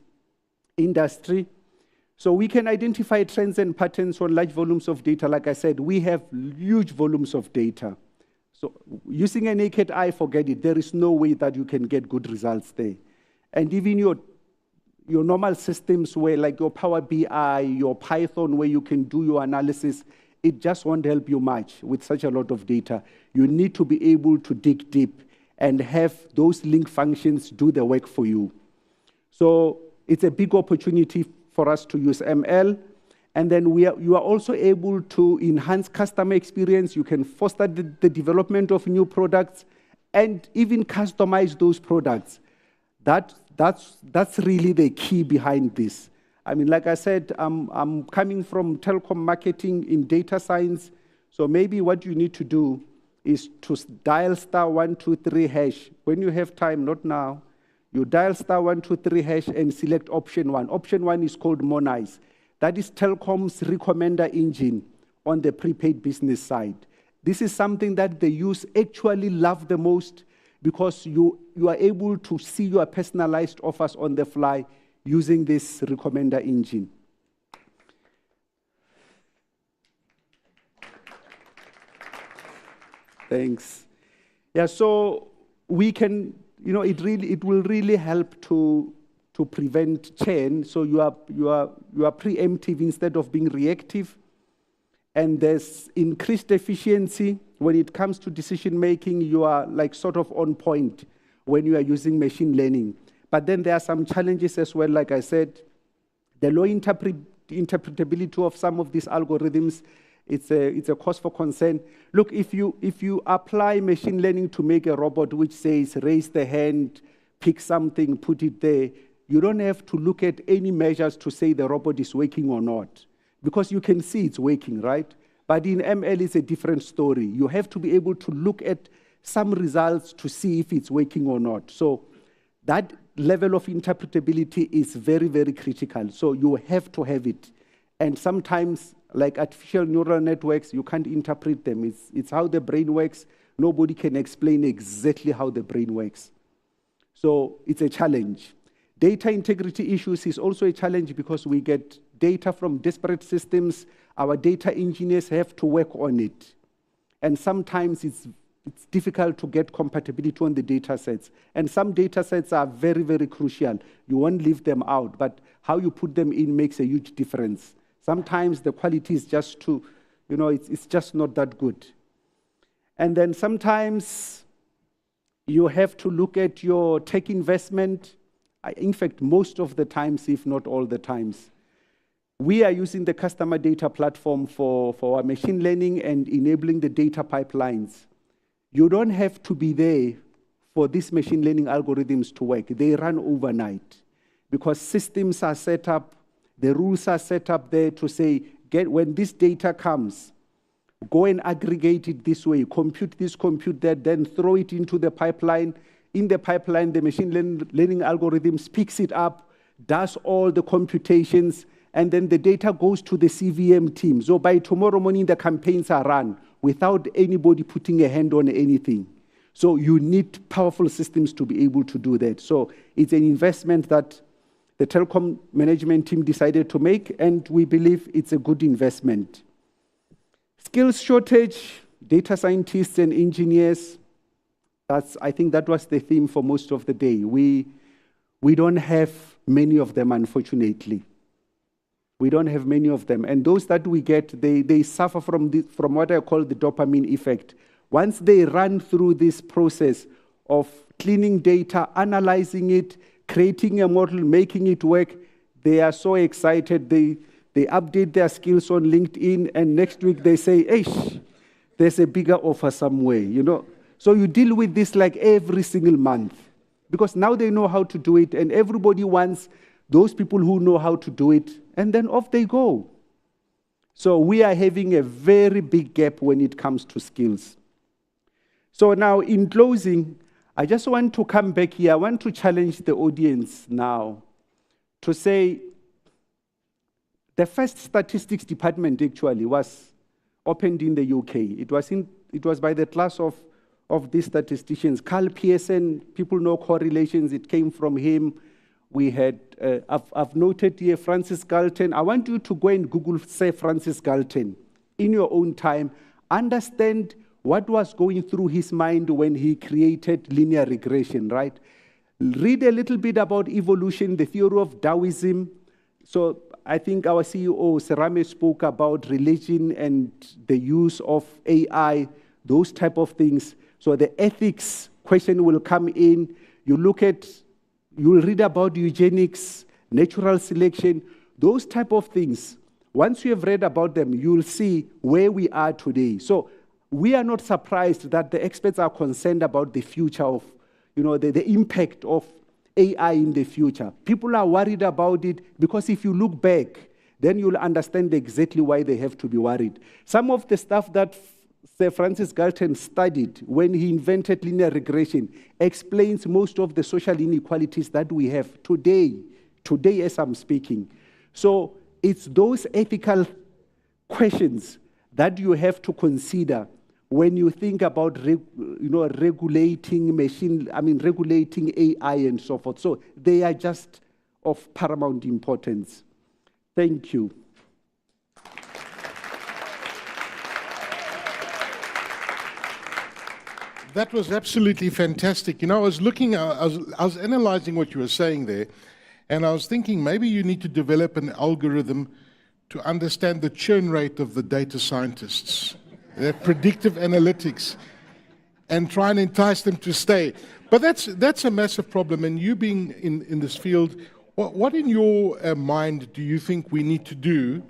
industry. So we can identify trends and patterns on large volumes of data. Like I said, we have huge volumes of data. So using a naked eye, forget it. There is no way that you can get good results there. And even your normal systems where, like your Power BI, your Python, where you can do your analysis, it just won't help you much with such a lot of data. You need to be able to dig deep and have those link functions do the work for you. So it's a big opportunity for us to use ML. And then you are also able to enhance customer experience. You can foster the development of new products and even customize those products. That's really the key behind this. I mean, like I said, I'm coming from telecom marketing in data science. So maybe what you need to do is to dial *123#. When you have time, not now, you dial *123# and select option 1. Option 1 is called Monize. That is Telkom's recommender engine on the prepaid business side. This is something that the youth actually love the most because you are able to see your personalized offers on the fly using this recommender engine. Thanks. Yeah, so we can, it will really help to prevent churn. So you are preemptive instead of being reactive. And there's increased efficiency. When it comes to decision making, you are like sort of on point when you are using machine learning. But then there are some challenges as well. Like I said, the low interpretability of some of these algorithms, it's a cause for concern. Look, if you apply machine learning to make a robot which says raise the hand, pick something, put it there, you don't have to look at any measures to say the robot is working or not, because you can see it's working, right? But in ML, it's a different story. You have to be able to look at some results to see if it's working or not. So that level of interpretability is very, very critical. So you have to have it. And sometimes, like artificial neural networks, you can't interpret them. It's how the brain works. Nobody can explain exactly how the brain works. So it's a challenge. Data integrity issues is also a challenge because we get data from disparate systems. Our data engineers have to work on it. And sometimes it's difficult to get compatibility on the data sets. And some data sets are very, very crucial. You won't leave them out, but how you put them in makes a huge difference. Sometimes the quality is just too, it's just not that good. And then sometimes you have to look at your tech investment. In fact, most of the times, if not all the times, we are using the customer data platform for our machine learning and enabling the data pipelines. You don't have to be there for these machine learning algorithms to work. They run overnight because systems are set up, the rules are set up there to say, when this data comes, go and aggregate it this way, compute this, compute that, then throw it into the pipeline. In the pipeline, the machine learning algorithms picks it up, does all the computations, and then the data goes to the CVM team. So by tomorrow morning, the campaigns are run without anybody putting a hand on anything. So you need powerful systems to be able to do that. So it's an investment that the Telkom management team decided to make, and we believe it's a good investment. Skills shortage, data scientists and engineers, I think that was the theme for most of the day. We don't have many of them, unfortunately. We don't have many of them. And those that we get, they suffer from what I call the dopamine effect. Once they run through this process of cleaning data, analyzing it, creating a model, making it work, they are so excited. They update their skills on LinkedIn, and next week they say, hey, there's a bigger offer somewhere, So you deal with this like every single month, because now they know how to do it, and everybody wants those people who know how to do it, and then off they go. So we are having a very big gap when it comes to skills. So now, in closing, I just want to come back here. I want to challenge the audience now to say the first statistics department actually was opened in the UK. It was by the class of these statisticians. Carl Pearson, people know correlations, it came from him. We had, I've noted here, Francis Galton. I want you to go and Google, say, Francis Galton in your own time. Understand what was going through his mind when he created linear regression, right? Read a little bit about evolution, the theory of Taoism. So I think our CEO, Serame, spoke about religion and the use of AI, those type of things. So the ethics question will come in. You'll read about eugenics, natural selection, those type of things. Once you have read about them, you'll see where we are today. So we are not surprised that the experts are concerned about the future of, the impact of AI in the future. People are worried about it because if you look back, then you'll understand exactly why they have to be worried. Some of the stuff that Sir Francis Galton studied when he invented linear regression explains most of the social inequalities that we have today as I'm speaking. So it's those ethical questions that you have to consider when you think about regulating regulating AI and so forth. So they are just of paramount importance. Thank you. That was absolutely fantastic. You know, I was looking, I was analyzing what you were saying there, and I was thinking maybe you need to develop an algorithm to understand the churn rate of the data scientists, that predictive analytics, and try and entice them to stay. But that's a massive problem, and you being in this field, what in your mind do you think we need to do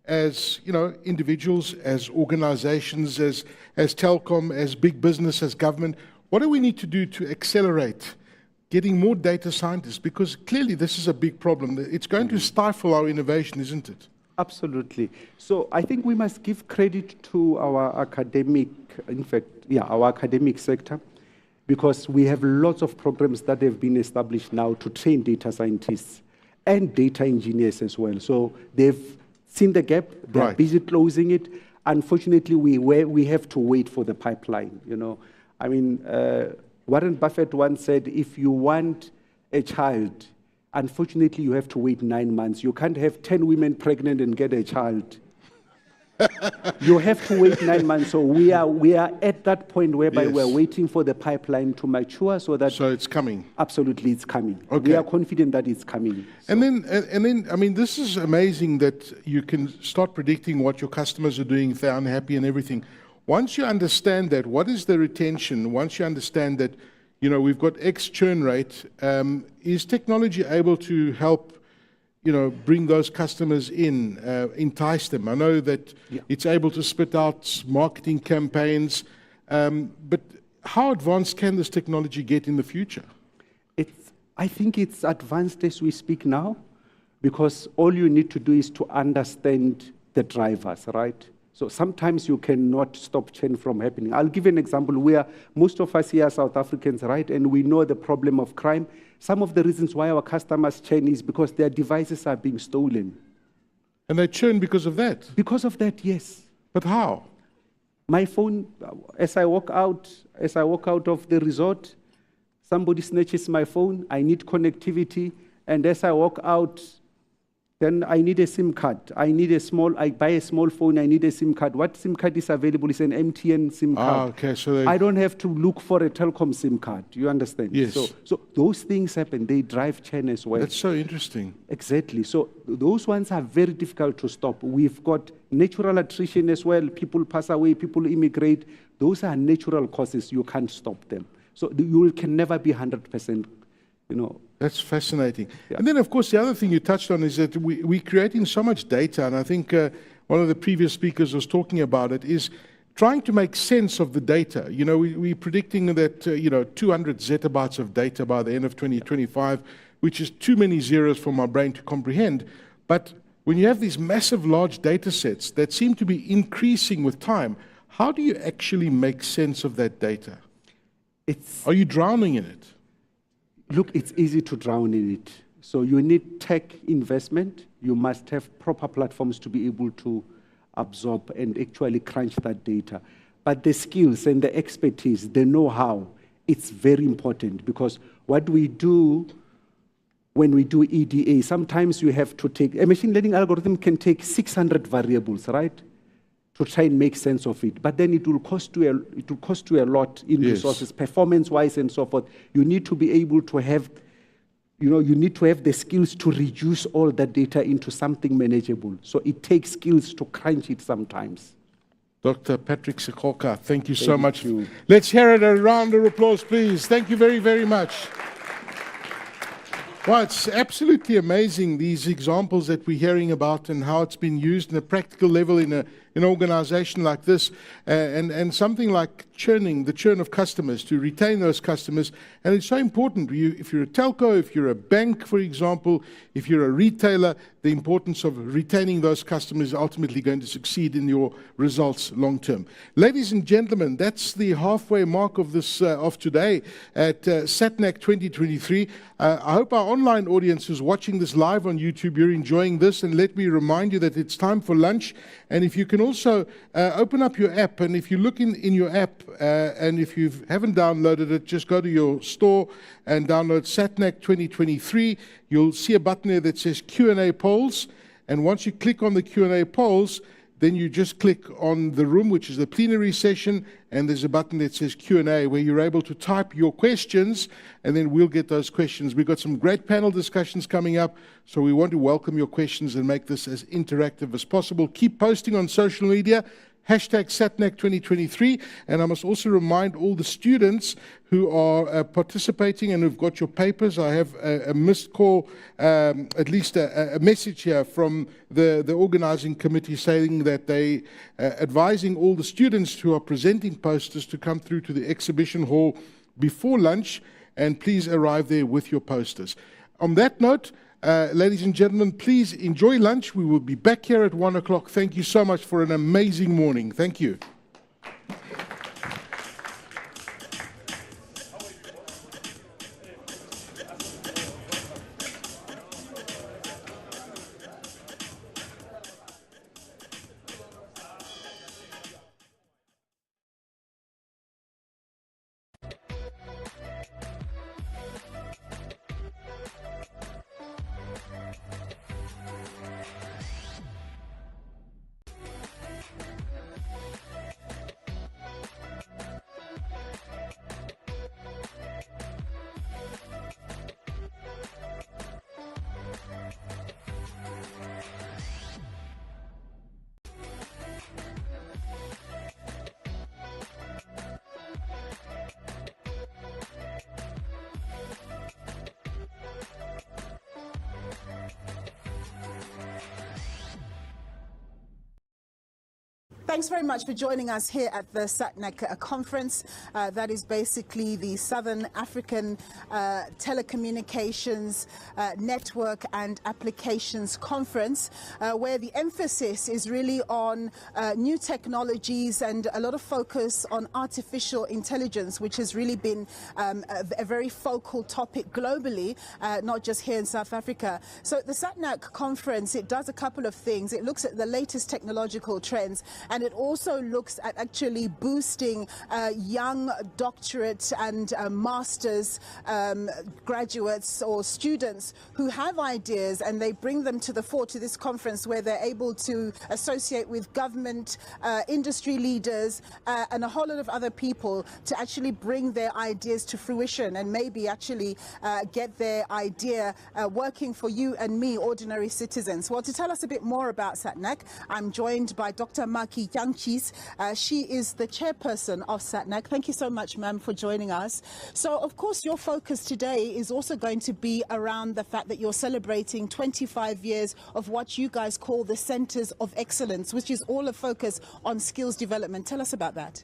as individuals, as organizations, as Telkom, as big business, as government? What do we need to do to accelerate getting more data scientists? Because clearly this is a big problem. It's going to stifle our innovation, isn't it? Absolutely. So I think we must give credit to our academic, our academic sector, because we have lots of programs that have been established now to train data scientists and data engineers as well. So they've seen the gap, they're busy closing it. Unfortunately, we have to wait for the pipeline, I mean, Warren Buffett once said, if you want a child, unfortunately, you have to wait 9 months. You can't have 10 women pregnant and get a child. You have to wait 9 months. So we are at that point whereby we're waiting for the pipeline to mature so that... So it's coming. Absolutely, it's coming. Okay. We are confident that it's coming. So. And then, I mean, this is amazing that you can start predicting what your customers are doing, if they're unhappy and everything. Once you understand that, what is the retention? Once you understand that, we've got X churn rate, is technology able to help bring those customers in, entice them? I know that it's able to spit out marketing campaigns, but how advanced can this technology get in the future? I think it's advanced as we speak now, because all you need to do is to understand the drivers, right? So sometimes you cannot stop churn from happening. I'll give you an example where most of us here are South Africans, right? And we know the problem of crime. Some of the reasons why our customers churn is because their devices are being stolen. And they churn because of that? Because of that, yes. But how? My phone, as I walk out of the resort, somebody snatches my phone, I need connectivity, and as I walk out, then I need a SIM card. I buy a small phone, I need a SIM card. What SIM card is available is an MTN SIM card. Okay, so I don't have to look for a Telkom SIM card. You understand? Yes. So those things happen. They drive churn as well. That's so interesting. Exactly. So those ones are very difficult to stop. We've got natural attrition as well. People pass away, people immigrate. Those are natural causes. You can't stop them. So you can never be 100%, That's fascinating. Yeah. And then, of course, the other thing you touched on is that we're creating so much data, and I think one of the previous speakers was talking about it, is trying to make sense of the data. We're predicting that, 200 zettabytes of data by the end of 2025, which is too many zeros for my brain to comprehend. But when you have these massive, large data sets that seem to be increasing with time, how do you actually make sense of that data? Are you drowning in it? Look, it's easy to drown in it. So you need tech investment. You must have proper platforms to be able to absorb and actually crunch that data. But the skills and the expertise, the know-how, it's very important, because what we do when we do EDA, sometimes you have to take, a machine learning algorithm can take 600 variables, right? To try and make sense of it. But then it will cost you a lot in resources, performance-wise and so forth. You need to be able to have, you need to have the skills to reduce all that data into something manageable. So it takes skills to crunch it sometimes. Dr. Patrick Sekoka, thank you so much. Let's hear it, a round of applause, please. Thank you very, very much. Well, it's absolutely amazing, these examples that we're hearing about and how it's been used in a practical level in in an organization like this, and something like churning, the churn of customers, to retain those customers. And it's so important. If you're a telco, if you're a bank, for example, if you're a retailer, the importance of retaining those customers is ultimately going to succeed in your results long term. Ladies and gentlemen, that's the halfway mark of this of today at SATNAC 2023. I hope our online audience who's watching this live on YouTube, you're enjoying this, and let me remind you that it's time for lunch. And if you can also open up your app, and if you look in your app, and if you haven't downloaded it, just go to your store and download SATNAC 2023. You'll see a button there that says Q&A polls, and once you click on the Q&A polls, then you just click on the room, which is the plenary session, and there's a button that says Q&A where you're able to type your questions, and then we'll get those questions. We've got some great panel discussions coming up, so we want to welcome your questions and make this as interactive as possible. Keep posting on social media, #SATNAC 2023, and I must also remind all the students who are participating and who've got your papers. I have a missed call, at least a message here from the organizing committee saying that they advising all the students who are presenting posters to come through to the exhibition hall before lunch, and please arrive there with your posters. On that note, ladies and gentlemen, please enjoy lunch. We will be back here at 1 o'clock. Thank you so much for an amazing morning. Thank you. Thanks very much for joining us here at the SATNAC conference. That is basically the Southern African Telecommunications Network and Applications Conference, where the emphasis is really on new technologies and a lot of focus on artificial intelligence, which has really been a very focal topic globally, not just here in South Africa. So the SATNAC conference, it does a couple of things. It looks at the latest technological trends, and it also looks at actually boosting young doctorate and master's graduates or students who have ideas, and they bring them to the fore to this conference where they're able to associate with government, industry leaders, and a whole lot of other people to actually bring their ideas to fruition and maybe actually get their idea working for you and me, ordinary citizens. Well, to tell us a bit more about SATNAC, I'm joined by Dr. Maki Yangchis. She is the chairperson of SATNAC. Thank you so much, ma'am, for joining us. So, of course, your focus today is also going to be around the fact that you're celebrating 25 years of what you guys call the Centers of Excellence, which is all a focus on skills development. Tell us about that.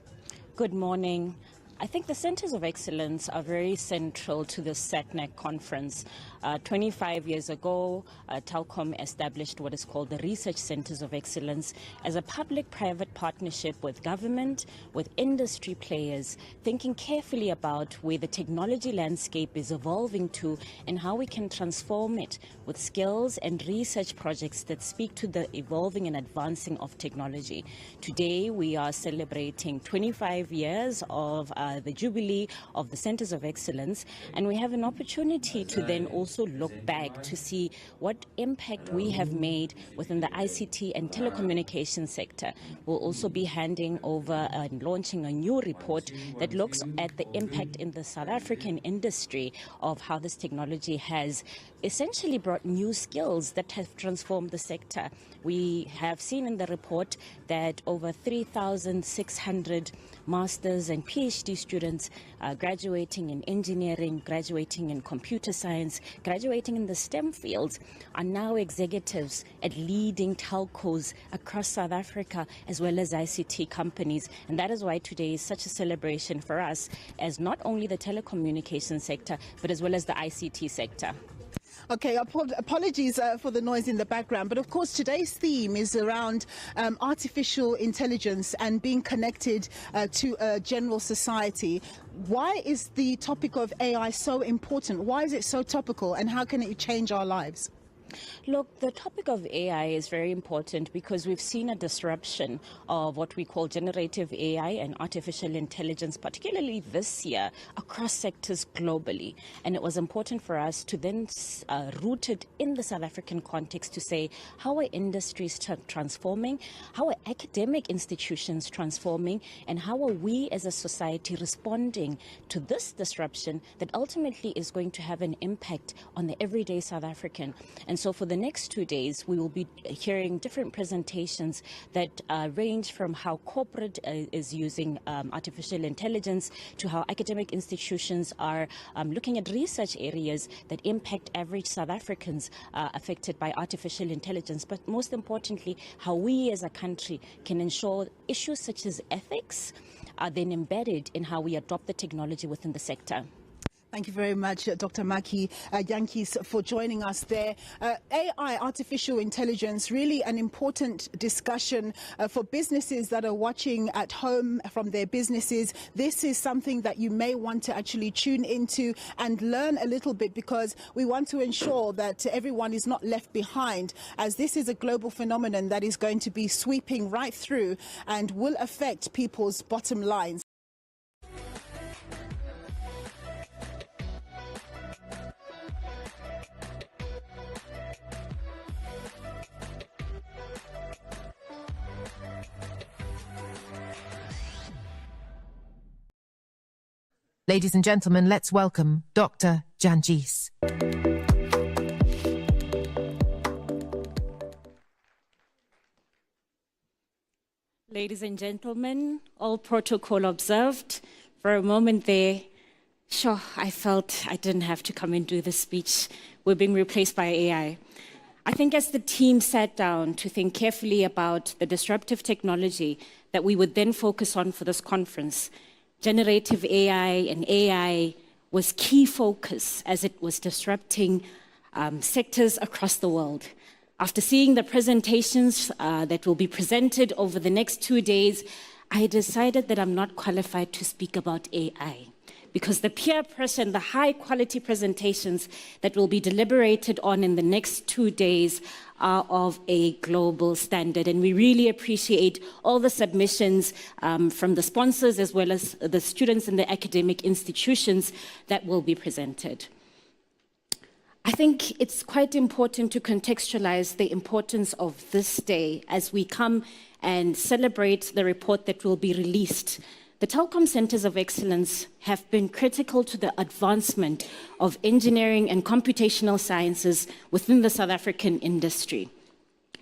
Good morning. I think the Centers of Excellence are very central to the SATNAC conference. 25 years ago, Telkom established what is called the Research Centers of Excellence as a public-private partnership with government, with industry players, thinking carefully about where the technology landscape is evolving to and how we can transform it with skills and research projects that speak to the evolving and advancing of technology. Today, we are celebrating 25 years of the Jubilee of the Centers of Excellence, and we have an opportunity to then also look back to see what impact we have made within the ICT and telecommunications sector. We'll also be handing over and launching a new report that looks at the impact in the South African industry of how this technology has essentially brought new skills that have transformed the sector. We have seen in the report that over 3,600 masters and PhD students graduating in engineering, graduating in computer science, graduating in the STEM fields are now executives at leading telcos across South Africa, as well as ICT companies. And that is why today is such a celebration for us as not only the telecommunications sector, but as well as the ICT sector. Okay, apologies for the noise in the background, but of course today's theme is around artificial intelligence and being connected to a general society. Why is the topic of AI so important? Why is it so topical, and how can it change our lives? Look, the topic of AI is very important because we've seen a disruption of what we call generative AI and artificial intelligence, particularly this year, across sectors globally. And it was important for us to then root it in the South African context to say how are industries transforming, how are academic institutions transforming, and how are we as a society responding to this disruption that ultimately is going to have an impact on the everyday South African. And so for the next 2 days, we will be hearing different presentations that range from how corporate is using artificial intelligence to how academic institutions are looking at research areas that impact average South Africans affected by artificial intelligence. But most importantly, how we as a country can ensure issues such as ethics are then embedded in how we adopt the technology within the sector. Thank you very much, Dr. Maki Yankees, for joining us there. AI, artificial intelligence, really an important discussion for businesses that are watching at home from their businesses. This is something that you may want to actually tune into and learn a little bit, because we want to ensure that everyone is not left behind, as this is a global phenomenon that is going to be sweeping right through and will affect people's bottom lines. Ladies and gentlemen, let's welcome Dr. Janjis. Ladies and gentlemen, all protocol observed. For a moment there, I felt I didn't have to come and do this speech. We're being replaced by AI. I think as the team sat down to think carefully about the disruptive technology that we would then focus on for this conference, generative AI and AI was key focus as it was disrupting sectors across the world. After seeing the presentations that will be presented over the next 2 days, I decided that I'm not qualified to speak about AI, because the peer pressure and the high quality presentations that will be deliberated on in the next 2 days are of a global standard. And we really appreciate all the submissions from the sponsors as well as the students in the academic institutions that will be presented. I think it's quite important to contextualize the importance of this day as we come and celebrate the report that will be released. The Telkom Centers of Excellence have been critical to the advancement of engineering and computational sciences within the South African industry.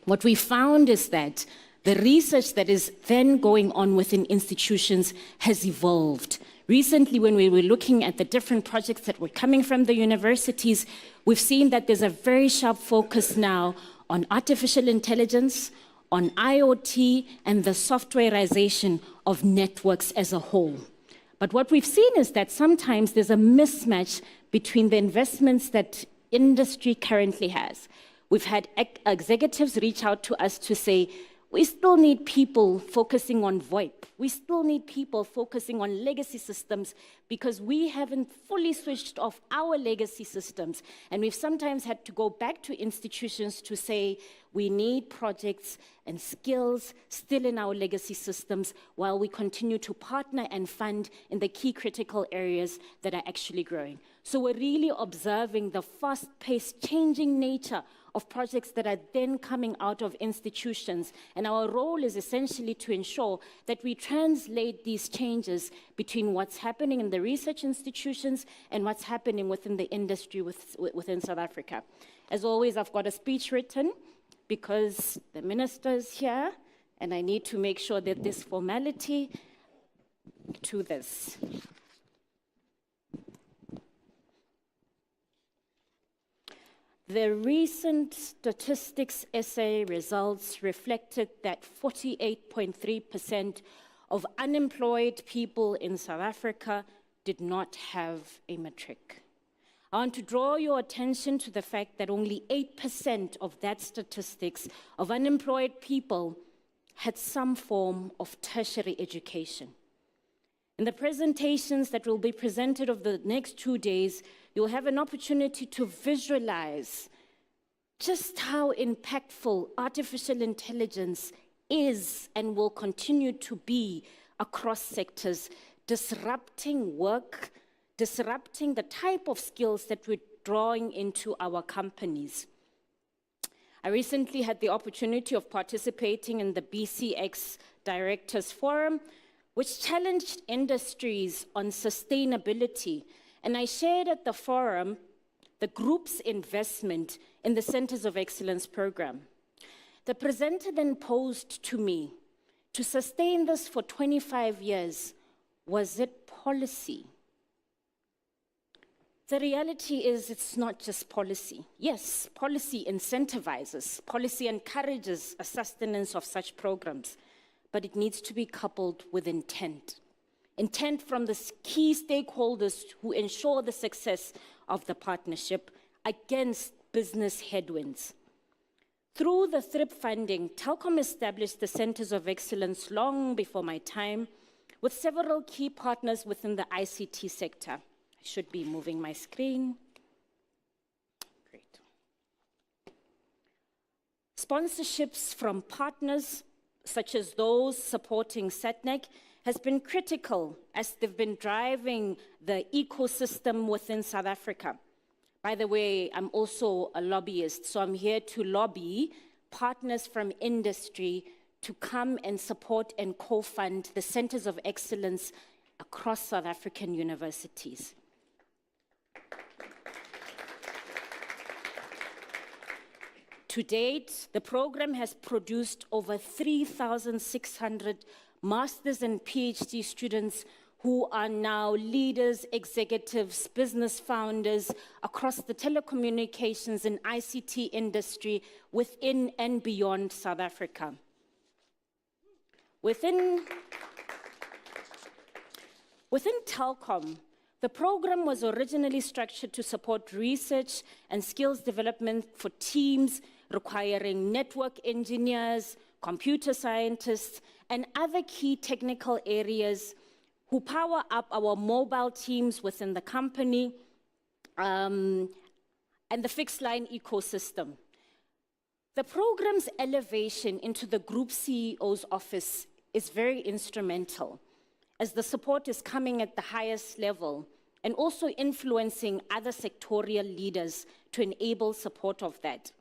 What we found is that the research that is then going on within institutions has evolved. Recently, when we were looking at the different projects that were coming from the universities, we've seen that there's a very sharp focus now on artificial intelligence, on IoT, and the softwareization of networks as a whole. But what we've seen is that sometimes there's a mismatch between the investments that industry currently has. We've had executives reach out to us to say, we still need people focusing on VoIP. We still need people focusing on legacy systems because we haven't fully switched off our legacy systems. And we've sometimes had to go back to institutions to say we need projects and skills still in our legacy systems while we continue to partner and fund in the key critical areas that are actually growing. So we're really observing the fast-paced changing nature of projects that are then coming out of institutions. And our role is essentially to ensure that we translate these changes between what's happening in the research institutions and what's happening within the industry within South Africa. As always, I've got a speech written because the minister is here, and I need to make sure that this formality. to this. The recent statistics essay results reflected that 48.3% of unemployed people in South Africa did not have a matric. I want to draw your attention to the fact that only 8% of that statistics of unemployed people had some form of tertiary education. In the presentations that will be presented over the next 2 days, you'll have an opportunity to visualize just how impactful artificial intelligence is and will continue to be across sectors, disrupting work, disrupting the type of skills that we're drawing into our companies. I recently had the opportunity of participating in the BCX Directors Forum, which challenged industries on sustainability. And I shared at the forum the group's investment in the Centers of Excellence program. The presenter then posed to me, to sustain this for 25 years, was it policy? The reality is it's not just policy. Yes, policy incentivizes, policy encourages a sustenance of such programs, but it needs to be coupled with intent. Intent from the key stakeholders who ensure the success of the partnership against business headwinds. Through the THRIP funding, Telkom established the Centers of Excellence long before my time, with several key partners within the ICT sector. I should be moving my screen. Great. Sponsorships from partners, such as those supporting SATNAC, has been critical as they've been driving the ecosystem within South Africa. By the way, I'm also a lobbyist, so I'm here to lobby partners from industry to come and support and co-fund the Centers of Excellence across South African universities. To date, the program has produced over 3,600 master's and PhD students who are now leaders, executives, business founders across the telecommunications and ICT industry within and beyond South Africa. Within Telkom, the program was originally structured to support research and skills development for teams requiring network engineers, computer scientists, and other key technical areas who power up our mobile teams within the company and the fixed line ecosystem. The program's elevation into the group CEO's office is very instrumental, as the support is coming at the highest level and also influencing other sectorial leaders to enable support of that.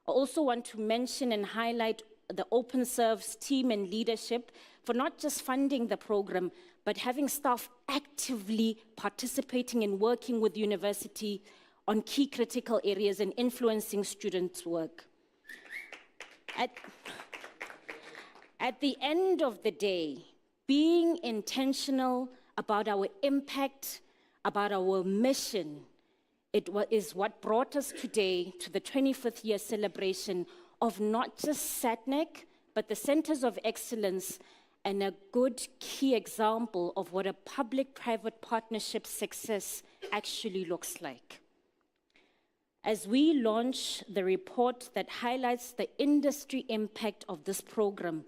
I also want to mention and highlight the OpenServe's team and leadership for not just funding the program, but having staff actively participating and working with university on key critical areas and influencing students' work. At the end of the day, being intentional about our impact, about our mission, is what brought us today to the 25th year celebration of not just SATNAC, but the Centers of Excellence, and a good key example of what a public-private partnership success actually looks like. As we launch the report that highlights the industry impact of this program,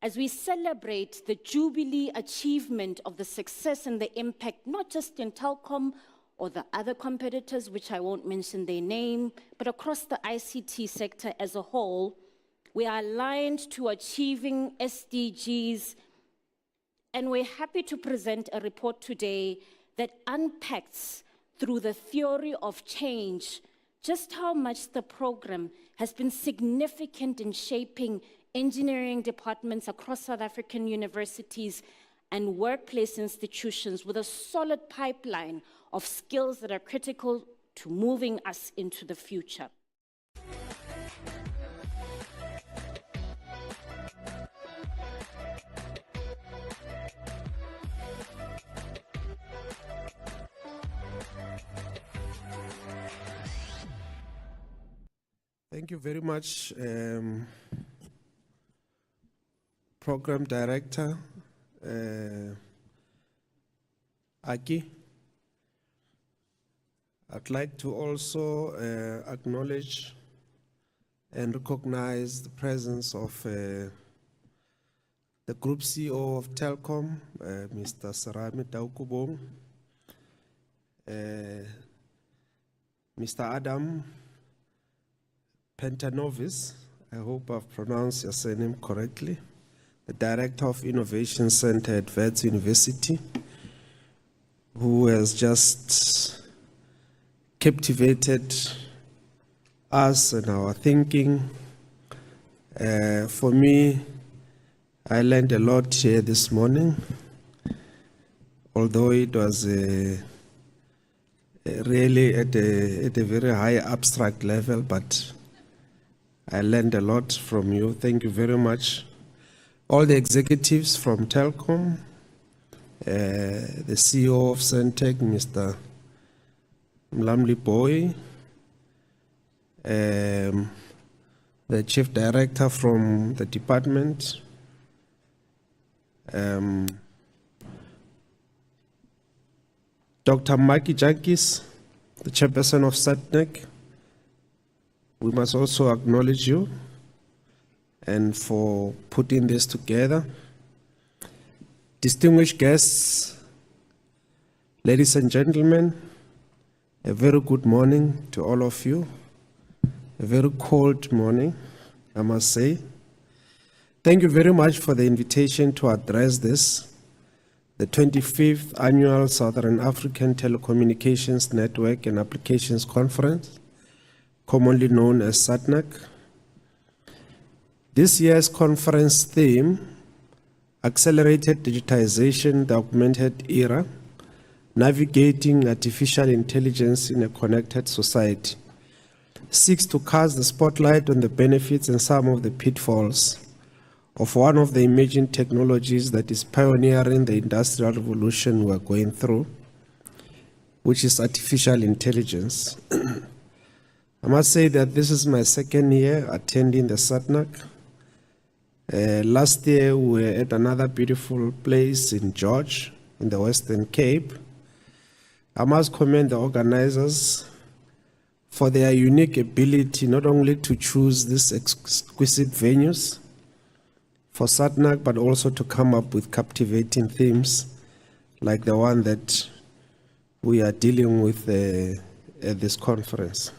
as we celebrate the Jubilee achievement of the success and the impact, not just in Telkom or the other competitors, which I won't mention their name, but across the ICT sector as a whole, we are aligned to achieving SDGs, and we're happy to present a report today that unpacks through the theory of change just how much the program has been significant in shaping engineering departments across South African universities and workplace institutions with a solid pipeline of skills that are critical to moving us into the future. Thank you very much, Program Director Aki. I'd like to also acknowledge and recognize the presence of the Group CEO of Telkom, Mr. Sarami Daukubong, Mr. Adam Pentanovis, I hope I've pronounced your surname correctly, the Director of Innovation Center at Wits University, who has just captivated us and our thinking. For me, I learned a lot here this morning, although it was really at a very high abstract level, but I learned a lot from you. Thank you very much. All the executives from Telkom, the CEO of Centec, Mr. Mlamli Boy, the Chief Director from the department, Dr. Maki Jankis, the Chairperson of SATNAC. We must also acknowledge you and for putting this together. Distinguished guests, ladies and gentlemen, a very good morning to all of you. A very cold morning, I must say. Thank you very much for the invitation to address this, the 25th Annual Southern African Telecommunications Network and Applications Conference, commonly known as SATNAC. This year's conference theme, Accelerated Digitization, the Augmented Era, Navigating Artificial Intelligence in a Connected Society, seeks to cast the spotlight on the benefits and some of the pitfalls of one of the emerging technologies that is pioneering the industrial revolution we're going through, which is artificial intelligence. I must say that this is my second year attending the SATNAC. Last year we were at another beautiful place in George, in the Western Cape. I must commend the organizers for their unique ability not only to choose these exquisite venues for SATNAC, but also to come up with captivating themes like the one that we are dealing with at this conference.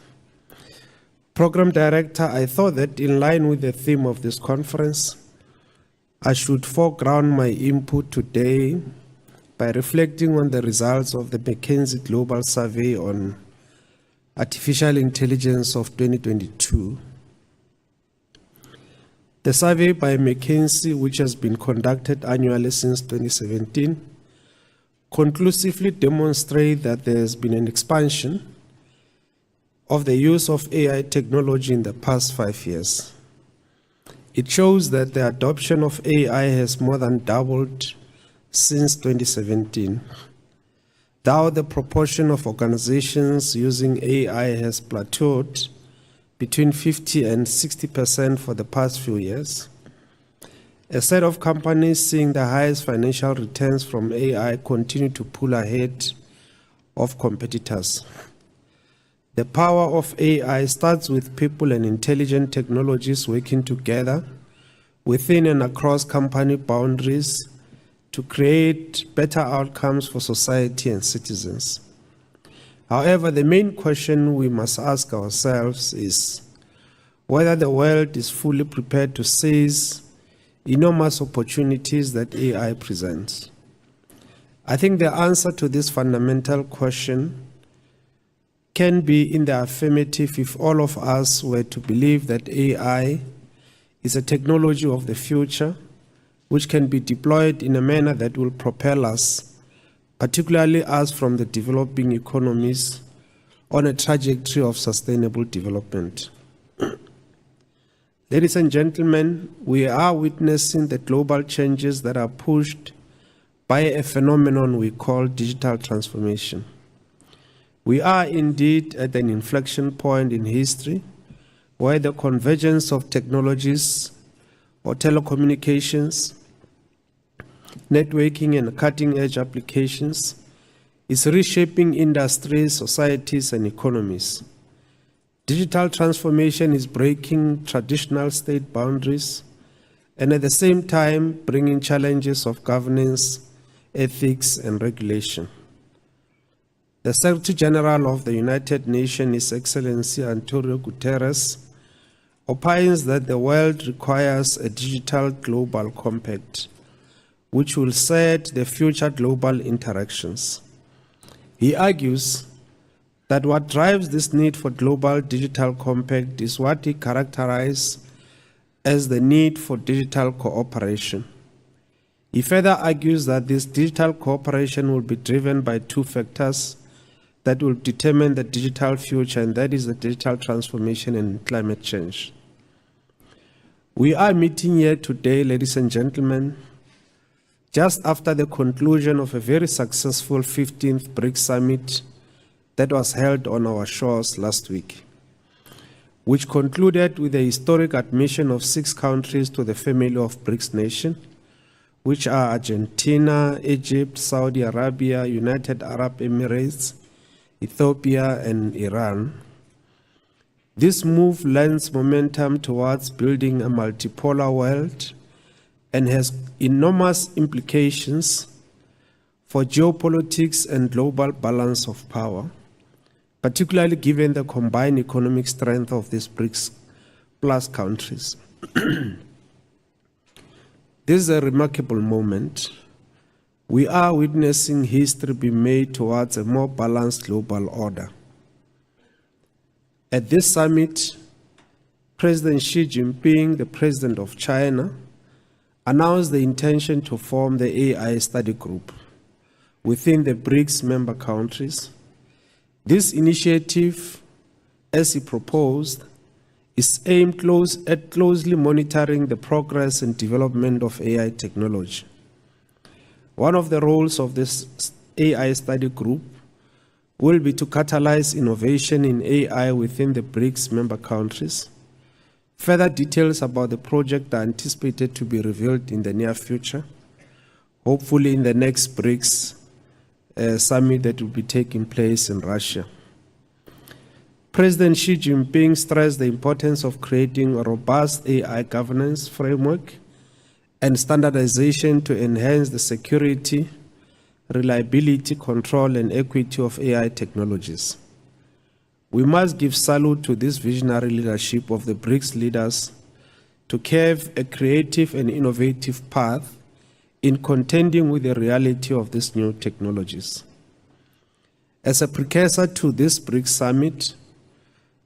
Program Director, I thought that in line with the theme of this conference, I should foreground my input today by reflecting on the results of the McKinsey Global Survey on Artificial Intelligence of 2022. The survey by McKinsey, which has been conducted annually since 2017, conclusively demonstrates that there has been an expansion of the use of AI technology in the past 5 years. It shows that the adoption of AI has more than doubled since 2017. Though the proportion of organizations using AI has plateaued between 50 and 60% for the past few years, a set of companies seeing the highest financial returns from AI continue to pull ahead of competitors. The power of AI starts with people and intelligent technologies working together within and across company boundaries to create better outcomes for society and citizens. However, the main question we must ask ourselves is whether the world is fully prepared to seize enormous opportunities that AI presents. I think the answer to this fundamental question can be in the affirmative if all of us were to believe that AI is a technology of the future which can be deployed in a manner that will propel us, particularly us from the developing economies, on a trajectory of sustainable development. Ladies and gentlemen, we are witnessing the global changes that are pushed by a phenomenon we call digital transformation. We are indeed at an inflection point in history where the convergence of technologies or telecommunications, networking and cutting-edge applications is reshaping industries, societies, and economies. Digital transformation is breaking traditional state boundaries and at the same time bringing challenges of governance, ethics, and regulation. The Secretary General of the United Nations, His Excellency Antonio Guterres, opines that the world requires a digital global compact, which will set the future global interactions. He argues that what drives this need for global digital compact is what he characterizes as the need for digital cooperation. He further argues that this digital cooperation will be driven by two factors that will determine the digital future, and that is the digital transformation and climate change. We are meeting here today, ladies and gentlemen, just after the conclusion of a very successful 15th BRICS Summit that was held on our shores last week, which concluded with the historic admission of 6 countries to the family of BRICS nations, which are Argentina, Egypt, Saudi Arabia, United Arab Emirates, Ethiopia, and Iran. This move lends momentum towards building a multipolar world and has enormous implications for geopolitics and global balance of power, particularly given the combined economic strength of these BRICS plus countries. This is a remarkable moment. We are witnessing history be made towards a more balanced global order. At this summit, President Xi Jinping, the President of China, announced the intention to form the AI study group within the BRICS member countries. This initiative, as he proposed, is aimed at closely monitoring the progress and development of AI technology. One of the roles of this AI study group will be to catalyze innovation in AI within the BRICS member countries. Further details about the project are anticipated to be revealed in the near future, hopefully in the next BRICS summit that will be taking place in Russia. President Xi Jinping stressed the importance of creating a robust AI governance framework and standardization to enhance the security, reliability, control, and equity of AI technologies. We must give salute to this visionary leadership of the BRICS leaders to carve a creative and innovative path in contending with the reality of these new technologies. As a precursor to this BRICS summit,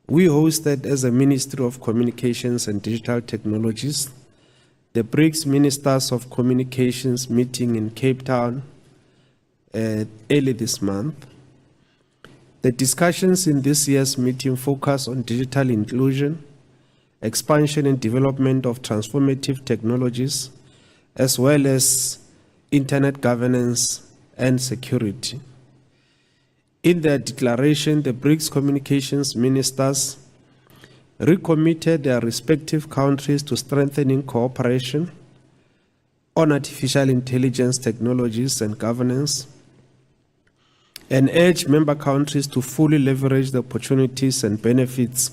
we hosted, as a Ministry of Communications and Digital Technologies, the BRICS Ministers of Communications meeting in Cape Town early this month. The discussions in this year's meeting focus on digital inclusion, expansion and development of transformative technologies, as well as internet governance and security. In their declaration, the BRICS communications ministers recommitted their respective countries to strengthening cooperation on artificial intelligence technologies and governance, and urged member countries to fully leverage the opportunities and benefits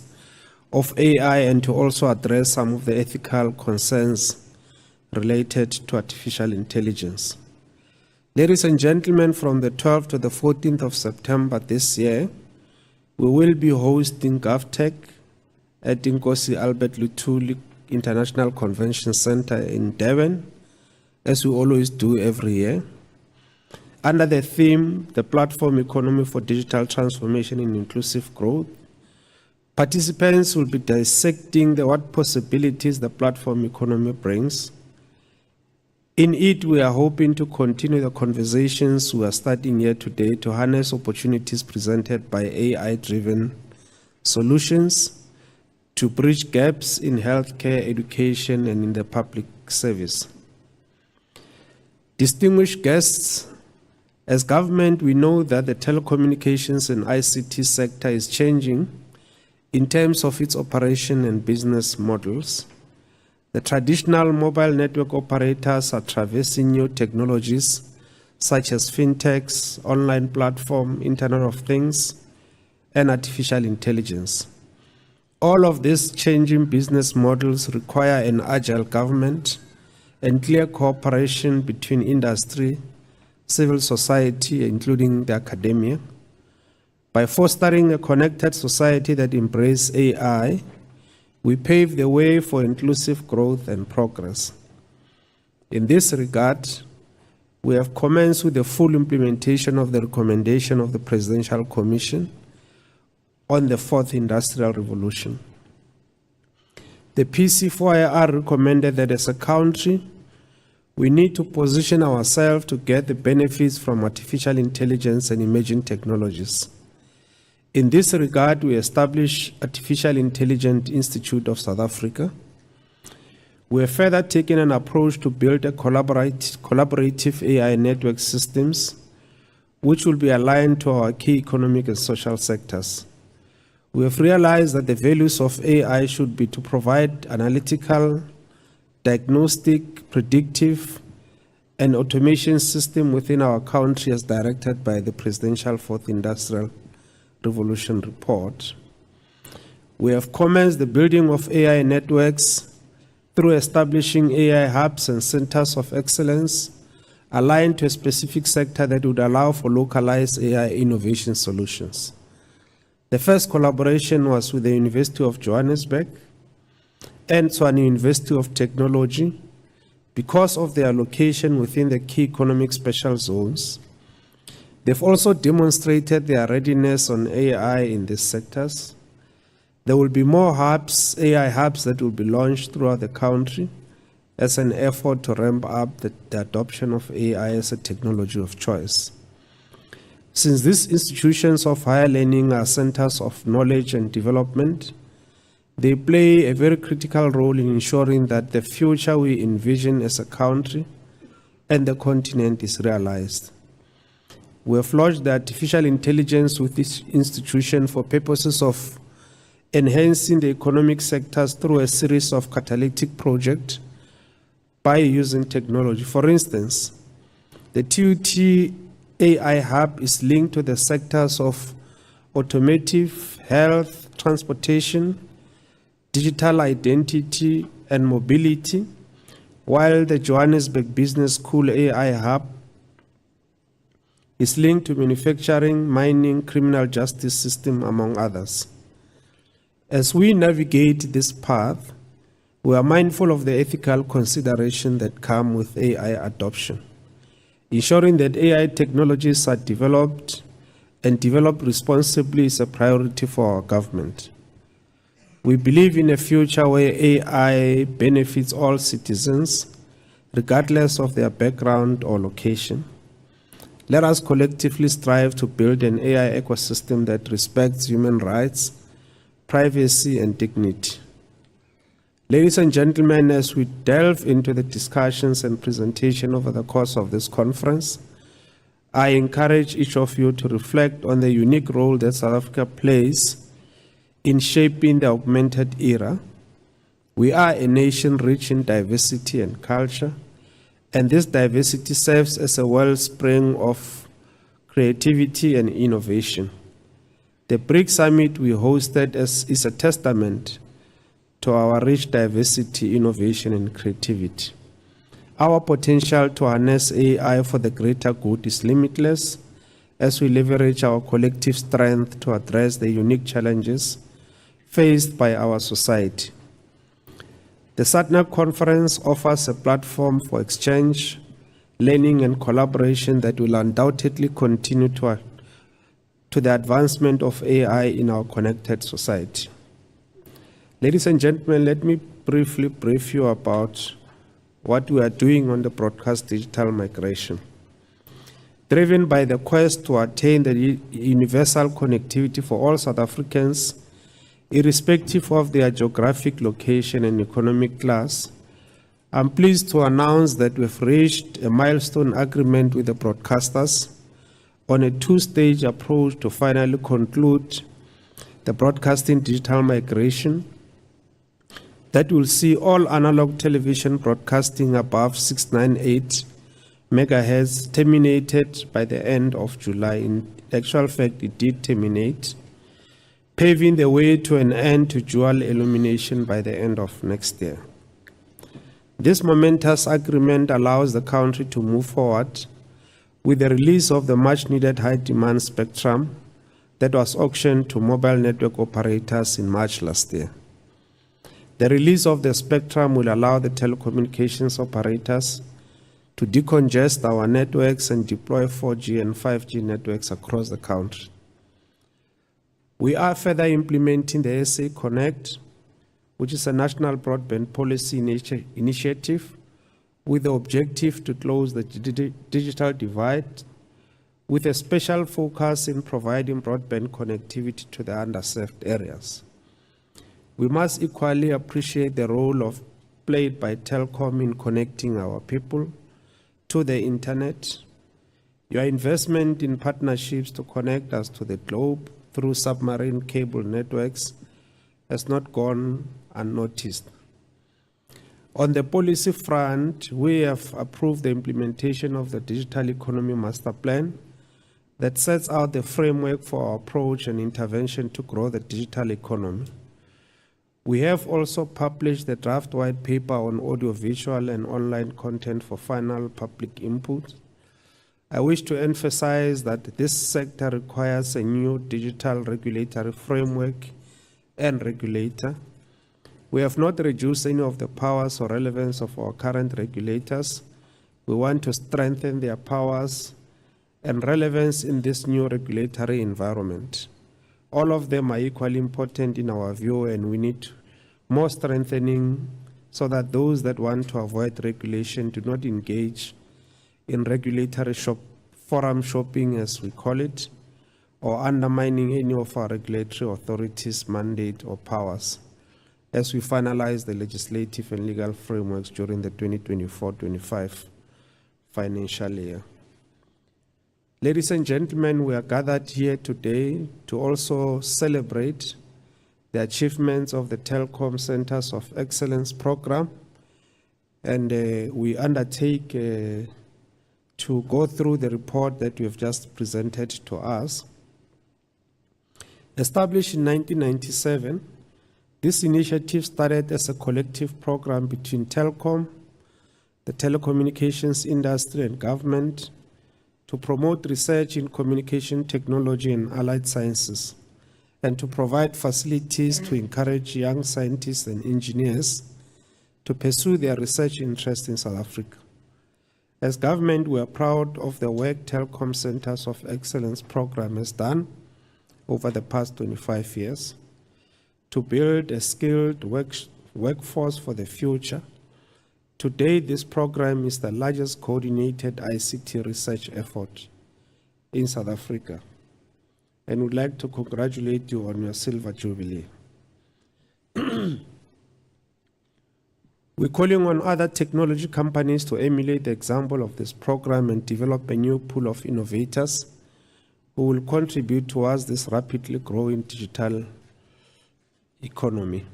of AI and to also address some of the ethical concerns related to artificial intelligence. Ladies and gentlemen, from the 12th to the 14th of September this year, we will be hosting GovTech at Inkosi Albert Lutuli International Convention Center in Durban, as we always do every year. Under the theme, the Platform Economy for Digital Transformation and Inclusive Growth, participants will be dissecting what possibilities the platform economy brings. In it, we are hoping to continue the conversations we are starting here today to harness opportunities presented by AI-driven solutions to bridge gaps in healthcare, education, and in the public service. Distinguished guests, as government, we know that the telecommunications and ICT sector is changing in terms of its operation and business models. The traditional mobile network operators are traversing new technologies such as fintechs, online platform, Internet of Things, and artificial intelligence. All of these changing business models require an agile government and clear cooperation between industry, civil society, including the academia. By fostering a connected society that embraces AI, we pave the way for inclusive growth and progress. In this regard, we have commenced with the full implementation of the recommendation of the Presidential Commission on the Fourth Industrial Revolution. The PC4IR recommended that as a country, we need to position ourselves to get the benefits from artificial intelligence and emerging technologies. In this regard, we established Artificial Intelligence Institute of South Africa. We have further taken an approach to build a collaborative AI network systems, which will be aligned to our key economic and social sectors. We have realized that the values of AI should be to provide analytical, diagnostic, predictive, and automation system within our country as directed by the Presidential Fourth Industrial Revolution report. We have commenced the building of AI networks through establishing AI hubs and centers of excellence aligned to a specific sector that would allow for localized AI innovation solutions. The first collaboration was with the University of Johannesburg and Tshwane University of Technology because of their location within the key economic special zones. They've also demonstrated their readiness on AI in these sectors. There will be more hubs, AI hubs that will be launched throughout the country as an effort to ramp up the adoption of AI as a technology of choice. Since these institutions of higher learning are centers of knowledge and development, they play a very critical role in ensuring that the future we envision as a country and the continent is realized. We have launched the artificial intelligence with this institution for purposes of enhancing the economic sectors through a series of catalytic projects by using technology. For instance, the TUT AI Hub is linked to the sectors of automotive, health, transportation, digital identity, and mobility, while the Johannesburg Business School AI Hub is linked to manufacturing, mining, criminal justice system, among others. As we navigate this path, we are mindful of the ethical considerations that come with AI adoption. Ensuring that AI technologies are developed and developed responsibly is a priority for our government. We believe in a future where AI benefits all citizens, regardless of their background or location. Let us collectively strive to build an AI ecosystem that respects human rights, privacy, and dignity. Ladies and gentlemen, as we delve into the discussions and presentation over the course of this conference, I encourage each of you to reflect on the unique role that South Africa plays in shaping the augmented era. We are a nation rich in diversity and culture, and this diversity serves as a wellspring of creativity and innovation. The BRIC Summit we hosted is a testament to our rich diversity, innovation, and creativity. Our potential to harness AI for the greater good is limitless as we leverage our collective strength to address the unique challenges faced by our society. The SATNAC conference offers a platform for exchange, learning, and collaboration that will undoubtedly contribute to the advancement of AI in our connected society. Ladies and gentlemen, let me briefly brief you about what we are doing on the broadcast digital migration. Driven by the quest to attain the universal connectivity for all South Africans, irrespective of their geographic location and economic class, I'm pleased to announce that we've reached a milestone agreement with the broadcasters on a two-stage approach to finally conclude the broadcasting digital migration that will see all analog television broadcasting above 698 megahertz terminated by the end of July. In actual fact, it did terminate, paving the way to an end to dual illumination by the end of next year. This momentous agreement allows the country to move forward with the release of the much-needed high-demand spectrum that was auctioned to mobile network operators in March last year. The release of the spectrum will allow the telecommunications operators to decongest our networks and deploy 4G and 5G networks across the country. We are further implementing the SA Connect, which is a national broadband policy initiative with the objective to close the digital divide, with a special focus in providing broadband connectivity to the underserved areas. We must equally appreciate the role played by Telkom in connecting our people to the internet. Your investment in partnerships to connect us to the globe through submarine cable networks has not gone unnoticed. On the policy front, we have approved the implementation of the Digital Economy Master Plan that sets out the framework for our approach and intervention to grow the digital economy. We have also published the draft white paper on audiovisual and online content for final public input. I wish to emphasize that this sector requires a new digital regulatory framework and regulator. We have not reduced any of the powers or relevance of our current regulators. We want to strengthen their powers and relevance in this new regulatory environment. All of them are equally important in our view, and we need more strengthening so that those that want to avoid regulation do not engage in regulatory forum shopping, as we call it, or undermining any of our regulatory authorities' mandate or powers as we finalize the legislative and legal frameworks during the 2024-25 financial year. Ladies and gentlemen, we are gathered here today to also celebrate the achievements of the Telkom Centers of Excellence program, and we undertake to go through the report that you have just presented to us. Established in 1997, this initiative started as a collective program between Telkom, the telecommunications industry, and government to promote research in communication technology and allied sciences, and to provide facilities to encourage young scientists and engineers to pursue their research interests in South Africa. As government, we are proud of the work Telkom Centers of Excellence program has done over the past 25 years to build a skilled workforce for the future. Today, this program is the largest coordinated ICT research effort in South Africa, and would like to congratulate you on your silver jubilee. We're calling on other technology companies to emulate the example of this program and develop a new pool of innovators who will contribute towards this rapidly growing digital economy.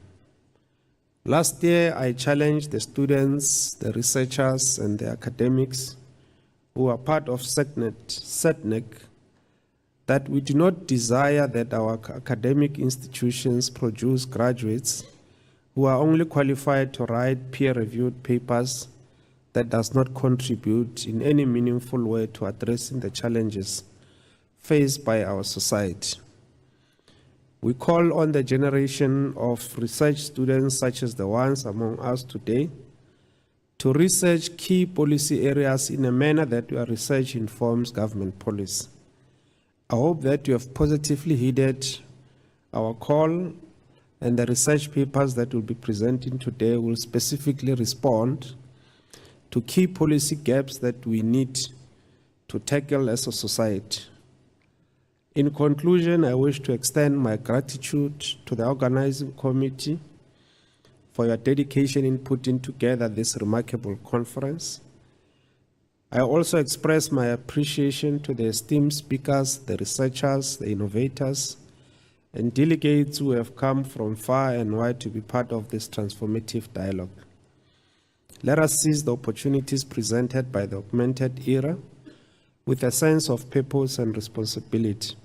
Last year, I challenged the students, the researchers, and the academics who are part of SATNAC that we do not desire that our academic institutions produce graduates who are only qualified to write peer-reviewed papers that does not contribute in any meaningful way to addressing the challenges faced by our society. We call on the generation of research students, such as the ones among us today, to research key policy areas in a manner that your research informs government policy. I hope that you have positively heeded our call, and the research papers that we'll be presenting today will specifically respond to key policy gaps that we need to tackle as a society. In conclusion, I wish to extend my gratitude to the organizing committee for your dedication in putting together this remarkable conference. I also express my appreciation to the esteemed speakers, the researchers, the innovators, and delegates who have come from far and wide to be part of this transformative dialogue. Let us seize the opportunities presented by the augmented era with a sense of purpose and responsibility.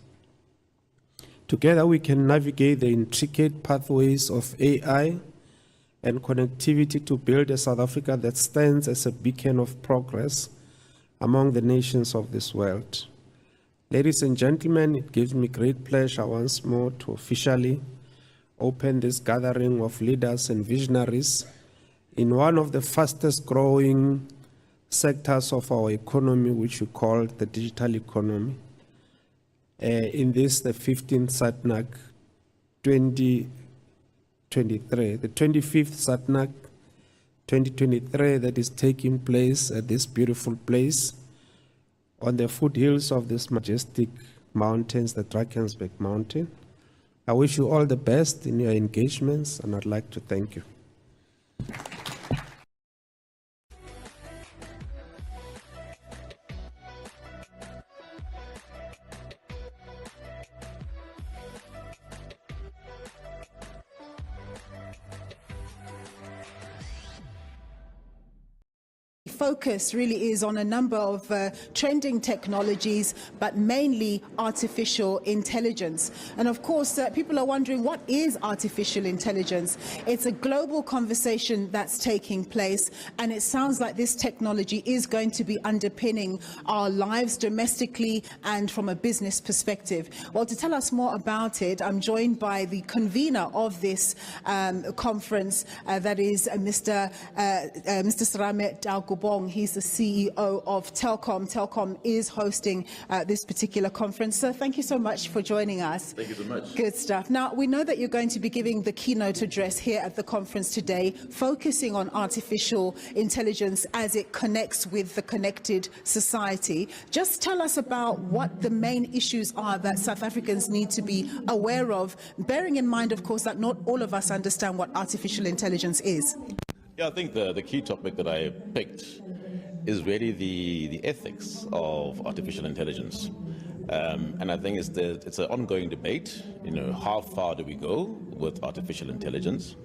Together we can navigate the intricate pathways of AI and connectivity to build a South Africa that stands as a beacon of progress among the nations of this world. Ladies and gentlemen, it gives me great pleasure once more to officially open this gathering of leaders and visionaries in one of the fastest growing sectors of our economy, which we call the digital economy. In this, the 15th SATNAC 2023, the 25th SATNAC 2023 that is taking place at this beautiful place on the foothills of this majestic mountains, the Drakensberg Mountain. I wish you all the best in your engagements, and I'd like to thank you. Focus really is on a number of trending technologies, but mainly artificial intelligence. And of course, people are wondering, what is artificial intelligence? It's a global conversation that's taking place, and it sounds like this technology is going to be underpinning our lives domestically and from a business perspective. Well, to tell us more about it, I'm joined by the convener of this conference, that is Mr. Serame Dalgubong. He's the CEO of Telkom. Telkom is hosting this particular conference. So thank you so much for joining us. Thank you so much. Good stuff. Now, we know that you're going to be giving the keynote address here at the conference today, focusing on artificial intelligence as it connects with the connected society. Just tell us about what the main issues are that South Africans need to be aware of, bearing in mind, of course, that not all of us understand what artificial intelligence is. Yeah, I think the key topic that I picked is really the ethics of artificial intelligence. And I think it's an ongoing debate, how far do we go with artificial intelligence?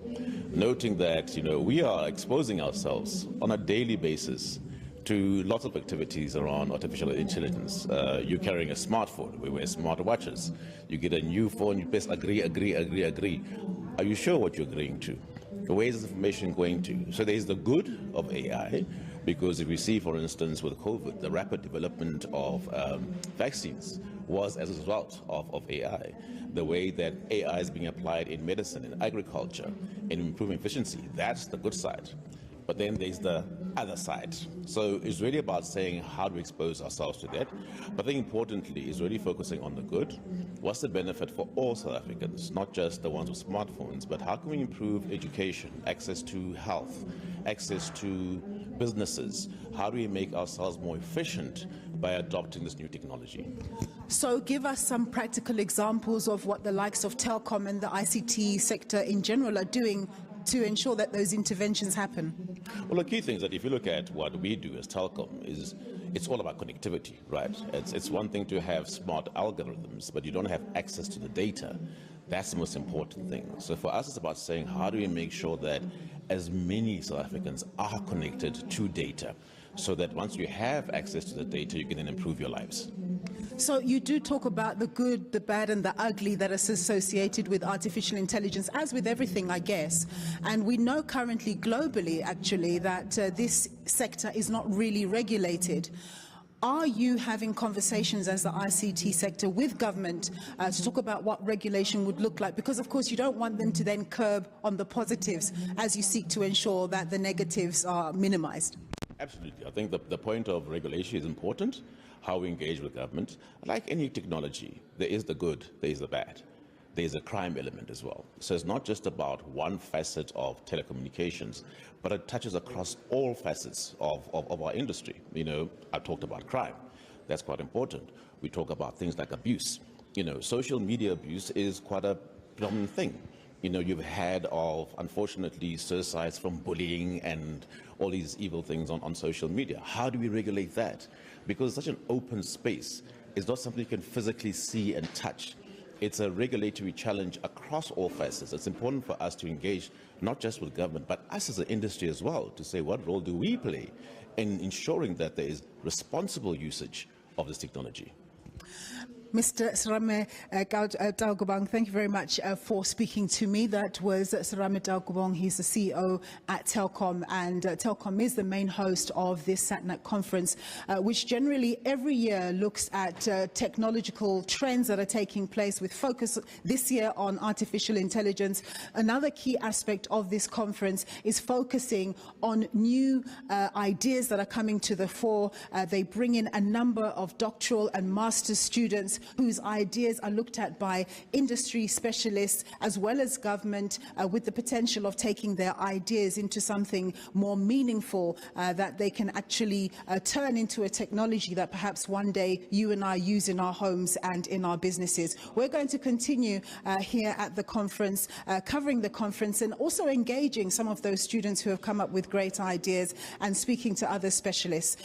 Noting that, we are exposing ourselves on a daily basis to lots of activities around artificial intelligence. You're carrying a smartphone, we wear smart watches. You get a new phone, you press agree. Are you sure what you're agreeing to? Where is this information going to? So there's the good of AI, because if we see, for instance, with COVID, the rapid development of vaccines was as a result of AI. The way that AI is being applied in medicine, in agriculture, in improving efficiency, that's the good side. But then there's the other side. So it's really about saying, how do we expose ourselves to that? But I think importantly is really focusing on the good. What's the benefit for all South Africans, not just the ones with smartphones, but how can we improve education, access to health, access to businesses? How do we make ourselves more efficient by adopting this new technology? So give us some practical examples of what the likes of Telkom and the ICT sector in general are doing to ensure that those interventions happen. Well, the key thing is that if you look at what we do as Telkom, is it's all about connectivity, right? It's one thing to have smart algorithms, but you don't have access to the data. That's the most important thing. So for us, it's about saying, how do we make sure that as many South Africans are connected to data, so that once you have access to the data, you can then improve your lives. So you do talk about the good, the bad, and the ugly that is associated with artificial intelligence, as with everything, I guess. And we know currently globally, actually, that this sector is not really regulated. Are you having conversations as the ICT sector with government to talk about what regulation would look like? Because, of course, you don't want them to then curb on the positives as you seek to ensure that the negatives are minimized. Absolutely. I think the point of regulation is important, how we engage with government. Like any technology, there is the good, there is the bad. There is a crime element as well. So it's not just about one facet of telecommunications, but it touches across all facets of our industry. I talked about crime. That's quite important. We talk about things like abuse. Social media abuse is quite a predominant thing. You've had unfortunately, suicides from bullying and all these evil things on social media. How do we regulate that? Because it's such an open space. It's not something you can physically see and touch. it's a regulatory challenge across all facets. It's important for us to engage not just with government, but us as an industry as well, to say what role do we play in ensuring that there is responsible usage of this technology. Mr. Serame Taukobong, thank you very much for speaking to me. That was Serame Taukobong. He's the CEO at Telkom, and Telkom is the main host of this SATNAC conference, which generally every year looks at technological trends that are taking place, with focus this year on artificial intelligence. Another key aspect of this conference is focusing on new ideas that are coming to the fore. They bring in a number of doctoral and master's students whose ideas are looked at by industry specialists as well as government, with the potential of taking their ideas into something more meaningful that they can actually turn into a technology that perhaps one day you and I use in our homes and in our businesses. We're going to continue here at the conference, covering the conference and also engaging some of those students who have come up with great ideas and speaking to other specialists.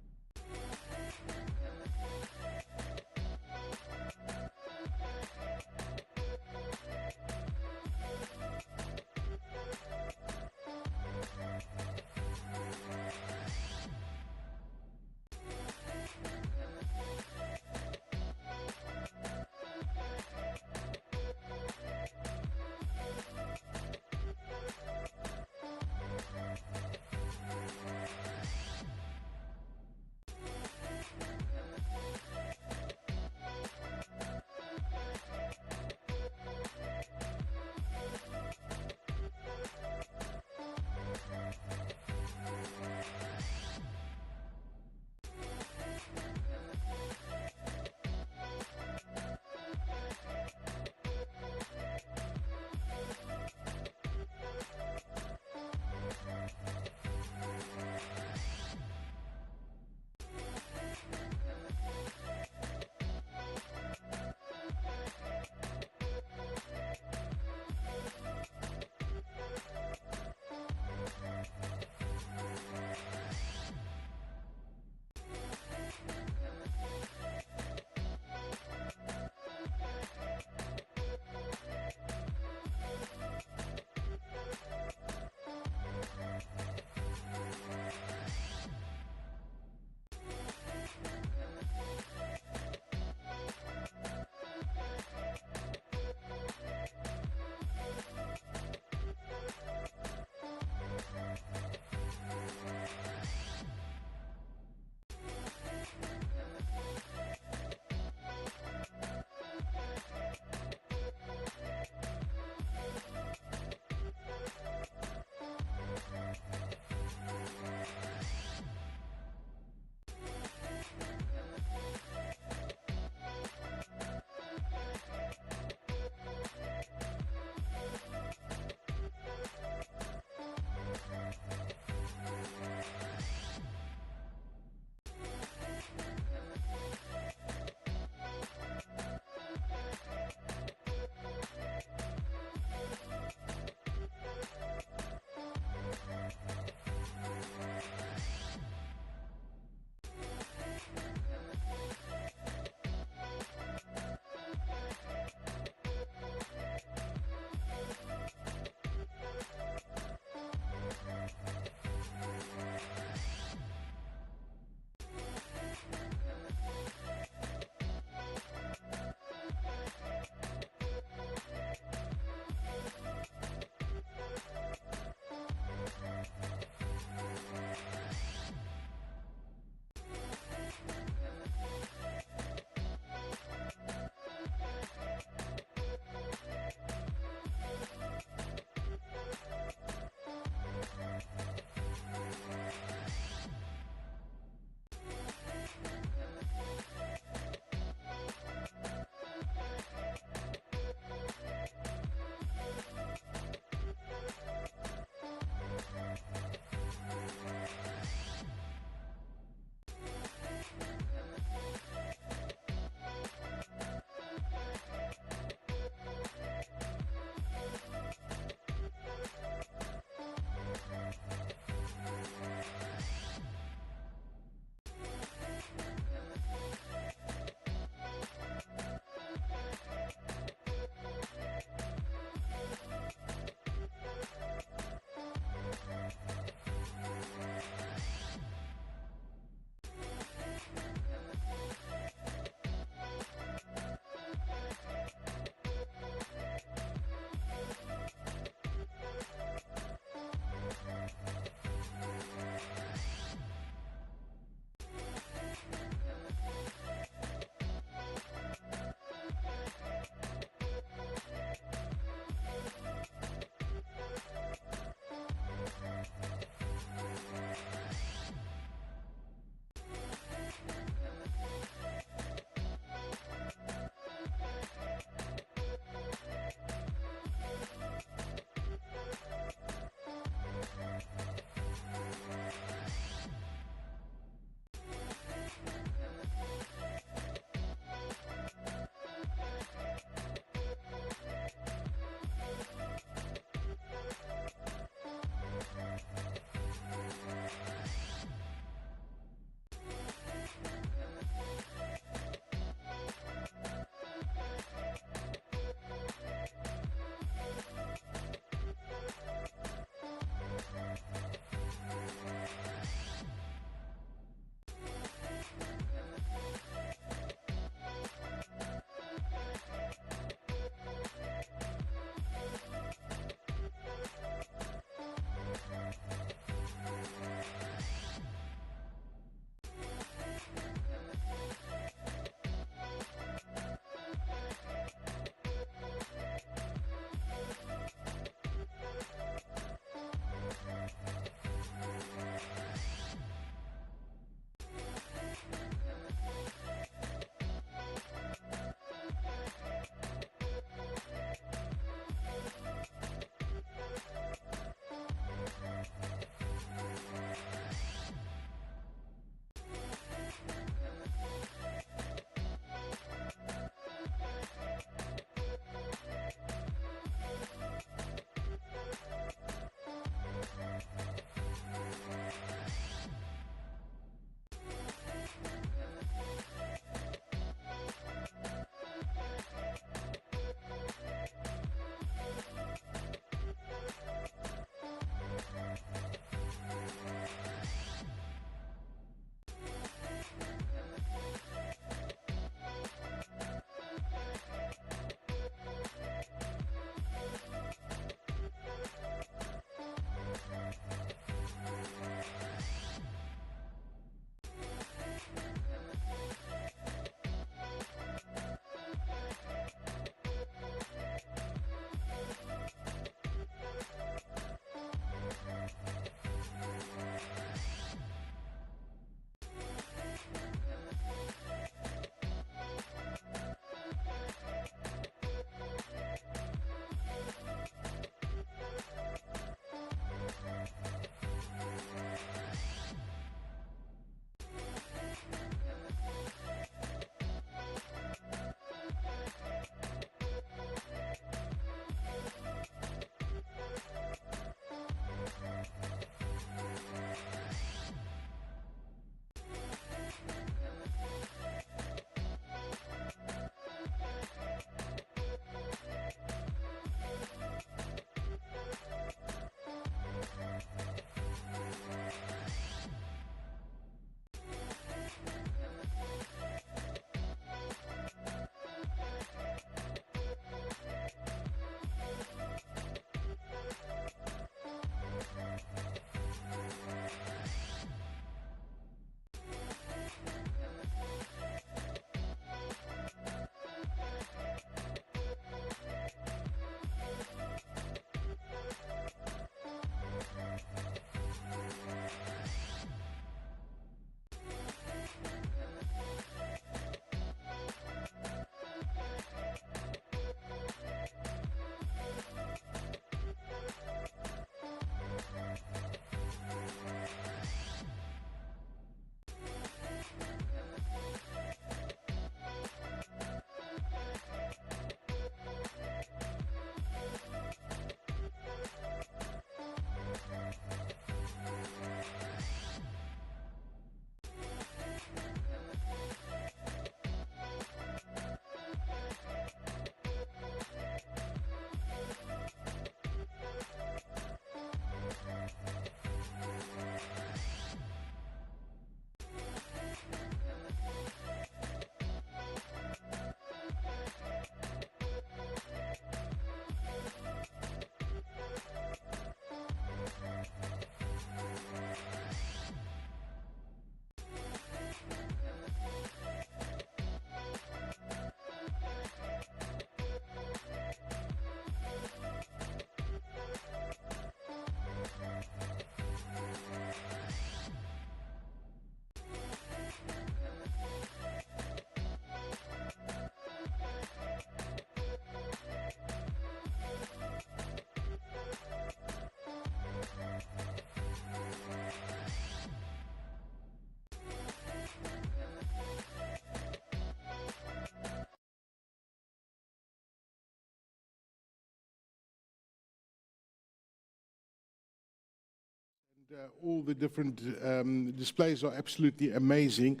All the different displays are absolutely amazing.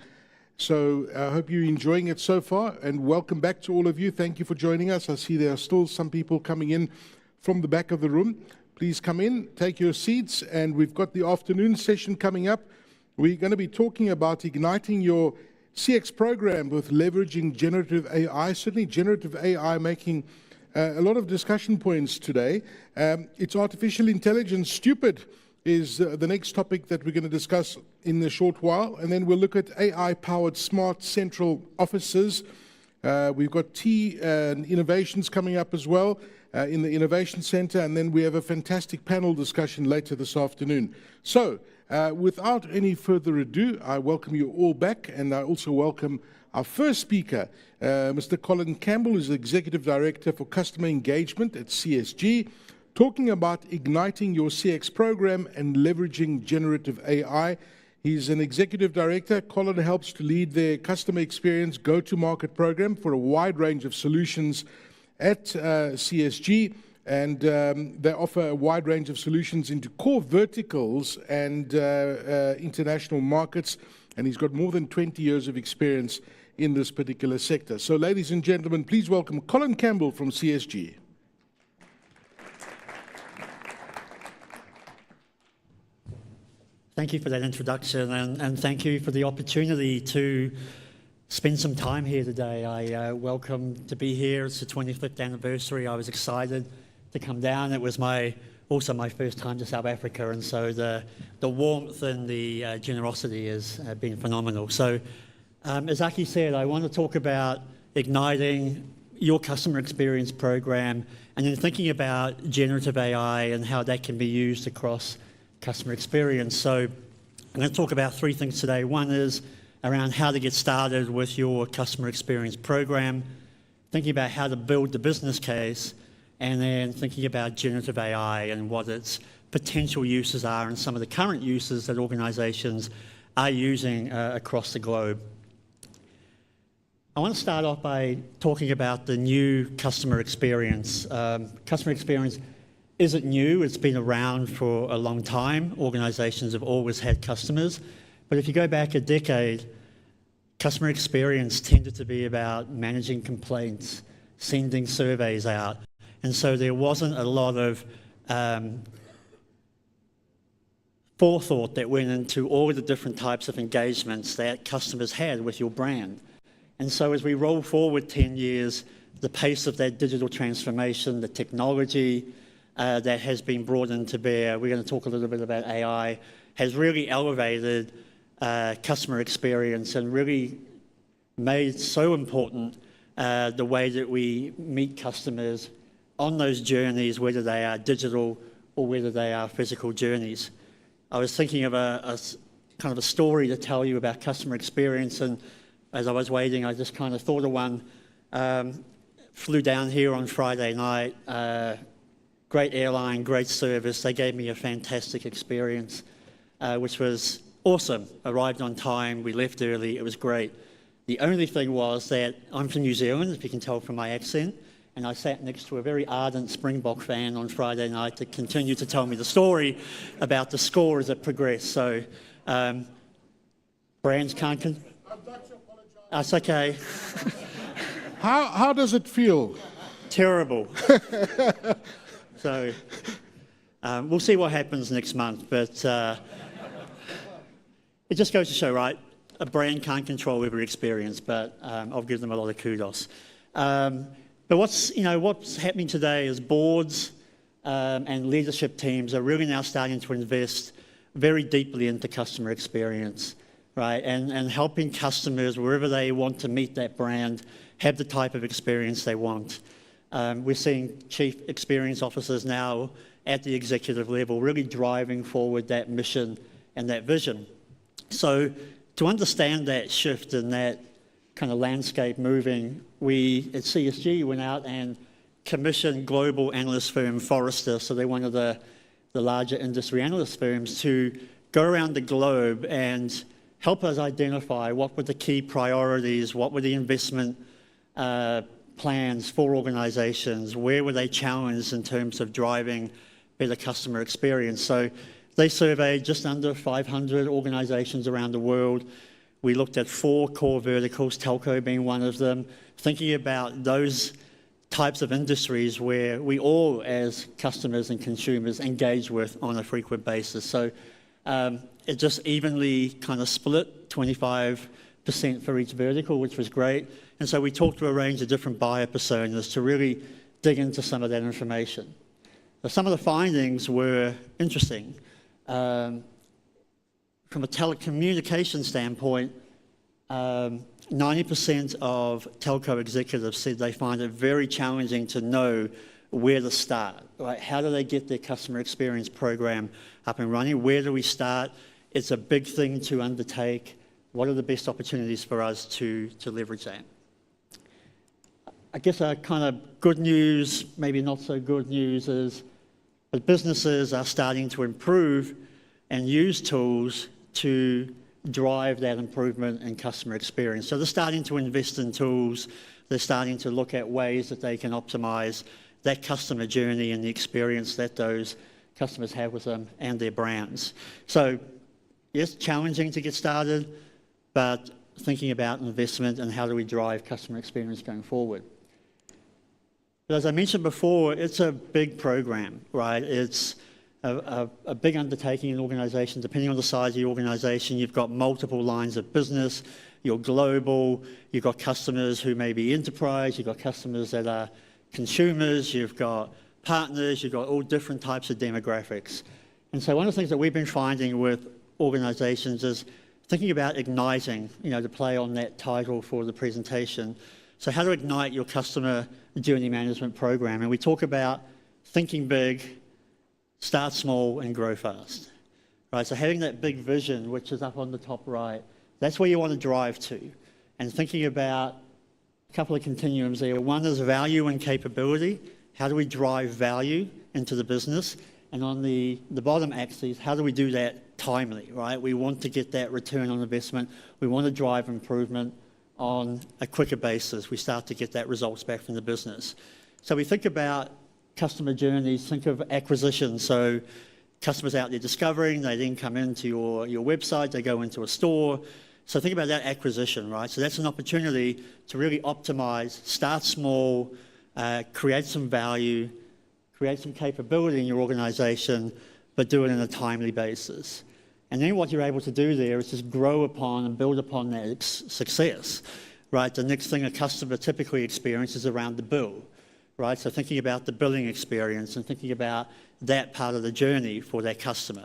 So I hope you're enjoying it so far, and welcome back to all of you. Thank you for joining us. I see there are still some people coming in from the back of the room. Please come in, take your seats, and we've got the afternoon session coming up. We're going to be talking about igniting your CX program with leveraging generative AI. Certainly generative AI making a lot of discussion points today. It's artificial intelligence stupid is the next topic that we're going to discuss in a short while. And then we'll look at AI-powered smart central offices. We've got tea and innovations coming up as well in the Innovation Center. And then we have a fantastic panel discussion later this afternoon. So without any further ado, I welcome you all back. And I also welcome our first speaker, Mr. Colin Campbell, who's the Executive Director for Customer Engagement at CSG, talking about igniting your CX program and leveraging generative AI. He's an executive director. Colin helps to lead their customer experience go-to-market program for a wide range of solutions at CSG. And they offer a wide range of solutions into core verticals and international markets. And he's got more than 20 years of experience in this particular sector. So ladies and gentlemen, please welcome Colin Campbell from CSG. Thank you for that introduction, and thank you for the opportunity to spend some time here today. I welcome to be here. It's the 25th anniversary. I was excited to come down. It was also my first time to South Africa, and so the warmth and the generosity has been phenomenal. So, as Aki said, I want to talk about igniting your customer experience program and then thinking about generative AI and how that can be used across customer experience. So I'm going to talk about three things today. One is around how to get started with your customer experience program, thinking about how to build the business case, and then thinking about generative AI and what its potential uses are and some of the current uses that organizations are using across the globe. I want to start off by talking about the new customer experience. Customer experience isn't new. It's been around for a long time. Organizations have always had customers. But if you go back a decade, customer experience tended to be about managing complaints, sending surveys out. And so there wasn't a lot of forethought that went into all the different types of engagements that customers had with your brand. And so as we roll forward 10 years, the pace of that digital transformation, the technology that has been brought into bear, we're going to talk a little bit about AI, has really elevated customer experience and really made so important the way that we meet customers on those journeys, whether they are digital or whether they are physical journeys. I was thinking of a kind of a story to tell you about customer experience, and as I was waiting, I just kind of thought of one. Flew down here on Friday night. Great airline, great service. They gave me a fantastic experience, which was awesome. Arrived on time, we left early, it was great. The only thing was that I'm from New Zealand, if you can tell from my accent, and I sat next to a very ardent Springbok fan on Friday night to continue to tell me the story about the score as it progressed. So, brands can't... That's okay. How does it feel? Terrible. So we'll see what happens next month, but it just goes to show, right, a brand can't control every experience, but I'll give them a lot of kudos. But what's happening today is boards and leadership teams are really now starting to invest very deeply into customer experience, right, and helping customers wherever they want to meet that brand have the type of experience they want. We're seeing chief experience officers now at the executive level really driving forward that mission and that vision. So to understand that shift and that kind of landscape moving, we at CSG went out and commissioned global analyst firm Forrester, so they're one of the larger industry analyst firms, to go around the globe and help us identify what were the key priorities, what were the investment plans for organizations, where were they challenged in terms of driving better customer experience. So They surveyed just under 500 organizations around the world. We looked at 4 core verticals, telco being one of them, thinking about those types of industries where we all, as customers and consumers, engage with on a frequent basis. So it just evenly kind of split, 25% for each vertical, which was great. And so we talked to a range of different buyer personas to really dig into some of that information. So some of the findings were interesting. From a telecommunication standpoint, 90% of telco executives said they find it very challenging to know where to start, right? How do they get their customer experience program up and running? Where do we start? It's a big thing to undertake. What are the best opportunities for us to leverage that? I guess a kind of good news, maybe not so good news, is that businesses are starting to improve and use tools to drive that improvement in customer experience. So they're starting to invest in tools. They're starting to look at ways that they can optimize that customer journey and the experience that those customers have with them and their brands. So yes, challenging to get started, but thinking about investment and how do we drive customer experience going forward. But as I mentioned before, it's a big program, right? It's a big undertaking in an organization. Depending on the size of your organization, you've got multiple lines of business, you're global, you've got customers who may be enterprise, you've got customers that are consumers, you've got partners, you've got all different types of demographics. And so one of the things that we've been finding with organizations is thinking about igniting, to play on that title for the presentation. So how to ignite your customer journey management program. And we talk about thinking big, start small and grow fast, right? So having that big vision, which is up on the top right, that's where you want to drive to. And thinking about a couple of continuums there. One is value and capability. How do we drive value into the business? And on the bottom axis, how do we do that timely, right? We want to get that return on investment. We want to drive improvement on a quicker basis. We start to get that results back from the business. So we think about customer journeys, think of acquisition. So customers out there discovering, they then come into your website, they go into a store. So think about that acquisition, right? So that's an opportunity to really optimize, start small, create some value, create some capability in your organization, but do it on a timely basis. And then what you're able to do there is just grow upon and build upon that success, right? The next thing a customer typically experiences is around the bill, right? So thinking about the billing experience and thinking about that part of the journey for that customer.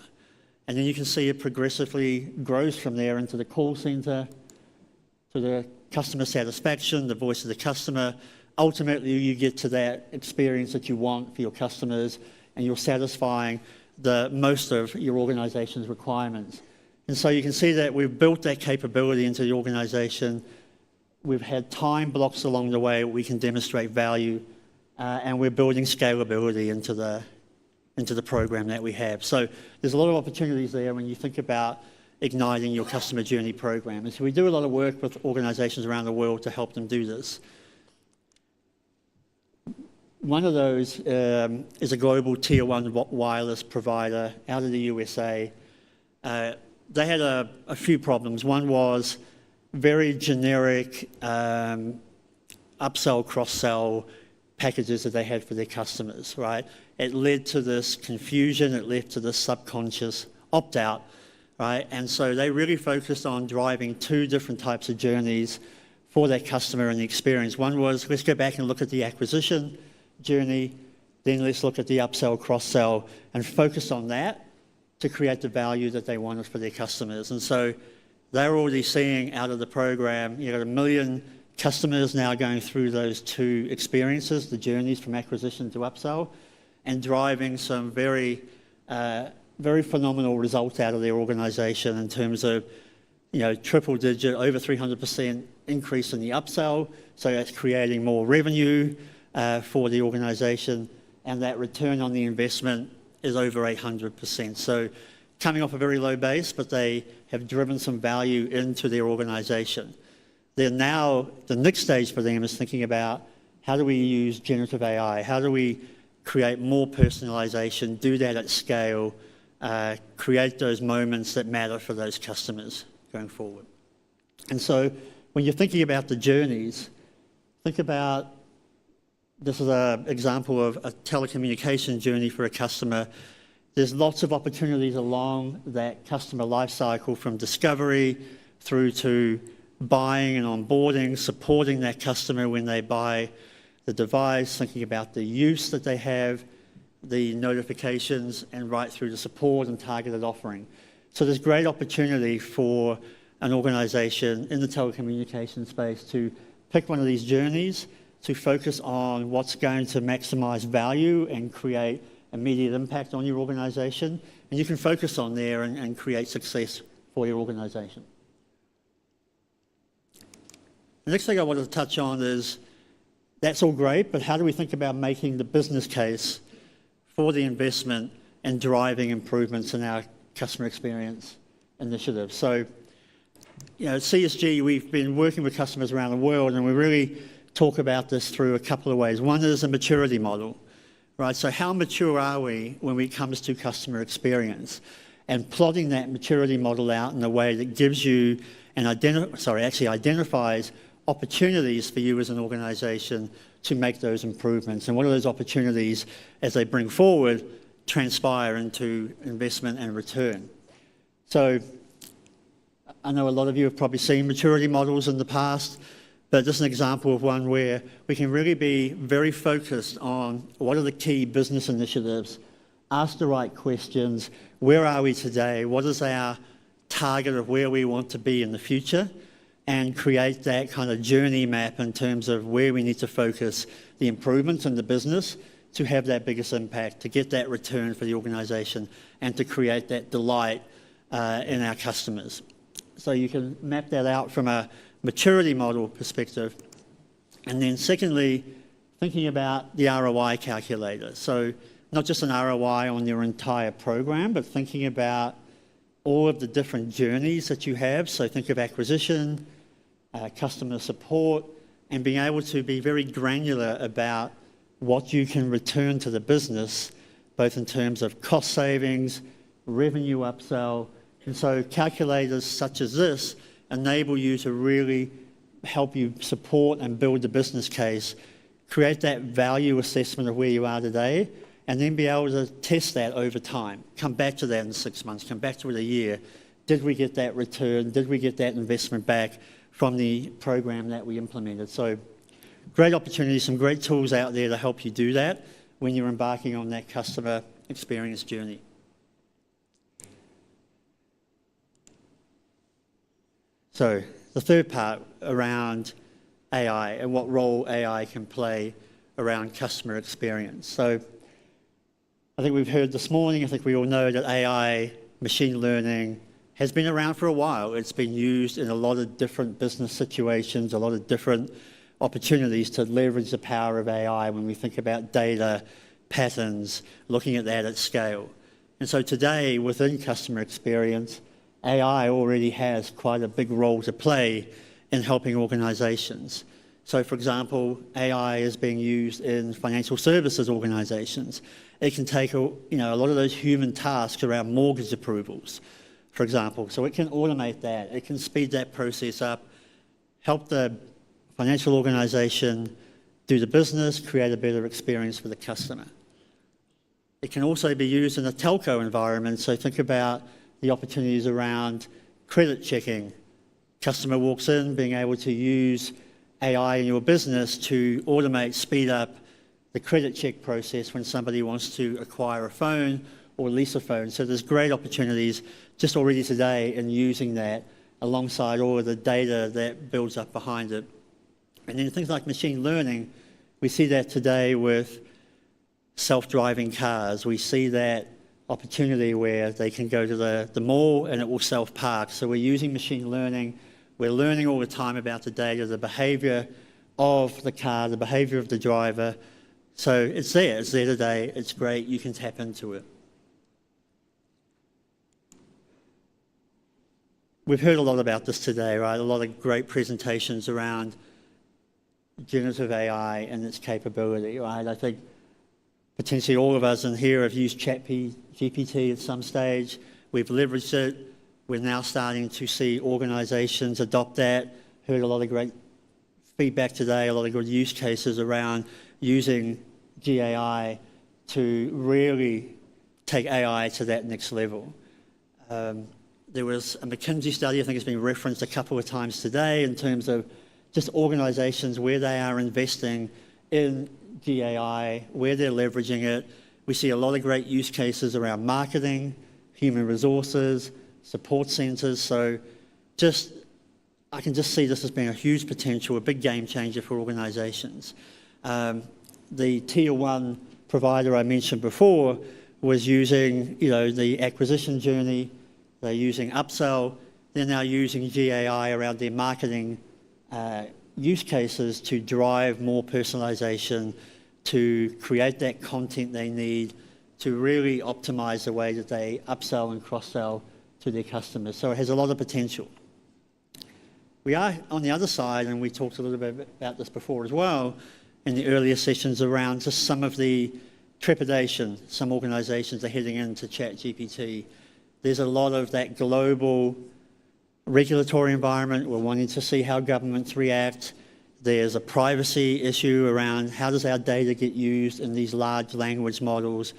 And then you can see it progressively grows from there into the call center, to the customer satisfaction, the voice of the customer. Ultimately, you get to that experience that you want for your customers, and you're satisfying the most of your organization's requirements. And so you can see that we've built that capability into the organization. We've had time blocks along the way where we can demonstrate value, and we're building scalability into the program that we have. So there's a lot of opportunities there when you think about igniting your customer journey program. And so we do a lot of work with organizations around the world to help them do this. One of those is a global tier 1 wireless provider out of the USA. They had a few problems. One was very generic upsell, cross-sell packages that they had for their customers, right? It led to this confusion, it led to this subconscious opt-out, right? And so they really focused on driving 2 different types of journeys for that customer and the experience. One was, let's go back and look at the acquisition journey, then let's look at the upsell, cross-sell, and focus on that to create the value that they wanted for their customers. And so they're already seeing out of the program, 1 million customers now going through those 2 experiences, the journeys from acquisition to upsell, and driving some very, very phenomenal results out of their organization in terms of, triple digit, over 300% increase in the upsell. So that's creating more revenue for the organization, and that return on the investment is over 800%. So coming off a very low base, but they have driven some value into their organization. They're now, the next stage for them is thinking about how do we use generative AI? How do we create more personalization, do that at scale, create those moments that matter for those customers going forward. And so when you're thinking about the journeys, think about, this is an example of a telecommunication journey for a customer. There's lots of opportunities along that customer life cycle, from discovery through to buying and onboarding, supporting that customer when they buy the device, thinking about the use that they have, the notifications, and right through to support and targeted offering. So there's great opportunity for an organisation in the telecommunication space to pick one of these journeys, to focus on what's going to maximise value and create immediate impact on your organisation, and you can focus on there and create success for your organisation. The next thing I wanted to touch on is, that's all great, but how do we think about making the business case for the investment and driving improvements in our customer experience initiatives? So, you know, at CSG, we've been working with customers around the world, and we really talk about this through a couple of ways. One is a maturity model, right? So how mature are we when it comes to customer experience? And plotting that maturity model out in a way that gives you and identifies opportunities for you as an organisation to make those improvements. And what are those opportunities, as they bring forward, transpire into investment and return? So I know a lot of you have probably seen maturity models in the past, but this is an example of one where we can really be very focused on what are the key business initiatives, ask the right questions, where are we today, what is our target of where we want to be in the future, and create that kind of journey map in terms of where we need to focus the improvements in the business to have that biggest impact, to get that return for the organisation, and to create that delight in our customers. So you can map that out from a maturity model perspective. And then secondly, thinking about the ROI calculator. So not just an ROI on your entire program, but thinking about all of the different journeys that you have. So think of acquisition, customer support, and being able to be very granular about what you can return to the business, both in terms of cost savings, revenue upsell. And so calculators such as this enable you to really help you support and build the business case, create that value assessment of where you are today, and then be able to test that over time. Come back to that in 6 months, come back to it a year. Did we get that return? Did we get that investment back from the program that we implemented? So great opportunities, some great tools out there to help you do that when you're embarking on that customer experience journey. So the third part around AI and what role AI can play around customer experience. So I think we've heard this morning, I think we all know that AI, machine learning, has been around for a while. It's been used in a lot of different business situations, a lot of different opportunities to leverage the power of AI when we think about data, patterns, looking at that at scale. And so today, within customer experience, AI already has quite a big role to play in helping organisations. So, for example, AI is being used in financial services organisations. It can take a lot of those human tasks around mortgage approvals, for example. So it can automate that. It can speed that process up, help the financial organisation do the business, create a better experience for the customer. It can also be used in a telco environment. So think about the opportunities around credit checking. Customer walks in, being able to use AI in your business to automate, speed up the credit check process when somebody wants to acquire a phone or lease a phone. So there's great opportunities just already today in using that alongside all of the data that builds up behind it. And then things like machine learning, we see that today with self-driving cars. We see that opportunity where they can go to the mall and it will self-park. So we're using machine learning. We're learning all the time about the data, the behaviour of the car, the behaviour of the driver. So it's there today. It's great. You can tap into it. We've heard a lot about this today, right? A lot of great presentations around generative AI and its capability, right? I think potentially all of us in here have used ChatGPT at some stage. We've leveraged it. We're now starting to see organisations adopt that. Heard a lot of great feedback today, a lot of good use cases around using GAI to really take AI to that next level. There was a McKinsey study, I think it's been referenced a couple of times today, in terms of just organisations where they are investing in GAI, where they're leveraging it. We see a lot of great use cases around marketing, human resources, support centres. So I can just see this as being a huge potential, a big game changer for organisations. The tier one provider I mentioned before was using, the acquisition journey. They're using upsell. They're now using GAI around their marketing use cases to drive more personalisation, to create that content they need, to really optimise the way that they upsell and cross-sell to their customers. So it has a lot of potential. We are on the other side, and we talked a little bit about this before as well, in the earlier sessions around just some of the trepidation some organisations are heading into ChatGPT. There's a lot of that global regulatory environment. We're wanting to see how governments react. There's a privacy issue around how does our data get used in these large language models?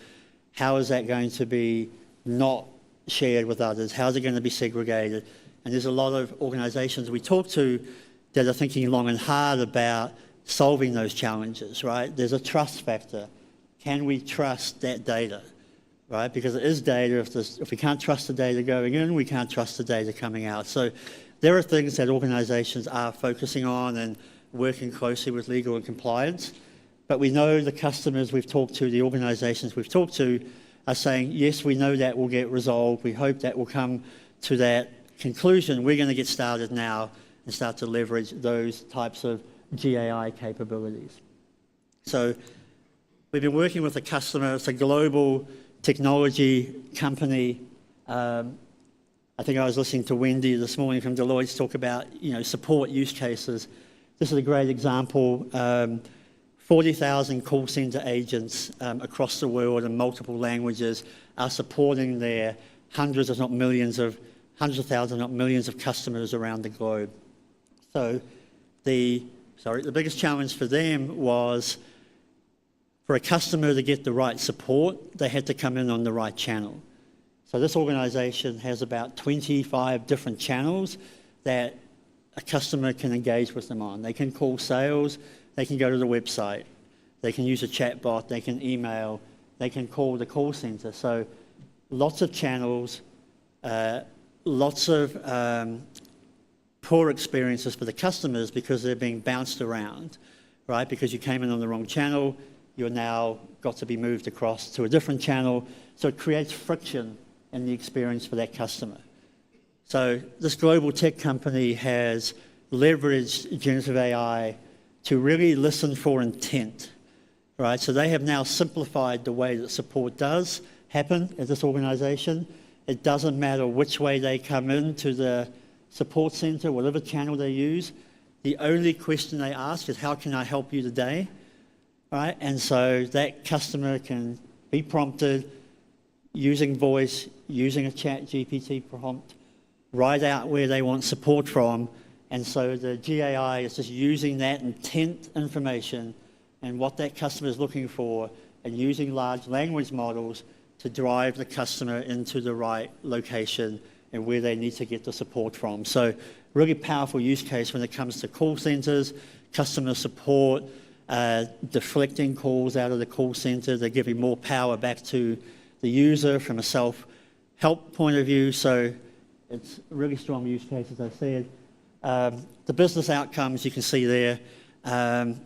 How is that going to be not shared with others? How is it going to be segregated? And there's a lot of organisations we talk to that are thinking long and hard about solving those challenges, right? There's a trust factor. Can we trust that data, right? Because it is data. If we can't trust the data going in, we can't trust the data coming out. So there are things that organisations are focusing on and working closely with legal and compliance. But we know the customers we've talked to, the organisations we've talked to, are saying, yes, we know that will get resolved. We hope that will come to that conclusion. We're going to get started now and start to leverage those types of GAI capabilities. So we've been working with a customer. It's a global technology company. I think I was listening to Wendy this morning from Deloitte talk about support use cases. This is a great example. 40,000 call centre agents across the world in multiple languages are supporting their hundreds of thousands, not millions of customers around the globe. So the biggest challenge for them was for a customer to get the right support, they had to come in on the right channel. So this organisation has about 25 different channels that a customer can engage with them on. They can call sales, they can go to the website, they can use a chatbot, they can email, they can call the call centre. So lots of channels, lots of poor experiences for the customers because they're being bounced around, right? Because you came in on the wrong channel, you're now got to be moved across to a different channel. So it creates friction in the experience for that customer. So this global tech company has leveraged generative AI to really listen for intent, right? So they have now simplified the way that support does happen at this organisation. It doesn't matter which way they come into the support centre, whatever channel they use. The only question they ask is, how can I help you today? Right? And so that customer can be prompted using voice, using a ChatGPT prompt, write out where they want support from. And so the GAI is just using that intent information and what that customer is looking for and using large language models to drive the customer into the right location and where they need to get the support from. So really powerful use case when it comes to call centres, customer support, deflecting calls out of the call centre. They're giving more power back to the user from a self-help point of view. So it's a really strong use case, as I said. The business outcomes you can see there. A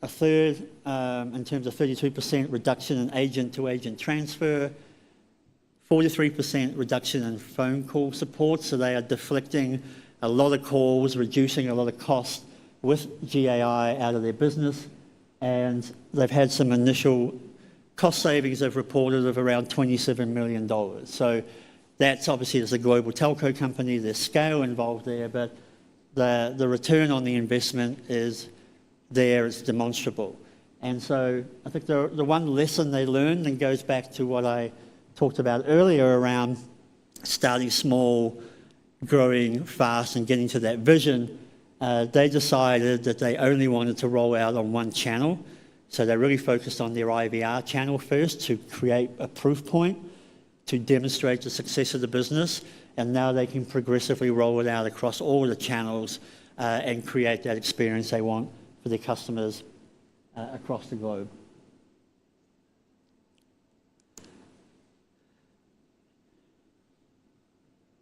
third, in terms of 32% reduction in agent-to-agent transfer, 43% reduction in phone call support. So they are deflecting a lot of calls, reducing a lot of cost with GAI out of their business. And they've had some initial cost savings they've reported of around $27 million. So that's obviously, as a global telco company, there's scale involved there, but the return on the investment is there, it's demonstrable. And so I think the one lesson they learned, and goes back to what I talked about earlier around starting small, growing fast and getting to that vision, they decided that they only wanted to roll out on one channel. So they really focused on their IVR channel first to create a proof point, to demonstrate the success of the business, and now they can progressively roll it out across all the channels and create that experience they want for their customers across the globe.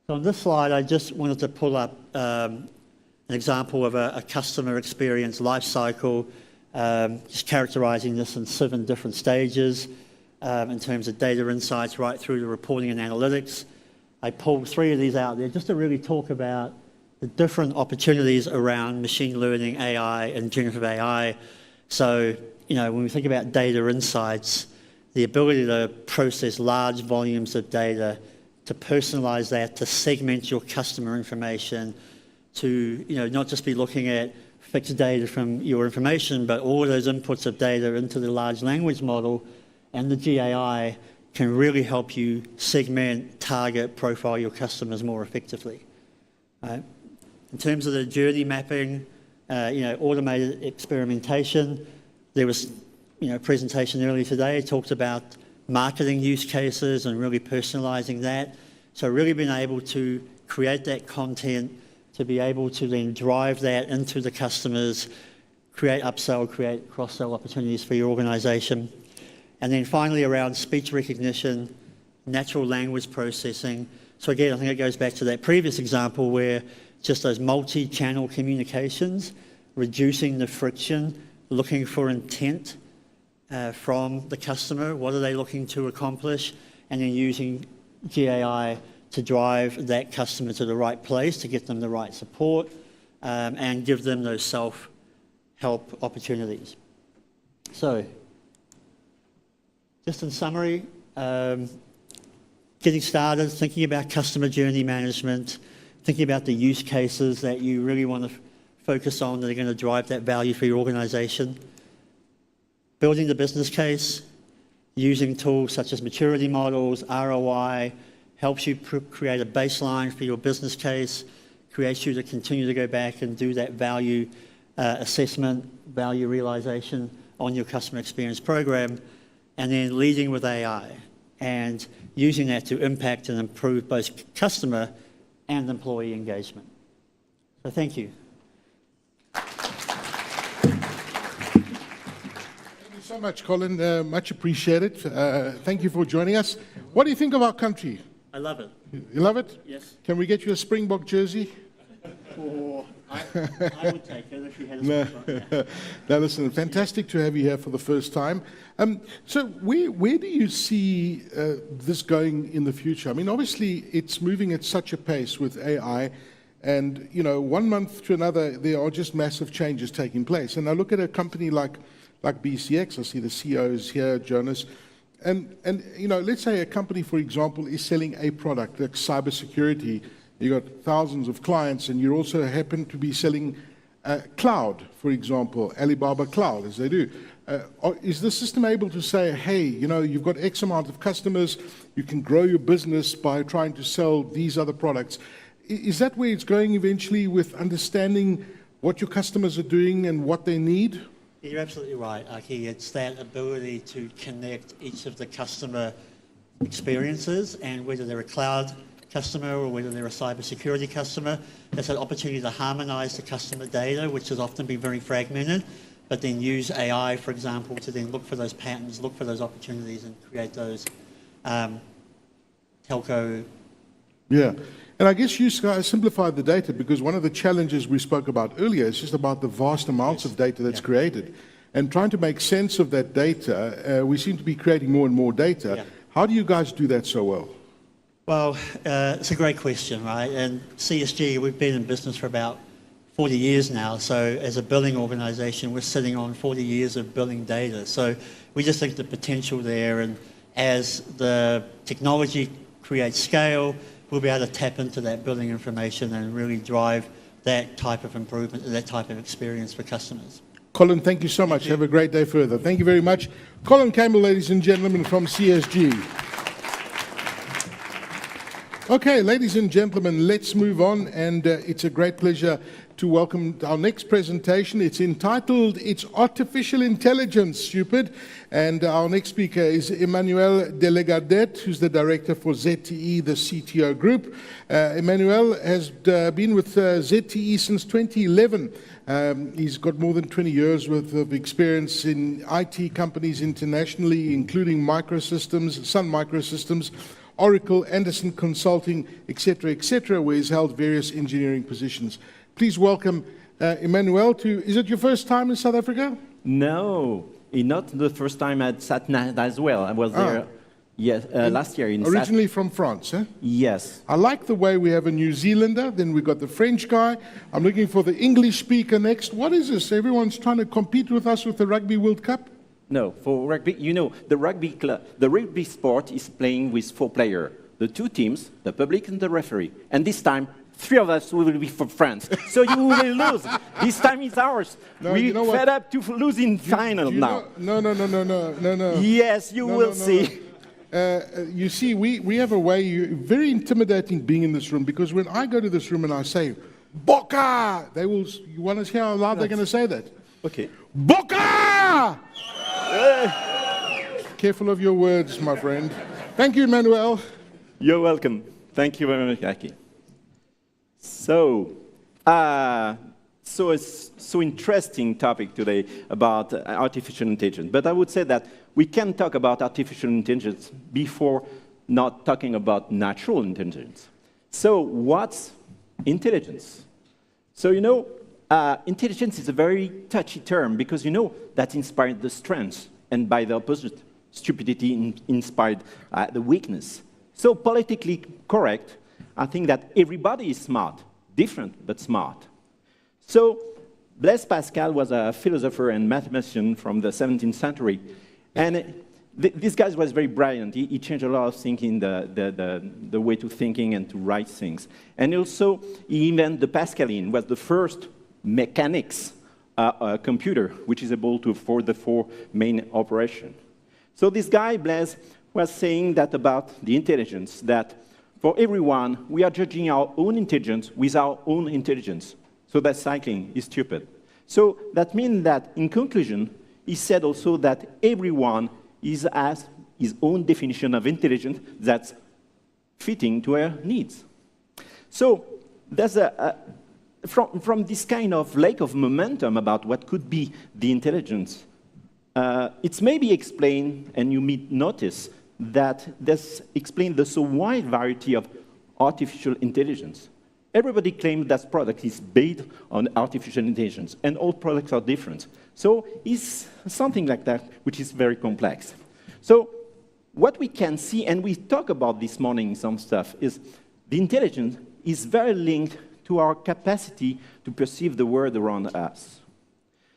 So on this slide, I just wanted to pull up an example of a customer experience life cycle, just characterizing this in 7 different stages in terms of data insights right through to reporting and analytics. I pulled 3 of these out there just to really talk about the different opportunities around machine learning, AI, and generative AI. So, you know, when we think about data insights, the ability to process large volumes of data, to personalize that, to segment your customer information, to, you know, not just be looking at fixed data from your information, but all of those inputs of data into the large language model and the GAI can really help you segment, target, profile your customers more effectively. Right? In terms of the journey mapping, you know, automated experimentation, there was, you know, a presentation earlier today talked about marketing use cases and really personalizing that. So really being able to create that content, to be able to then drive that into the customers, create upsell, create cross-sell opportunities for your organization. And then finally around speech recognition, natural language processing. So again, I think it goes back to that previous example where just those multi-channel communications, reducing the friction, looking for intent from the customer, what are they looking to accomplish, and then using GAI to drive that customer to the right place, to get them the right support, and give them those self-help opportunities. So, just in summary, getting started, thinking about customer journey management, thinking about the use cases that you really want to focus on that are going to drive that value for your organization, building the business case, using tools such as maturity models, ROI, helps you create a baseline for your business case, creates you to continue to go back and do that value assessment, value realization on your customer experience program, and then leading with AI and using that to impact and improve both customer and employee engagement. So thank you. Thank you so much, Colin. Much appreciated. Thank you for joining us. What do you think of our country? I love it. You love it? Yes. Can we get you a Springbok jersey? Oh, I would take it if you had a Springbok. Now listen, fantastic to have you here for the first time. So where do you see this going in the future? I mean, obviously it's moving at such a pace with AI, and you know, 1 month to another, there are just massive changes taking place. And I look at a company like BCX. I see the CEO is here, Jonas. And you know, let's say a company, for example, is selling a product like cybersecurity. You've got thousands of clients, and you also happen to be selling cloud, for example, Alibaba Cloud, as they do. Is the system able to say, hey, you know, you've got X amount of customers, you can grow your business by trying to sell these other products? Is that where it's going eventually, with understanding what your customers are doing and what they need? You're absolutely right, Aki. It's that ability to connect each of the customer experiences, and whether they're a cloud customer or whether they're a cybersecurity customer, there's an opportunity to harmonize the customer data, which has often been very fragmented, but then use AI, for example, to then look for those patterns, look for those opportunities, and create those telco. Yeah. And I guess you guys simplified the data, because one of the challenges we spoke about earlier is just about the vast amounts of data that's created. And trying to make sense of that data, we seem to be creating more and more data. Yeah. How do you guys do that so well? Well, it's a great question, right? And CSG, we've been in business for about 40 years now. So as a billing organization, we're sitting on 40 years of billing data. So we just think the potential there, and as the technology creates scale, we'll be able to tap into that billing information and really drive that type of improvement, that type of experience for customers. Colin, thank you so much. Have a great day further. Thank you very much. Colin Campbell, ladies and gentlemen, from CSG. Okay, ladies and gentlemen, let's move on, and it's a great pleasure to welcome our next presentation. It's entitled, It's Artificial Intelligence, Stupid, and our next speaker is Emmanuel Delegadet, who's the director for ZTE, the CTO group. Emmanuel has been with ZTE since 2011. He's got more than 20 years worth of experience in IT companies internationally, including Microsystems, Sun Microsystems, Oracle, Anderson Consulting, etc., where he's held various engineering positions. Please welcome Emmanuel to, is it your first time in South Africa? No, not the first time at SATNAC as well. I was there last year in originally from France, eh? Yes. I like the way we have a New Zealander, then we've got the French guy. I'm looking for the English speaker next. What is this? Everyone's trying to compete with us with the Rugby World Cup? No, for rugby, you know, the rugby sport is playing with 4 players. The 2 teams, the public and the referee. And this time, 3 of us will be for France. So you will lose. This time is ours. No, we you know fed up to lose in final now. No. Yes, you will see. You see, we have a way, very intimidating being in this room, because when I go to this room and I say, Boca, they will, you want to hear how loud they're going to say that? Okay. Boca! Careful of your words, my friend. Thank you, Emmanuel. You're welcome. Thank you very much, Aki. So it's so interesting topic today about artificial intelligence. But I would say that we can talk about artificial intelligence before not talking about natural intelligence. So what's intelligence? So you know, intelligence is a very touchy term because you know that inspired the strength, and by the opposite, stupidity inspired the weakness. So politically correct, I think that everybody is smart, different but smart. So Blaise Pascal was a philosopher and mathematician from the 17th century, and this guy was very brilliant. He changed a lot of thinking, the way to thinking and to write things. And also, he invented the Pascaline, was the first mechanics computer, which is able to afford the 4 main operations. So this guy, Blaise, was saying that about the intelligence, that for everyone, we are judging our own intelligence with our own intelligence. So that cycling is stupid. So that means that, in conclusion, he said also that everyone has his own definition of intelligence that's fitting to our needs. So there's from this kind of lack of momentum about what could be the intelligence, it's maybe explained, and you may notice, that this explains the so wide variety of artificial intelligence. Everybody claims that product is based on artificial intelligence, and all products are different. So it's something like that, which is very complex. So what we can see, and we talk about this morning some stuff, is the intelligence is very linked to our capacity to perceive the world around us.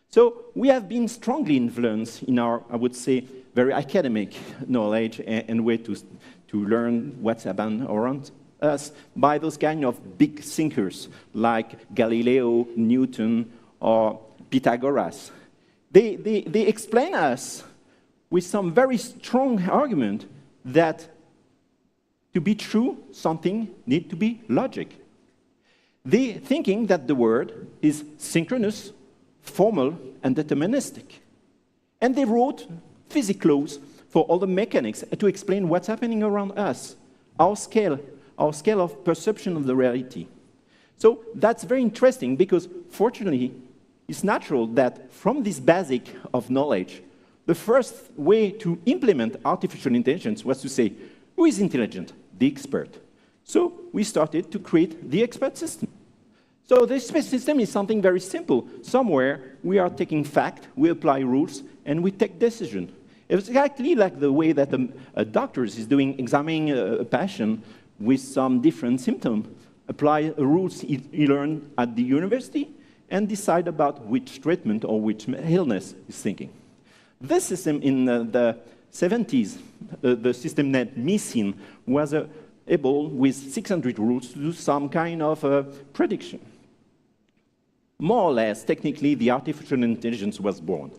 So we have been strongly influenced in our, I would say, very academic knowledge and way to learn what's happening around us by those kind of big thinkers like Galileo, Newton, or Pythagoras. They explain us with some very strong argument that to be true, something needs to be logic. They thinking that the world is synchronous, formal, and deterministic. And they wrote physics laws for all the mechanics to explain what's happening around us, our scale of perception of the reality. So that's very interesting because, fortunately, it's natural that from this basic of knowledge, the first way to implement artificial intelligence was to say, who is intelligent? The expert. So we started to create the expert system. So the expert system is something very simple. Somewhere we are taking fact, we apply rules, and we take decision. It's exactly like the way that a doctor is doing, examining a patient with some different symptoms, apply rules he learned at the university, and decide about which treatment or which illness he's thinking. This system in the 70s, the system named MISIN, was able, with 600 rules, to do some kind of prediction. more or less, technically, the artificial intelligence was born.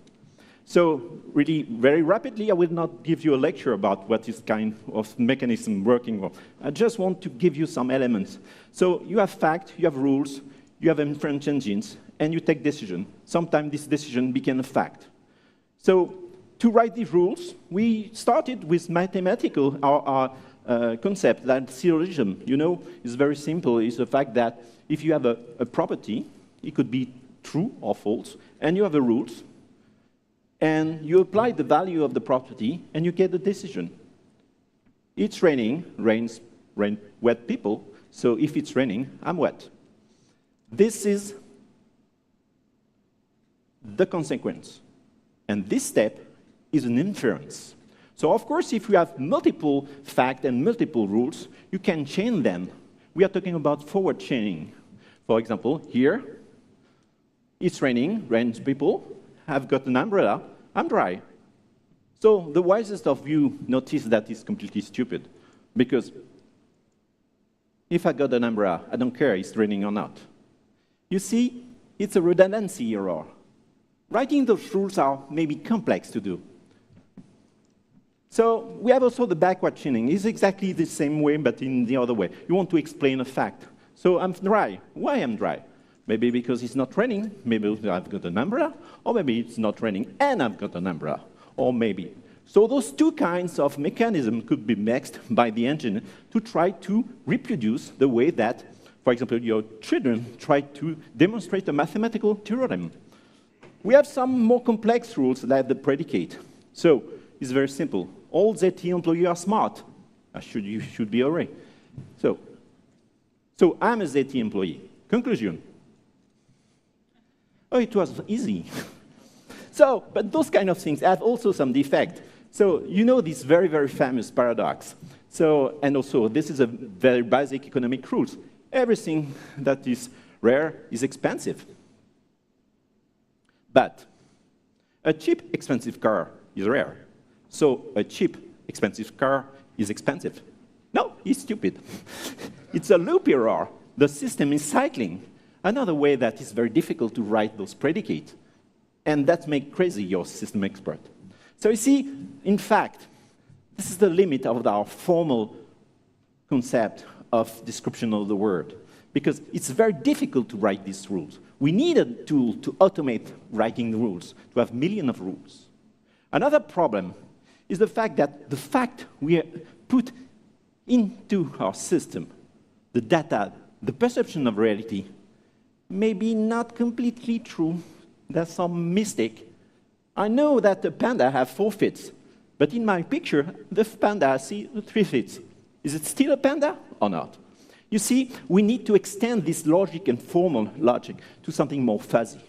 So really, very rapidly, I will not give you a lecture about what is kind of mechanism working on. I just want to give you some elements. So you have fact, you have rules, you have inference engines, and you take decision. Sometimes this decision became a fact. So to write these rules, we started with mathematical concept that syllogism, you know, is very simple. It's the fact that if you have a property, it could be true or false, and you have the rules, and you apply the value of the property, and you get a decision. It's raining, rain, wet people, so if it's raining, I'm wet. This is the consequence. And this step is an inference. So of course, if you have multiple facts and multiple rules, you can chain them. We are talking about forward chaining. For example, here, it's raining, rains people, I've got an umbrella, I'm dry. So the wisest of you notice that it's completely stupid, because if I got an umbrella, I don't care it's raining or not. You see, it's a redundancy error. Writing those rules are maybe complex to do. So we have also the backward chaining. It's exactly the same way, but in the other way. You want to explain a fact. So I'm dry. Why I'm dry? Maybe because it's not raining, maybe I've got an umbrella, or maybe it's not raining and I've got an umbrella, or maybe. So those two kinds of mechanisms could be mixed by the engine to try to reproduce the way that, for example, your children try to demonstrate a mathematical theorem. We have some more complex rules like the predicate. So it's very simple. All ZTE employees are smart. You should be already. So I'm a ZTE employee. Conclusion. Oh, it was easy. But those kind of things have also some defect. So you know this very, very famous paradox. And also, this is a very basic economic rules. Everything that is rare is expensive. But a cheap, expensive car is rare. So a cheap, expensive car is expensive. No, it's stupid. It's a loop error. The system is cycling. Another way that is very difficult to write those predicates. And that makes crazy your system expert. So you see, in fact, this is the limit of our formal concept of description of the word, because it's very difficult to write these rules. We need a tool to automate writing the rules, to have millions of rules. Another problem is the fact that the fact we put into our system, the data, the perception of reality, maybe not completely true. There's some mistake. I know that the panda have 4 feet, but in my picture, the panda I see 3 feet. Is it still a panda or not? You see, we need to extend this logic and formal logic to something more fuzzy.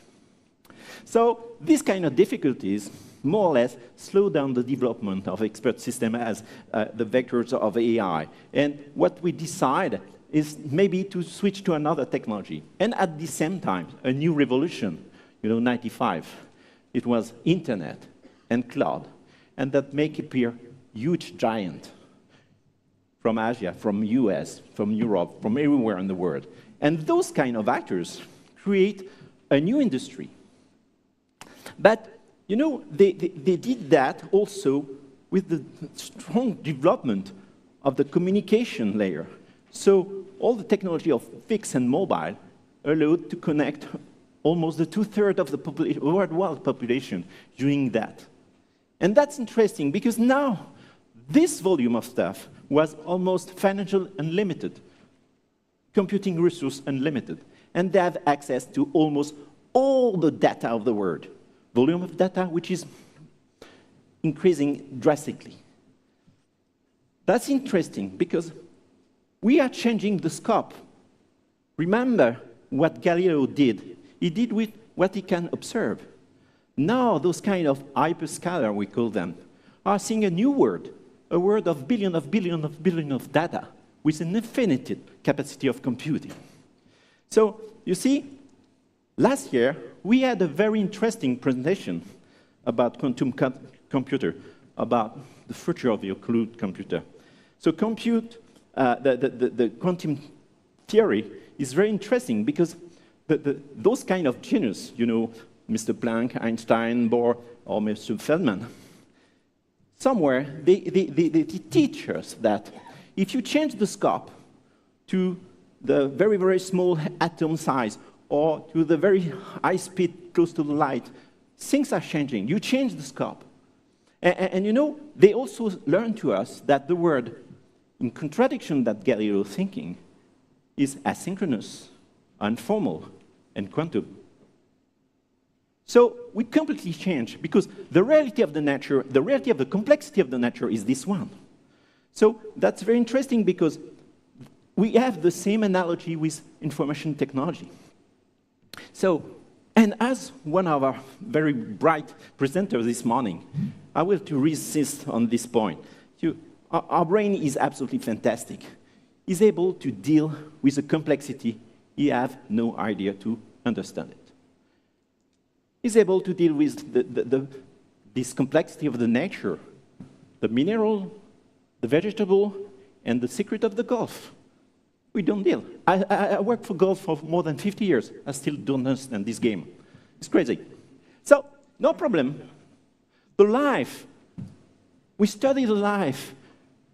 So these kind of difficulties more or less slow down the development of expert system as the vectors of AI. And what we decide is maybe to switch to another technology. And at the same time, a new revolution, 95, it was internet and cloud, and that make appear huge giant from Asia, from US, from Europe, from everywhere in the world. And those kind of actors create a new industry. But, they did that also with the strong development of the communication layer. So all the technology of fixed and mobile allowed to connect almost the 2/3 of the worldwide population doing that. And that's interesting because now this volume of stuff was almost financial unlimited, computing resource unlimited, and they have access to almost all the data of the world. Volume of data which is increasing drastically. That's interesting because we are changing the scope. Remember what Galileo did. He did with what he can observe. Now those kind of hyperscaler, we call them, are seeing a new world, a world of billion of data with an infinite capacity of computing. So you see, last year we had a very interesting presentation about quantum computer, about the future of your cloud computer. So the quantum theory is very interesting because those kind of genius, you know, Mr. Planck, Einstein, Bohr, or Mr. Feldman, somewhere they teach us that if you change the scope to the very, very small atom size or to the very high speed close to the light, things are changing. You change the scope. And you know, they also learn to us that the word, in contradiction that Galileo thinking, is asynchronous, informal, and quantum. So we completely change, because the reality of the nature, the reality of the complexity of the nature is this one. So that's very interesting, because we have the same analogy with information technology. So, and as one of our very bright presenters this morning, I will to resist on this point. Our brain is absolutely fantastic. It's able to deal with a complexity you have no idea to understand it. It's able to deal with this complexity of the nature, the mineral, the vegetable, and the secret of the golf. We don't deal. I worked for golf for more than 50 years. I still don't understand this game. It's crazy. So, no problem. The life, we study the life,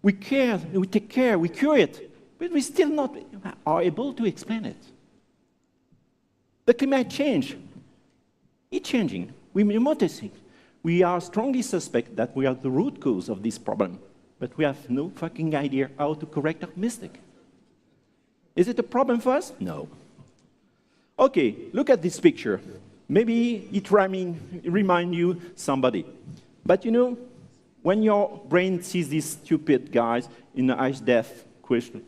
we care, we take care, we cure it, but we still not are able to explain it. The climate change, it's changing. We're noticing. We are strongly suspect that we are the root cause of this problem, but we have no fucking idea how to correct our mistake. Is it a problem for us? No. Okay, look at this picture. Maybe it reminds you somebody. But you know, when your brain sees these stupid guys in the ice death question,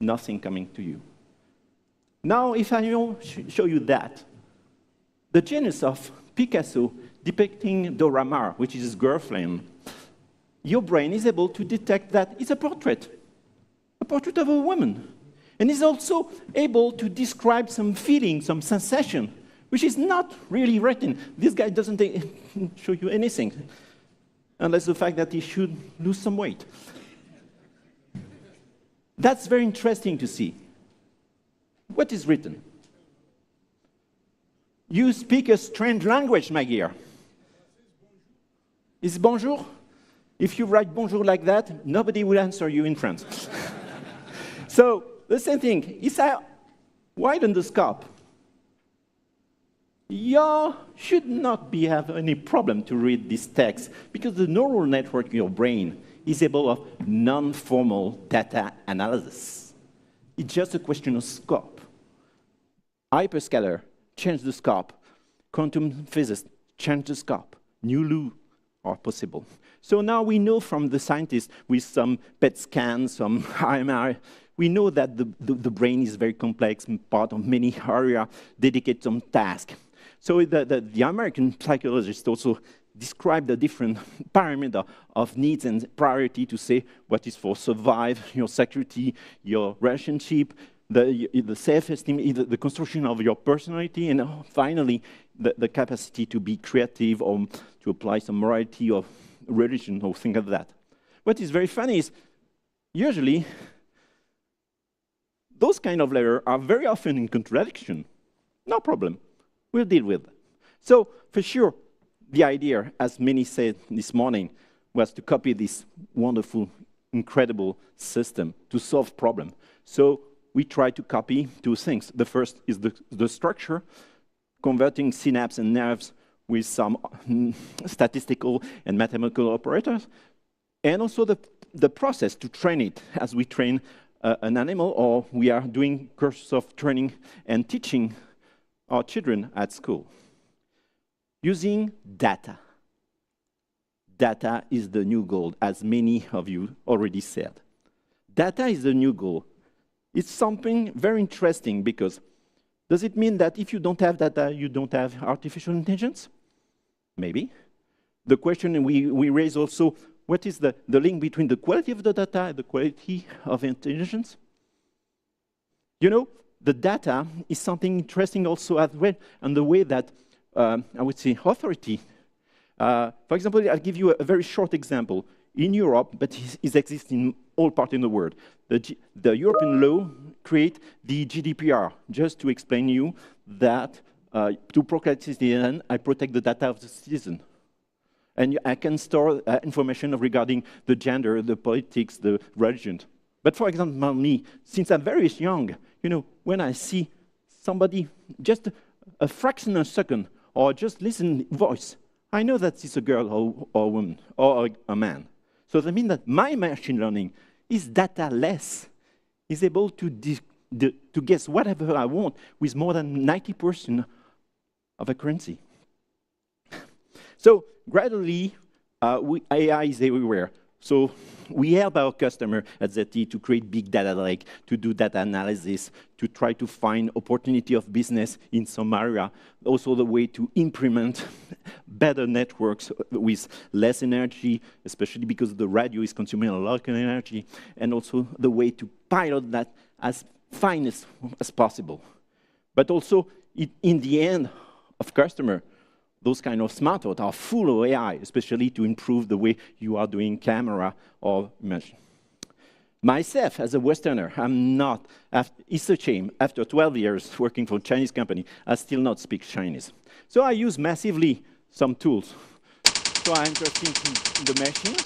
nothing coming to you. Now, if I show you that, the genius of Picasso depicting Dora Maar, which is his girlfriend, your brain is able to detect that it's a portrait of a woman. And is also able to describe some feeling, some sensation, which is not really written. This guy doesn't show you anything, unless the fact that he should lose some weight. That's very interesting to see. What is written? You speak a strange language, my dear. Is bonjour? If you write bonjour like that, nobody will answer you in France. So, the same thing. If I widen the scope, you should not have any problem to read this text, because the neural network in your brain is able of non-formal data analysis. It's just a question of scope. Hyperscaler, change the scope. Quantum physicists, change the scope. New laws are possible. So now we know from the scientists with some PET scans, some IMR, we know that the brain is very complex and part of many areas dedicated to some task. So the American psychologists also describe the different parameters of needs and priority to say what is for survive, your security, your relationship, the self-esteem, the construction of your personality, and finally, the capacity to be creative or to apply some morality or religion or things like that. What is very funny is, usually, those kind of layers are very often in contradiction. No problem. We'll deal with it. So, for sure, the idea, as many said this morning, was to copy this wonderful, incredible system to solve problems. So, we try to copy two things. The first is the structure, converting synapses and nerves with some statistical and mathematical operators, and also the process to train it, as we train an animal, or we are doing courses of training and teaching our children at school. Using data. Data is the new gold, as many of you already said. Data is the new gold. It's something very interesting, because does it mean that if you don't have data, you don't have artificial intelligence? Maybe. The question we raise also, what is the link between the quality of the data and the quality of intelligence? You know, the data is something interesting also as well, and the way that, I would say, authority. For example, I'll give you a very short example. in Europe, but it exists in all parts in the world. The European law create the GDPR, just to explain you that to protect citizens, I protect the data of the citizen. And I can store information regarding the gender, the politics, the religion. But for example, me, since I'm very young, you know, when I see somebody just a fraction of a second, or just listen voice, I know that it's a girl or a woman, or a man. So that means that my machine learning is data-less, is able to guess whatever I want with more than 90% of accuracy. So gradually, AI is everywhere. So we help our customer at ZT to create big data lake, to do data analysis, to try to find opportunity of business in some area. Also the way to implement better networks with less energy, especially because the radio is consuming a lot of energy, and also the way to pilot that as fine as possible. But also, in the end of customer, those kind of smartphones are full of AI, especially to improve the way you are doing camera or image. Myself, as a Westerner, I'm not, it's a shame, after 12 years working for a Chinese company, I still not speak Chinese. So I use massively some tools. So I'm interested in the machine,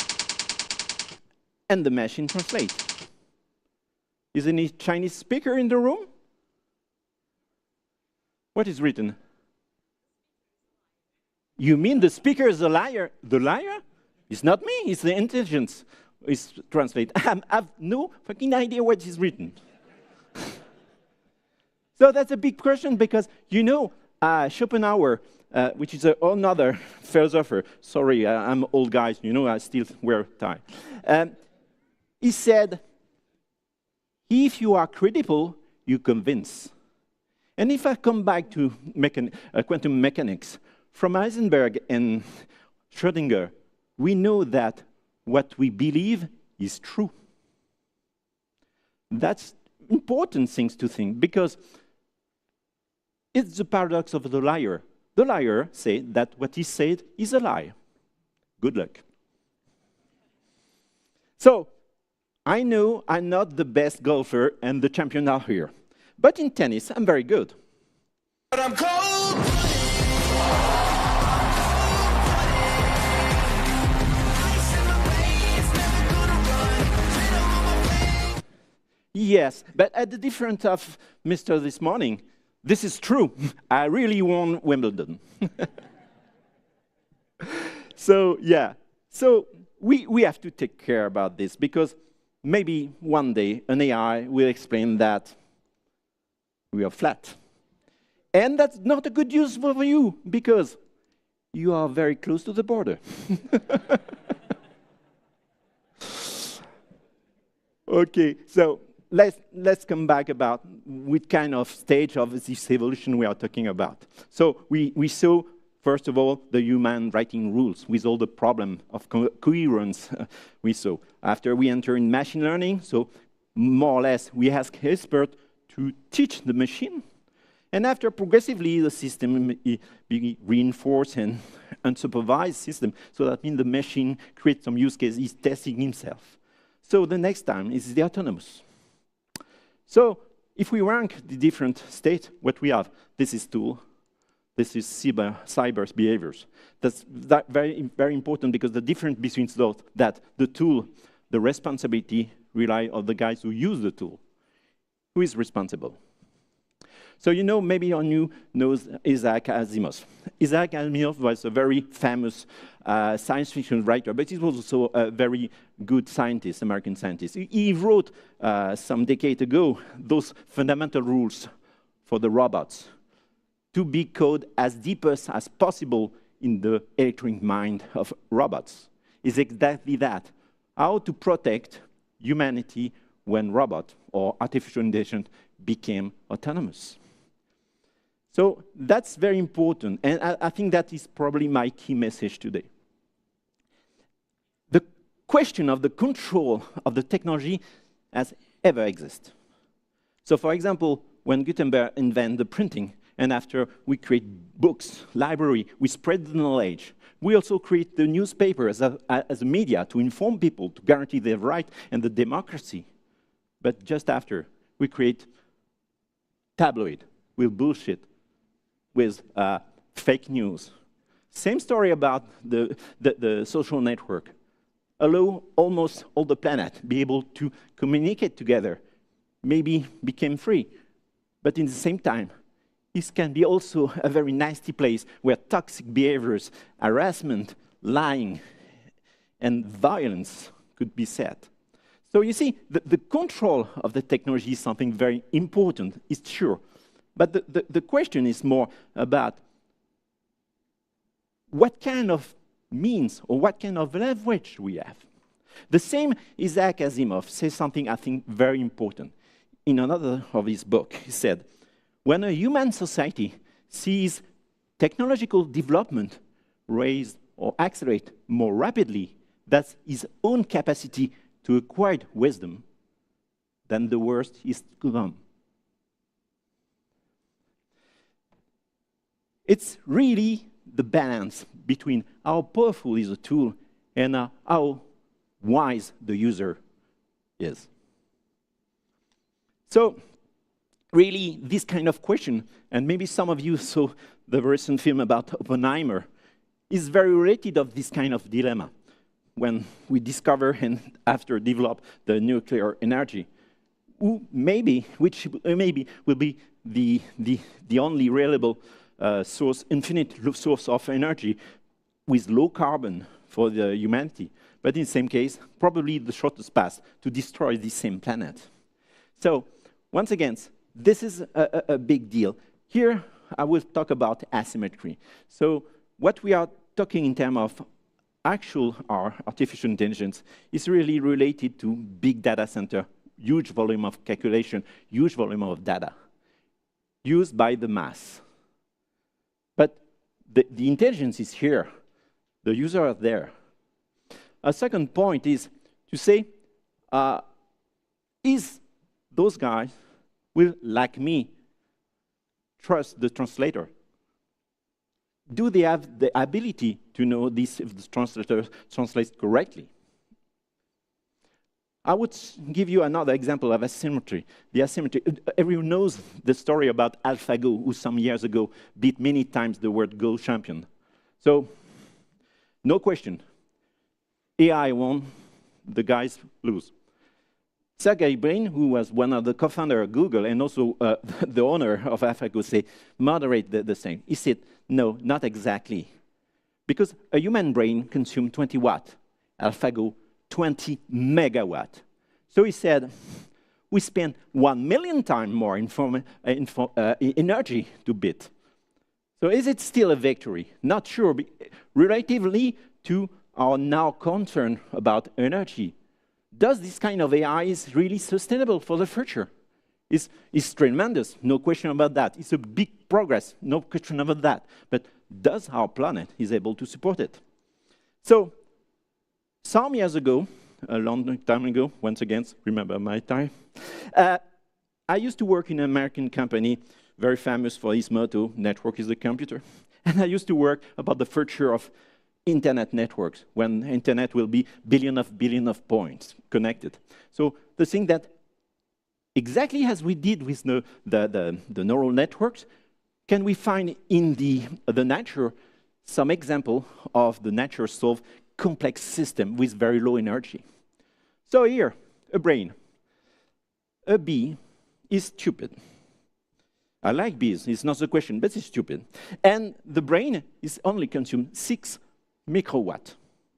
and the machine translates. Is any Chinese speaker in the room? What is written? You mean the speaker is a liar? The liar? It's not me, it's the intelligence. It's translated. I have no fucking idea what is written. So that's a big question because, you know, Schopenhauer, which is another philosopher, sorry, I'm old guy, you know, I still wear tie. He said, if you are credible, you convince. And if I come back to quantum mechanics, from Heisenberg and Schrödinger, we know that what we believe is true. That's important things to think, because it's the paradox of the liar. The liar said that what he said is a lie. Good luck. So, I know I'm not the best golfer and the champion are here. But in tennis, I'm very good. But I'm cold. Yes, but at the difference of Mr. this morning, this is true. I really won Wimbledon. So, yeah. So, we have to take care about this, because maybe one day an AI will explain that we are flat. And that's not a good news for you, because you are very close to the border. Okay, so let's come back about what kind of stage of this evolution we are talking about. So we saw, first of all, the human writing rules with all the problem of coherence we saw. After we enter in machine learning, so more or less we ask experts to teach the machine. And after progressively the system be reinforced and unsupervised system, so that means the machine creates some use case, is testing himself. So the next time is the autonomous. So if we rank the different states, what we have, this is tool, this is cyber behaviors. That's very, very important, because the difference between those, that the tool, the responsibility rely on the guys who use the tool. Who is responsible? So you know, maybe on you knows Isaac Asimov. Isaac Asimov was a very famous science fiction writer, but he was also a very good scientist, American scientist. He wrote some decade ago those fundamental rules for the robots to be coded as deepest as possible in the electronic mind of robots. It's exactly that. How to protect humanity when robot or artificial intelligence became autonomous. So that's very important, and I think that is probably my key message today. The question of the control of the technology has ever existed. So for example, when Gutenberg invented the printing, and after we create books, library, we spread the knowledge. We also create the newspaper as a media to inform people, to guarantee their right and the democracy. But just after, we create tabloid with bullshit, with fake news. Same story about the social network. Allow almost all the planet be able to communicate together, maybe became free. But in the same time, this can be also a very nasty place where toxic behaviors, harassment, lying, and violence could be set. So you see, the control of the technology is something very important, it's sure. But the question is more about what kind of means or what kind of leverage we have. The same Isaac Asimov says something I think very important. In another of his book, he said, when a human society sees technological development raise or accelerate more rapidly than its own capacity to acquire wisdom, then the worst is to come. It's really the balance between how powerful is a tool and how wise the user is. So, really, this kind of question, and maybe some of you saw the recent film about Oppenheimer, is very related of this kind of dilemma. When we discover and after develop the nuclear energy, which maybe will be the only reliable source, infinite source of energy with low carbon for the humanity. But in the same case, probably the shortest path to destroy the same planet. So, once again, this is a big deal. Here, I will talk about asymmetry. So, what we are talking in terms of actual artificial intelligence is really related to big data center, huge volume of calculation, huge volume of data used by the mass. But the intelligence is here. The users are there. A second point is to say, is those guys will, like me, trust the translator? Do they have the ability to know this if the translator translates correctly? I would give you another example of asymmetry. The asymmetry, everyone knows the story about AlphaGo, who some years ago beat many times the world Go champion. So, no question, AI won, the guys lose. Sergey Brin, who was one of the co-founders of Google and also the owner of AlphaGo, said, moderate the same. He said, no, not exactly. Because a human brain consumes 20 watts. AlphaGo, 20 megawatt. So he said, we spend 1 million times more energy to beat. So is it still a victory? Not sure. Relatively to our now concern about energy, does this kind of AI is really sustainable for the future? It's tremendous, no question about that. It's a big progress, no question about that. But does our planet is able to support it? So, some years ago, a long time ago, once again, remember my time, I used to work in an American company, very famous for its motto, network is the computer. And I used to work about the future of internet networks, when internet will be billion of points connected. So the thing that exactly as we did with the neural networks, can we find in the nature some example of the nature solve complex system with very low energy. So here, a brain. A bee is stupid. I like bees, it's not the question, but it's stupid. And the brain is only consumed 6 microwatt,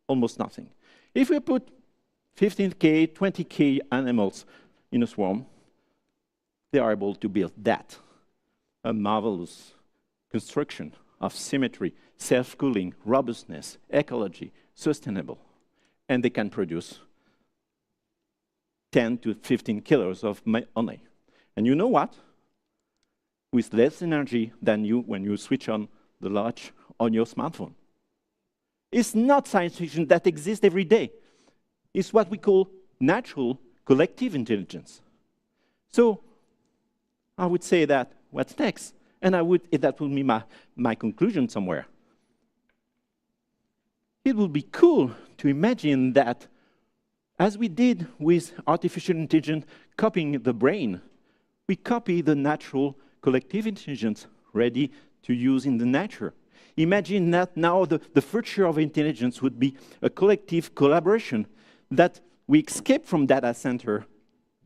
almost nothing. If we put 15K, 20K animals in a swarm, they are able to build that. A marvelous construction of symmetry, self-cooling, robustness, ecology, sustainable. And they can produce 10 to 15 kilos of honey. And you know what? With less energy than when you switch on the latch on your smartphone. It's not science fiction that exists every day. It's what we call natural collective intelligence. So I would say that what's next? And that would be my conclusion somewhere. It would be cool to imagine that, as we did with artificial intelligence copying the brain, we copy the natural collective intelligence ready to use in the nature. Imagine that now the future of intelligence would be a collective collaboration, that we escape from data center,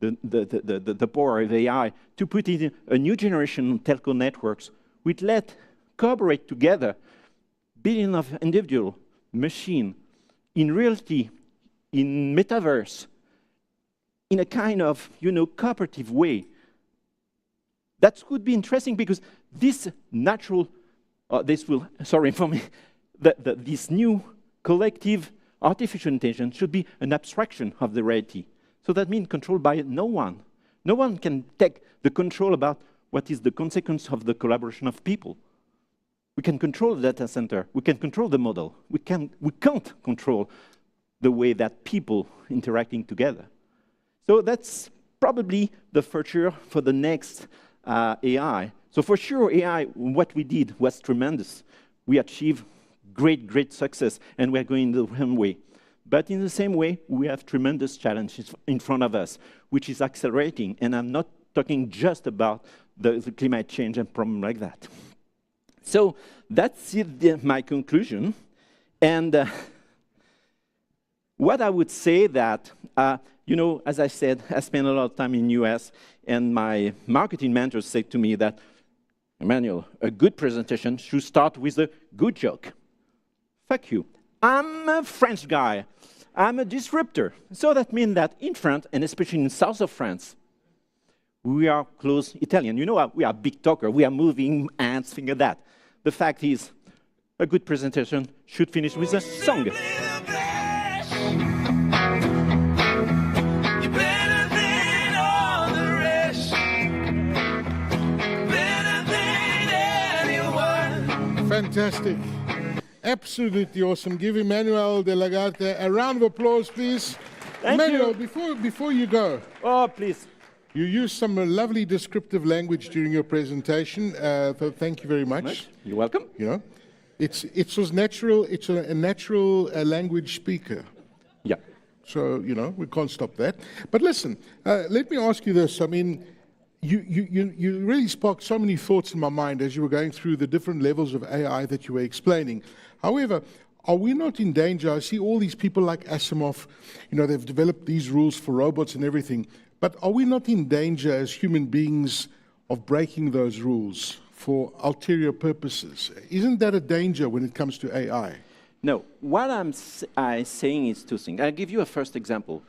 the power of AI, to put in a new generation of telco networks, which let collaborate together billions of individual machine in reality, in metaverse, in a kind of, cooperative way. That could be interesting because this natural, this new collective artificial intelligence should be an abstraction of the reality. So that means controlled by no one. No one can take the control about what is the consequence of the collaboration of people. We can control the data center. We can control the model. We can't control the way that people interacting together. So that's probably the future for the next AI. So for sure, AI, what we did was tremendous. We achieved great success, and we're going the same way. But in the same way, we have tremendous challenges in front of us, which is accelerating. And I'm not talking just about the climate change and problems like that. So that's my conclusion. And what I would say that, as I said, I spent a lot of time in the US, and my marketing mentor said to me that, Emmanuel, a good presentation should start with a good joke. Fuck you. I'm a French guy. I'm a disruptor. So that means that in France, and especially in the south of France, we are close Italian. We are big talker. We are moving ants, things like that. The fact is, a good presentation should finish with a song. Fantastic. Absolutely awesome. Give Emmanuel de Lagarde a round of applause, please. Thank Emmanuel, you. Before you go. Oh, please. You used some lovely descriptive language during your presentation. So thank you very much. You're welcome. It's natural. It's a natural language speaker. Yeah. So, we can't stop that. But listen, let me ask you this. I mean, you really sparked so many thoughts in my mind as you were going through the different levels of AI that you were explaining. However, are we not in danger? I see all these people like Asimov, they've developed these rules for robots and everything. But are we not in danger as human beings of breaking those rules for ulterior purposes? Isn't that a danger when it comes to AI? No. What I'm saying is two things. I'll give you a first example.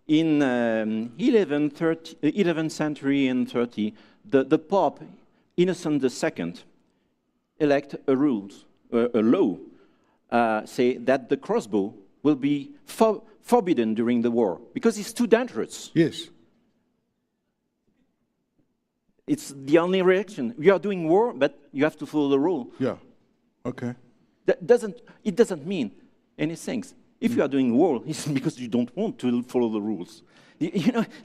In 11th century and 30, the Pope, Innocent II, elect a law, say that the crossbow will be forbidden during the war because it's too dangerous. Yes. It's the only reaction. You are doing war, but you have to follow the rule. Yeah. Okay. It doesn't mean anything. If you are doing war, it's because you don't want to follow the rules.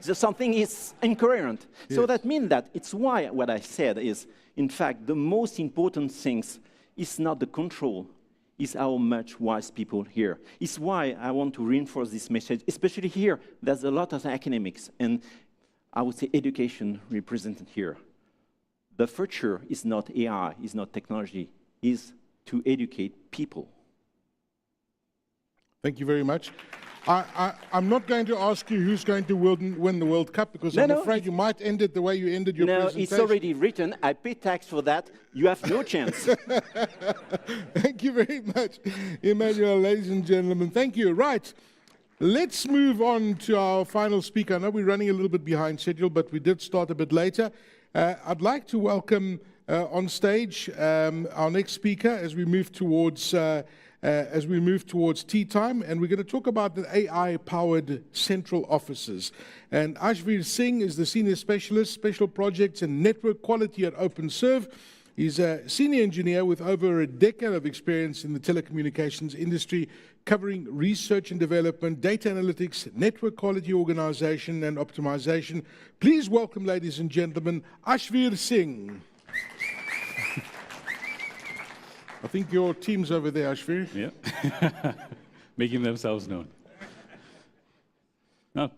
Something is incoherent. Yes. So that means that it's why what I said is, in fact, the most important things is not the control, is how much wise people here. It's why I want to reinforce this message, especially here. There's a lot of academics and I would say education represented here. The future is not AI, is not technology, is to educate people. Thank you very much. I'm not going to ask you who's going to win the World Cup because I'm afraid you might end it the way you ended your presentation. No, it's already written. I pay tax for that. You have no chance. Thank you very much, Emmanuel, ladies and gentlemen. Thank you. Right. Let's move on to our final speaker. I know we're running a little bit behind schedule, but we did start a bit later. I'd like to welcome on stage our next speaker as we move towards tea time, and we're going to talk about the AI-powered central offices. And Ashveer Singh is the Senior Specialist, Special Projects and Network Quality at OpenServe. He's a senior engineer with over a decade of experience in the telecommunications industry, covering research and development, data analytics, network quality organization, and optimization. Please welcome, ladies and gentlemen, Ashveer Singh. I think your team's over there, Ashvir. Yeah, making themselves known.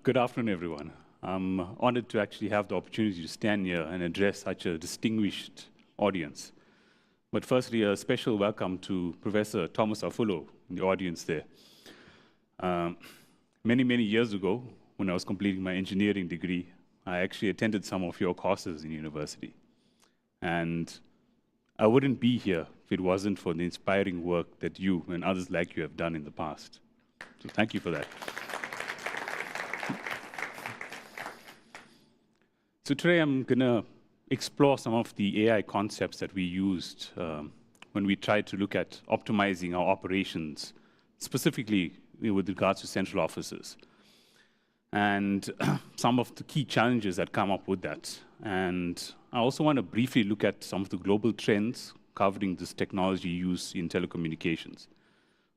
Good afternoon, everyone. I'm honored to actually have the opportunity to stand here and address such a distinguished audience. But firstly, a special welcome to Professor Thomas Afulo in the audience there. Many years ago, when I was completing my engineering degree, I actually attended some of your courses in university. And I wouldn't be here if it wasn't for the inspiring work that you and others like you have done in the past. So thank you for that. So today I'm going to explore some of the AI concepts that we used when we tried to look at optimizing our operations, specifically with regards to central offices, and some of the key challenges that come up with that. And I also want to briefly look at some of the global trends covering this technology use in telecommunications.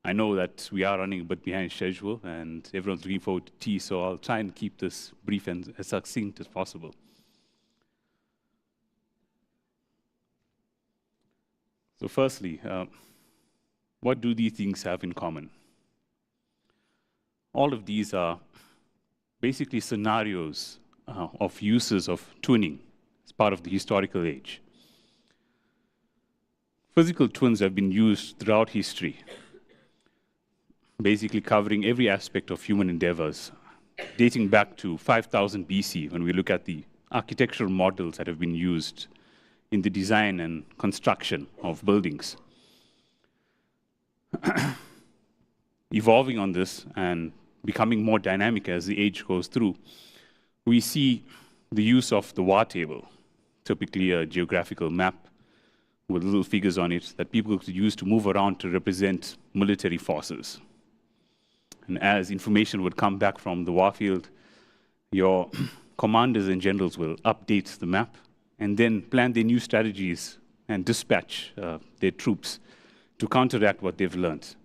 I know that we are running a bit behind schedule and everyone's looking forward to tea, so I'll try and keep this brief and as succinct as possible. So firstly, what do these things have in common? All of these are basically scenarios of uses of twinning as part of the historical age. Physical twins have been used throughout history, basically covering every aspect of human endeavors, dating back to 5000 BC when we look at the architectural models that have been used in the design and construction of buildings. Evolving on this and becoming more dynamic as the age goes through, we see the use of the war table, typically a geographical map with little figures on it that people could use to move around to represent military forces. And as information would come back from the warfield, your commanders and generals will update the map and then plan their new strategies and dispatch their troops to counteract what they've learned.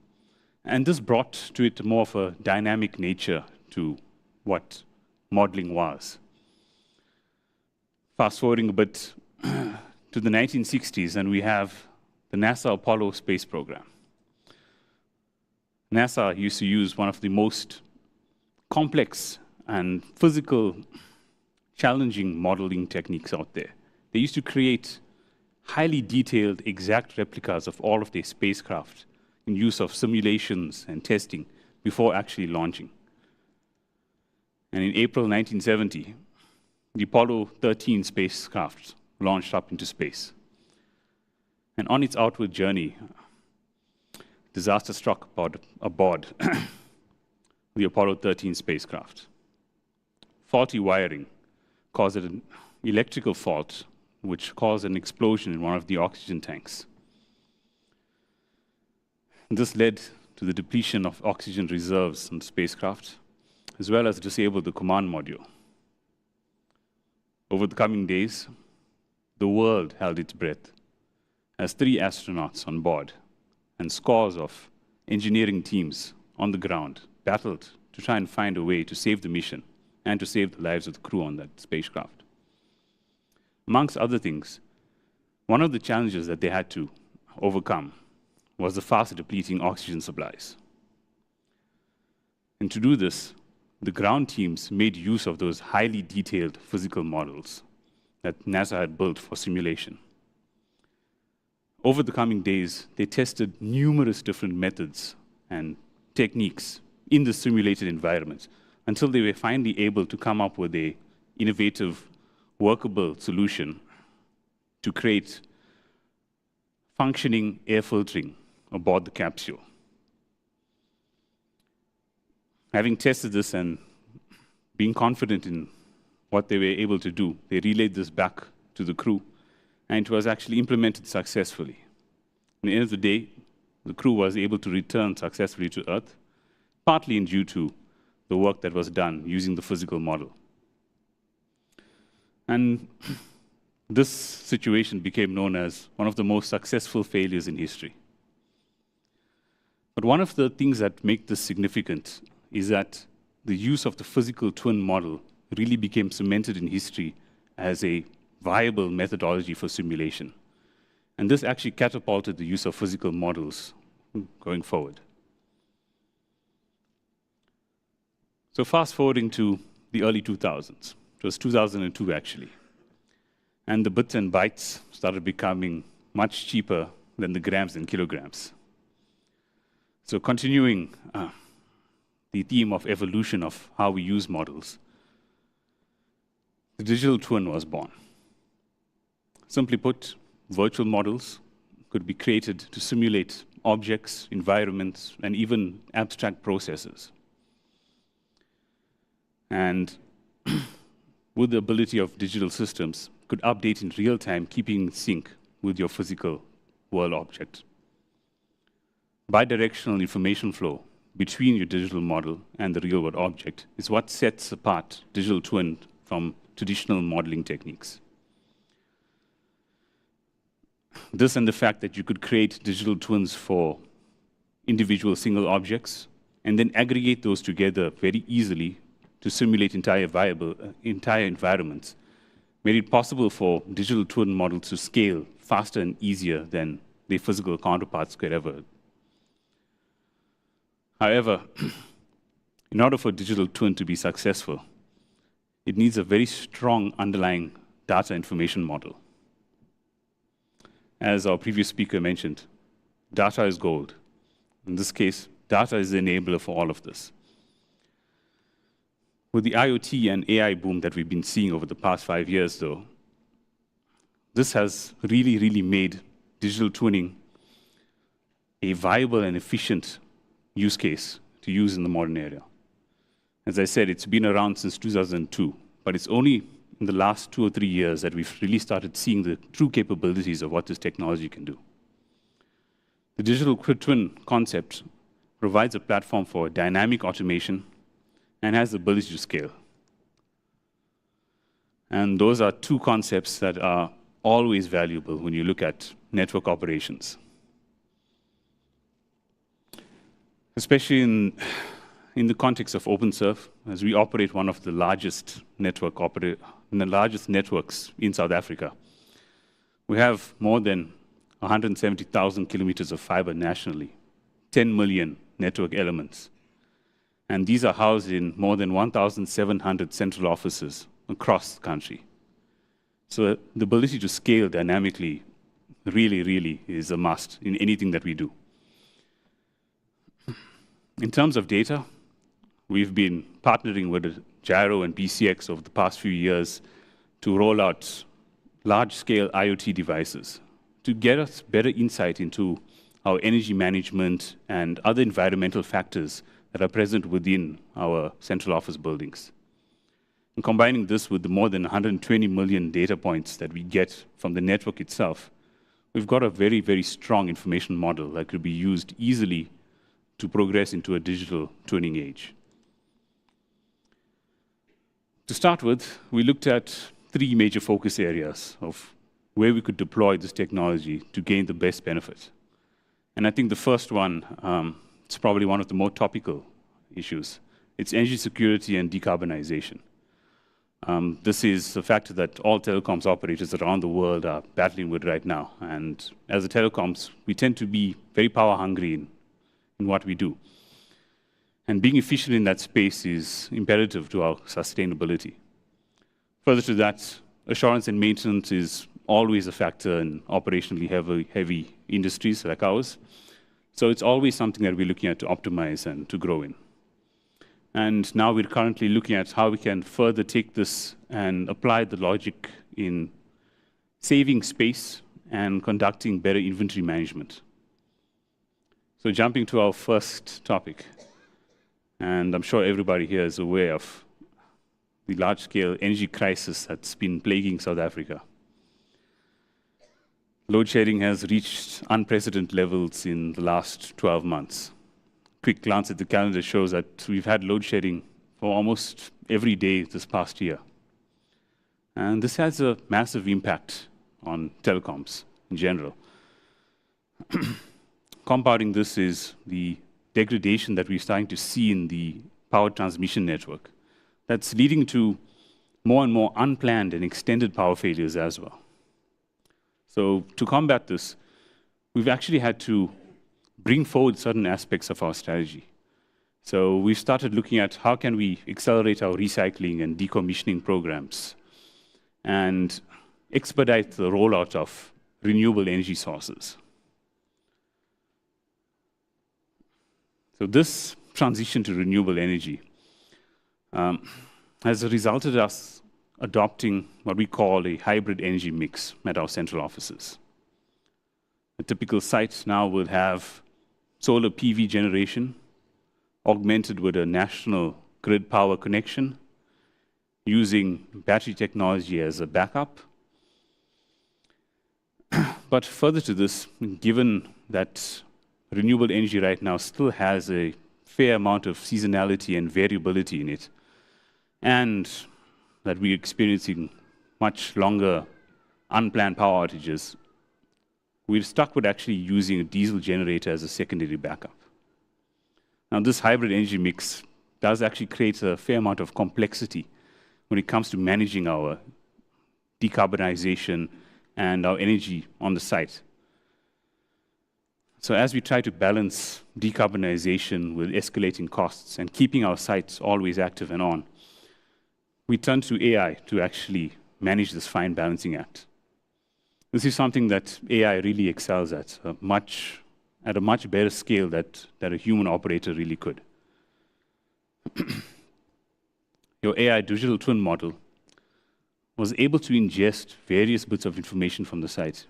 And this brought to it more of a dynamic nature to what modeling was. Fast forwarding a bit to the 1960s, and we have the NASA Apollo space program. NASA used to use one of the most complex and physical challenging modeling techniques out there. They used to create highly detailed, exact replicas of all of their spacecraft in use of simulations and testing before actually launching. And in April 1970, the Apollo 13 spacecraft launched up into space. And on its outward journey, disaster struck aboard the Apollo 13 spacecraft. Faulty wiring caused an electrical fault, which caused an explosion in one of the oxygen tanks. This led to the depletion of oxygen reserves in the spacecraft, as well as disabled the command module. Over the coming days, the world held its breath as 3 astronauts on board and scores of engineering teams on the ground battled to try and find a way to save the mission and to save the lives of the crew on that spacecraft. Amongst other things, one of the challenges that they had to overcome was the fast depleting oxygen supplies. And to do this, the ground teams made use of those highly detailed physical models that NASA had built for simulation. Over the coming days, they tested numerous different methods and techniques in the simulated environment until they were finally able to come up with an innovative, workable solution to create functioning air filtering aboard the capsule. Having tested this and being confident in what they were able to do, they relayed this back to the crew, and it was actually implemented successfully. At the end of the day, the crew was able to return successfully to Earth, partly due to the work that was done using the physical model. And this situation became known as one of the most successful failures in history. But one of the things that make this significant is that the use of the physical twin model really became cemented in history as a viable methodology for simulation. And this actually catapulted the use of physical models going forward. So fast forwarding to the early 2000s. It was 2002 actually. And the bits and bytes started becoming much cheaper than the grams and kilograms. So continuing the theme of evolution of how we use models, the digital twin was born. Simply put, virtual models could be created to simulate objects, environments, and even abstract processes. And with the ability of digital systems, could update in real time, keeping in sync with your physical world object. Bidirectional information flow between your digital model and the real world object is what sets apart digital twin from traditional modeling techniques. This and the fact that you could create digital twins for individual single objects and then aggregate those together very easily to simulate entire environments made it possible for digital twin models to scale faster and easier than their physical counterparts could ever. However, in order for digital twin to be successful, it needs a very strong underlying data information model. As our previous speaker mentioned, data is gold. In this case, data is the enabler for all of this. With the IoT and AI boom that we've been seeing over the past 5 years, though, this has really made digital twinning a viable and efficient use case to use in the modern era. As I said, it's been around since 2002, but it's only in the last 2 or 3 years that we've really started seeing the true capabilities of what this technology can do. The digital twin concept provides a platform for dynamic automation and has the ability to scale. And those are two concepts that are always valuable when you look at network operations. Especially in the context of OpenServe, as we operate one of the largest networks in South Africa. We have more than 170,000 kilometers of fiber nationally, 10 million network elements. And these are housed in more than 1,700 central offices across the country. So the ability to scale dynamically really is a must in anything that we do. In terms of data, we've been partnering with Gyro and BCX over the past few years to roll out large-scale IoT devices to get us better insight into our energy management and other environmental factors that are present within our central office buildings. And combining this with the more than 120 million data points that we get from the network itself, we've got a very strong information model that could be used easily to progress into a digital twinning age. To start with, we looked at 3 major focus areas of where we could deploy this technology to gain the best benefit. And I think the first one, it's probably one of the more topical issues. It's energy security and decarbonization. This is a factor that all telecoms operators around the world are battling with right now. And as a telecoms, we tend to be very power hungry in what we do. And being efficient in that space is imperative to our sustainability. Further to that, assurance and maintenance is always a factor in operationally heavy industries like ours. So it's always something that we're looking at to optimize and to grow in. And now we're currently looking at how we can further take this and apply the logic in saving space and conducting better inventory management. So jumping to our first topic, and I'm sure everybody here is aware of the large-scale energy crisis that's been plaguing South Africa. Load shedding has reached unprecedented levels in the last 12 months. Quick glance at the calendar shows that we've had load shedding for almost every day this past year. And this has a massive impact on telecoms in general. Compounding this is the degradation that we're starting to see in the power transmission network. That's leading to more and more unplanned and extended power failures as well. So to combat this, we've actually had to bring forward certain aspects of our strategy. So we've started looking at how can we accelerate our recycling and decommissioning programs and expedite the rollout of renewable energy sources. So this transition to renewable energy has resulted in us adopting what we call a hybrid energy mix at our central offices. A typical site now will have solar PV generation, augmented with a national grid power connection, using battery technology as a backup. But further to this, given that renewable energy right now still has a fair amount of seasonality and variability in it, and that we're experiencing much longer unplanned power outages, we're stuck with actually using a diesel generator as a secondary backup. Now, this hybrid energy mix does actually create a fair amount of complexity when it comes to managing our decarbonization and our energy on the site. So as we try to balance decarbonization with escalating costs and keeping our sites always active and on, we turn to AI to actually manage this fine balancing act. This is something that AI really excels at a much better scale that a human operator really could. Your AI digital twin model was able to ingest various bits of information from the site,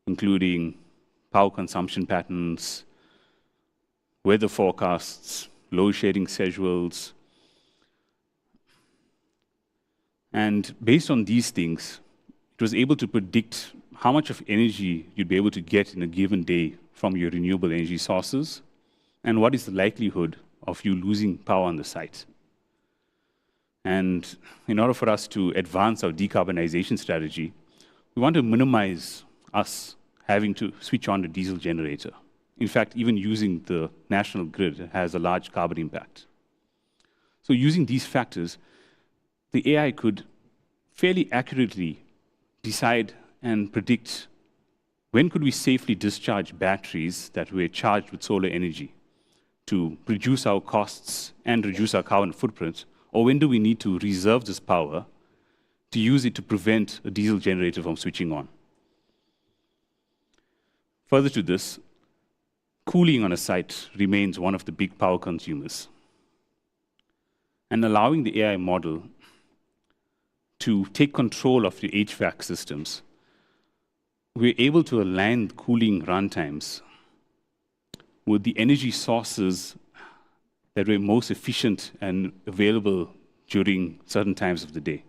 including power consumption patterns, weather forecasts, load shedding schedules. And based on these things, it was able to predict how much of energy you'd be able to get in a given day from your renewable energy sources, and what is the likelihood of you losing power on the site. And in order for us to advance our decarbonization strategy, we want to minimize us having to switch on the diesel generator. In fact, even using the national grid has a large carbon impact. So using these factors, the AI could fairly accurately decide and predict when could we safely discharge batteries that were charged with solar energy to reduce our costs and reduce our carbon footprint, or when do we need to reserve this power to use it to prevent a diesel generator from switching on. Further to this, cooling on a site remains one of the big power consumers. And allowing the AI model to take control of the HVAC systems, we're able to align cooling runtimes with the energy sources that were most efficient and available during certain times of the day.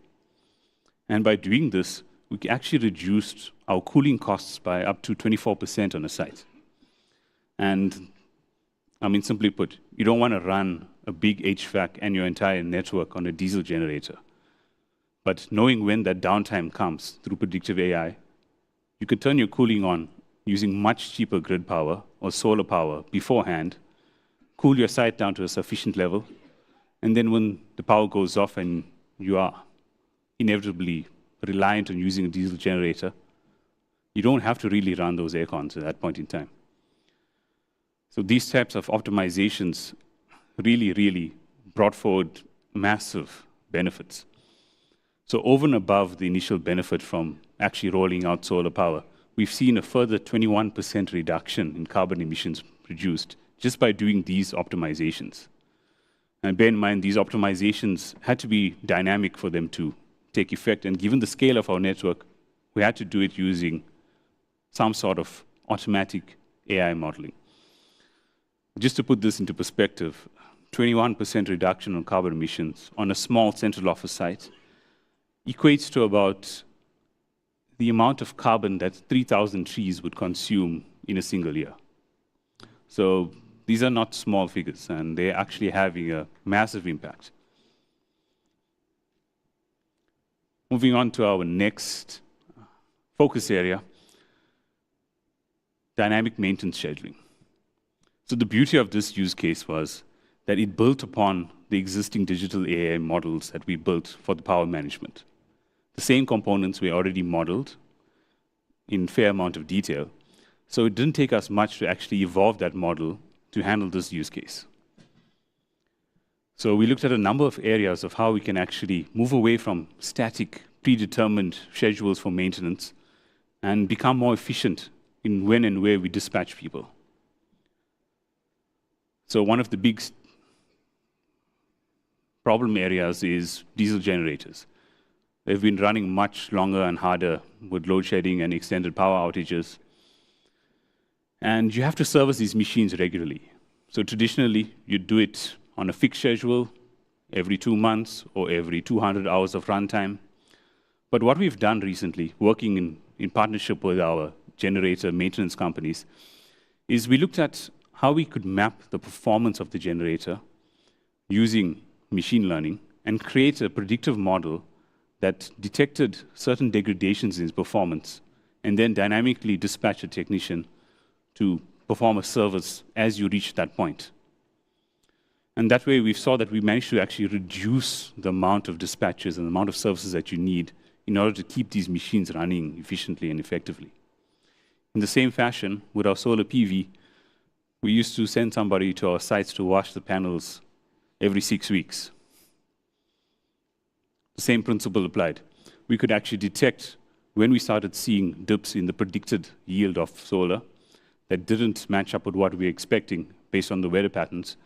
And by doing this, we actually reduced our cooling costs by up to 24% on a site. And I mean, simply put, you don't want to run a big HVAC and your entire network on a diesel generator. But knowing when that downtime comes through predictive AI, you can turn your cooling on using much cheaper grid power or solar power beforehand, cool your site down to a sufficient level, and then when the power goes off and you are inevitably reliant on using a diesel generator, you don't have to really run those air cons at that point in time. So these types of optimizations really brought forward massive benefits. So over and above the initial benefit from actually rolling out solar power, we've seen a further 21% reduction in carbon emissions produced just by doing these optimizations. And bear in mind, these optimizations had to be dynamic for them to take effect. And given the scale of our network, we had to do it using some sort of automatic AI modeling. Just to put this into perspective, 21% reduction on carbon emissions on a small central office site equates to about the amount of carbon that 3,000 trees would consume in a single year. So these are not small figures, and they're actually having a massive impact. Moving on to our next focus area, dynamic maintenance scheduling. So the beauty of this use case was that it built upon the existing digital AI models that we built for the power management. The same components were already modeled, in fair amount of detail. So it didn't take us much to actually evolve that model to handle this use case. So we looked at a number of areas of how we can actually move away from static, predetermined schedules for maintenance and become more efficient in when and where we dispatch people. So one of the big problem areas is diesel generators. They've been running much longer and harder with load shedding and extended power outages. And you have to service these machines regularly. So traditionally, you do it on a fixed schedule, every 2 months or every 200 hours of runtime. But what we've done recently, working in partnership with our generator maintenance companies, is we looked at how we could map the performance of the generator using machine learning and create a predictive model that detected certain degradations in its performance and then dynamically dispatch a technician to perform a service as you reach that point. And that way we saw that we managed to actually reduce the amount of dispatches and the amount of services that you need in order to keep these machines running efficiently and effectively. In the same fashion, with our solar PV, we used to send somebody to our sites to wash the panels every 6 weeks. The same principle applied. We could actually detect when we started seeing dips in the predicted yield of solar that didn't match up with what we were expecting based on the weather patterns.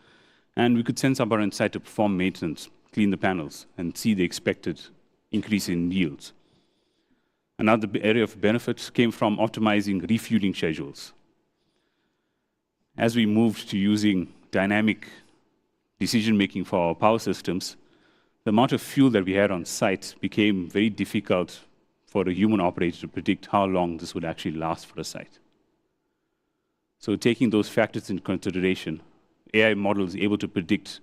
And we could send somebody on site to perform maintenance, clean the panels, and see the expected increase in yields. Another area of benefit came from optimizing refueling schedules. As we moved to using dynamic decision-making for our power systems, the amount of fuel that we had on site became very difficult for a human operator to predict how long this would actually last for a site. So taking those factors into consideration, AI model is able to predict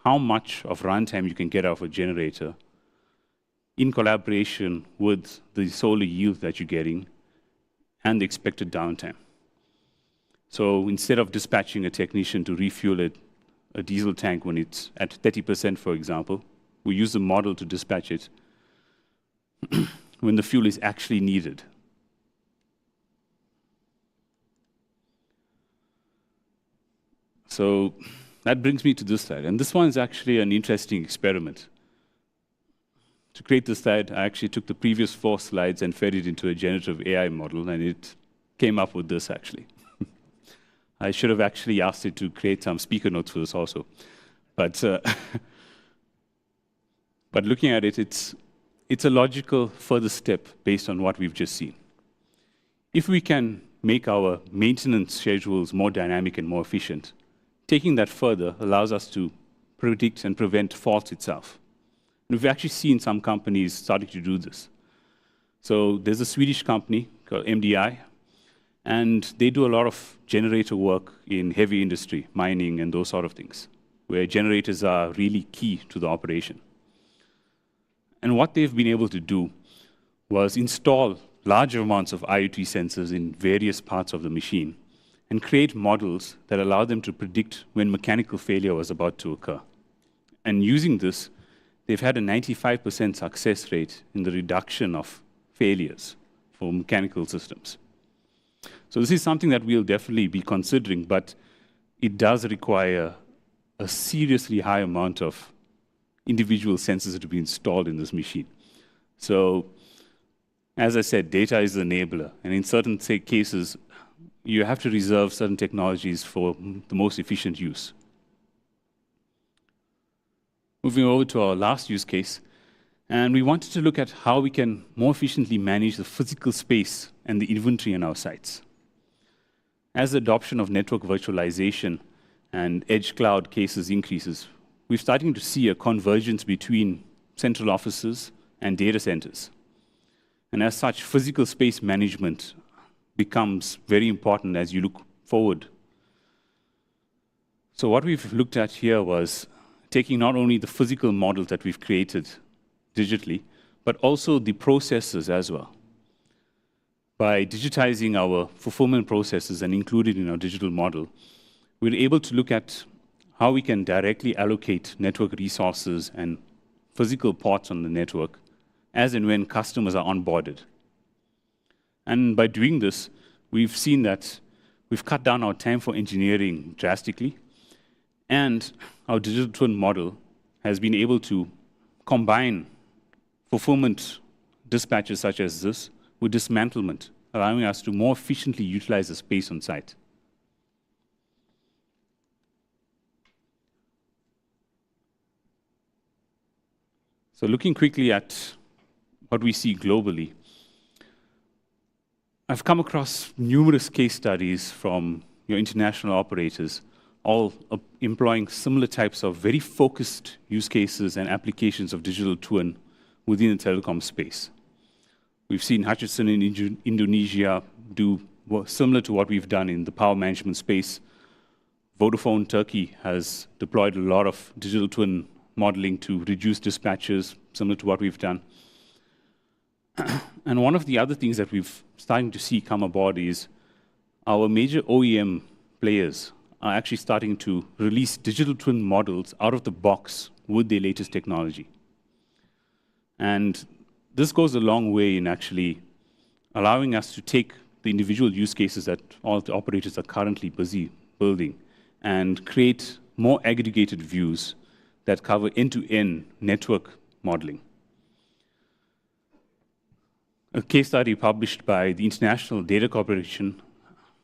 how much of runtime you can get out of a generator in collaboration with the solar yield that you're getting and the expected downtime. So instead of dispatching a technician to refuel a diesel tank when it's at 30%, for example, we use the model to dispatch it when the fuel is actually needed. So that brings me to this slide. And this one is actually an interesting experiment. To create this slide, I actually took the previous 4 slides and fed it into a generative AI model, and it came up with this, actually. I should have actually asked it to create some speaker notes for this also. But looking at it, it's a logical further step based on what we've just seen. If we can make our maintenance schedules more dynamic and more efficient, taking that further allows us to predict and prevent faults itself. And we've actually seen some companies starting to do this. So there's a Swedish company called MDI, and they do a lot of generator work in heavy industry, mining and those sort of things, where generators are really key to the operation. And what they've been able to do was install larger amounts of IoT sensors in various parts of the machine and create models that allow them to predict when mechanical failure was about to occur. And using this, they've had a 95% success rate in the reduction of failures for mechanical systems. So this is something that we'll definitely be considering, but it does require a seriously high amount of individual sensors to be installed in this machine. So, as I said, data is the enabler, and in certain cases, you have to reserve certain technologies for the most efficient use. Moving over to our last use case, and we wanted to look at how we can more efficiently manage the physical space and the inventory in our sites. As the adoption of network virtualization and edge cloud cases increases, we're starting to see a convergence between central offices and data centers. And as such, physical space management becomes very important as you look forward. So what we've looked at here was taking not only the physical models that we've created digitally, but also the processes as well. By digitizing our fulfillment processes and included in our digital model, we're able to look at how we can directly allocate network resources and physical ports on the network as and when customers are onboarded. And by doing this, we've seen that we've cut down our time for engineering drastically, and our digital twin model has been able to combine fulfillment dispatches such as this with dismantlement, allowing us to more efficiently utilize the space on site. So looking quickly at what we see globally, I've come across numerous case studies from your international operators, all employing similar types of very focused use cases and applications of digital twin within the telecom space. We've seen Hutchison in Indonesia do similar to what we've done in the power management space. Vodafone Turkey has deployed a lot of digital twin modeling to reduce dispatches, similar to what we've done. And one of the other things that we've starting to see come aboard is our major OEM players are actually starting to release digital twin models out of the box with their latest technology. And this goes a long way in actually allowing us to take the individual use cases that all the operators are currently busy building and create more aggregated views that cover end-to-end network modeling. A case study published by the International Data Corporation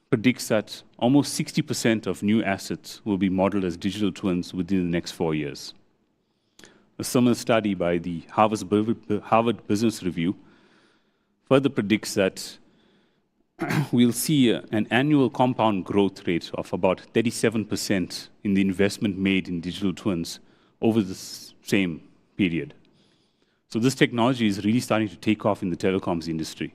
predicts that almost 60% of new assets will be modeled as digital twins within the next 4 years. A similar study by the Harvard Business Review further predicts that we'll see an annual compound growth rate of about 37% in the investment made in digital twins over the same period. So this technology is really starting to take off in the telecoms industry.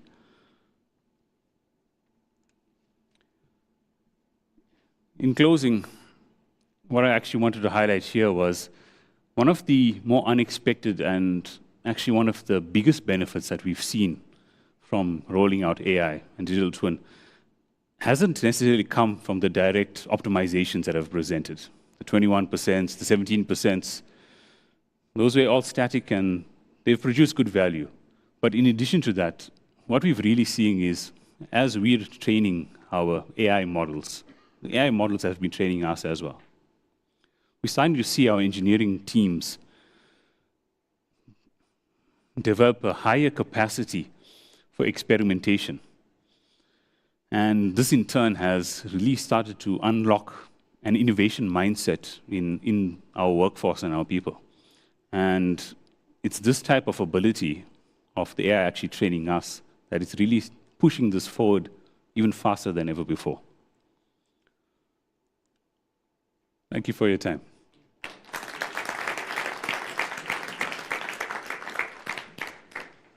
In closing, what I actually wanted to highlight here was one of the more unexpected and actually one of the biggest benefits that we've seen from rolling out AI and digital twin hasn't necessarily come from the direct optimizations that I've presented. The 21%, the 17%, those were all static and they've produced good value. But in addition to that, what we're really seeing is as we're training our AI models, the AI models have been training us as well. We're starting to see our engineering teams develop a higher capacity for experimentation. And this in turn has really started to unlock an innovation mindset in our workforce and our people. And it's this type of ability of the AI actually training us that is really pushing this forward even faster than ever before. Thank you for your time.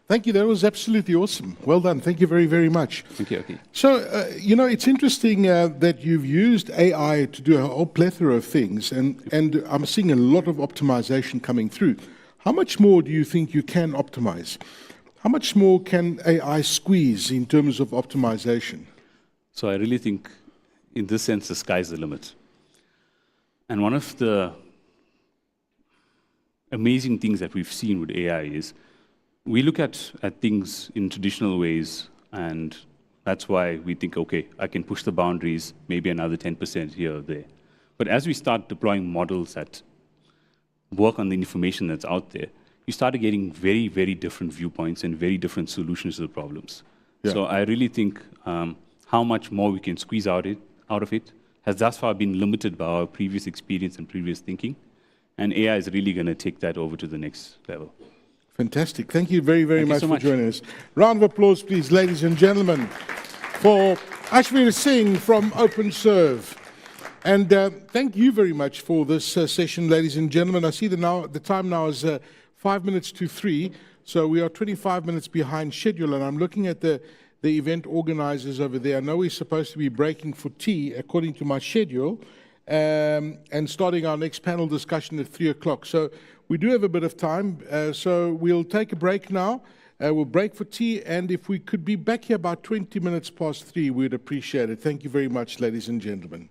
Thank you. That was absolutely awesome. Well done. Thank you very, very much. Thank you. Okay. So, you know, it's interesting that you've used AI to do a whole plethora of things, and I'm seeing a lot of optimization coming through. How much more do you think you can optimize? How much more can AI squeeze in terms of optimization? So I really think, in this sense, the sky's the limit. And one of the amazing things that we've seen with AI is we look at things in traditional ways, and that's why we think, okay, I can push the boundaries, maybe another 10% here or there. But as we start deploying models that work on the information that's out there, you started getting very, very different viewpoints and very different solutions to the problems. Yeah. So I really think how much more we can squeeze out of it has thus far been limited by our previous experience and previous thinking. And AI is really going to take that over to the next level. Fantastic. Thank you very, very much for joining us. Round of applause, please, ladies and gentlemen, for Ashvir Singh from OpenServe. And thank you very much for this session, ladies and gentlemen. I see the time now is 5 minutes to 3, so we are 25 minutes behind schedule, and I'm looking at the event organizers over there. I know we're supposed to be breaking for tea according to my schedule, and starting our next panel discussion at 3 o'clock. So we do have a bit of time, so we'll take a break now. We'll break for tea, and if we could be back here about 20 minutes past 3, we'd appreciate it. Thank you very much, ladies and gentlemen.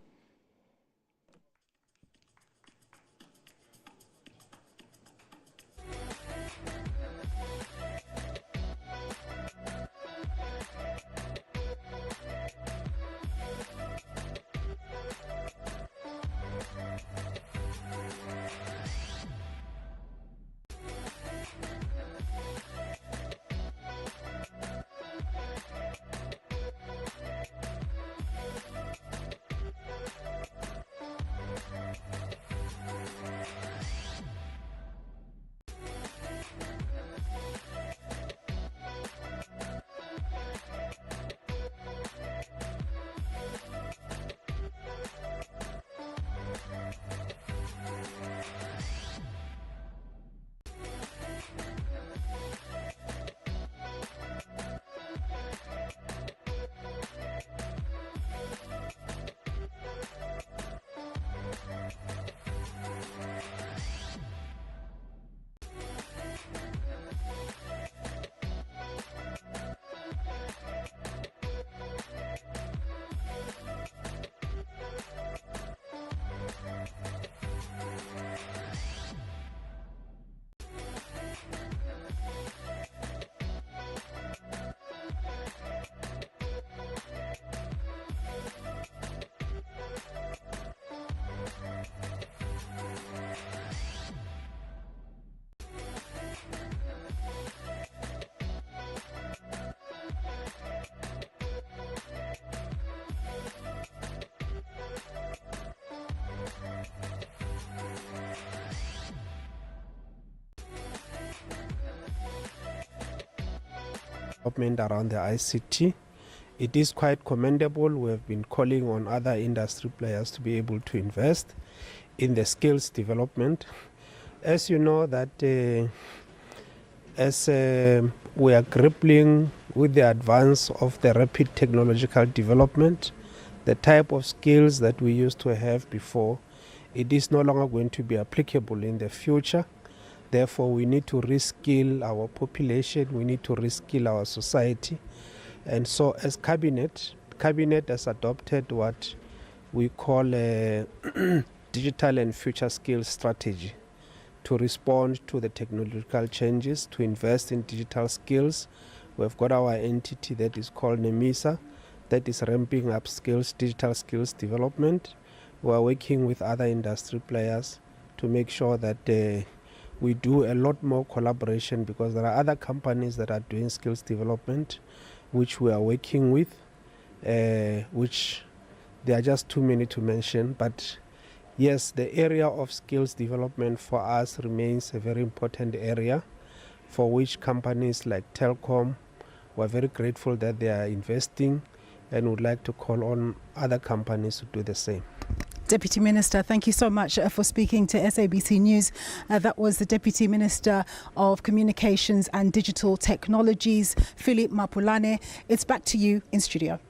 development around the ICT. It is quite commendable. We have been calling on other industry players to be able to invest in the skills development. As you know that as we are grappling with the advance of the rapid technological development, the type of skills that we used to have before, it is no longer going to be applicable in the future. Therefore, we need to reskill our population, we need to reskill our society. And so as Cabinet has adopted what we call a digital and future skills strategy to respond to the technological changes, to invest in digital skills. We've got our entity that is called NEMISA that is ramping up skills, digital skills development. We're working with other industry players to make sure that we do a lot more collaboration, because there are other companies that are doing skills development which we are working with, which there are just too many to mention. But yes, the area of skills development for us remains a very important area for which companies like Telkom, we're very grateful that they are investing, and would like to call on other companies to do the same. Deputy Minister, thank you so much for speaking to SABC News. That was the Deputy Minister of Communications and Digital Technologies, Philip Mapulane. It's back to you in studio.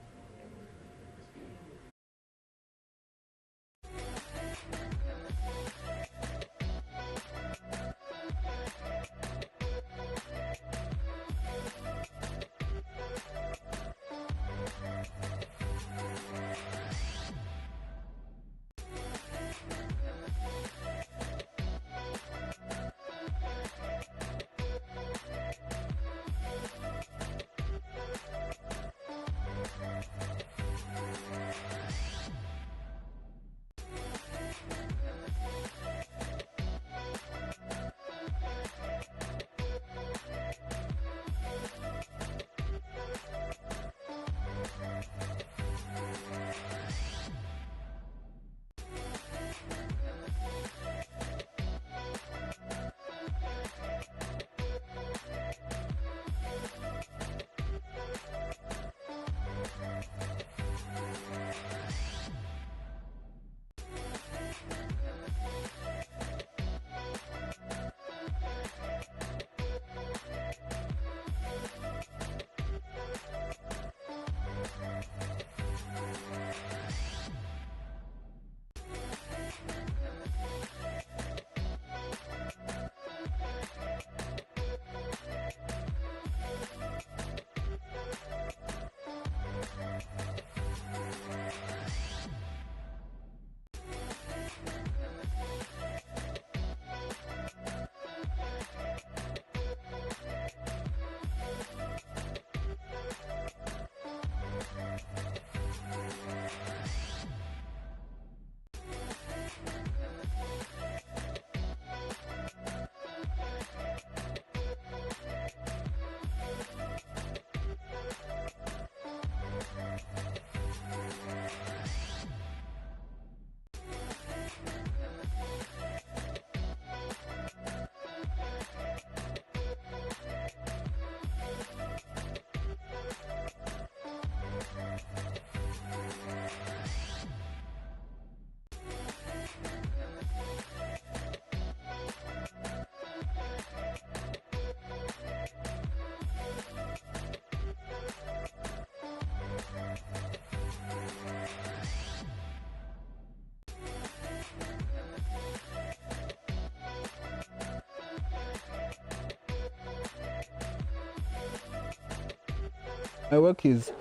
My work is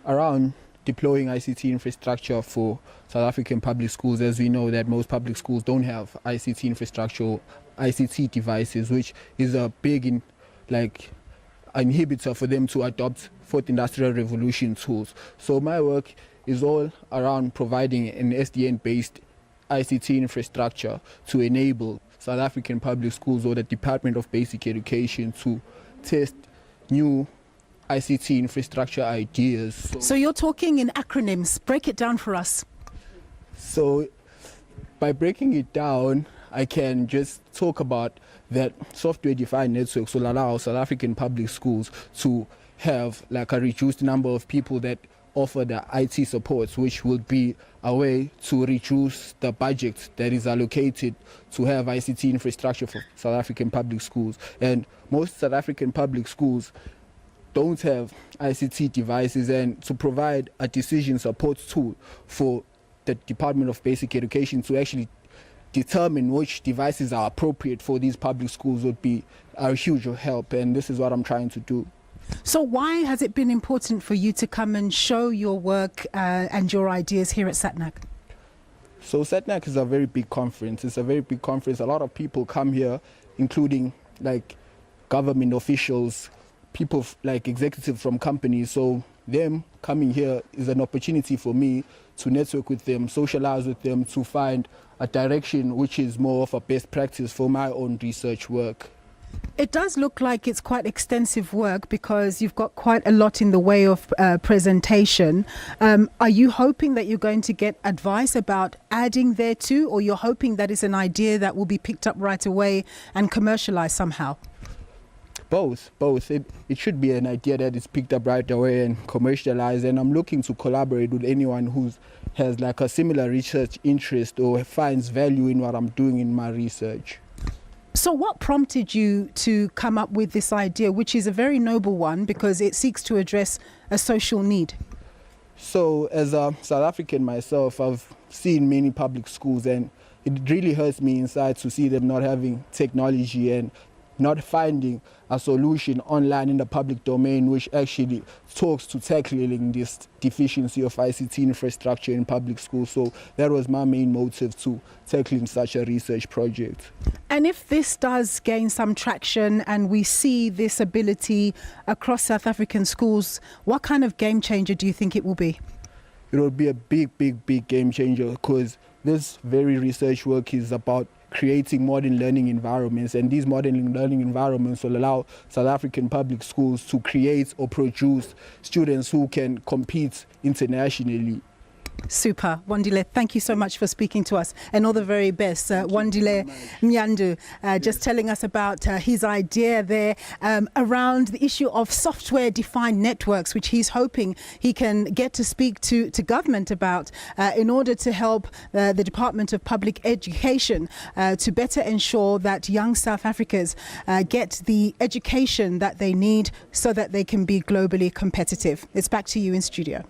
around deploying ICT infrastructure for South African public schools, as we know that most public schools don't have ICT infrastructure, ICT devices, which is a big inhibitor for them to adopt fourth industrial revolution tools. So my work is all around providing an SDN-based ICT infrastructure to enable South African public schools or the Department of Basic Education to test new ICT infrastructure ideas. So you're talking in acronyms. Break it down for us. So by breaking it down, I can just talk about that software-defined networks will allow South African public schools to have like a reduced number of people that offer the IT supports, which would be a way to reduce the budget that is allocated to have ICT infrastructure for South African public schools. And most South African public schools don't have ICT devices, and to provide a decision support tool for the Department of Basic Education to actually determine which devices are appropriate for these public schools would be a huge help, and this is what I'm trying to do. So why has it been important for you to come and show your work and your ideas here at SATNAC? So SATNAC is a very big conference. It's a very big conference. A lot of people come here, including like government officials, people like executives from companies. So them coming here is an opportunity for me to network with them, socialize with them, to find a direction which is more of a best practice for my own research work. It does look like it's quite extensive work because you've got quite a lot in the way of presentation. Are you hoping that you're going to get advice about adding there too, or you're hoping that it's an idea that will be picked up right away and commercialized somehow? Both. It should be an idea that is picked up right away and commercialized, and I'm looking to collaborate with anyone who has like a similar research interest or finds value in what I'm doing in my research. So what prompted you to come up with this idea, which is a very noble one because it seeks to address a social need? So as a South African myself, I've seen many public schools, and it really hurts me inside to see them not having technology and not finding a solution online in the public domain which actually talks to tackling this deficiency of ICT infrastructure in public schools. So that was my main motive to tackling such a research project. And if this does gain some traction and we see this ability across South African schools, what kind of game changer do you think it will be? It will be a big game changer, because this very research work is about creating modern learning environments, and these modern learning environments will allow South African public schools to create or produce students who can compete internationally. Super. Wandile, thank you so much for speaking to us, and all the very best. Wandile Mnyandu, just telling us about his idea there around the issue of software-defined networks, which he's hoping he can get to speak to government about in order to help the Department of Public Education to better ensure that young South Africans get the education that they need so that they can be globally competitive. It's back to you in studio.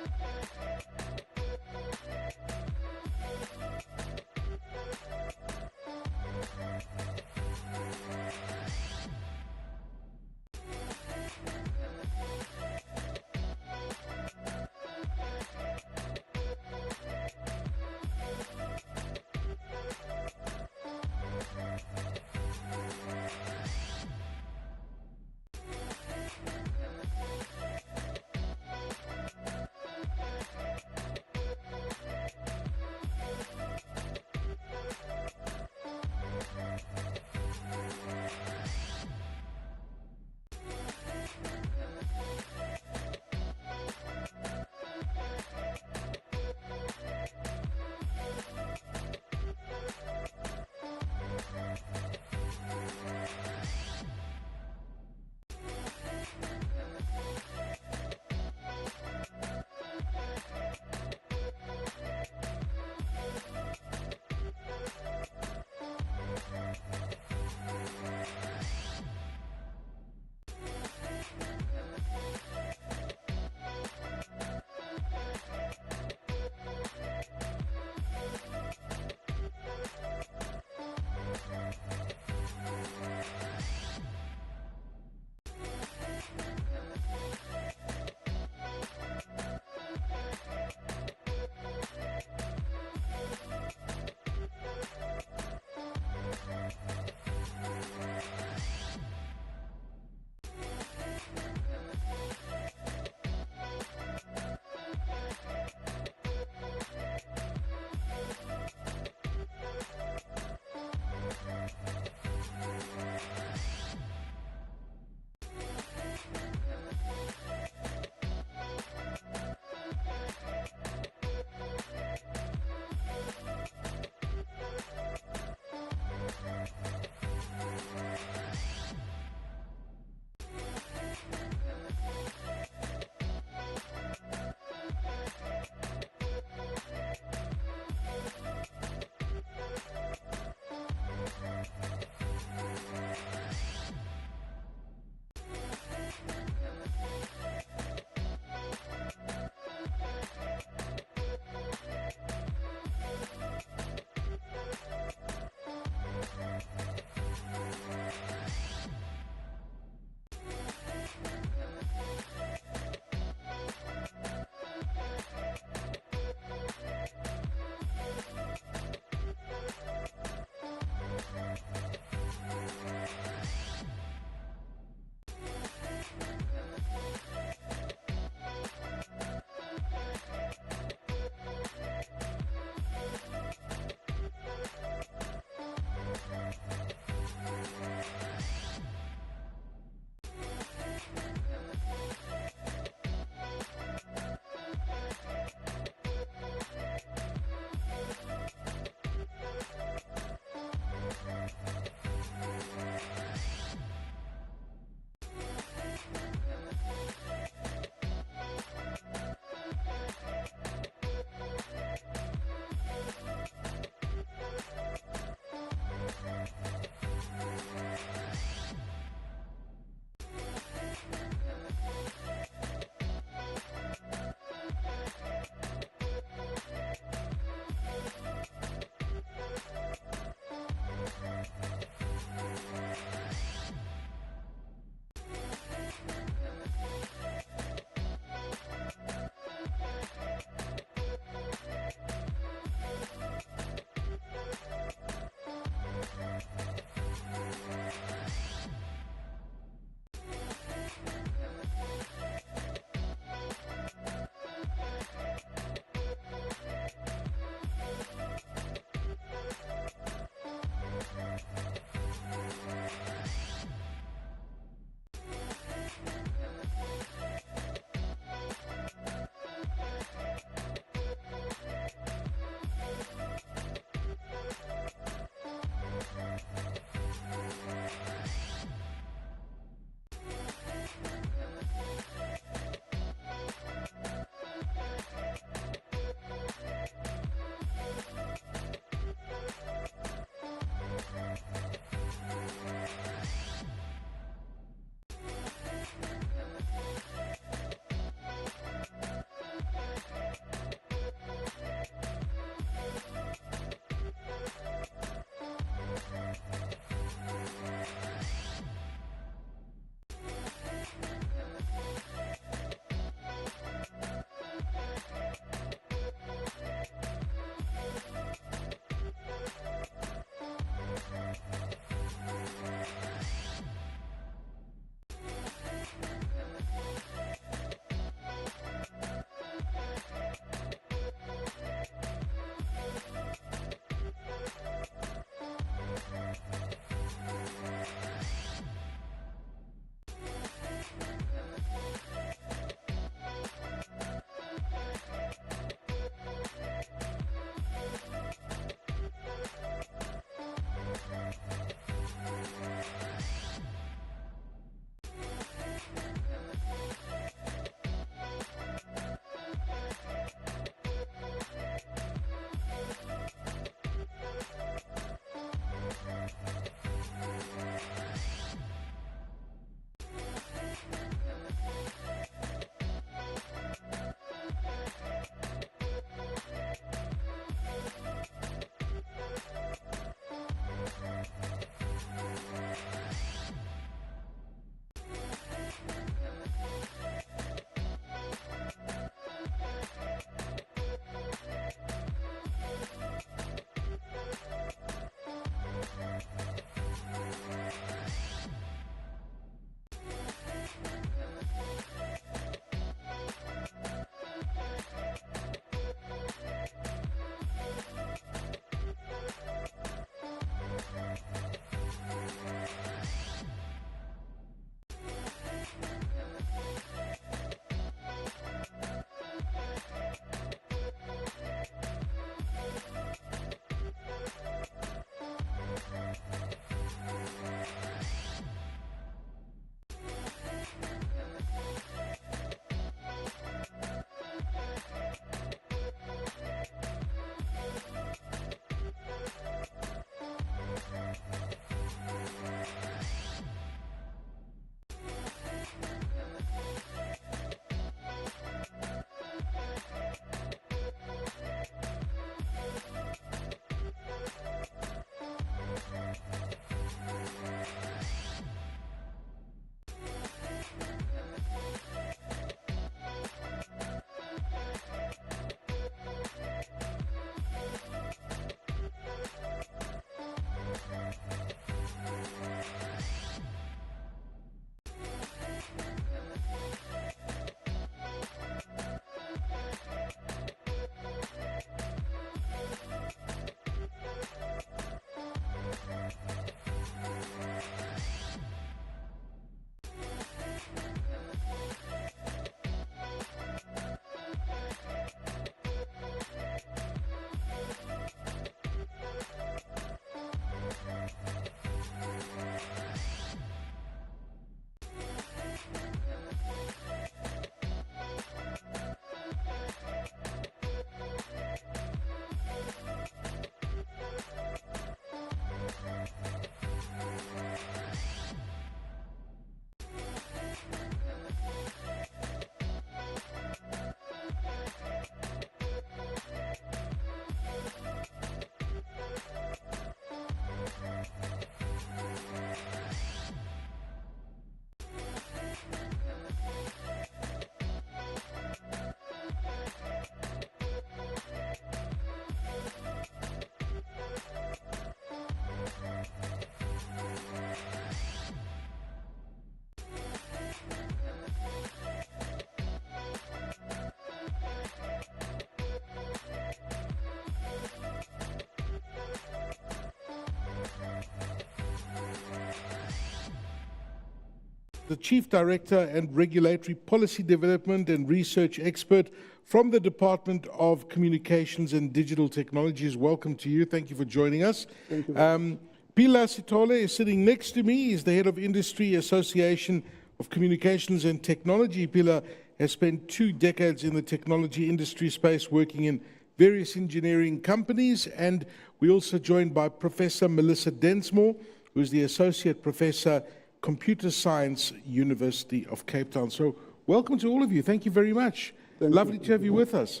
the Chief Director and Regulatory Policy Development and Research Expert from the Department of Communications and Digital Technologies. Welcome to you. Thank you for joining us. Thank you. Pila Sitole is sitting next to me. He's the Head of Industry Association of Communications and Technology. Pila has spent 2 decades in the technology industry space working in various engineering companies, and we're also joined by Professor Melissa Densmore, who's the Associate Professor, Computer Science, University of Cape Town. So welcome to all of you. Thank you very much. Lovely to have you with us.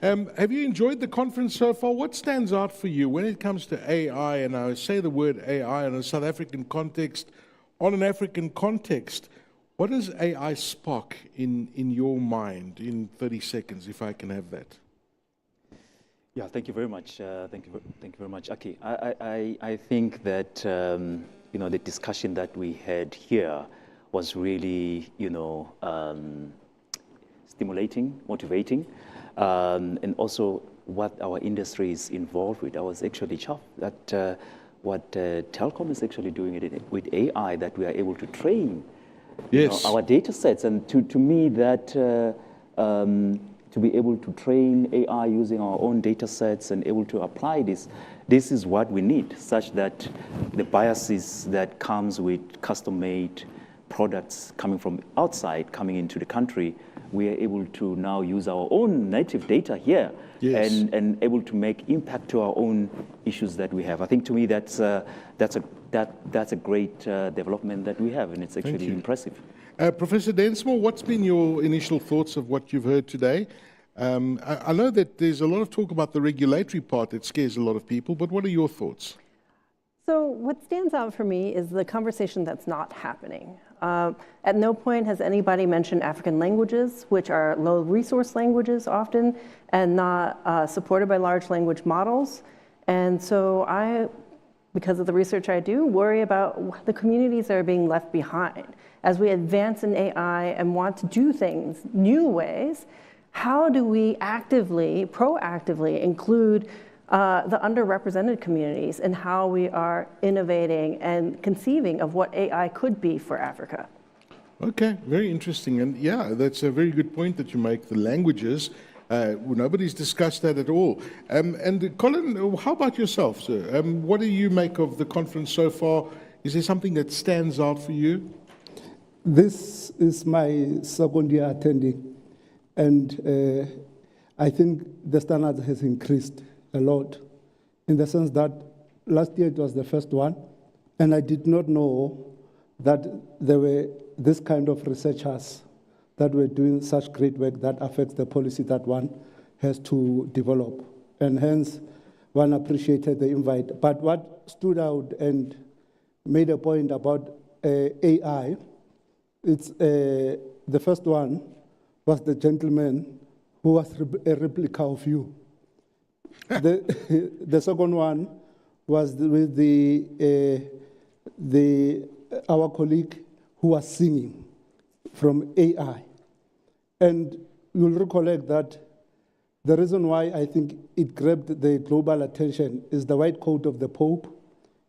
Have you enjoyed the conference so far? What stands out for you when it comes to AI? And I say the word AI in a South African context, on an African context. What does AI spark in your mind in 30 seconds, if I can have that? Yeah, thank you very much. Thank you very much, Aki. I think that you know, the discussion that we had here was really, you know, stimulating, motivating, and also what our industry is involved with. I was actually chuffed that what Telkom is actually doing with AI, that we are able to train our data sets, and to me that. To be able to train AI using our own data sets and able to apply this is what we need, such that the biases that comes with custom-made products coming from outside, coming into the country, we are able to now use our own native data here and able to make impact to our own issues that we have. I think to me that's a great development that we have, and it's actually impressive. Professor Densmore, what's been your initial thoughts of what you've heard today? I know that there's a lot of talk about the regulatory part that scares a lot of people, but what are your thoughts? So what stands out for me is the conversation that's not happening. At no point has anybody mentioned African languages, which are low resource languages often, and not supported by large language models. And so I, because of the research I do, worry about the communities that are being left behind. As we advance in AI and want to do things new ways, how do we actively, proactively include the underrepresented communities in how we are innovating and conceiving of what AI could be for Africa? Okay, very interesting. And yeah, that's a very good point that you make, the languages. Nobody's discussed that at all. And Colin, how about yourself, sir? What do you make of the conference so far? Is there something that stands out for you? This is my second year attending, and I think the standard has increased a lot, in the sense that last year it was the first one, and I did not know that there were this kind of researchers that were doing such great work that affects the policy that one has to develop, and hence one appreciated the invite. But what stood out and made a point about AI, it's the first one was the gentleman who was a replica of you. The second one was with our colleague who was singing from AI. And you'll recollect that the reason why I think it grabbed the global attention is the white coat of the Pope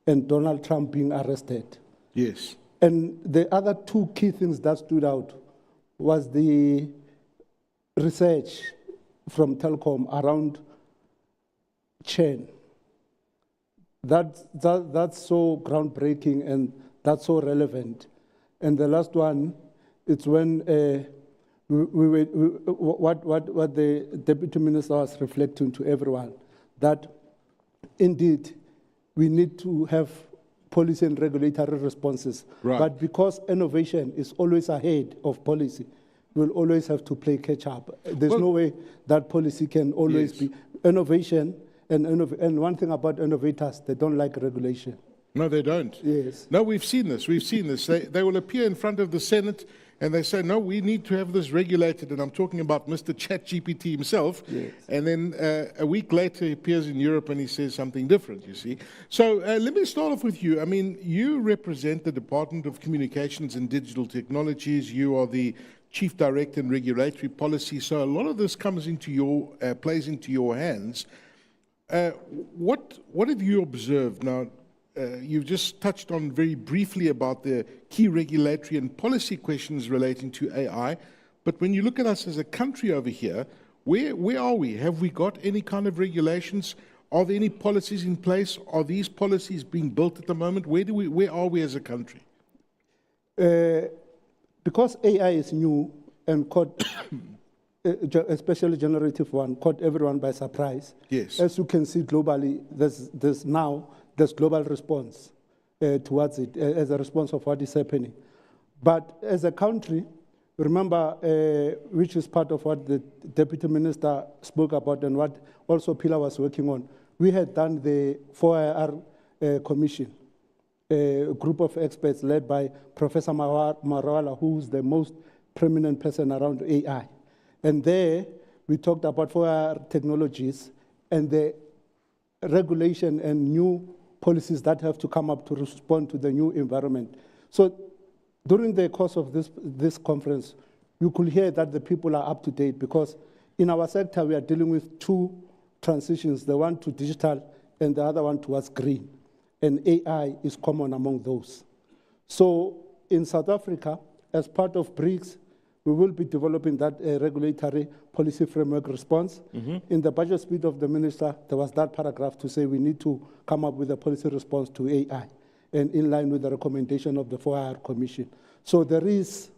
and Donald Trump being arrested. Yes. And the other two key things that stood out was the research from Telkom around churn. That's so groundbreaking and that's so relevant. And the last one, it's when what the Deputy Minister was reflecting to everyone, that indeed we need to have policy and regulatory responses. Right. But because innovation is always ahead of policy, we'll always have to play catch up. There's no way that policy can always be innovation. And one thing about innovators, they don't like regulation. No, they don't. Yes. No, we've seen this. We've seen this. They will appear in front of the Senate and they say, no, we need to have this regulated. And I'm talking about Mr. ChatGPT himself. Yes. And then a week later, he appears in Europe and he says something different, you see. So let me start off with you. I mean, you represent the Department of Communications and Digital Technologies. You are the Chief Director in Regulatory Policy. So a lot of this comes into your, plays into your hands. What have you observed now? You've just touched on very briefly about the key regulatory and policy questions relating to AI, but when you look at us as a country over here, where are we? Have we got any kind of regulations? Are there any policies in place? Are these policies being built at the moment? Where are we as a country? Because AI is new and especially generative one, caught everyone by surprise. Yes. As you can see globally, there's global response towards it as a response of what is happening. But as a country, remember, which is part of what the Deputy Minister spoke about and what also Pilar was working on, we had done the 4IR Commission, a group of experts led by Professor Marwala, who's the most prominent person around AI. And there, we talked about 4IR technologies and the regulation and new policies that have to come up to respond to the new environment. So during the course of this conference, you could hear that the people are up to date because in our sector, we are dealing with two transitions, the one to digital and the other one towards green. And AI is common among those. So in South Africa, as part of BRICS, we will be developing that regulatory policy framework response. In the budget speech of the minister, there was that paragraph to say we need to come up with a policy response to AI and in line with the recommendation of the 4IR Commission. So there is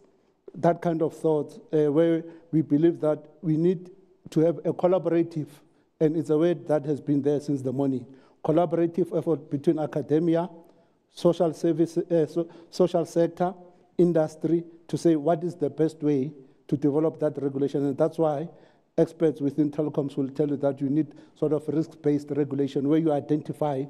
that kind of thought where we believe that we need to have a collaborative, and it's a word that has been there since the morning, collaborative effort between academia, social service, social sector, industry, to say what is the best way to develop that regulation. And that's why experts within telecoms will tell you that you need sort of risk-based regulation where you identify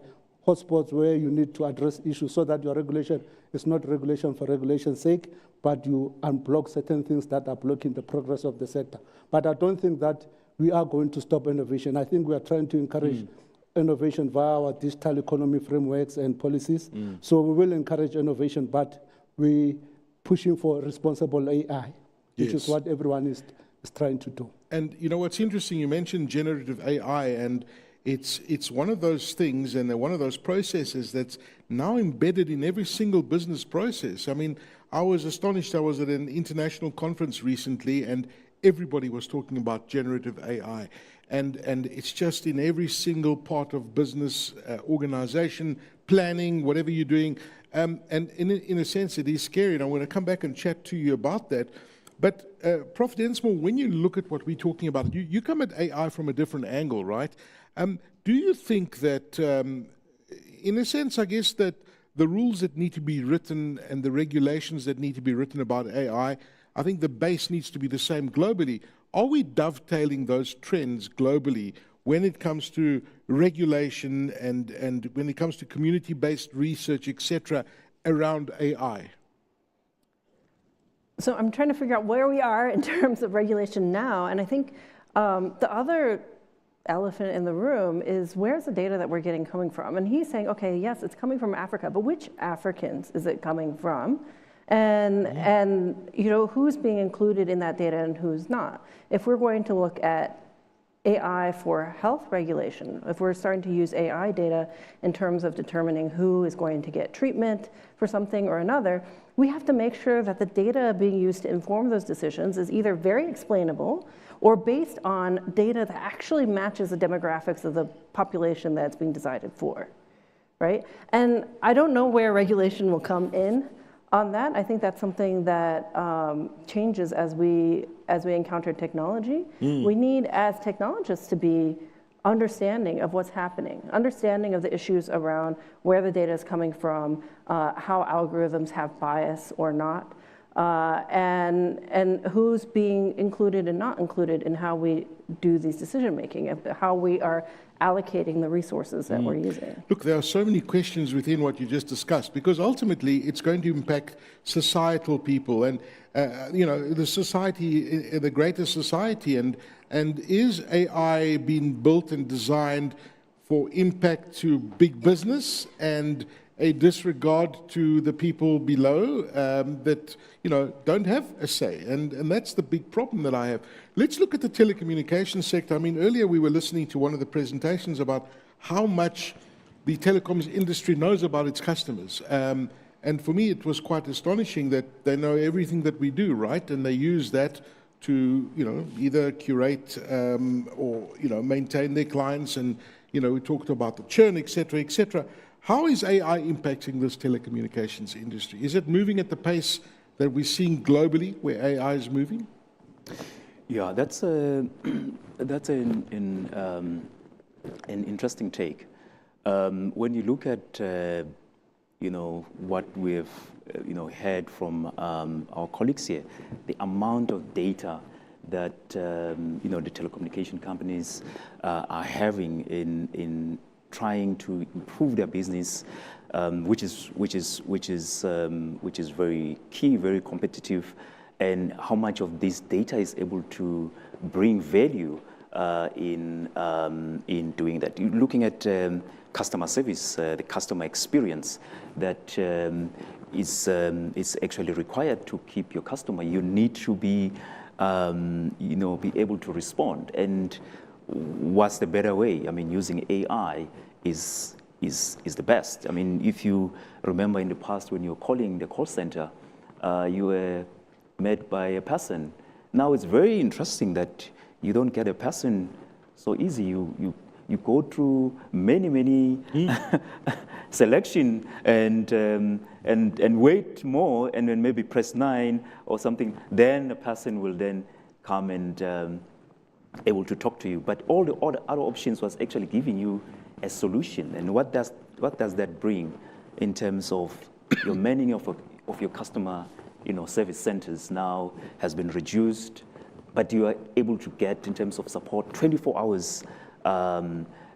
hotspots where you need to address issues so that your regulation is not regulation for regulation's sake, but you unblock certain things that are blocking the progress of the sector. But I don't think that we are going to stop innovation. I think we are trying to encourage innovation via our digital economy frameworks and policies. So we will encourage innovation, but we pushing for responsible AI, which is what everyone is trying to do. And you know what's interesting, you mentioned generative AI, and it's one of those things and one of those processes that's now embedded in every single business process. I mean, I was astonished. I was at an international conference recently, and everybody was talking about generative AI. And it's just in every single part of business, organization, planning, whatever you're doing. And in a sense, it is scary, and I'm going to come back and chat to you about that. But Prof. Densmore, when you look at what we're talking about, you come at AI from a different angle, right? Do you think that, in a sense, I guess that the rules that need to be written and the regulations that need to be written about AI, I think the base needs to be the same globally. Are we dovetailing those trends globally when it comes to regulation and when it comes to community-based research, etc., around AI? So I'm trying to figure out where we are in terms of regulation now, and I think the other elephant in the room is where's the data that we're getting coming from? And he's saying, okay, yes, it's coming from Africa, but which Africans is it coming from? And you know, who's being included in that data and who's not? If we're going to look at AI for health regulation, if we're starting to use AI data in terms of determining who is going to get treatment for something or another, we have to make sure that the data being used to inform those decisions is either very explainable or based on data that actually matches the demographics of the population that's being decided for, right? And I don't know where regulation will come in on that. I think that's something that changes as we encounter technology. We need, as technologists, to be understanding of what's happening, understanding of the issues around where the data is coming from, how algorithms have bias or not, and who's being included and not included in how we do these decision making, how we are allocating the resources that we're using. Look, there are so many questions within what you just discussed, because ultimately it's going to impact societal people and you know, the society, the greater society, and is AI being built and designed for impact to big business and a disregard to the people below that, you know, don't have a say, and that's the big problem that I have. Let's look at the telecommunications sector. I mean, earlier we were listening to one of the presentations about how much the telecoms industry knows about its customers. And for me, it was quite astonishing that they know everything that we do, right? And they use that to, you know, either curate or, you know, maintain their clients. And, you know, we talked about the churn, et cetera, et cetera. How is AI impacting this telecommunications industry? Is it moving at the pace that we're seeing globally, where AI is moving? Yeah, that's an interesting take. When you look at what we've heard from our colleagues here, the amount of data that the telecommunication companies are having in trying to improve their business, which is very key, very competitive, and how much of this data is able to bring value in doing that. You're looking at customer service, the customer experience that is actually required to keep your customer. You need to be able to respond. And what's the better way? I mean, using AI is the best. I mean, if you remember in the past when you were calling the call center, you were met by a person. Now it's very interesting that you don't get a person so easy. You go through many selection and wait more, and then maybe press 9 or something. Then a person will then come and able to talk to you. But all the other options was actually giving you a solution. And what does that bring in terms of your manning of your customer service centers now has been reduced, but you are able to get in terms of support 24 hours.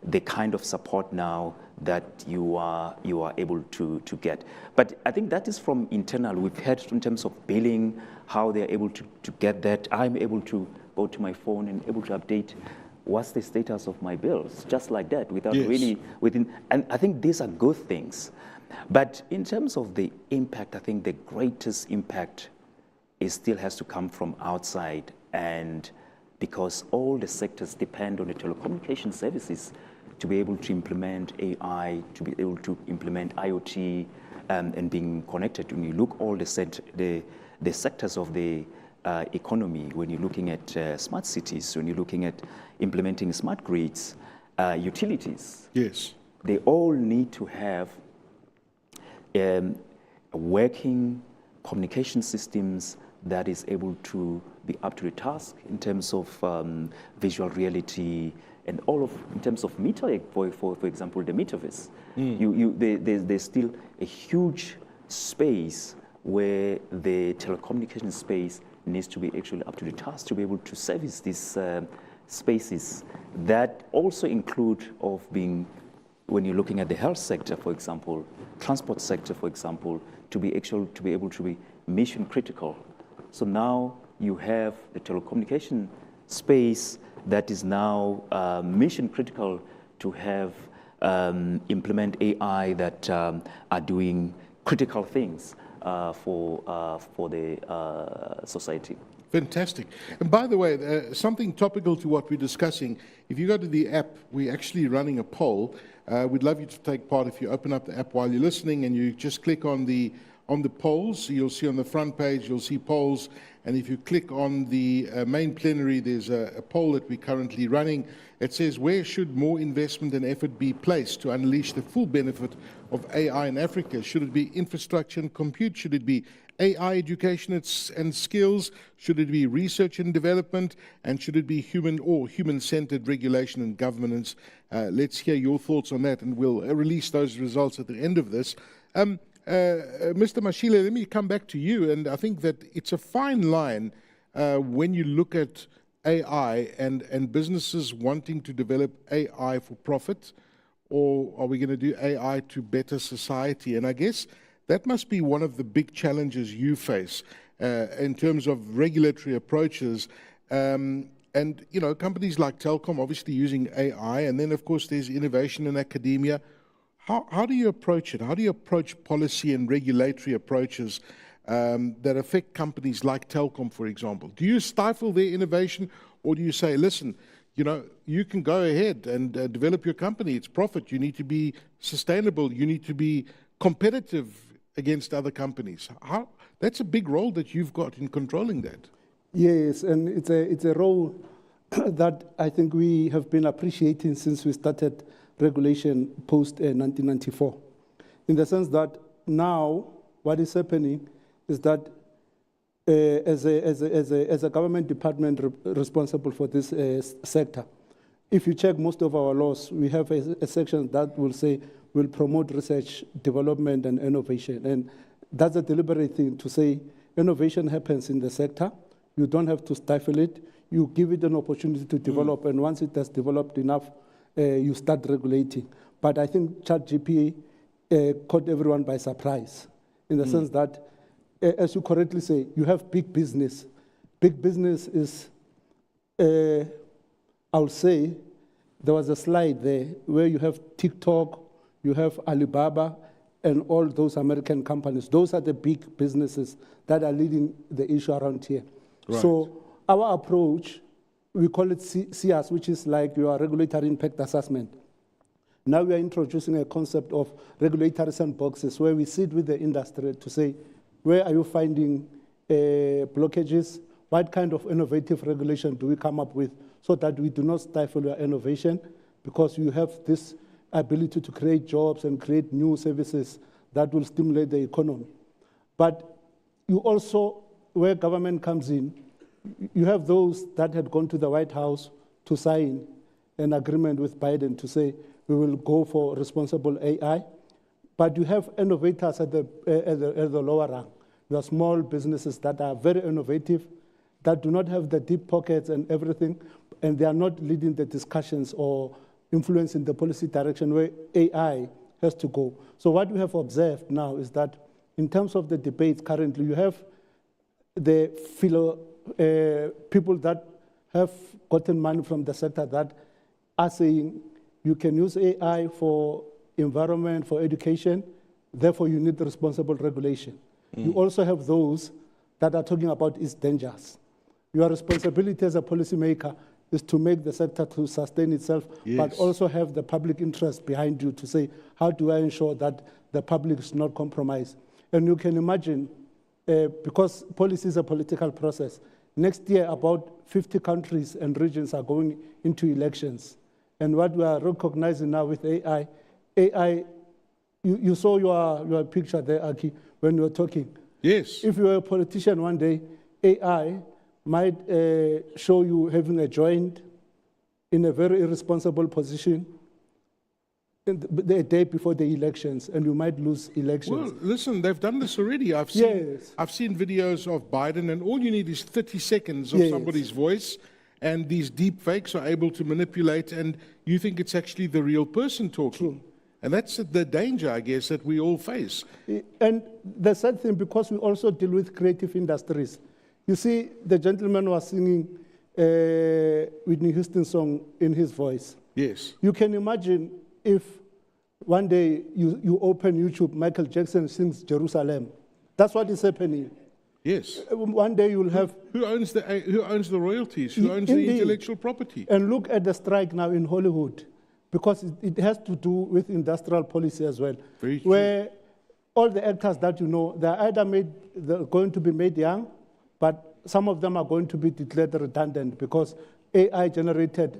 The kind of support now that you are able to get. But I think that is from internal. We've heard in terms of billing, how they're able to get that. I'm able to go to my phone and able to update what's the status of my bills, just like that, without really and I think these are good things. But in terms of the impact, I think the greatest impact still has to come from outside, and because all the sectors depend on the telecommunication services to be able to implement AI, to be able to implement IoT, and being connected. When you look all the sectors of the economy, when you're looking at smart cities, when you're looking at implementing smart grids, utilities, they all need to have working communication systems that is able to be up to the task in terms of visual reality and in terms of metering, for example, the metaverse. There's still a huge space where the telecommunication space needs to be actually up to the task to be able to service these spaces that also include when you're looking at the health sector, for example, transport sector, for example, to be able to be mission critical. So now you have the telecommunication space that is now mission critical to have implement AI that are doing critical things for the society. Fantastic. And by the way, something topical to what we're discussing, if you go to the app, we're actually running a poll. We'd love you to take part. If you open up the app while you're listening and you just click on the polls, you'll see on the front page, you'll see polls. And if you click on the main plenary, there's a poll that we're currently running. It says, where should more investment and effort be placed to unleash the full benefit of AI in Africa? Should it be infrastructure and compute? Should it be AI education and skills? Should it be research and development? And should it be human-centered regulation and governance? Let's hear your thoughts on that, and we'll release those results at the end of this. Mr. Mashile, let me come back to you, and I think that it's a fine line when you look at AI and businesses wanting to develop AI for profit, or are we going to do AI to better society? And I guess that must be one of the big challenges you face in terms of regulatory approaches. And, companies like Telkom obviously using AI, and then, of course, there's innovation in academia. How do you approach it? How do you approach policy and regulatory approaches that affect companies like Telkom, for example? Do you stifle their innovation, or do you say, listen, you can go ahead and develop your company, it's profit, you need to be sustainable, you need to be competitive against other companies? That's a big role that you've got in controlling that. Yes, and it's a role that I think we have been appreciating since we started regulation post-1994, in the sense that now what is happening is that as a government department responsible for this sector, if you check most of our laws, we have a section that will say will promote research, development, and innovation. And that's a deliberate thing to say innovation happens in the sector. You don't have to stifle it. You give it an opportunity to develop, and once it has developed enough, you start regulating. But I think ChatGPT caught everyone by surprise in the sense that, as you correctly say, you have big business. Big business is, I'll say, there was a slide there where you have TikTok, you have Alibaba, and all those American companies. Those are the big businesses that are leading the issue around here. Right. So our approach, we call it CS, which is like your regulatory impact assessment. Now we are introducing a concept of regulatory sandboxes where we sit with the industry to say, where are you finding blockages? What kind of innovative regulation do we come up with so that we do not stifle your innovation? Because you have this ability to create jobs and create new services that will stimulate the economy. But you also, where government comes in, you have those that had gone to the White House to sign an agreement with Biden to say, we will go for responsible AI. But you have innovators at the lower rank. You have small businesses that are very innovative, that do not have the deep pockets and everything, and they are not leading the discussions or influencing the policy direction where AI has to go. So what we have observed now is that in terms of the debates currently, you have the people that have gotten money from the sector that are saying you can use AI for environment, for education, therefore you need responsible regulation. You also have those that are talking about its dangers. Your responsibility as a policymaker is to make the sector to sustain itself, but also have the public interest behind you to say, how do I ensure that the public is not compromised? And you can imagine, because policy is a political process, next year about 50 countries and regions are going into elections. And what we are recognizing now with AI, you saw your picture there, Aki, when you were talking. Yes. If you were a politician one day, AI might show you having a joint in a very irresponsible position the day before the elections, and you might lose elections. Well, listen, they've done this already. I've seen videos of Biden, and all you need is 30 seconds of somebody's voice, and these deep fakes are able to manipulate, and you think it's actually the real person talking. True. And that's the danger, I guess, that we all face. And the sad thing, because we also deal with creative industries. You see, the gentleman was singing Whitney Houston's song in his voice. Yes. You can imagine if one day you open YouTube, Michael Jackson sings Jerusalem. That's what is happening. Yes. One day you'll have... Who owns the royalties? Who owns the intellectual property? And look at the strike now in Hollywood, because it has to do with industrial policy as well. Very true. Where all the actors that you know, they're either they're going to be made young, but some of them are going to be declared redundant because AI-generated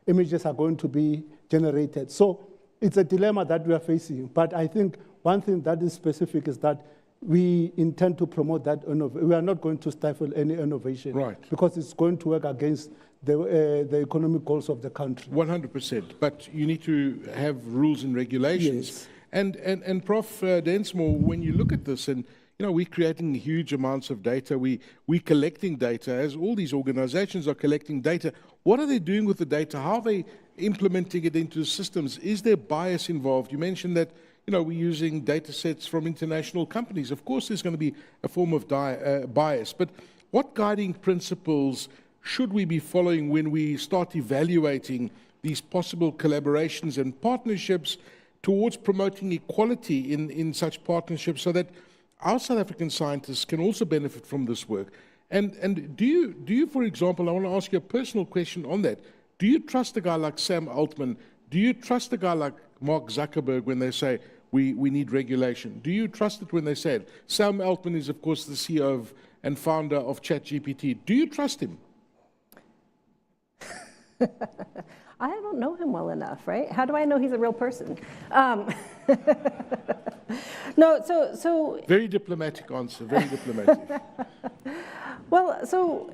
images are going to be generated. So it's a dilemma that we are facing. But I think one thing that is specific is that we intend to promote that. We are not going to stifle any innovation, right? Because it's going to work against the economic goals of the country. 100%. But you need to have rules and regulations. Yes. And Prof. Densmore, when you look at this, and we're creating huge amounts of data. We're collecting data, as all these organizations are collecting data. What are they doing with the data? How are they implementing it into systems? Is there bias involved? You mentioned that we're using data sets from international companies. Of course, there's going to be a form of bias. But what guiding principles should we be following when we start evaluating these possible collaborations and partnerships towards promoting equality in such partnerships so that our South African scientists can also benefit from this work? And do you, for example, I want to ask you a personal question on that. Do you trust a guy like Sam Altman? Do you trust a guy like Mark Zuckerberg when they say we need regulation? Do you trust it when they say it? Sam Altman is, of course, the CEO and founder of ChatGPT. Do you trust him? I don't know him well enough, right? How do I know he's a real person? No, so Very diplomatic answer, very diplomatic. well, so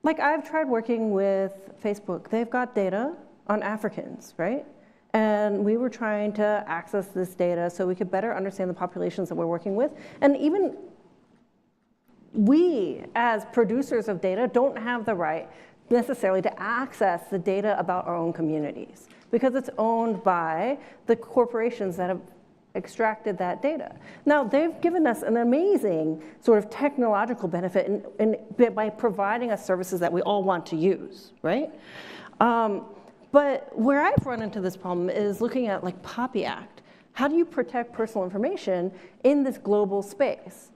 like I've tried working with Facebook. They've got data on Africans, right? And we were trying to access this data so we could better understand the populations that we're working with. And even we, as producers of data, don't have the right necessarily to access the data about our own communities because it's owned by the corporations that have extracted that data. Now, they've given us an amazing sort of technological benefit by providing us services that we all want to use, right? But where I've run into this problem is looking at like POPI Act. How do you protect personal information in this global space?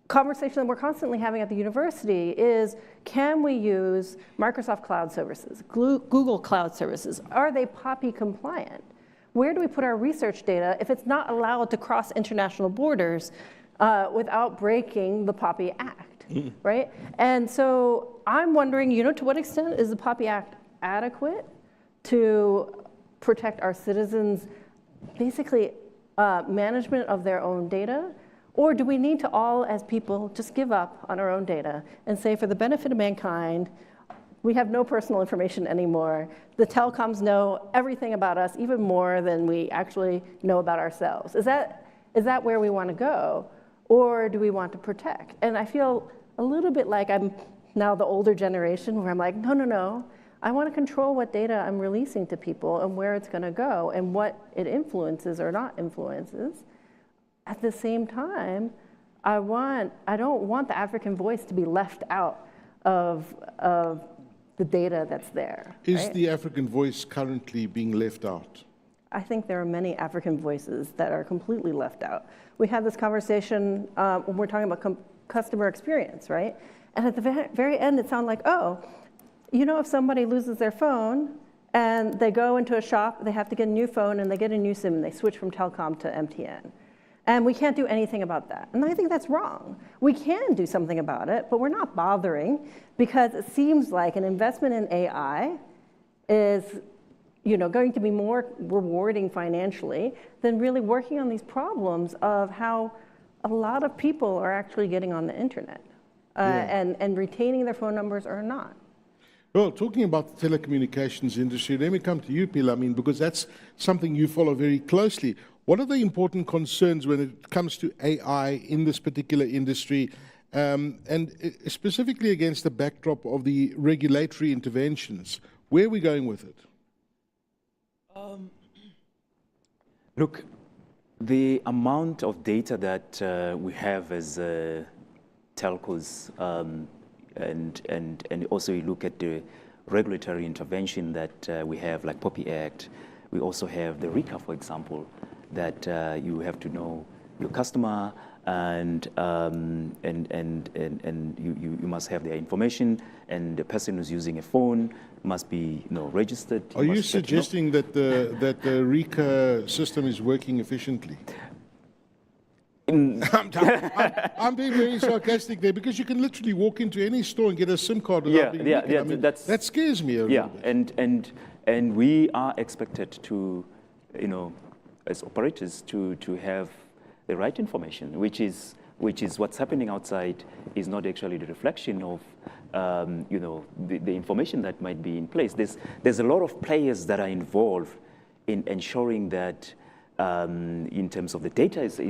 Conversation that we're constantly having at the university is, can we use Microsoft Cloud Services, Google Cloud Services? Are they POPI compliant? Where do we put our research data if it's not allowed to cross international borders without breaking the POPI Act, right? And so I'm wondering, to what extent is the POPI Act adequate to protect our citizens' basically management of their own data? Or do we need to all, as people, just give up on our own data and say, for the benefit of mankind, we have no personal information anymore. The telecoms know everything about us, even more than we actually know about ourselves. Is that where we want to go? Or do we want to protect? And I feel a little bit like I'm now the older generation where I'm like, no. I want to control what data I'm releasing to people and where it's going to go and what it influences or not influences. At the same time, I don't want the African voice to be left out of the data that's there. Is right? the African voice currently being left out? I think there are many African voices that are completely left out. We had this conversation when we're talking about customer experience, right? And at the very end, it sounded like, if somebody loses their phone and they go into a shop, they have to get a new phone and they get a new SIM and they switch from Telkom to MTN. And we can't do anything about that. And I think that's wrong. We can do something about it, but we're not bothering because it seems like an investment in AI is going to be more rewarding financially than really working on these problems of how a lot of people are actually getting on the internet and retaining their phone numbers or not. Well, talking about the telecommunications industry, let me come to you, Pila, because that's something you follow very closely. What are the important concerns when it comes to AI in this particular industry, and specifically against the backdrop of the regulatory interventions? Where are we going with it? Look, the amount of data that we have as telcos, and also you look at the regulatory intervention that we have, like POPI Act. We also have the RICA, for example, that you have to know your customer and you must have their information, and the person who's using a phone must be registered. Are you suggesting that the RICA system is working efficiently? I'm being very sarcastic there, because you can literally walk into any store and get a SIM card without being that scares me a little bit. And we are expected to, as operators, to have the right information, which is what's happening outside is not actually the reflection of the information that might be in place. There's a lot of players that are involved in ensuring that in terms of the data is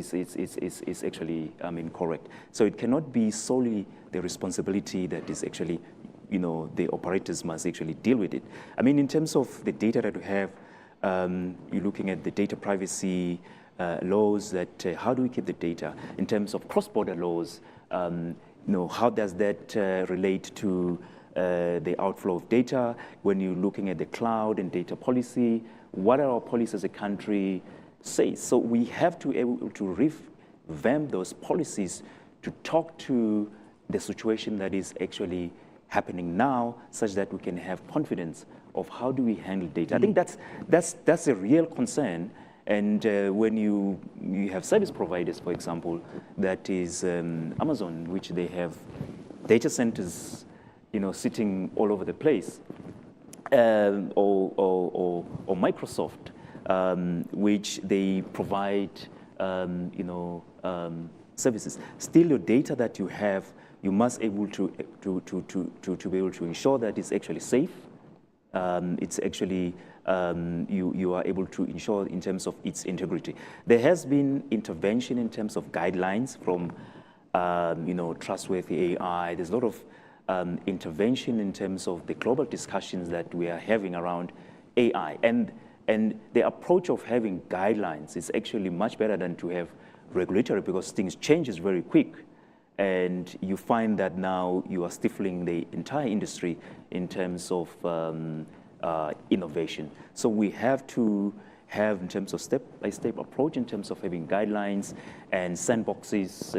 actually correct. So it cannot be solely the responsibility that is actually the operators must actually deal with it. In terms of the data that we have, you're looking at the data privacy laws, that how do we keep the data? In terms of cross-border laws, how does that relate to the outflow of data? When you're looking at the cloud and data policy, what are our policies as a country say? So we have to be able to revamp those policies to talk to the situation that is actually happening now, such that we can have confidence of how do we handle data. I think that's a real concern. And when you have service providers, for example, that is Amazon, which they have data centers, sitting all over the place, or Microsoft, which they provide, services. Still, your data that you have, you must able to be able to ensure that it's actually safe. It's actually you are able to ensure in terms of its integrity. There has been intervention in terms of guidelines from trustworthy AI. There's a lot of intervention in terms of the global discussions that we are having around AI, and the approach of having guidelines is actually much better than to have regulatory, because things changes very quick, and you find that now you are stifling the entire industry in terms of innovation. So we have to have, in terms of step-by-step approach, in terms of having guidelines and sandboxes,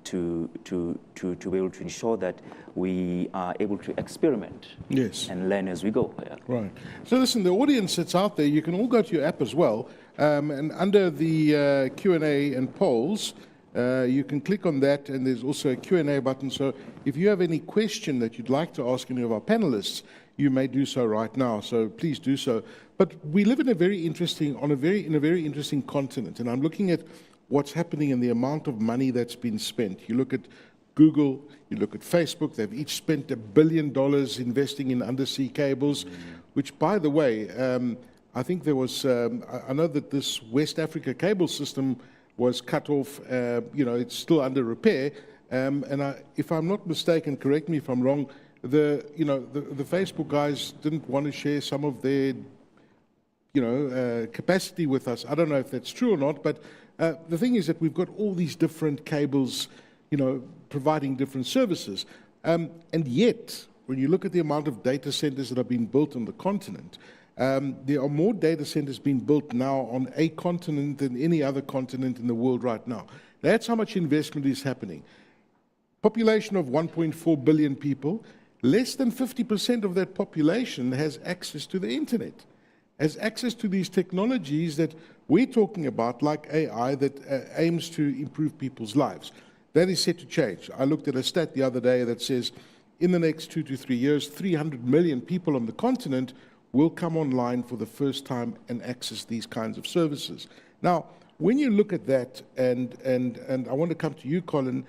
to be able to ensure that we are able to experiment and learn as we go. Yeah. Right. So listen, the audience that's out there, you can all go to your app as well, and under the Q&A and polls, you can click on that, and there's also a Q&A button. So if you have any question that you'd like to ask any of our panelists, you may do so right now. So please do so. But we live in a very interesting continent, and I'm looking at what's happening in the amount of money that's been spent. You look at Google, you look at Facebook, they've each spent $1 billion investing in undersea cables, which, by the way, I think there was, I know that this West Africa cable system was cut off, it's still under repair, and if I'm not mistaken, correct me if I'm wrong, the Facebook guys didn't want to share some of their, capacity with us. I don't know if that's true or not, but the thing is that we've got all these different cables, providing different services. And yet, when you look at the amount of data centers that are being built on the continent, there are more data centers being built now on a continent than any other continent in the world right now. That's how much investment is happening. Population of 1.4 billion people, less than 50% of that population has access to the internet, has access to these technologies that we're talking about, like AI, that aims to improve people's lives. That is set to change. I looked at a stat the other day that says in the next 2 to 3 years, 300 million people on the continent will come online for the first time and access these kinds of services. Now, when you look at that, and I want to come to you, Colin,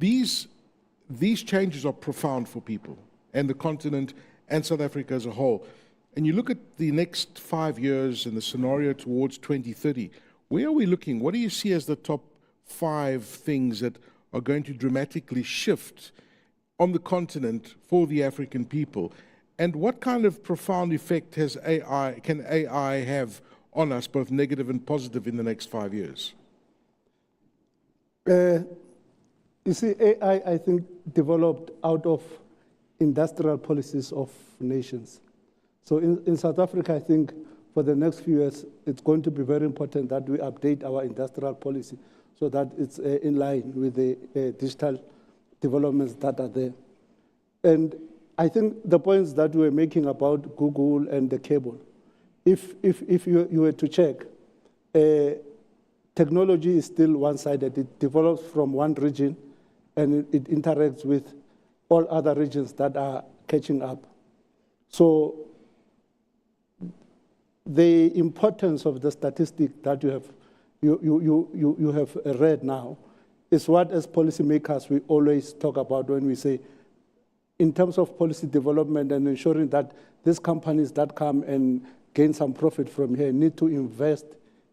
these changes are profound for people and the continent and South Africa as a whole. And you look at the next 5 years and the scenario towards 2030, where are we looking? What do you see as the top 5 things that are going to dramatically shift on the continent for the African people? And what kind of profound effect can AI have on us, both negative and positive, in the next 5 years? You see, AI, I think, developed out of industrial policies of nations. So in South Africa, I think for the next few years, it's going to be very important that we update our industrial policy so that it's in line with the digital developments that are there. And I think the points that we were making about Google and the cable, if you were to check, technology is still one-sided. It develops from one region, and it interacts with all other regions that are catching up. So the importance of the statistic that you have read now is what, as policymakers, we always talk about when we say, in terms of policy development and ensuring that these companies that come and gain some profit from here need to invest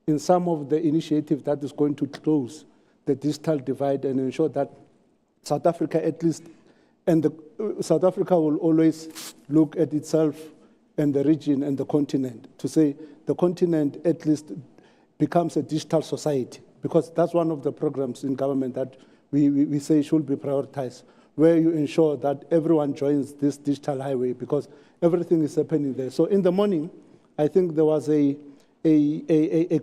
in some of the initiatives that is going to close the digital divide and ensure that South Africa, at least, and South Africa will always look at itself and the region and the continent to say the continent at least becomes a digital society, because that's one of the programs in government that we say should be prioritized, where you ensure that everyone joins this digital highway, because everything is happening there. So in the morning, I think there was a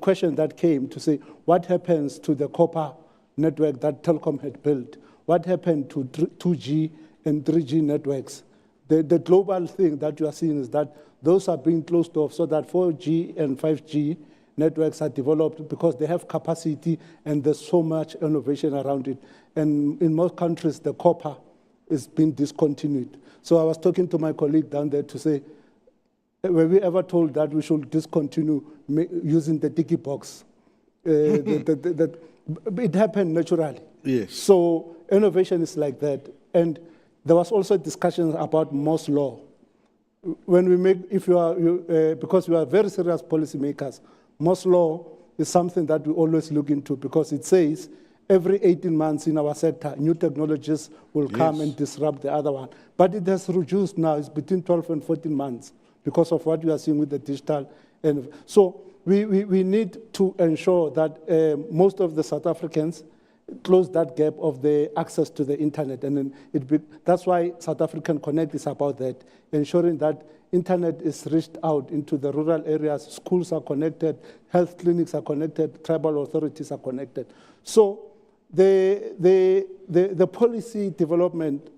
question that came to say, what happens to the copper network that Telkom had built? What happened to 2G and 3G networks? The global thing that you are seeing is that those are being closed off so that 4G and 5G networks are developed because they have capacity and there's so much innovation around it. And in most countries, the copper is being discontinued. So I was talking to my colleague down there to say, were we ever told that we should discontinue using the dicky box? It happened naturally. Yes. So innovation is like that. And there was also discussions about Moore's law. When we make, because we are very serious policymakers, Moore's law is something that we always look into because it says every 18 months in our sector, new technologies will come and disrupt the other one. But it has reduced now. It's between 12 and 14 months because of what we are seeing with the digital. And so we need to ensure that most of the South Africans close that gap of the access to the internet. And then that's why South African Connect is about that, ensuring that internet is reached out into the rural areas, schools are connected, health clinics are connected, tribal authorities are connected. So the policy development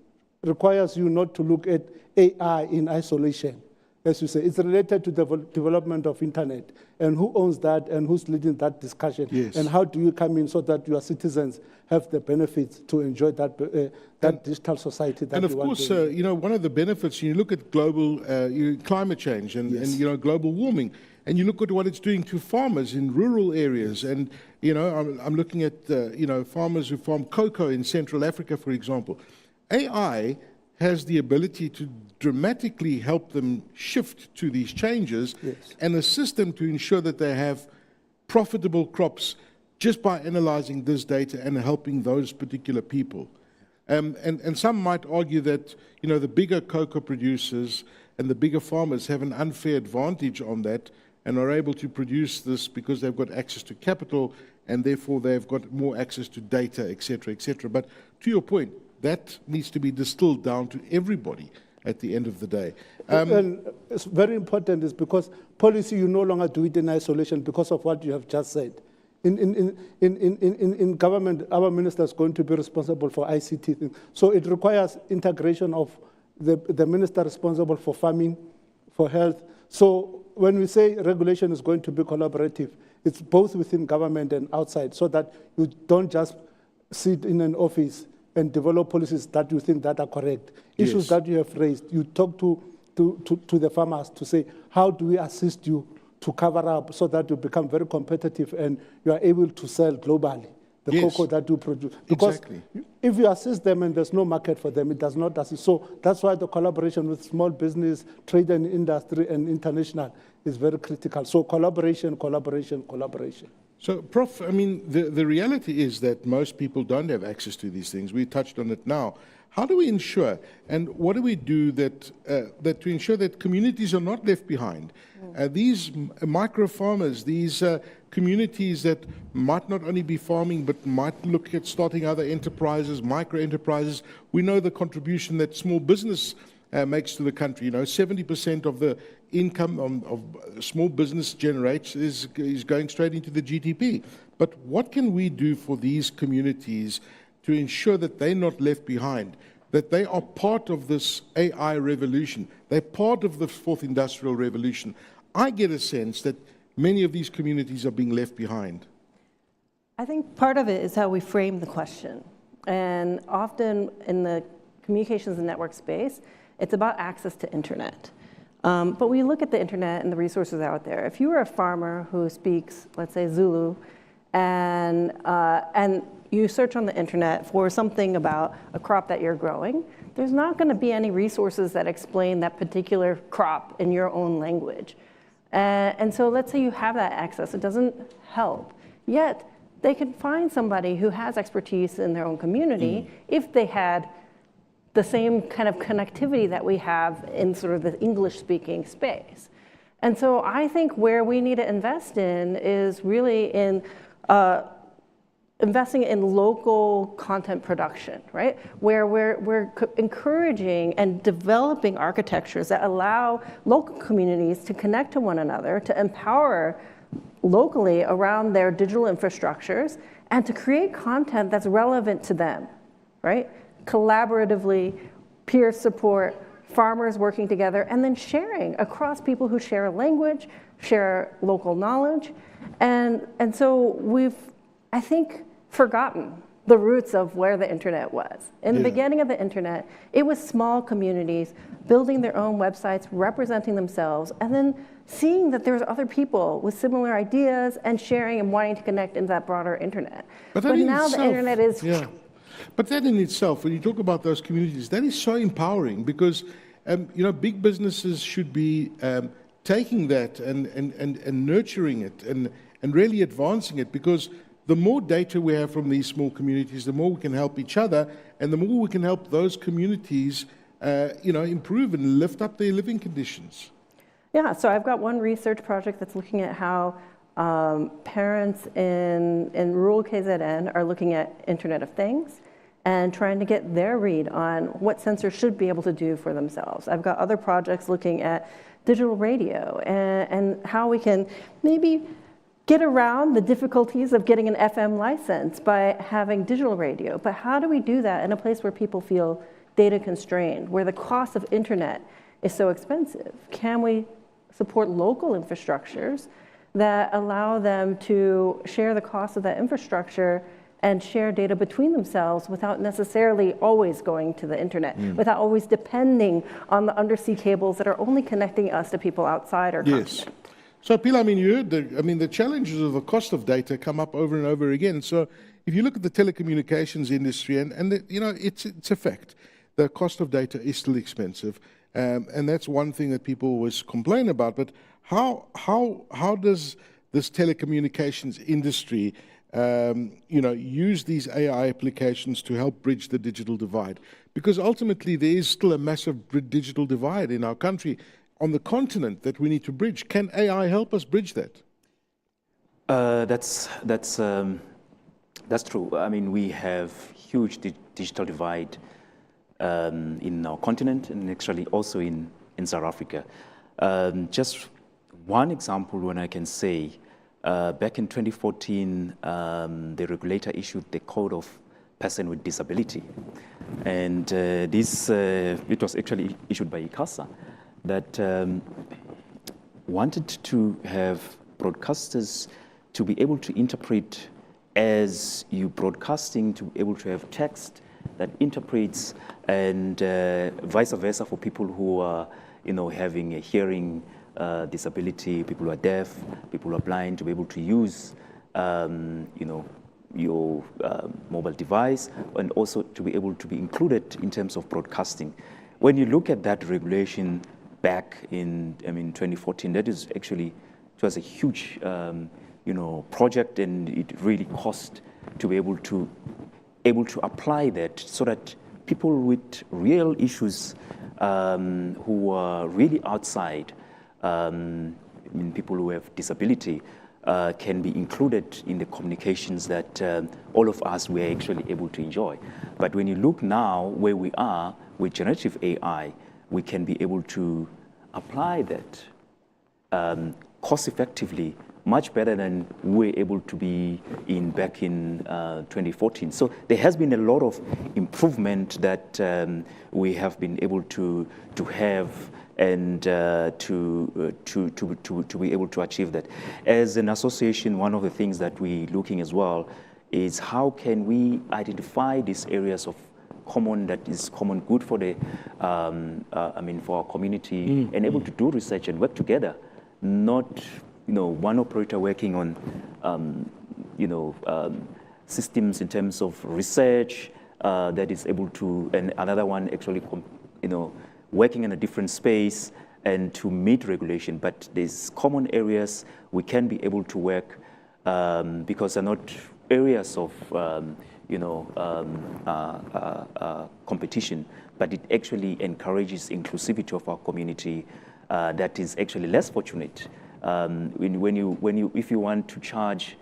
requires you not to look at AI in isolation. As you say, it's related to the development of internet and who owns that and who's leading that discussion. Yes. And how do you come in so that your citizens have the benefits to enjoy that digital society that and of you want course, to you know, one of the benefits, you look at global climate change and you know, global warming, and you look at what it's doing to farmers in rural areas. And, you know, I'm looking at, you know, farmers who farm cocoa in Central Africa, for example. AI has the ability to dramatically help them shift to these changes and assist them to ensure that they have profitable crops just by analyzing this data and helping those particular people. And some might argue that, you know, the bigger cocoa producers and the bigger farmers have an unfair advantage on that and are able to produce this because they've got access to capital and therefore they've got more access to data, et cetera, et cetera. But to your point, that needs to be distilled down to everybody at the end of the day. And it's very important is because policy, you no longer do it in isolation because of what you have just said. In government, our minister is going to be responsible for ICT. So it requires integration of the minister responsible for farming, for health. So when we say regulation is going to be collaborative, it's both within government and outside so that you don't just sit in an office and develop policies that you think that are correct. Issues that you have raised, you talk to the farmers to say, how do we assist you to cover up so that you become very competitive and you are able to sell globally the cocoa that you produce. Because if you assist them and there's no market for them, it does not assist. So that's why the collaboration with small business, trade and industry and international is very critical. So collaboration, collaboration, collaboration. So, Prof, I mean, the reality is that most people don't have access to these things. We touched on it now. How do we ensure, and what do we do that to ensure that communities are not left behind? These micro farmers, these communities that might not only be farming, but might look at starting other enterprises, micro enterprises. We know the contribution that small business makes to the country. You know, 70% of the income of small business generates is going straight into the GDP. But what can we do for these communities to ensure that they're not left behind, that they are part of this AI revolution, they're part of the fourth industrial revolution? I get a sense that many of these communities are being left behind. I think part of it is how we frame the question. And often in the communications and network space, it's about access to internet. But we look at the internet and the resources out there. If you are a farmer who speaks, let's say, Zulu, and you search on the internet for something about a crop that you're growing, there's not going to be any resources that explain that particular crop in your own language. And so let's say you have that access. It doesn't help. Yet they can find somebody who has expertise in their own community if they had the same kind of connectivity that we have in sort of the English-speaking space. And so I think where we need to invest in is really in investing in local content production, right? Where we're encouraging and developing architectures that allow local communities to connect to one another, to empower locally around their digital infrastructures, and to create content that's relevant to them, right? Collaboratively, peer support, farmers working together, and then sharing across people who share a language, share local knowledge. And so we've, I think, forgotten the roots of where the internet was. In the beginning of the internet, it was small communities building their own websites, representing themselves, and then seeing that there's other people with similar ideas and sharing and wanting to connect in that broader internet. But now the internet is... Yeah. But that in itself, when you talk about those communities, that is so empowering because, big businesses should be taking that and nurturing it and really advancing it, because the more data we have from these small communities, the more we can help each other, and the more we can help those communities, improve and lift up their living conditions. Yeah, so I've got one research project that's looking at how parents in rural KZN are looking at Internet of Things and trying to get their read on what sensors should be able to do for themselves. I've got other projects looking at digital radio and how we can maybe get around the difficulties of getting an FM license by having digital radio. But how do we do that in a place where people feel data constrained, where the cost of internet is so expensive? Can we support local infrastructures that allow them to share the cost of that infrastructure and share data between themselves without necessarily always going to the internet, without always depending on the undersea cables that are only connecting us to people outside our continent? So, Pila, you heard the challenges of the cost of data come up over and over again. So, if you look at the telecommunications industry, it's a fact, the cost of data is still expensive, and that's one thing that people always complain about. But how does this telecommunications industry, use these AI applications to help bridge the digital divide? Because ultimately, there is still a massive digital divide in our country, on the continent, that we need to bridge. Can AI help us bridge that? That's true. I mean, we have huge digital divide in our continent and actually also in South Africa. Just one example when I can say, back in 2014, the regulator issued the Code of Person with Disability. And it was actually issued by ICASA, that wanted to have broadcasters to be able to interpret as you broadcasting, to be able to have text that interprets, and vice versa for people who are, having a hearing disability, people who are deaf, people who are blind, to be able to use, your mobile device, and also to be able to be included in terms of broadcasting. When you look at that regulation back in 2014, it was a huge project, and it really cost to be able to apply that, so that people with real issues who are really outside, people who have disability, can be included in the communications that all of us were actually able to enjoy. But when you look now where we are with generative AI, we can be able to apply that cost effectively, much better than we were able to be back in 2014. So there has been a lot of improvement that we have been able to have, and to be able to achieve that. As an association, one of the things that we're looking as well is how can we identify these areas of common good for the for our community, and able to do research and work together, not one operator working on systems in terms of research that is able to, and another one actually working in a different space and to meet regulation. But there's common areas we can be able to work, because they're not areas of competition, but it actually encourages inclusivity of our community that is actually less fortunate. If you want to charge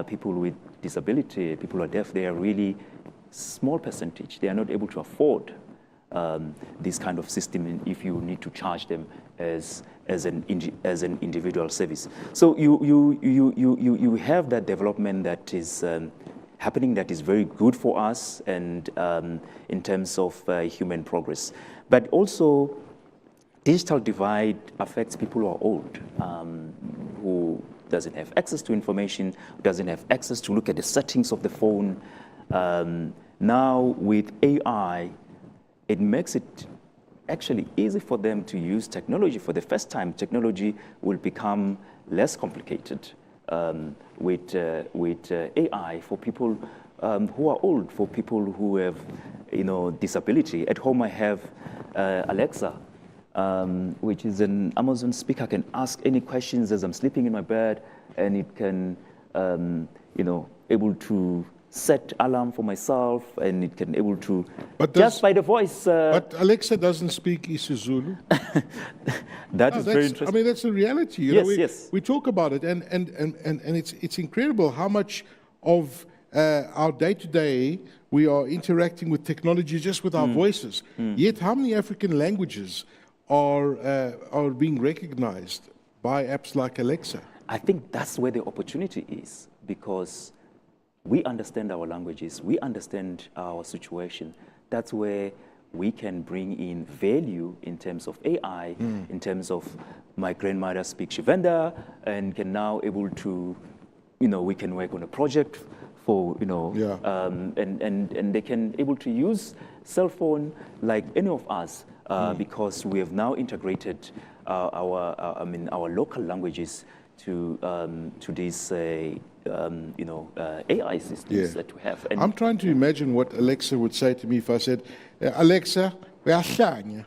people with disability, people who are deaf, they are really small percentage. They are not able to afford this kind of system if you need to charge them as an individual service. So you have that development that is happening, that is very good for us, and in terms of human progress. But also, digital divide affects people who are old, who doesn't have access to information, who doesn't have access to look at the settings of the phone, Now with AI, it makes it actually easy for them to use technology. For the first time, technology will become less complicated with AI for people who are old, for people who have, disability. At home, I have Alexa, which is an Amazon speaker. I can ask any questions as I'm sleeping in my bed, and it can, able to set alarm for myself, and it can able to, just by the voice. But Alexa doesn't speak isiZulu. That is very interesting. I mean, that's the reality. Yes. We talk about it, and it's incredible how much of our day-to-day we are interacting with technology just with our voices. Yet, how many African languages are being recognized by apps like Alexa? I think that's where the opportunity is, because we understand our languages, we understand our situation. That's where we can bring in value in terms of AI, in terms of my grandmother speaks Shivenda and can now able to, we can work on a project for, and they can able to use cell phone like any of us because we have now integrated our local languages to these AI systems that we have. And I'm trying to imagine what Alexa would say to me if I said, Alexa, uyahlanya.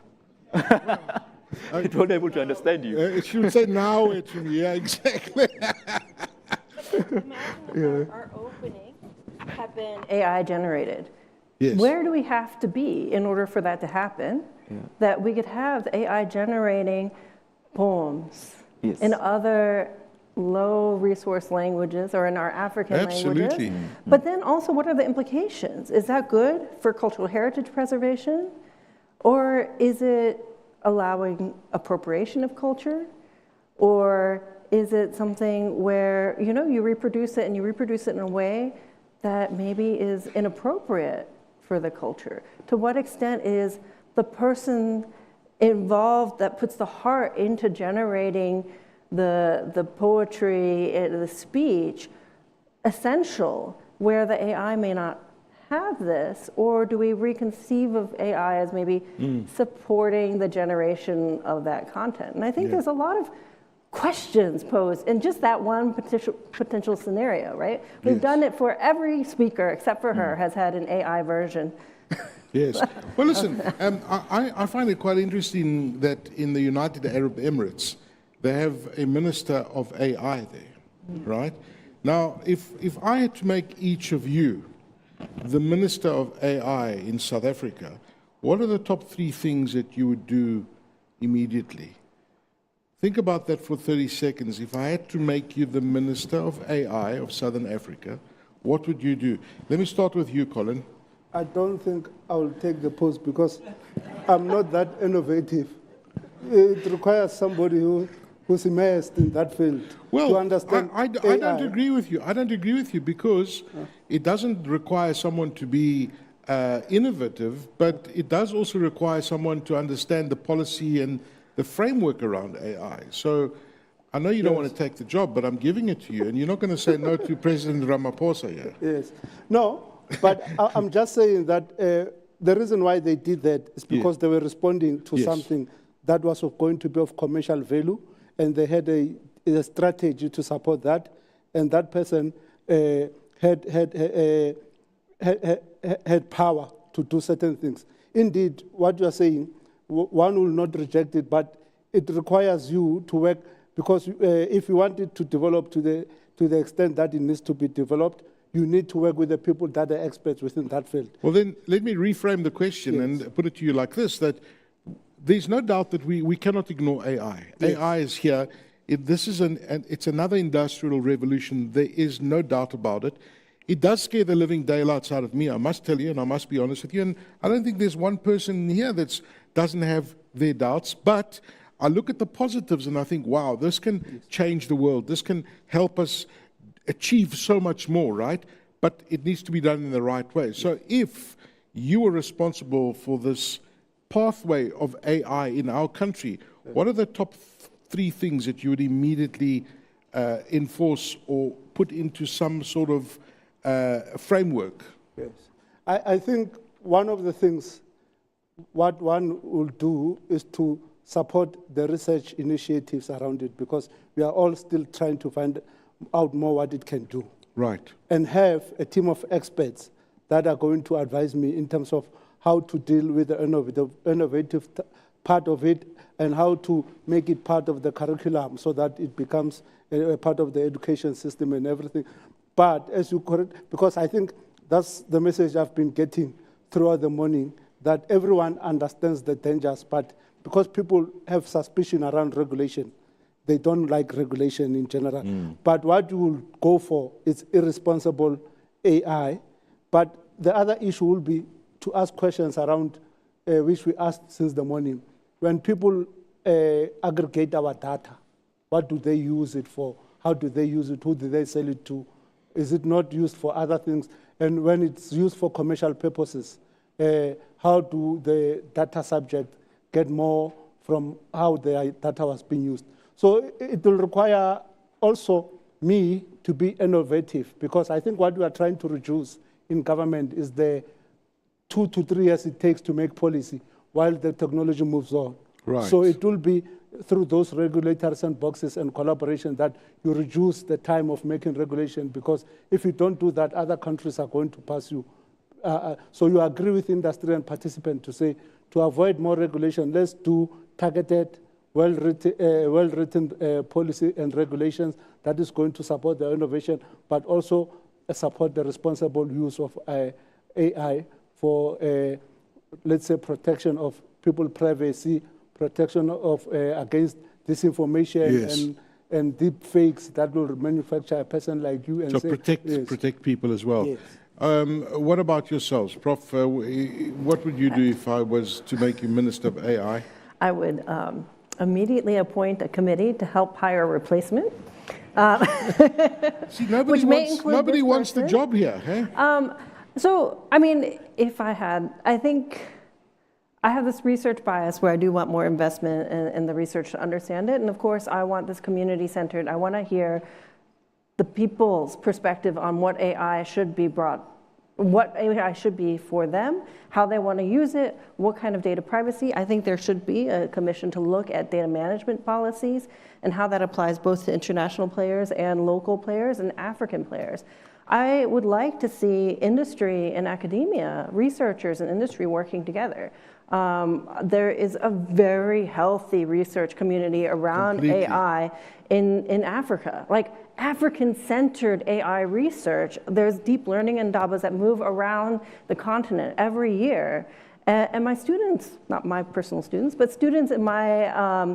It won't be able to understand you. She would say, now to me. Yeah, exactly. Our opening have been AI generated. Yes. Where do we have to be in order for that to happen? That we could have the AI generating poems in other low resource languages or in our African languages. But then also, what are the implications? Is that good for cultural heritage preservation? Or is it allowing appropriation of culture? Or is it something where, you reproduce it and you reproduce it in a way that maybe is inappropriate for the culture? To what extent is the person involved that puts the heart into generating the poetry, the speech, essential, where the AI may not have this? Or do we reconceive of AI as maybe supporting the generation of that content? And I think there's a lot of questions posed in just that one potential scenario, right? We've done it for every speaker except for her has had an AI version. Yes. Well, listen, I find it quite interesting that in the United Arab Emirates, they have a minister of AI there, right? Now, if I had to make each of you the minister of AI in South Africa, what are the top 3 things that you would do immediately? Think about that for 30 seconds. If I had to make you the minister of AI of Southern Africa, what would you do? Let me start with you, Colin. I don't think I will take the post because I'm not that innovative. It requires somebody who's immersed in that field to understand I don't agree with you. I don't agree with you because it doesn't require someone to be innovative, but it does also require someone to understand the policy and the framework around AI. So I know you don't want to take the job, but I'm giving it to you, and you're not going to say no to President Ramaphosa here. Yes. No, but I'm just saying that the reason why they did that is because they were responding to something that was going to be of commercial value, and they had a strategy to support that, and that person had power to do certain things. Indeed, what you are saying, one will not reject it, but it requires you to work, because if you want it to develop to the extent that it needs to be developed, you need to work with the people that are experts within that field. Well, then let me reframe the question and put it to you like this, that there's no doubt that we cannot ignore AI. Yes. AI is here. It's another industrial revolution. There is no doubt about it. It does scare the living daylights out of me, I must tell you, and I must be honest with you. And I don't think there's one person here that doesn't have their doubts. But I look at the positives and I think, wow, this can change the world. This can help us achieve so much more, right? But it needs to be done in the right way. So if you are responsible for this pathway of AI in our country, what are the top 3 things that you would immediately enforce or put into some sort of framework Yes. I think one of the things what one will do is to support the research initiatives around it, because we are all still trying to find out more what it can do. Right. And have a team of experts that are going to advise me in terms of how to deal with the innovative part of it and how to make it part of the curriculum so that it becomes a part of the education system and everything. But as you correct, because I think that's the message I've been getting throughout the morning, that everyone understands the dangers, but because people have suspicion around regulation, they don't like regulation in general. But what you will go for is irresponsible AI. But the other issue will be to ask questions around, which we asked since the morning. When people aggregate our data, what do they use it for? How do they use it? Who do they sell it to? Is it not used for other things? And when it's used for commercial purposes, how do the data subject get more from how their data was being used? So it will require also me to be innovative, because I think what we are trying to reduce in government is the 2 to 3 years it takes to make policy while the technology moves on. Right. So it will be through those regulatory sandboxes and collaboration that you reduce the time of making regulation, because if you don't do that, other countries are going to pass you. So you agree with industry and participant to say, to avoid more regulation, let's do targeted, well-written policy and regulations that is going to support the innovation, but also support the responsible use of AI for, let's say, protection of people's privacy, protection of against disinformation and deep fakes that will manufacture a person like you. And so say, protect people as well. Yes. What about yourselves? Prof, what would you do if I was to make you Minister of AI? I would immediately appoint a committee to help hire a replacement. See, nobody wants the job here. Hey? So, I mean, if I had, I think I have this research bias where I do want more investment in the research to understand it. And of course, I want this community-centered. I want to hear the people's perspective on what AI should be what AI should be for them, how they want to use it, what kind of data privacy. I think there should be a commission to look at data management policies and how that applies both to international players and local players and African players. I would like to see industry and academia, researchers and industry working together. There is a very healthy research community around AI in Africa. Like African-centered AI research, there's deep learning endowments that move around the continent every year. And my students, not my personal students, but students in my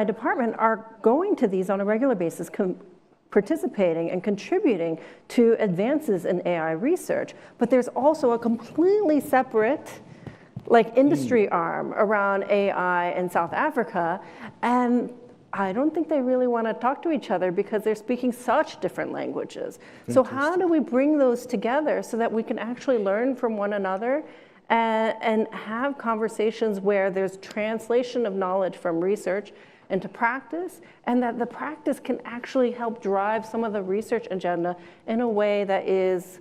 department are going to these on a regular basis, participating and contributing to advances in AI research. But there's also a completely separate industry arm around AI in South Africa. And I don't think they really want to talk to each other because they're speaking such different languages. So how do we bring those together so that we can actually learn from one another and have conversations where there's translation of knowledge from research into practice, and that the practice can actually help drive some of the research agenda in a way that is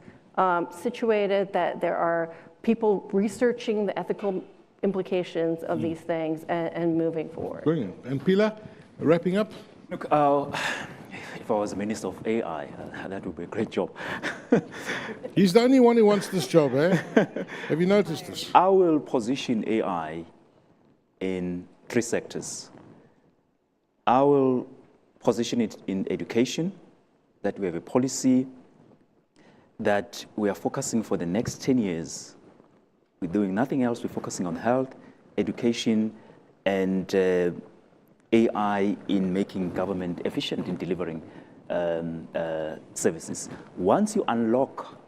situated, that there are people researching the ethical implications of these things and moving forward. Brilliant. And Pilar, wrapping up? Look, if I was a minister of AI, that would be a great job. He's the only one who wants this job, eh? Have you noticed this? I will position AI in 3 sectors. I will position it in education, that we have a policy that we are focusing for the next 10 years. We're doing nothing else. We're focusing on health, education, and AI in making government efficient in delivering services. Once you unlock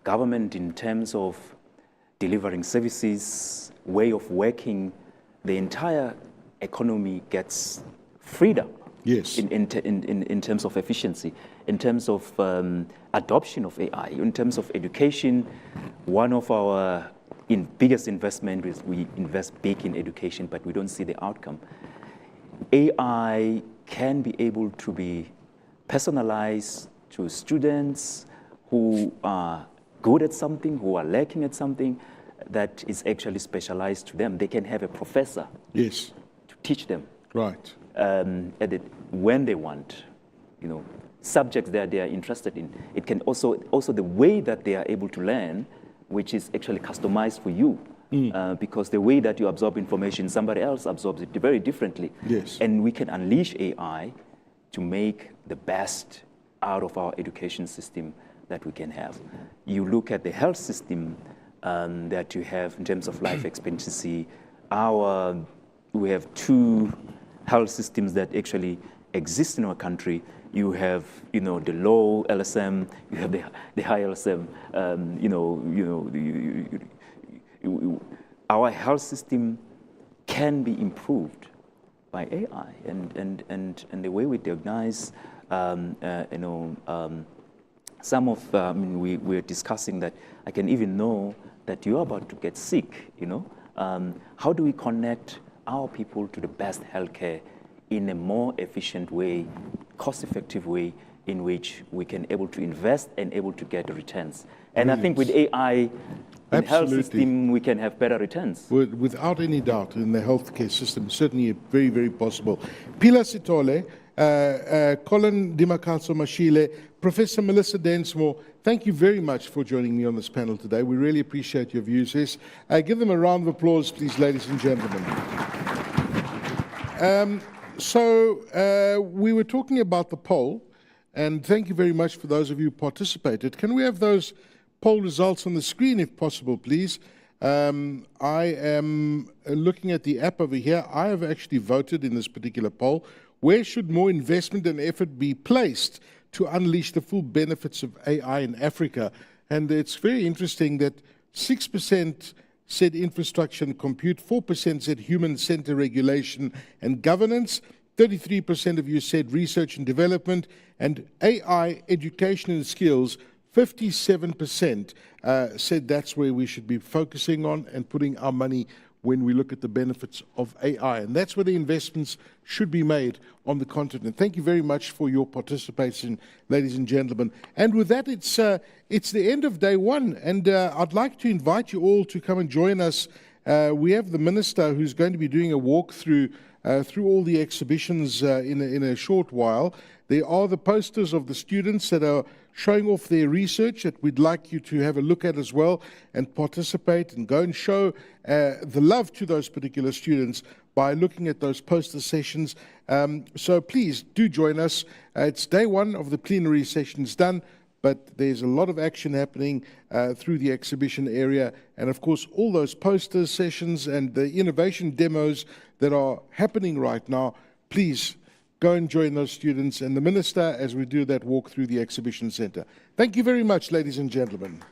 government in terms of delivering services, way of working, the entire economy gets freed up. Yes. In terms of efficiency, in terms of adoption of AI, in terms of education. One of our biggest investment is we invest big in education, but we don't see the outcome. AI can be able to be personalized to students who are good at something, who are lacking at something that is actually specialized to them. They can have a professor yes. to teach them. Right. When they want, you know, subjects that they are interested in. It can also the way that they are able to learn, which is actually customized for you. Because the way that you absorb information, somebody else absorbs it very differently. Yes. And we can unleash AI to make the best out of our education system that we can have. You look at the health system that you have in terms of life expectancy. We have 2 health systems that actually exist in our country. You have, you know, the low LSM. You have the high LSM. Our health system can be improved by AI, and the way we diagnose, some of, we're discussing that I can even know that you're about to get sick, you know. How do we connect our people to the best healthcare in a more efficient way, cost-effective way, in which we can able to invest and able to get returns? And I think with AI in the health system, we can have better returns. Without any doubt, in the healthcare system, certainly very, very possible. Pila Sitole, Colin Dimakatso Mashile, Professor Melissa Densmore, thank you very much for joining me on this panel today. We really appreciate your views. Yes. Give them a round of applause, please, ladies and gentlemen. We were talking about the poll, and thank you very much for those of you who participated. Can we have those poll results on the screen, if possible, please? I am looking at the app over here. I have actually voted in this particular poll. Where should more investment and effort be placed to unleash the full benefits of AI in Africa? And it's very interesting that 6% said infrastructure and compute, 4% said human-centered regulation and governance, 33% of you said research and development, and AI, education and skills, 57% said that's where we should be focusing on and putting our money when we look at the benefits of AI. And that's where the investments should be made on the continent. Thank you very much for your participation, ladies and gentlemen. And with that, it's the end of day one. And I'd like to invite you all to come and join us. We have the minister who's going to be doing a walkthrough through all the exhibitions in a short while. There are the posters of the students that are showing off their research that we'd like you to have a look at as well and participate and go and show the love to those particular students by looking at those poster sessions. So please do join us. It's day one of the plenary sessions done, but there's a lot of action happening through the exhibition area. And of course, all those poster sessions and the innovation demos that are happening right now, please go and join those students and the minister as we do that walk through the exhibition center. Thank you very much, ladies and gentlemen.